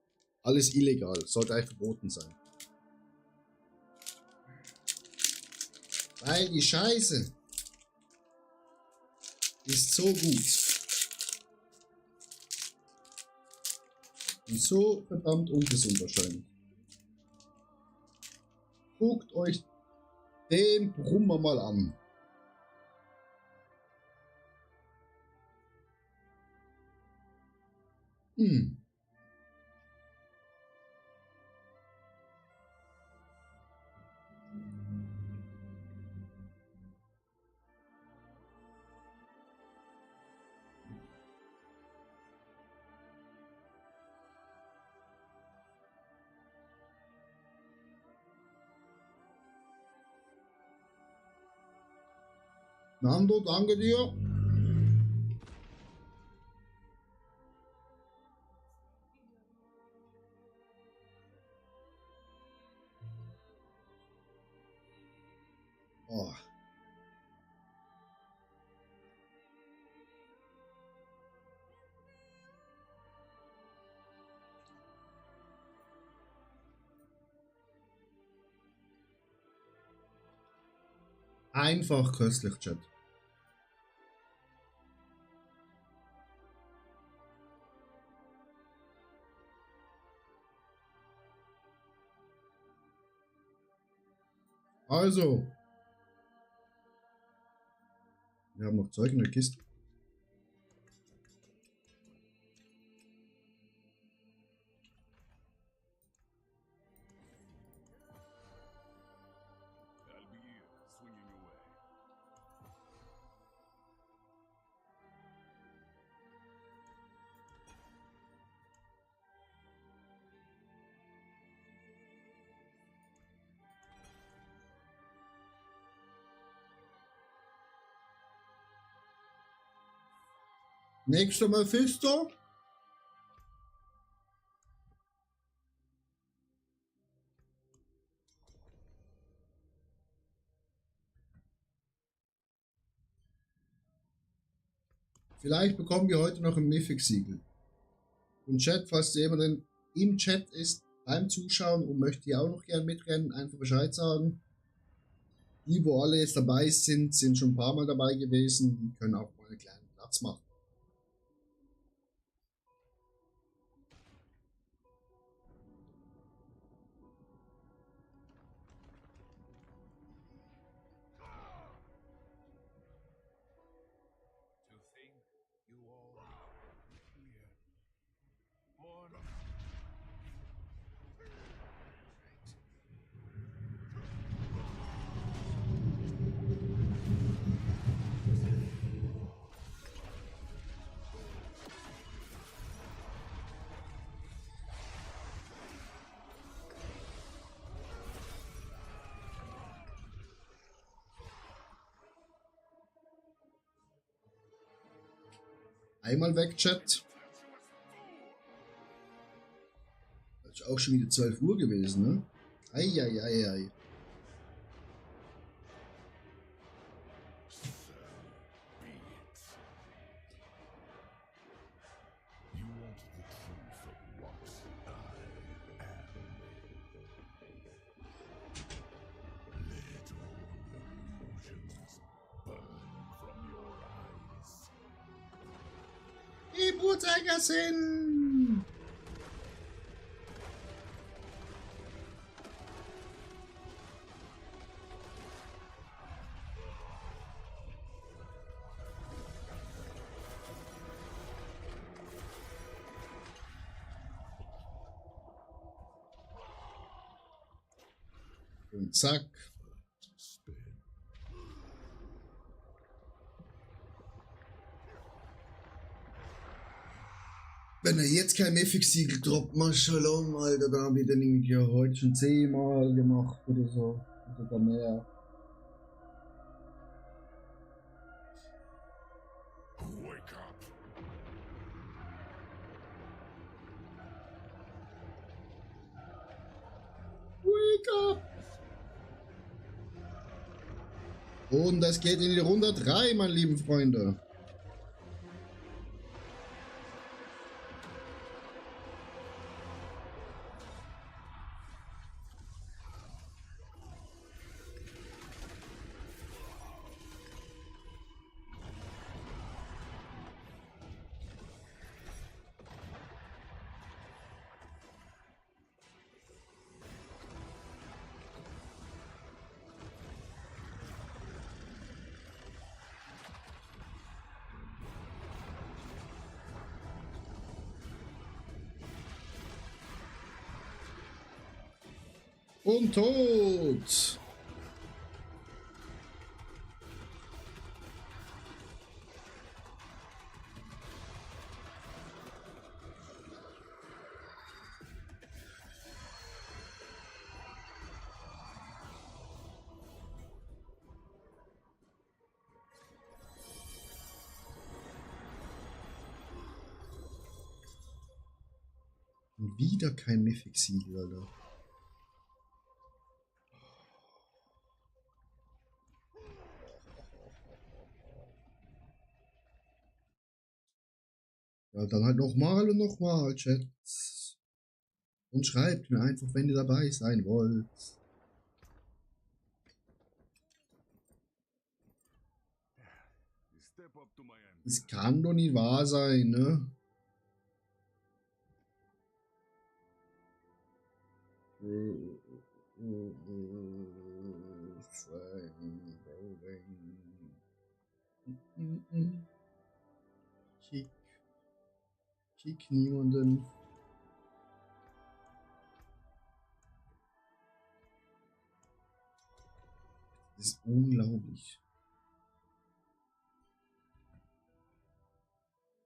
Alles illegal, sollte eigentlich verboten sein. Weil die Scheiße ist so gut. Und so verdammt ungesund wahrscheinlich. Guckt euch den Brummer mal an. Nando, danke dir. Oh. Einfach köstlich, Chat. Also, wir haben noch Zeug in der Kiste. Albier swinging away. Nächster Mephisto. Vielleicht bekommen wir heute noch ein Mythic-Siegel. Und Chat, falls jemand im Chat ist, beim Zuschauen und möchte hier auch noch gern mitrennen, einfach Bescheid sagen. Die, wo alle jetzt dabei sind, sind schon ein paar Mal dabei gewesen. Die können auch mal einen kleinen Platz machen. To think you all here. Or not. Einmal weg, Chat. Das ist auch schon wieder 12 Uhr gewesen, ne? Eieieiei. You want the truth of what I am. Let all illusions burn from your eyes. Die Blutseiger sind. Und zack. Wenn er jetzt kein Mephic-Siegel droppt, Shalom, Alter, dann habe ich den irgendwie heute schon 10-mal gemacht oder so. Oder sogar mehr. Wake up. Wake up! Und es geht in die Runde 3, meine lieben Freunde. Und tot! Und wieder kein Mythic-Siegel, Alter. Ja, dann halt nochmal und nochmal, Chat. Und schreibt mir einfach, wenn ihr dabei sein wollt. Step up to my end. Das kann doch nicht wahr sein, ne? Kick niemanden. Das ist unglaublich.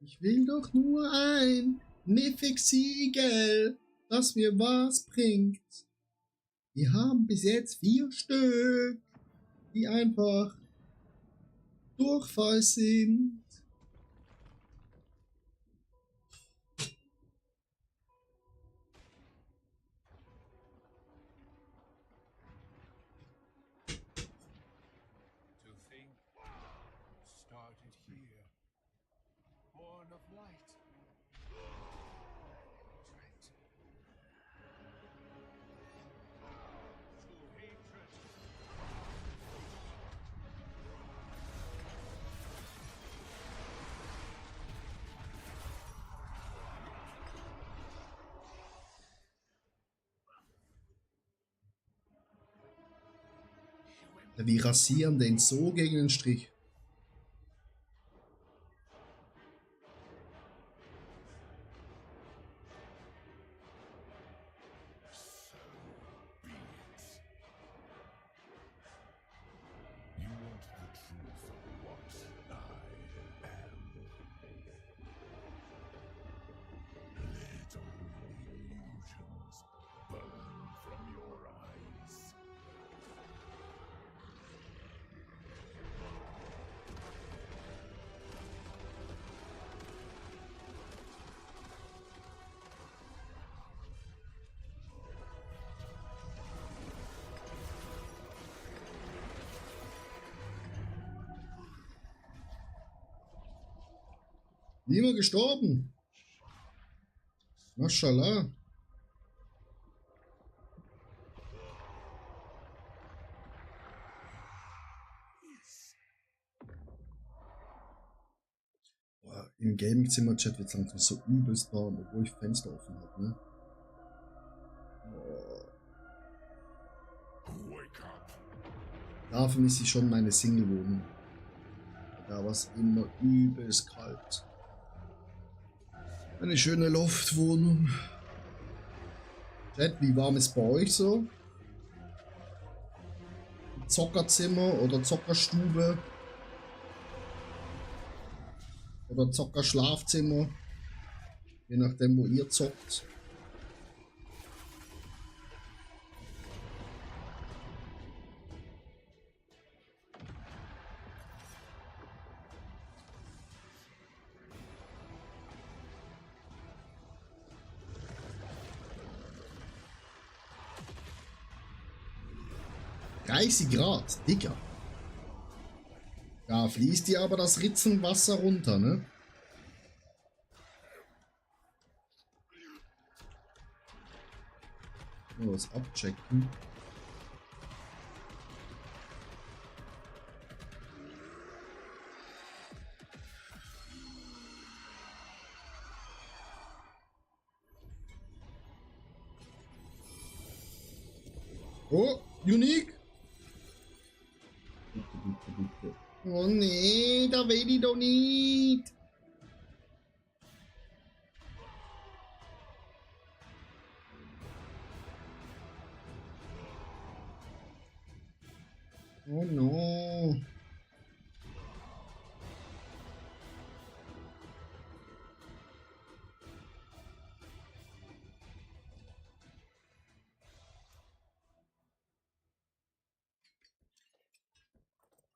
Ich will doch nur ein Mythic-Siegel, das mir was bringt. Wir haben bis jetzt 4 Stück, die einfach Durchfall sind. To think started here. Born of light. Dread. Through hatred. Wie rasieren den so gegen den Strich? You want the truth of what I am. Let all illusions burn from your eyes. Niemand gestorben. Mashallah. Boah, im Gaming-Zimmer-Chat wird es langsam so übelst warm, obwohl ich Fenster offen habe, ne? Wake up. Da vermisse ich schon meine Single-Wohnung. Da war es immer übelst kalt. Eine schöne Loftwohnung. Chat, wie warm ist bei euch so? Zockerzimmer oder Zockerstube? Oder Zockerschlafzimmer? Je nachdem, wo ihr zockt. Grad, Digga. Da fließt dir aber das Ritzenwasser runter, ne? Mal was abchecken. Oh, unique. Oh nee, da will ich doch nicht. Oh no.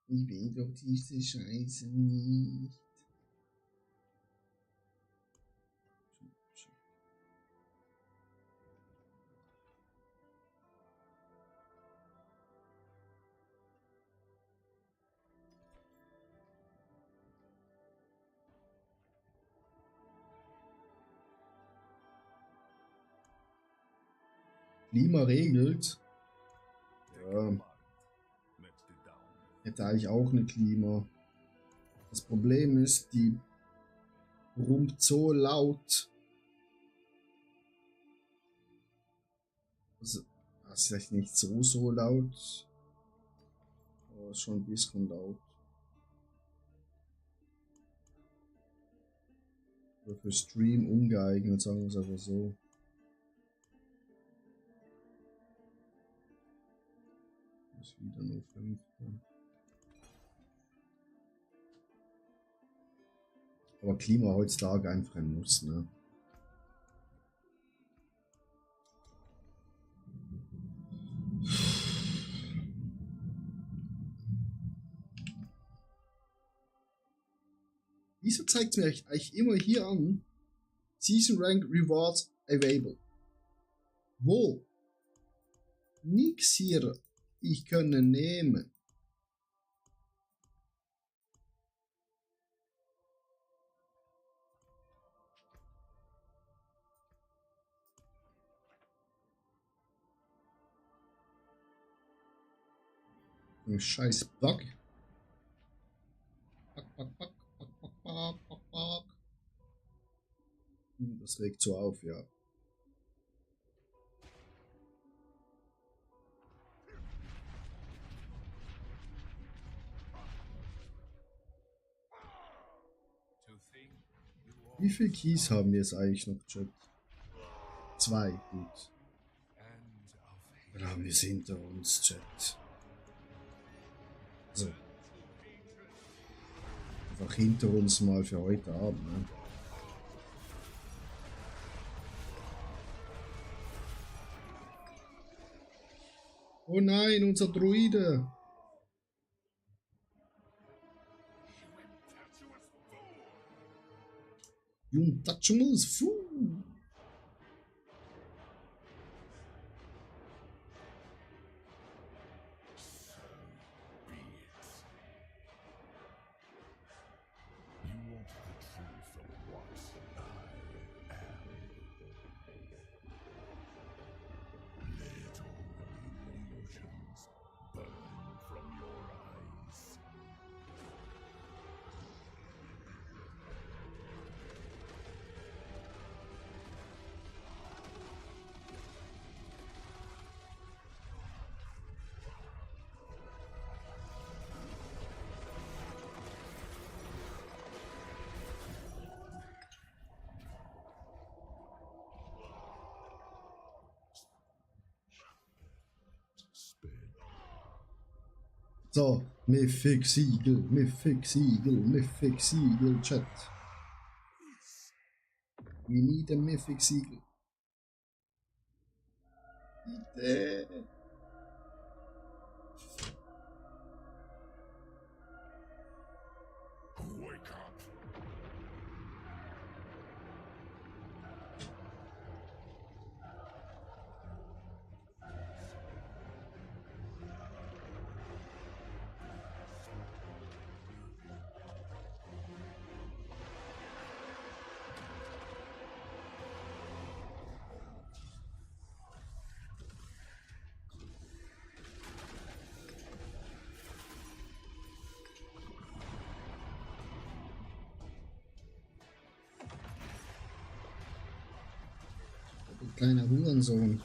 Ich will doch diese Scheiße nicht. Klima regelt. Ja. Hätte eigentlich auch eine Klima. Das Problem ist, die brummt so laut. Also, das ist vielleicht nicht so laut. Aber ist schon ein bisschen laut. Für Stream ungeeignet, sagen wir es einfach so. Ist wieder nur 5. Aber Klima heutzutage einfach ein Muss, ne? Wieso zeigt es mir eigentlich immer hier an? Season Rank Rewards available. Wo? Nix hier. Ich kann nehmen. Ein scheiß Bug. Bug. Das regt so auf, ja. Wie viel Keys haben wir jetzt eigentlich noch, Chat? 2, gut. Dann haben wir es hinter uns, Chat. So. Einfach hinter uns mal für heute Abend, ne? Oh nein, unser Druide! You untouchables, fool! So, Mythic Siegel, Chat. We need a Mythic Siegel. Bitte. Wake up. Du kleiner Hurensohn.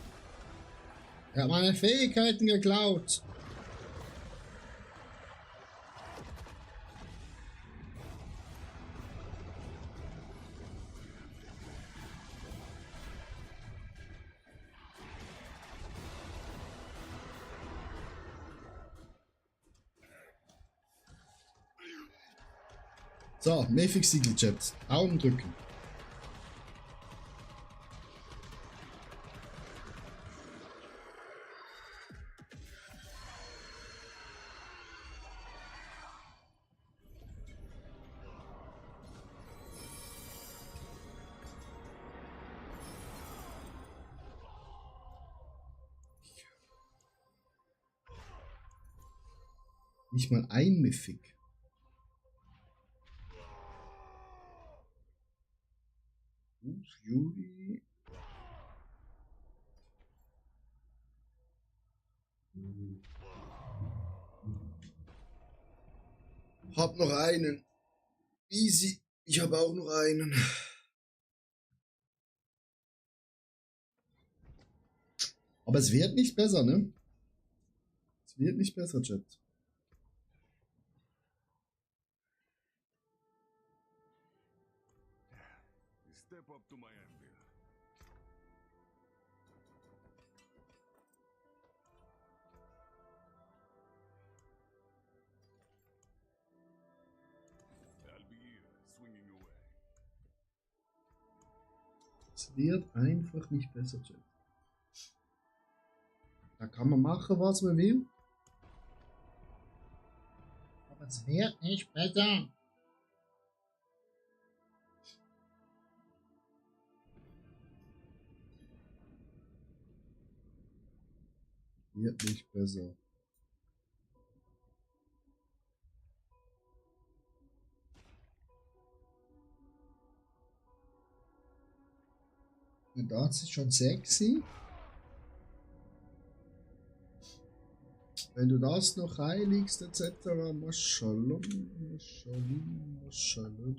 Er hat meine Fähigkeiten geklaut. So, Mythic Siegel Chat. Daumen drücken. Nicht mal ein Mythic. Fury. Hab noch einen. Easy. Ich habe auch noch einen. Aber es wird nicht besser, ne? Es wird nicht besser, Chat. Step up to my anvil. I'll be here, swinging away. Es wird einfach nicht besser, Chat. Da kann man machen, was man will. Aber es wird nicht besser. Wird nicht besser. Und da ist es schon sexy. Wenn du das noch reinlegst, etc. Maschallah, Maschallah, Maschallah.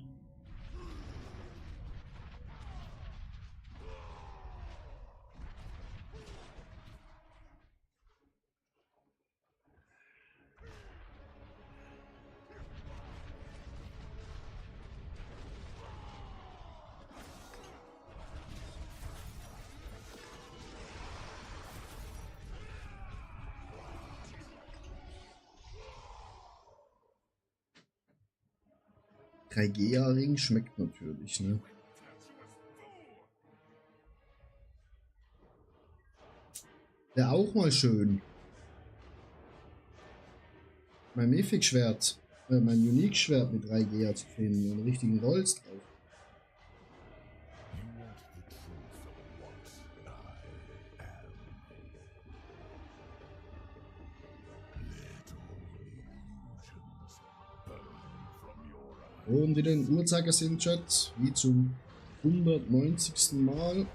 Ring schmeckt natürlich, ne? Wäre auch mal schön. Mein Mythic-Schwert, mein Unique-Schwert mit 3G zu finden und einen richtigen Rolls drauf. You want the truth of what I am. Let all illusions burn from your eyes. Und wieder den Uhrzeigersinn, Chat, wie zum 190. Mal.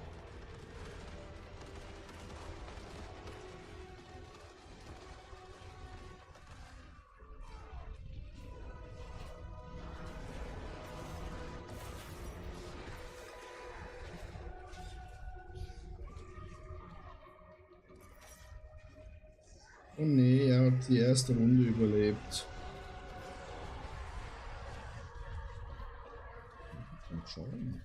Oh nee, er hat die erste Runde überlebt. Mal schauen.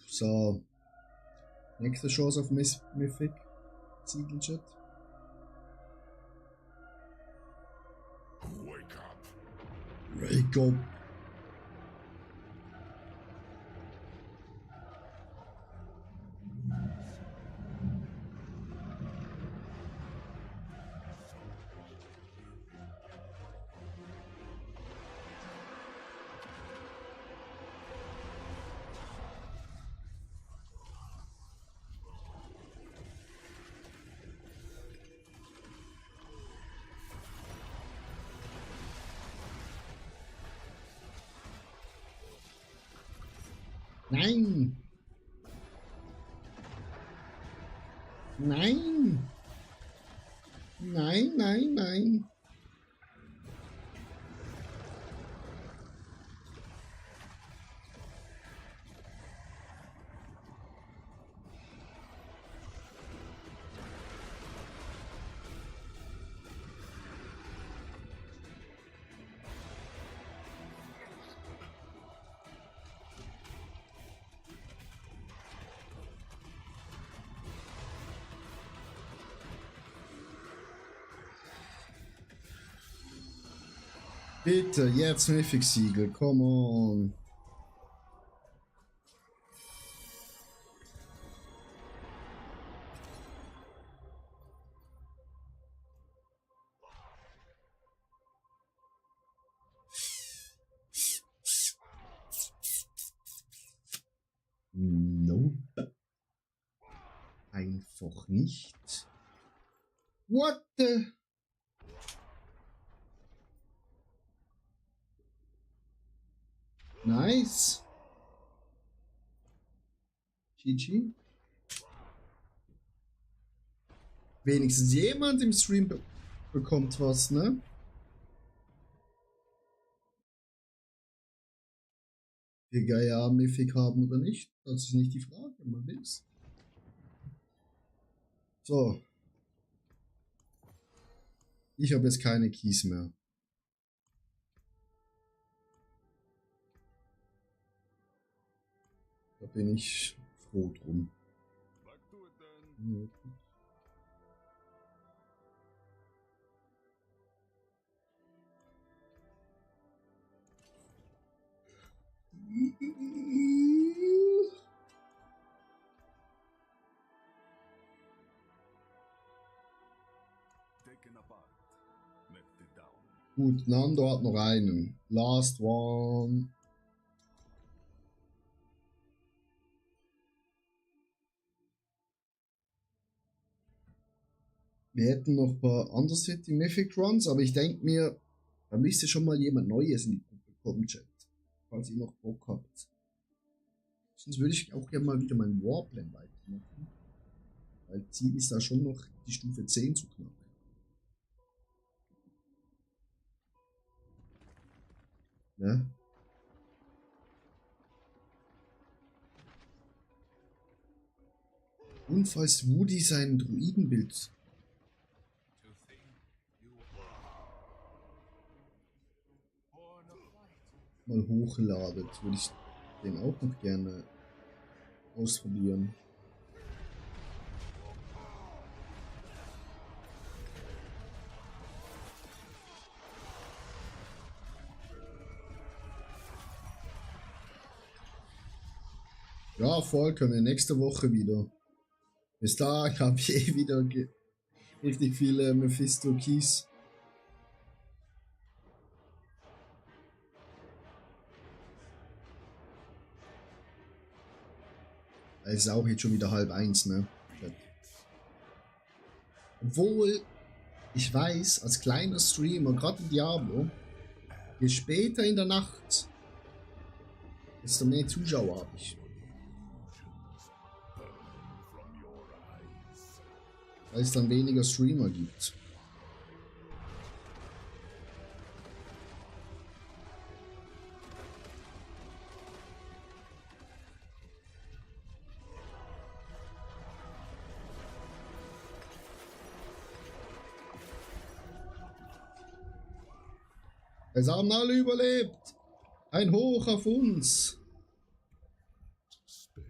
So. Nächste Chance auf Mythic. Siegelchat. Wake up. Wake up. Nein! Nein! Nein, nein, nein! Bitte, jetzt Mythic-Siegel, come on. Nope. Einfach nicht. What the... Nice. GG. Wenigstens jemand im Stream bekommt was, ne? Digga, ja, Mythic haben oder nicht? Das ist nicht die Frage, man will's. So. Ich habe jetzt keine Keys mehr. Da bin ich froh drum. Back to it then. Ja. Taken apart. Melted down. Gut, Nando hat noch einen. Last one. Wir hätten noch ein paar Undercity Mythic Runs, aber ich denke mir, da müsste schon mal jemand Neues in die Gruppe kommen, Chat. Falls ihr noch Bock habt. Sonst würde ich auch gerne mal wieder meinen Warplan weitermachen. Weil Ziel ist da schon noch die Stufe 10 zu knacken. Ne? Und falls Woody sein Druidenbild mal hochladet, würde ich den auch noch gerne ausprobieren. Ja, voll, können wir nächste Woche wieder. Bis dahin habe ich eh wieder richtig viele Mephisto Keys. Es ist auch jetzt schon wieder 12:30, ne? Obwohl, ich weiß, als kleiner Streamer, gerade in Diablo, je später in der Nacht, desto mehr Zuschauer habe ich. Weil es dann weniger Streamer gibt. Es haben alle überlebt. Ein Hoch auf uns. Spin.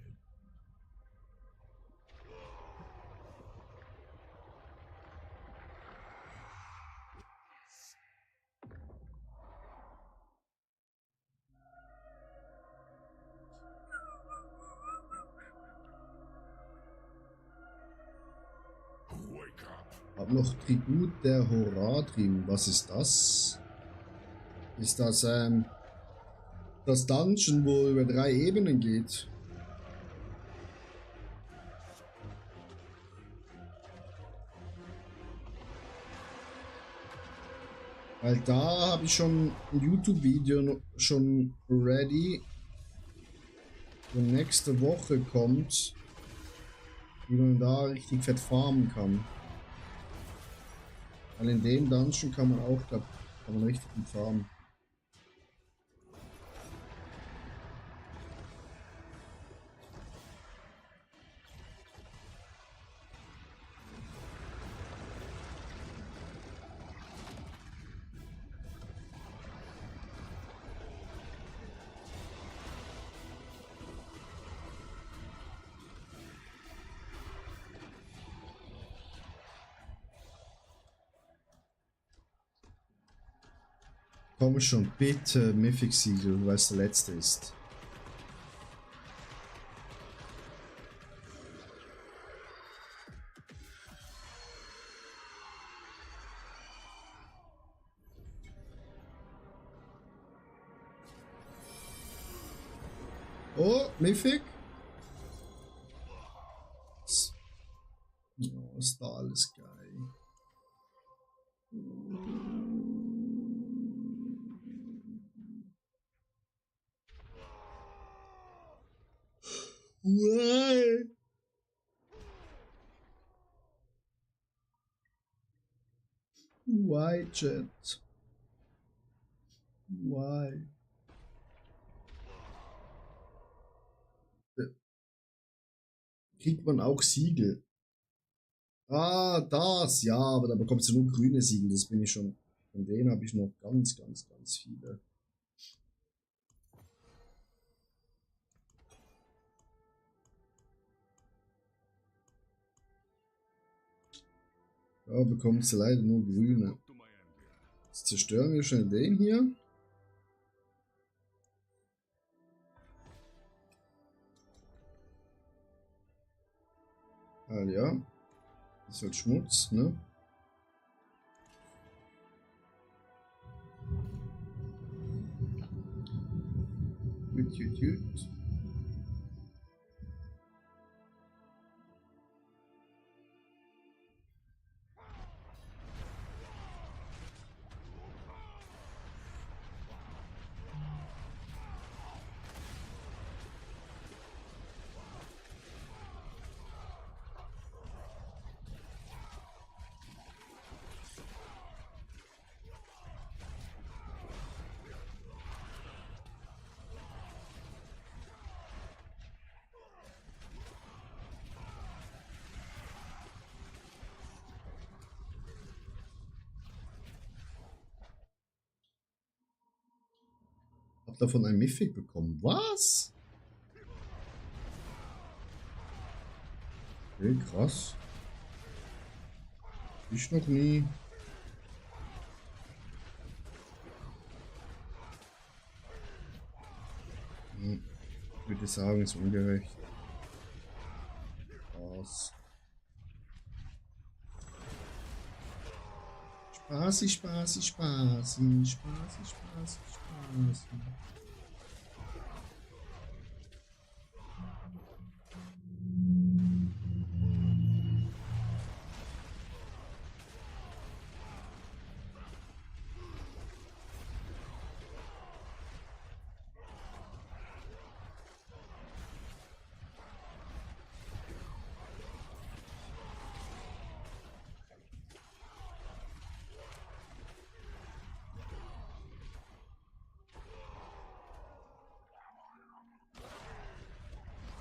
Wake up. Hab noch Tribut der Horadrim. Was ist das? Ist das das Dungeon, wo über 3 Ebenen geht? Weil da habe ich schon ein YouTube-Video schon ready, wo nächste Woche kommt, wie man da richtig fett farmen kann. Weil in dem Dungeon kann man auch, glaub, kann man richtig gut farmen. Komm schon, bitte, Mythic Siegel, weil es der letzte ist. Oh, Mythic? Oh, ist da alles geil. Why? Why, Chat? Why? Kriegt man auch Siegel? Ah, das, ja, aber da bekommst du nur grüne Siegel, das bin ich schon. Von denen habe ich noch ganz viele. Da bekommst du leider nur grüne. Jetzt zerstören wir schnell den hier. Ah ja. Das ist halt Schmutz, ne? Gut. Hab davon ein Mythic bekommen. Was? Okay, krass. Ich noch nie. Ich würde sagen, ist ungerecht. Spaß. Spaßi.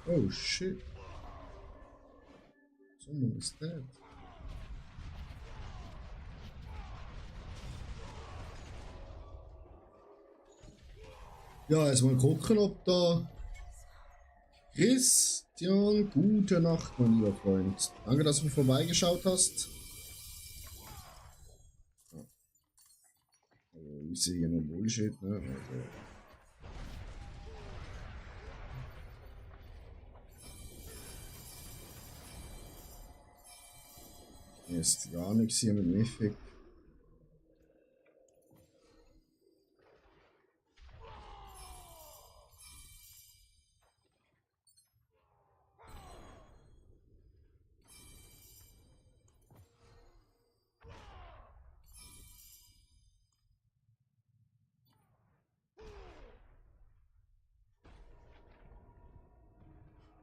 Oh shit. Someone is dead. Ja, erstmal gucken, ob da Christian, gute Nacht, mein lieber Freund. Danke, dass du vorbeigeschaut hast. Ja. Also, ich sehe hier nur Bullshit, ne? Also. Hier ist gar nichts hier mit Mythic.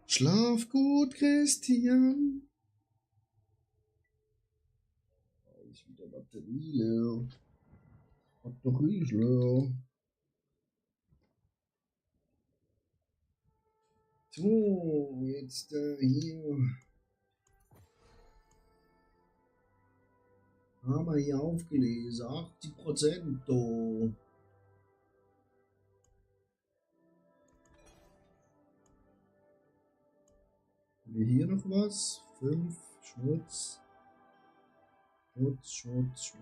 Schlaf gut, Christian. Da ist wieder Batterie leer. Batterie ist leer. So, jetzt hier. Haben wir hier aufgelesen. 80% da. Haben wir hier noch was? 5 Schmutz. Schmutz.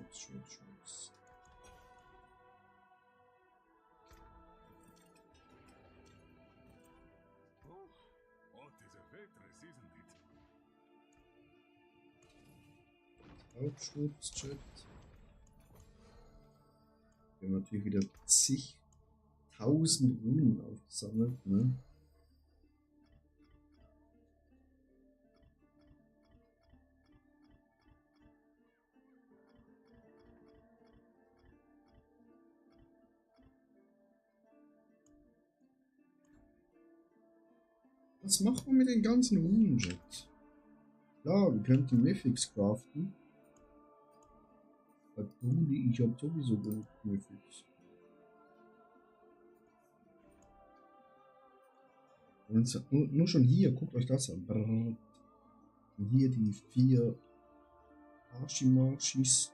Oh, what is a waitress, isn't it? Auch Schmutz, Chat. Wir haben natürlich wieder zigtausend Runen aufgesammelt, ne? Was macht man mit den ganzen Runen, Chat? Klar, wir können die Mythics craften. Aber Brudi, ich hab sowieso genug Mythics. Und nur schon hier, guckt euch das an. Brrr. Und hier die 4 Archimachis.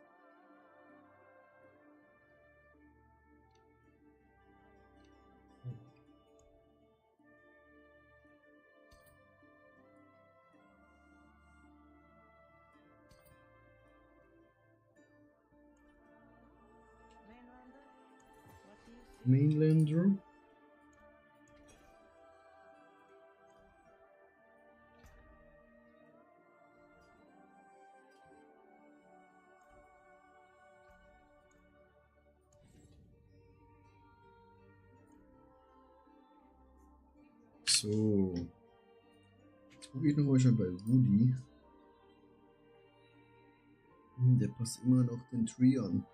Mainlander? What do you see? Mainlander. So. Jetzt gucke ich nochmal schon bei Rudi. Der passt immer noch den Tree an.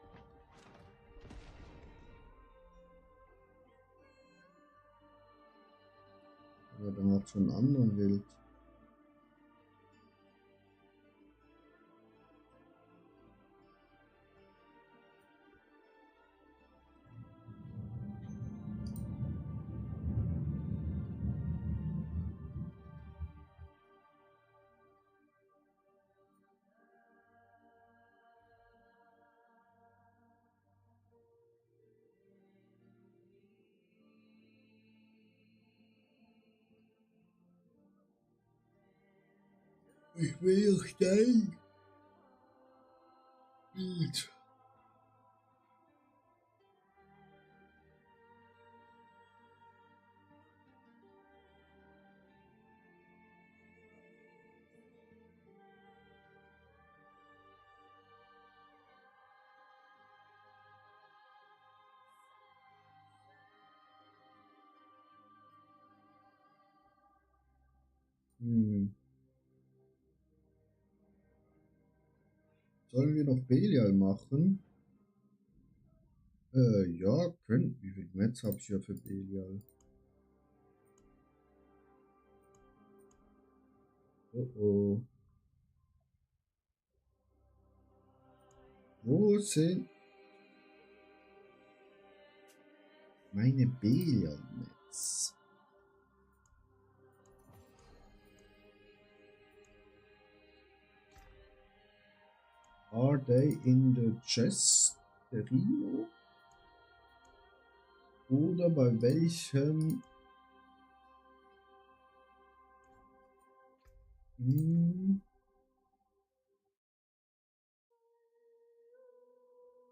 Aber der macht schon einen anderen Wild. Ich will auch dein Bild. Sollen wir noch Belial machen? Ja, können. Wie viel Metz habe ich ja für Belial? Oh oh. Wo sind meine Belial-Metz? Are they in the chest? Der Rino? Oder bei welchem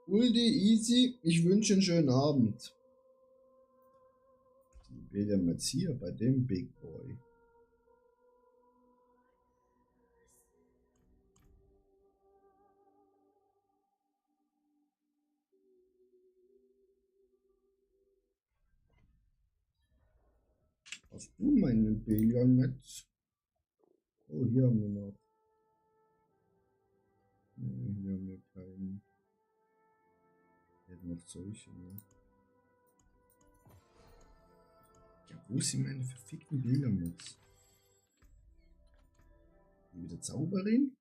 Uldi, easy, ich wünsche einen schönen Abend. Die will ja jetzt hier bei dem Big Boy. Hast du meinen Billion mit? Oh, hier haben wir noch. Hier haben wir keinen. Wir hätten noch solche, ne? Ja, wo sind meine verfickten Billion mit? Wieder Zauberin?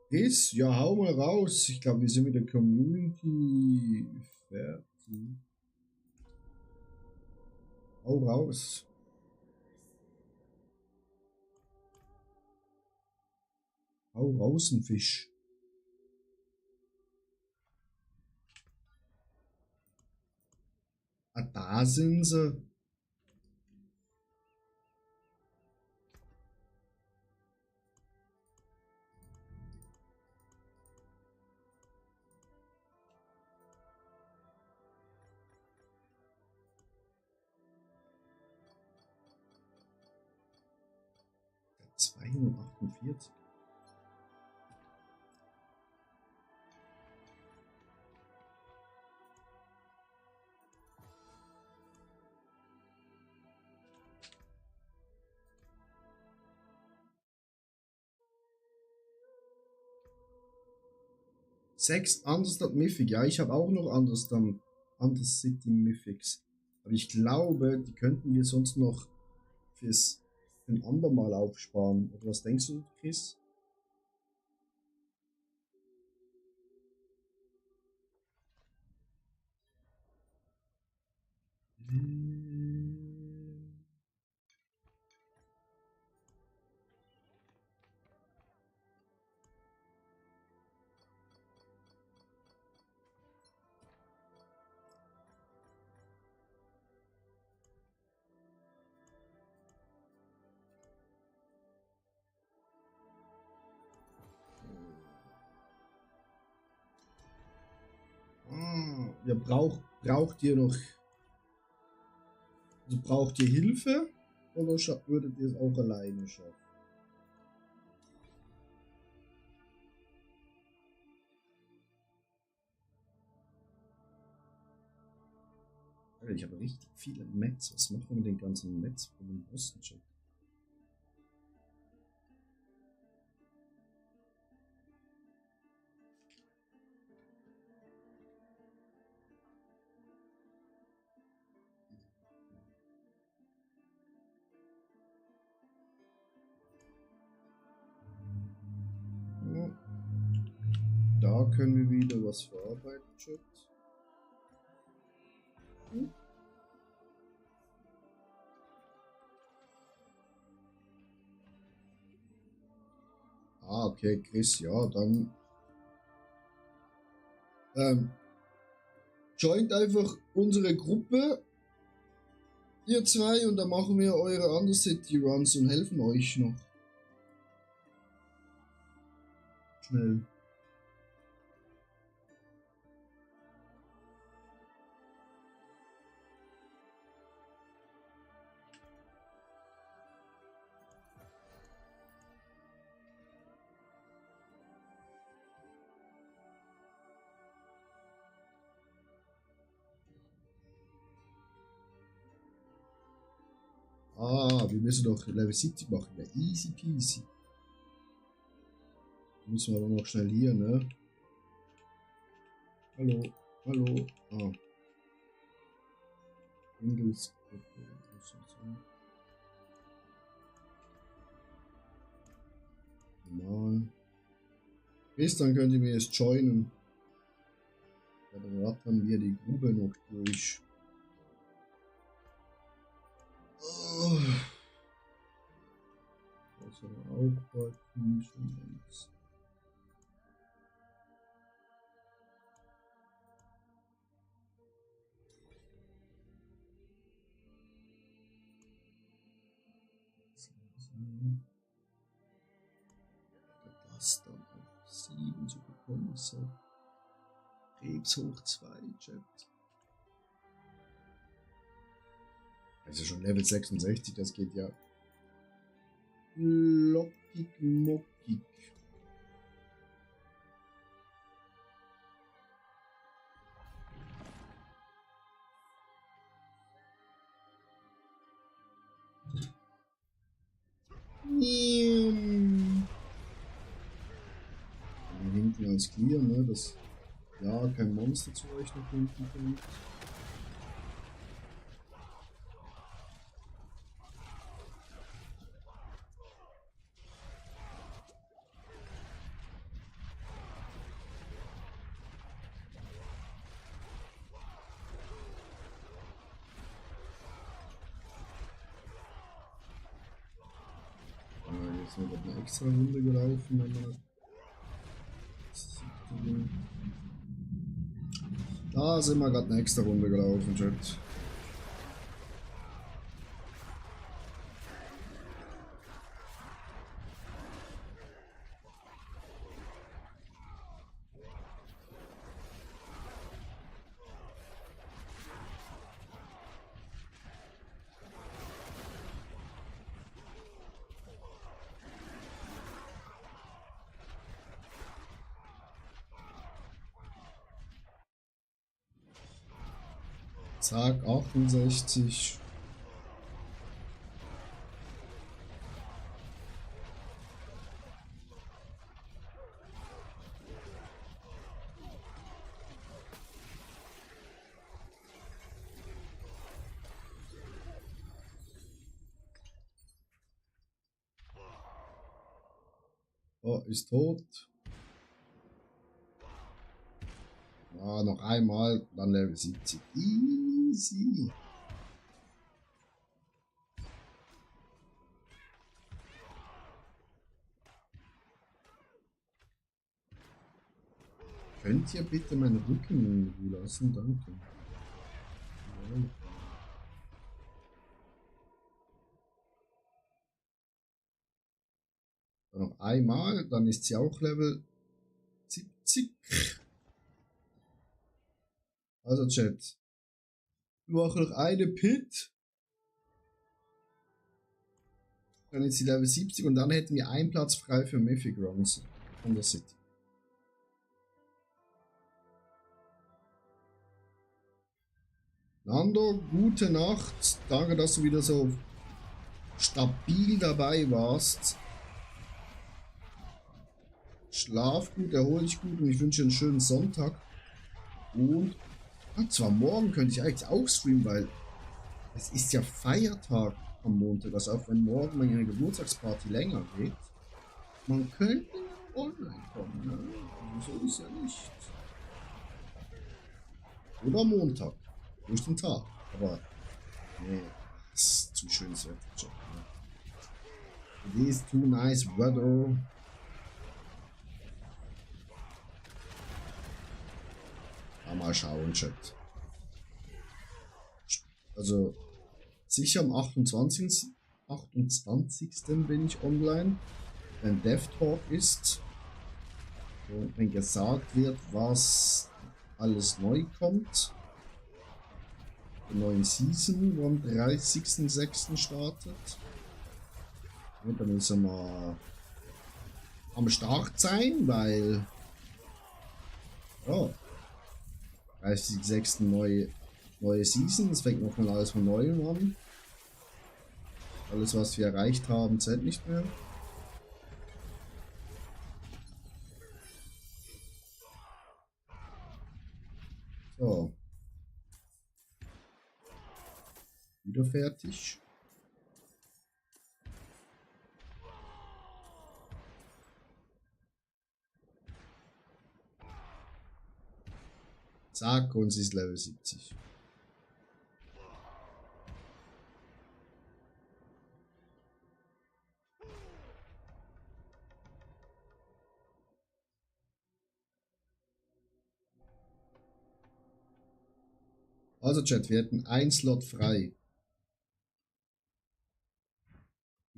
Chris, ja, hau mal raus. Ich glaube, wir sind mit der Community fertig. Hau raus. Hau raus, ein Fisch. Ah, da sind sie. Der 248. Sechs Understar Mythic. Ja, ich habe auch noch Undercity Mythics. Aber ich glaube, die könnten wir sonst noch für ein andermal aufsparen. Oder was denkst du, Chris? Braucht ihr noch, also braucht ihr Hilfe oder würdet ihr es auch alleine schaffen? Ich habe richtig viele Mets. Was machen wir mit den ganzen Mets von dem Boston-Check? Da können wir wieder was verarbeiten, Chat. Ah, okay, Chris, ja, dann joint einfach unsere Gruppe, ihr zwei, und dann machen wir eure Undercity Runs und helfen euch noch. Schnell. Ah, wir müssen doch Level 70 machen. Ja, easy peasy. Müssen wir aber noch schnell hier, ne? Hallo, hallo. Ah. Ingels. Normal. Bis dann könnt ihr mir jetzt joinen. Ja, dann rattern wir die Grube noch durch. Oh. Das war auch bald schon ganz. Das dann auf 7 zu bekommen. So. Krebs hoch 2, Chat. Also schon Level 66, das geht ja lockig mockig. Hinten als clear, ne? Dass ja kein Monster zu euch nach hinten kommt. Jetzt noch eine extra Runde gelaufen, wenn man da sind wir gerade eine extra Runde gelaufen, Chat. Zack, 68. Oh, ist tot. Ah, noch einmal, dann Level 70. Easy. Könnt ihr bitte meinen Rücken in Ruhe lassen? Danke. Ja. Dann noch einmal, dann ist sie auch Level 70. Also Chat. Wir machen noch eine Pit. Dann ist sie Level 70 und dann hätten wir einen Platz frei für Mythic Runs von der City. Nando, gute Nacht. Danke, dass du wieder so stabil dabei warst. Schlaf gut, erhol dich gut und ich wünsche einen schönen Sonntag. Und zwar morgen könnte ich eigentlich auch streamen, weil es ist ja Feiertag am Montag. Also auch wenn morgen meine Geburtstagsparty länger geht, man könnte online kommen. Ne? So ist ja nicht. Oder Montag. Durch den Tag. Aber nee, das ist zu schönes Wetter. Ne? It is too nice weather. Mal schauen, Chat. Also sicher am 28. Bin ich online, wenn Dev Talk ist. Und wenn gesagt wird, was alles neu kommt. Die neuen Season, wo am 30.06. startet. Und dann müssen wir am Start sein, weil ja, 30.06. neue Season, es fängt nochmal alles von neuem an. Alles, was wir erreicht haben, zählt nicht mehr. So. Wieder fertig. Zack, und sie ist Level 70. Also Chat, wir hätten einen Slot frei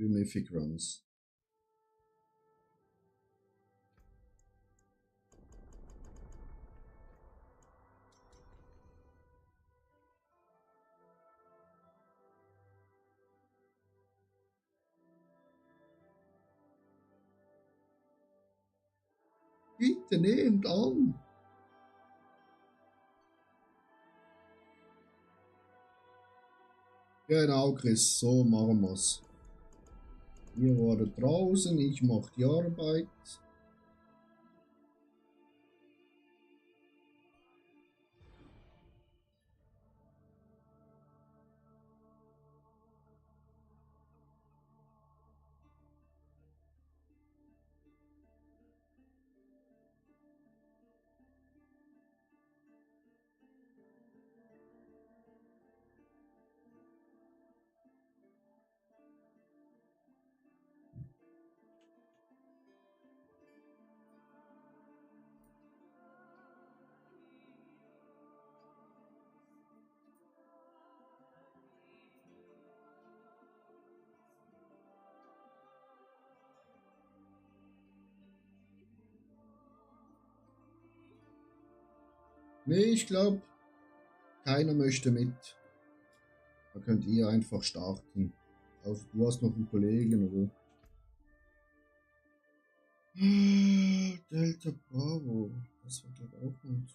für Mythic Runs. Bitte nehmt an! Genau, Chris, so machen wir's. Ihr wartet draußen, ich mach die Arbeit. Nee, ich glaube, keiner möchte mit. Da könnt ihr einfach starten. Also, du hast noch einen Kollegen, oder? Delta Bravo. Das wird doch auch noch.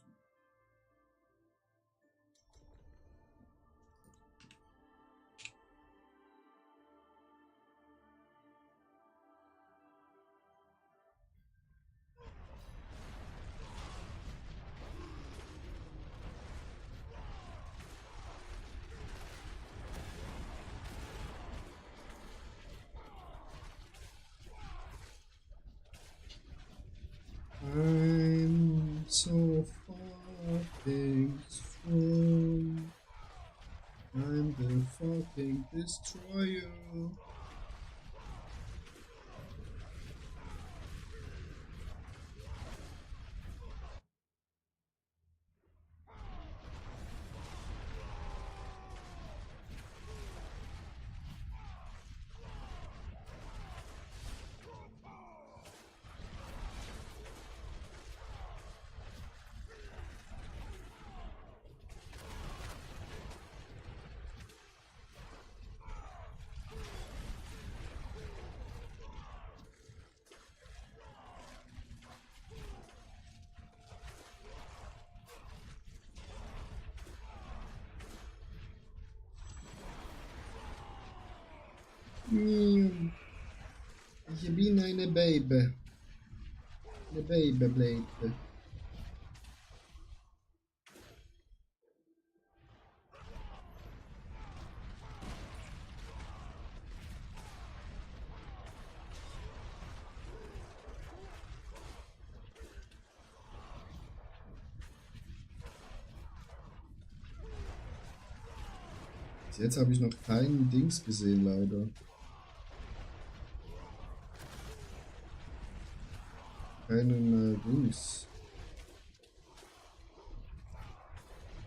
I'm so fucking strong. I'm the fucking destroyer. Ich bin eine Baby. Eine Babyblade. Bis jetzt habe ich noch keinen Dings gesehen, leider. Keinen Dings.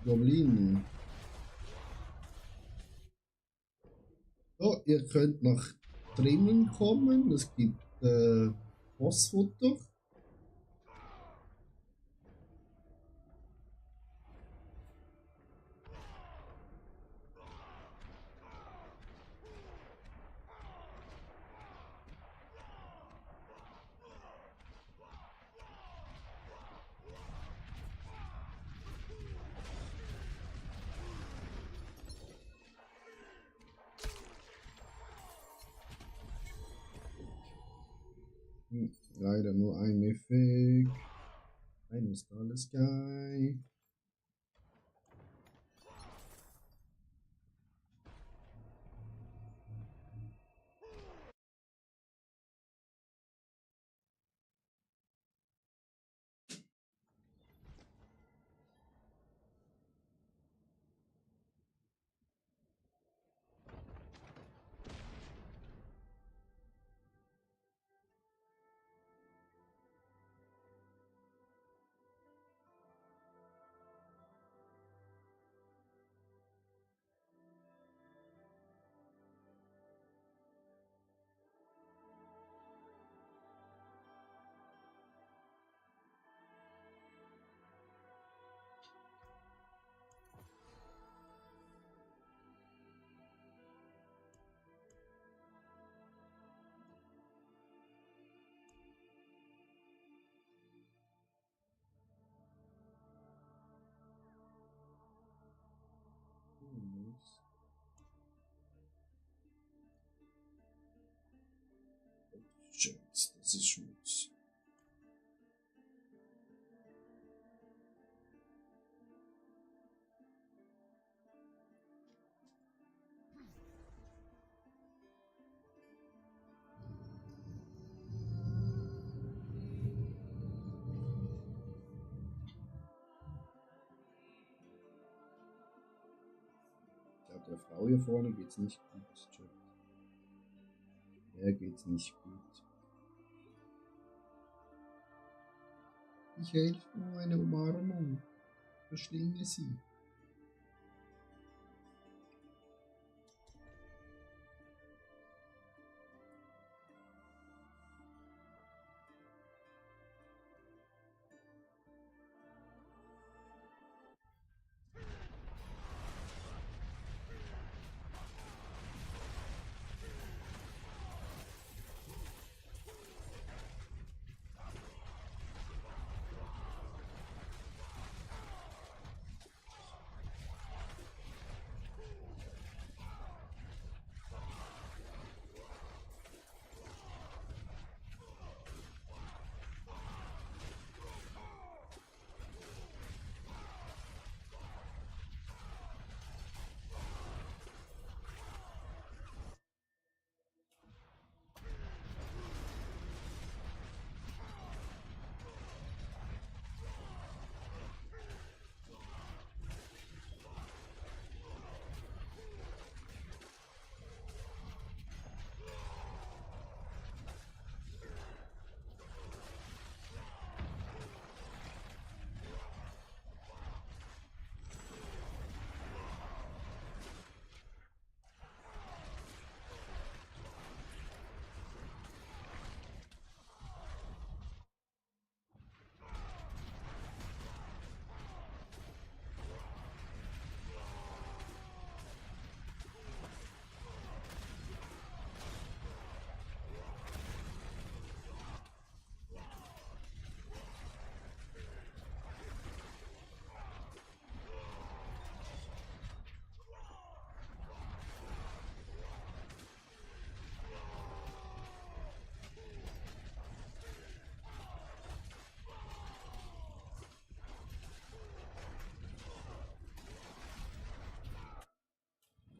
Goblin. So, ihr könnt nach drinnen kommen. Es gibt Bossfutter. Leider nur ein Mythic. Ein Starless Sky. Schatz, das ist Schmutz. Ich glaube, der Frau hier vorne geht's nicht gut. Chat. Der geht's nicht gut. Ich helfe nur eine Umarmung. Verschlinge sie.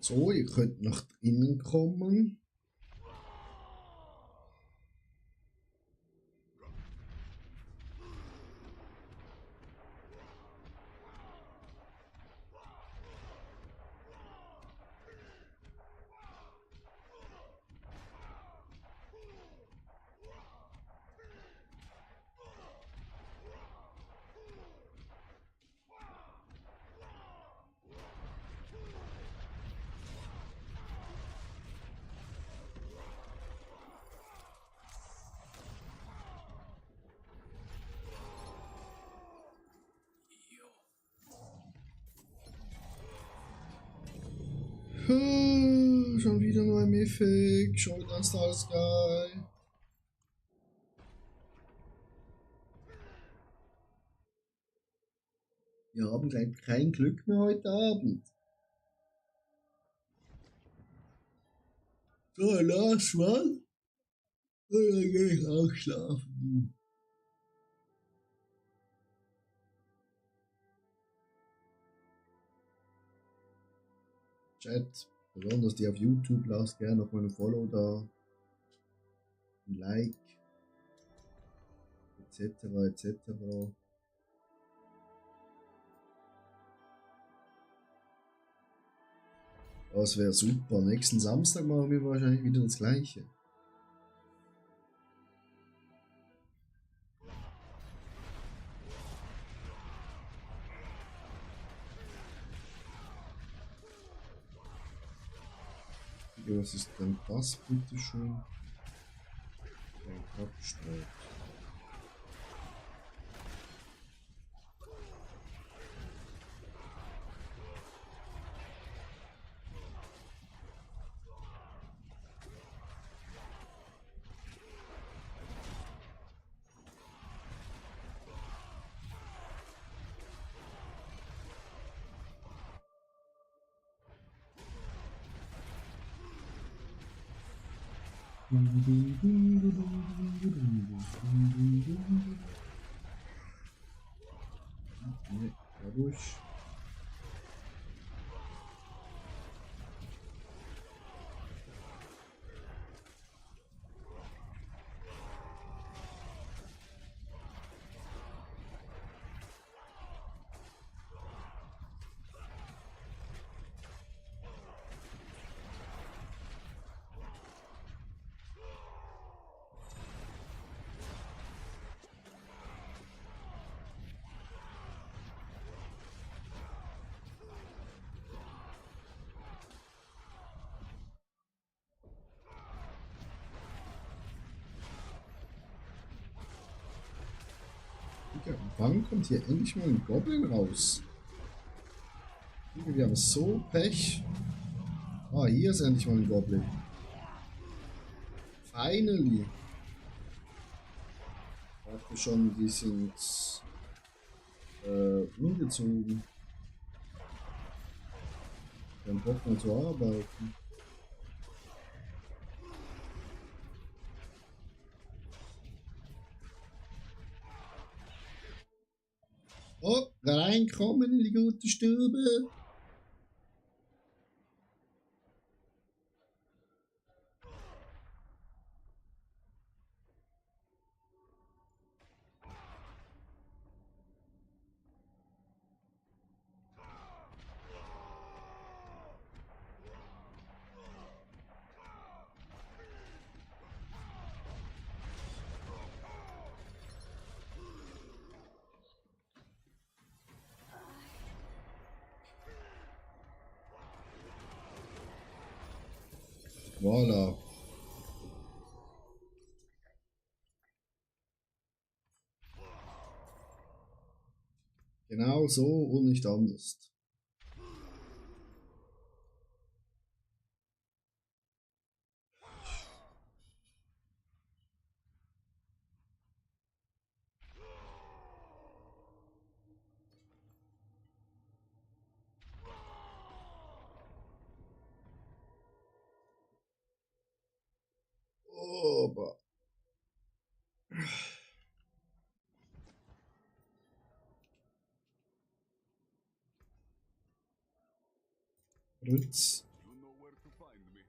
So, ihr könnt nach innen kommen. Schon wieder nur ein Mythic. Shoulder Star Sky. Wir haben gleich kein Glück mehr heute Abend. So, last one. Und dann gehe ich auch schlafen. Chat, besonders die auf YouTube, lasst gerne noch mal ein Follow da, ein Like, etc. etc. Das wäre super. Nächsten Samstag machen wir wahrscheinlich wieder das gleiche. Was ist denn das, bitteschön? Ein Kopfstreit. Nee, dadurch. Digga, wann kommt hier endlich mal ein Goblin raus? Digga, wir haben so Pech. Ah, hier ist endlich mal ein Goblin. Finally. Ich dachte schon, die sind umgezogen. Kein Bock mehr zu arbeiten. Oh, reinkommen in die gute Stube. Voila. Genau so und nicht anders. Oba. Rütz. You know where to find me.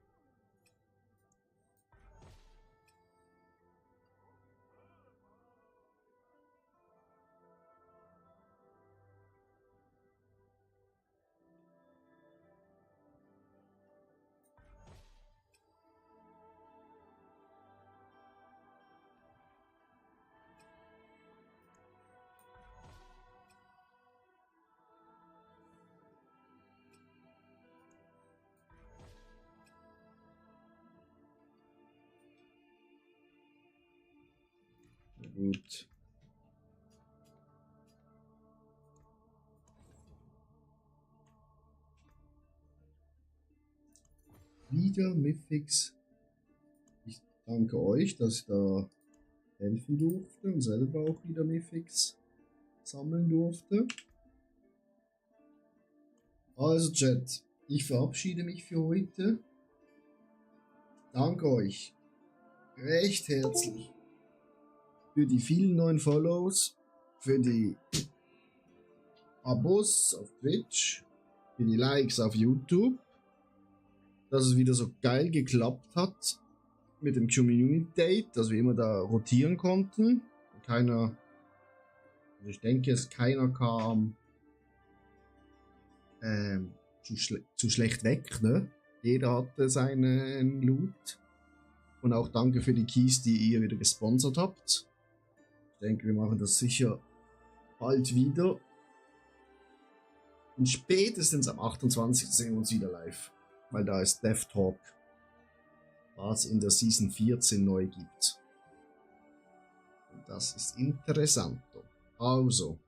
Gut. Wieder Mythics. Ich danke euch, dass ich da helfen durfte und selber auch wieder Mythics sammeln durfte. Also Chat, ich verabschiede mich für heute. Danke euch recht herzlich für die vielen neuen Follows, für die Abos auf Twitch, für die Likes auf YouTube, dass es wieder so geil geklappt hat mit dem Community Date, dass wir immer da rotieren konnten. Keiner, also ich denke, keiner kam zu schlecht weg, ne? Jeder hatte seinen Loot. Und auch danke für die Keys, die ihr wieder gesponsert habt. Ich denke, wir machen das sicher bald wieder. Und spätestens am 28. sehen wir uns wieder live. Weil da ist Death Talk, was in der Season 14 neu gibt. Und das ist interessant. Also,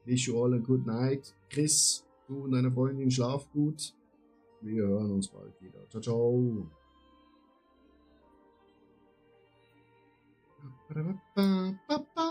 wish you all a good night. Chris, du und deine Freundin schlaf gut. Wir hören uns bald wieder. Ciao, ciao.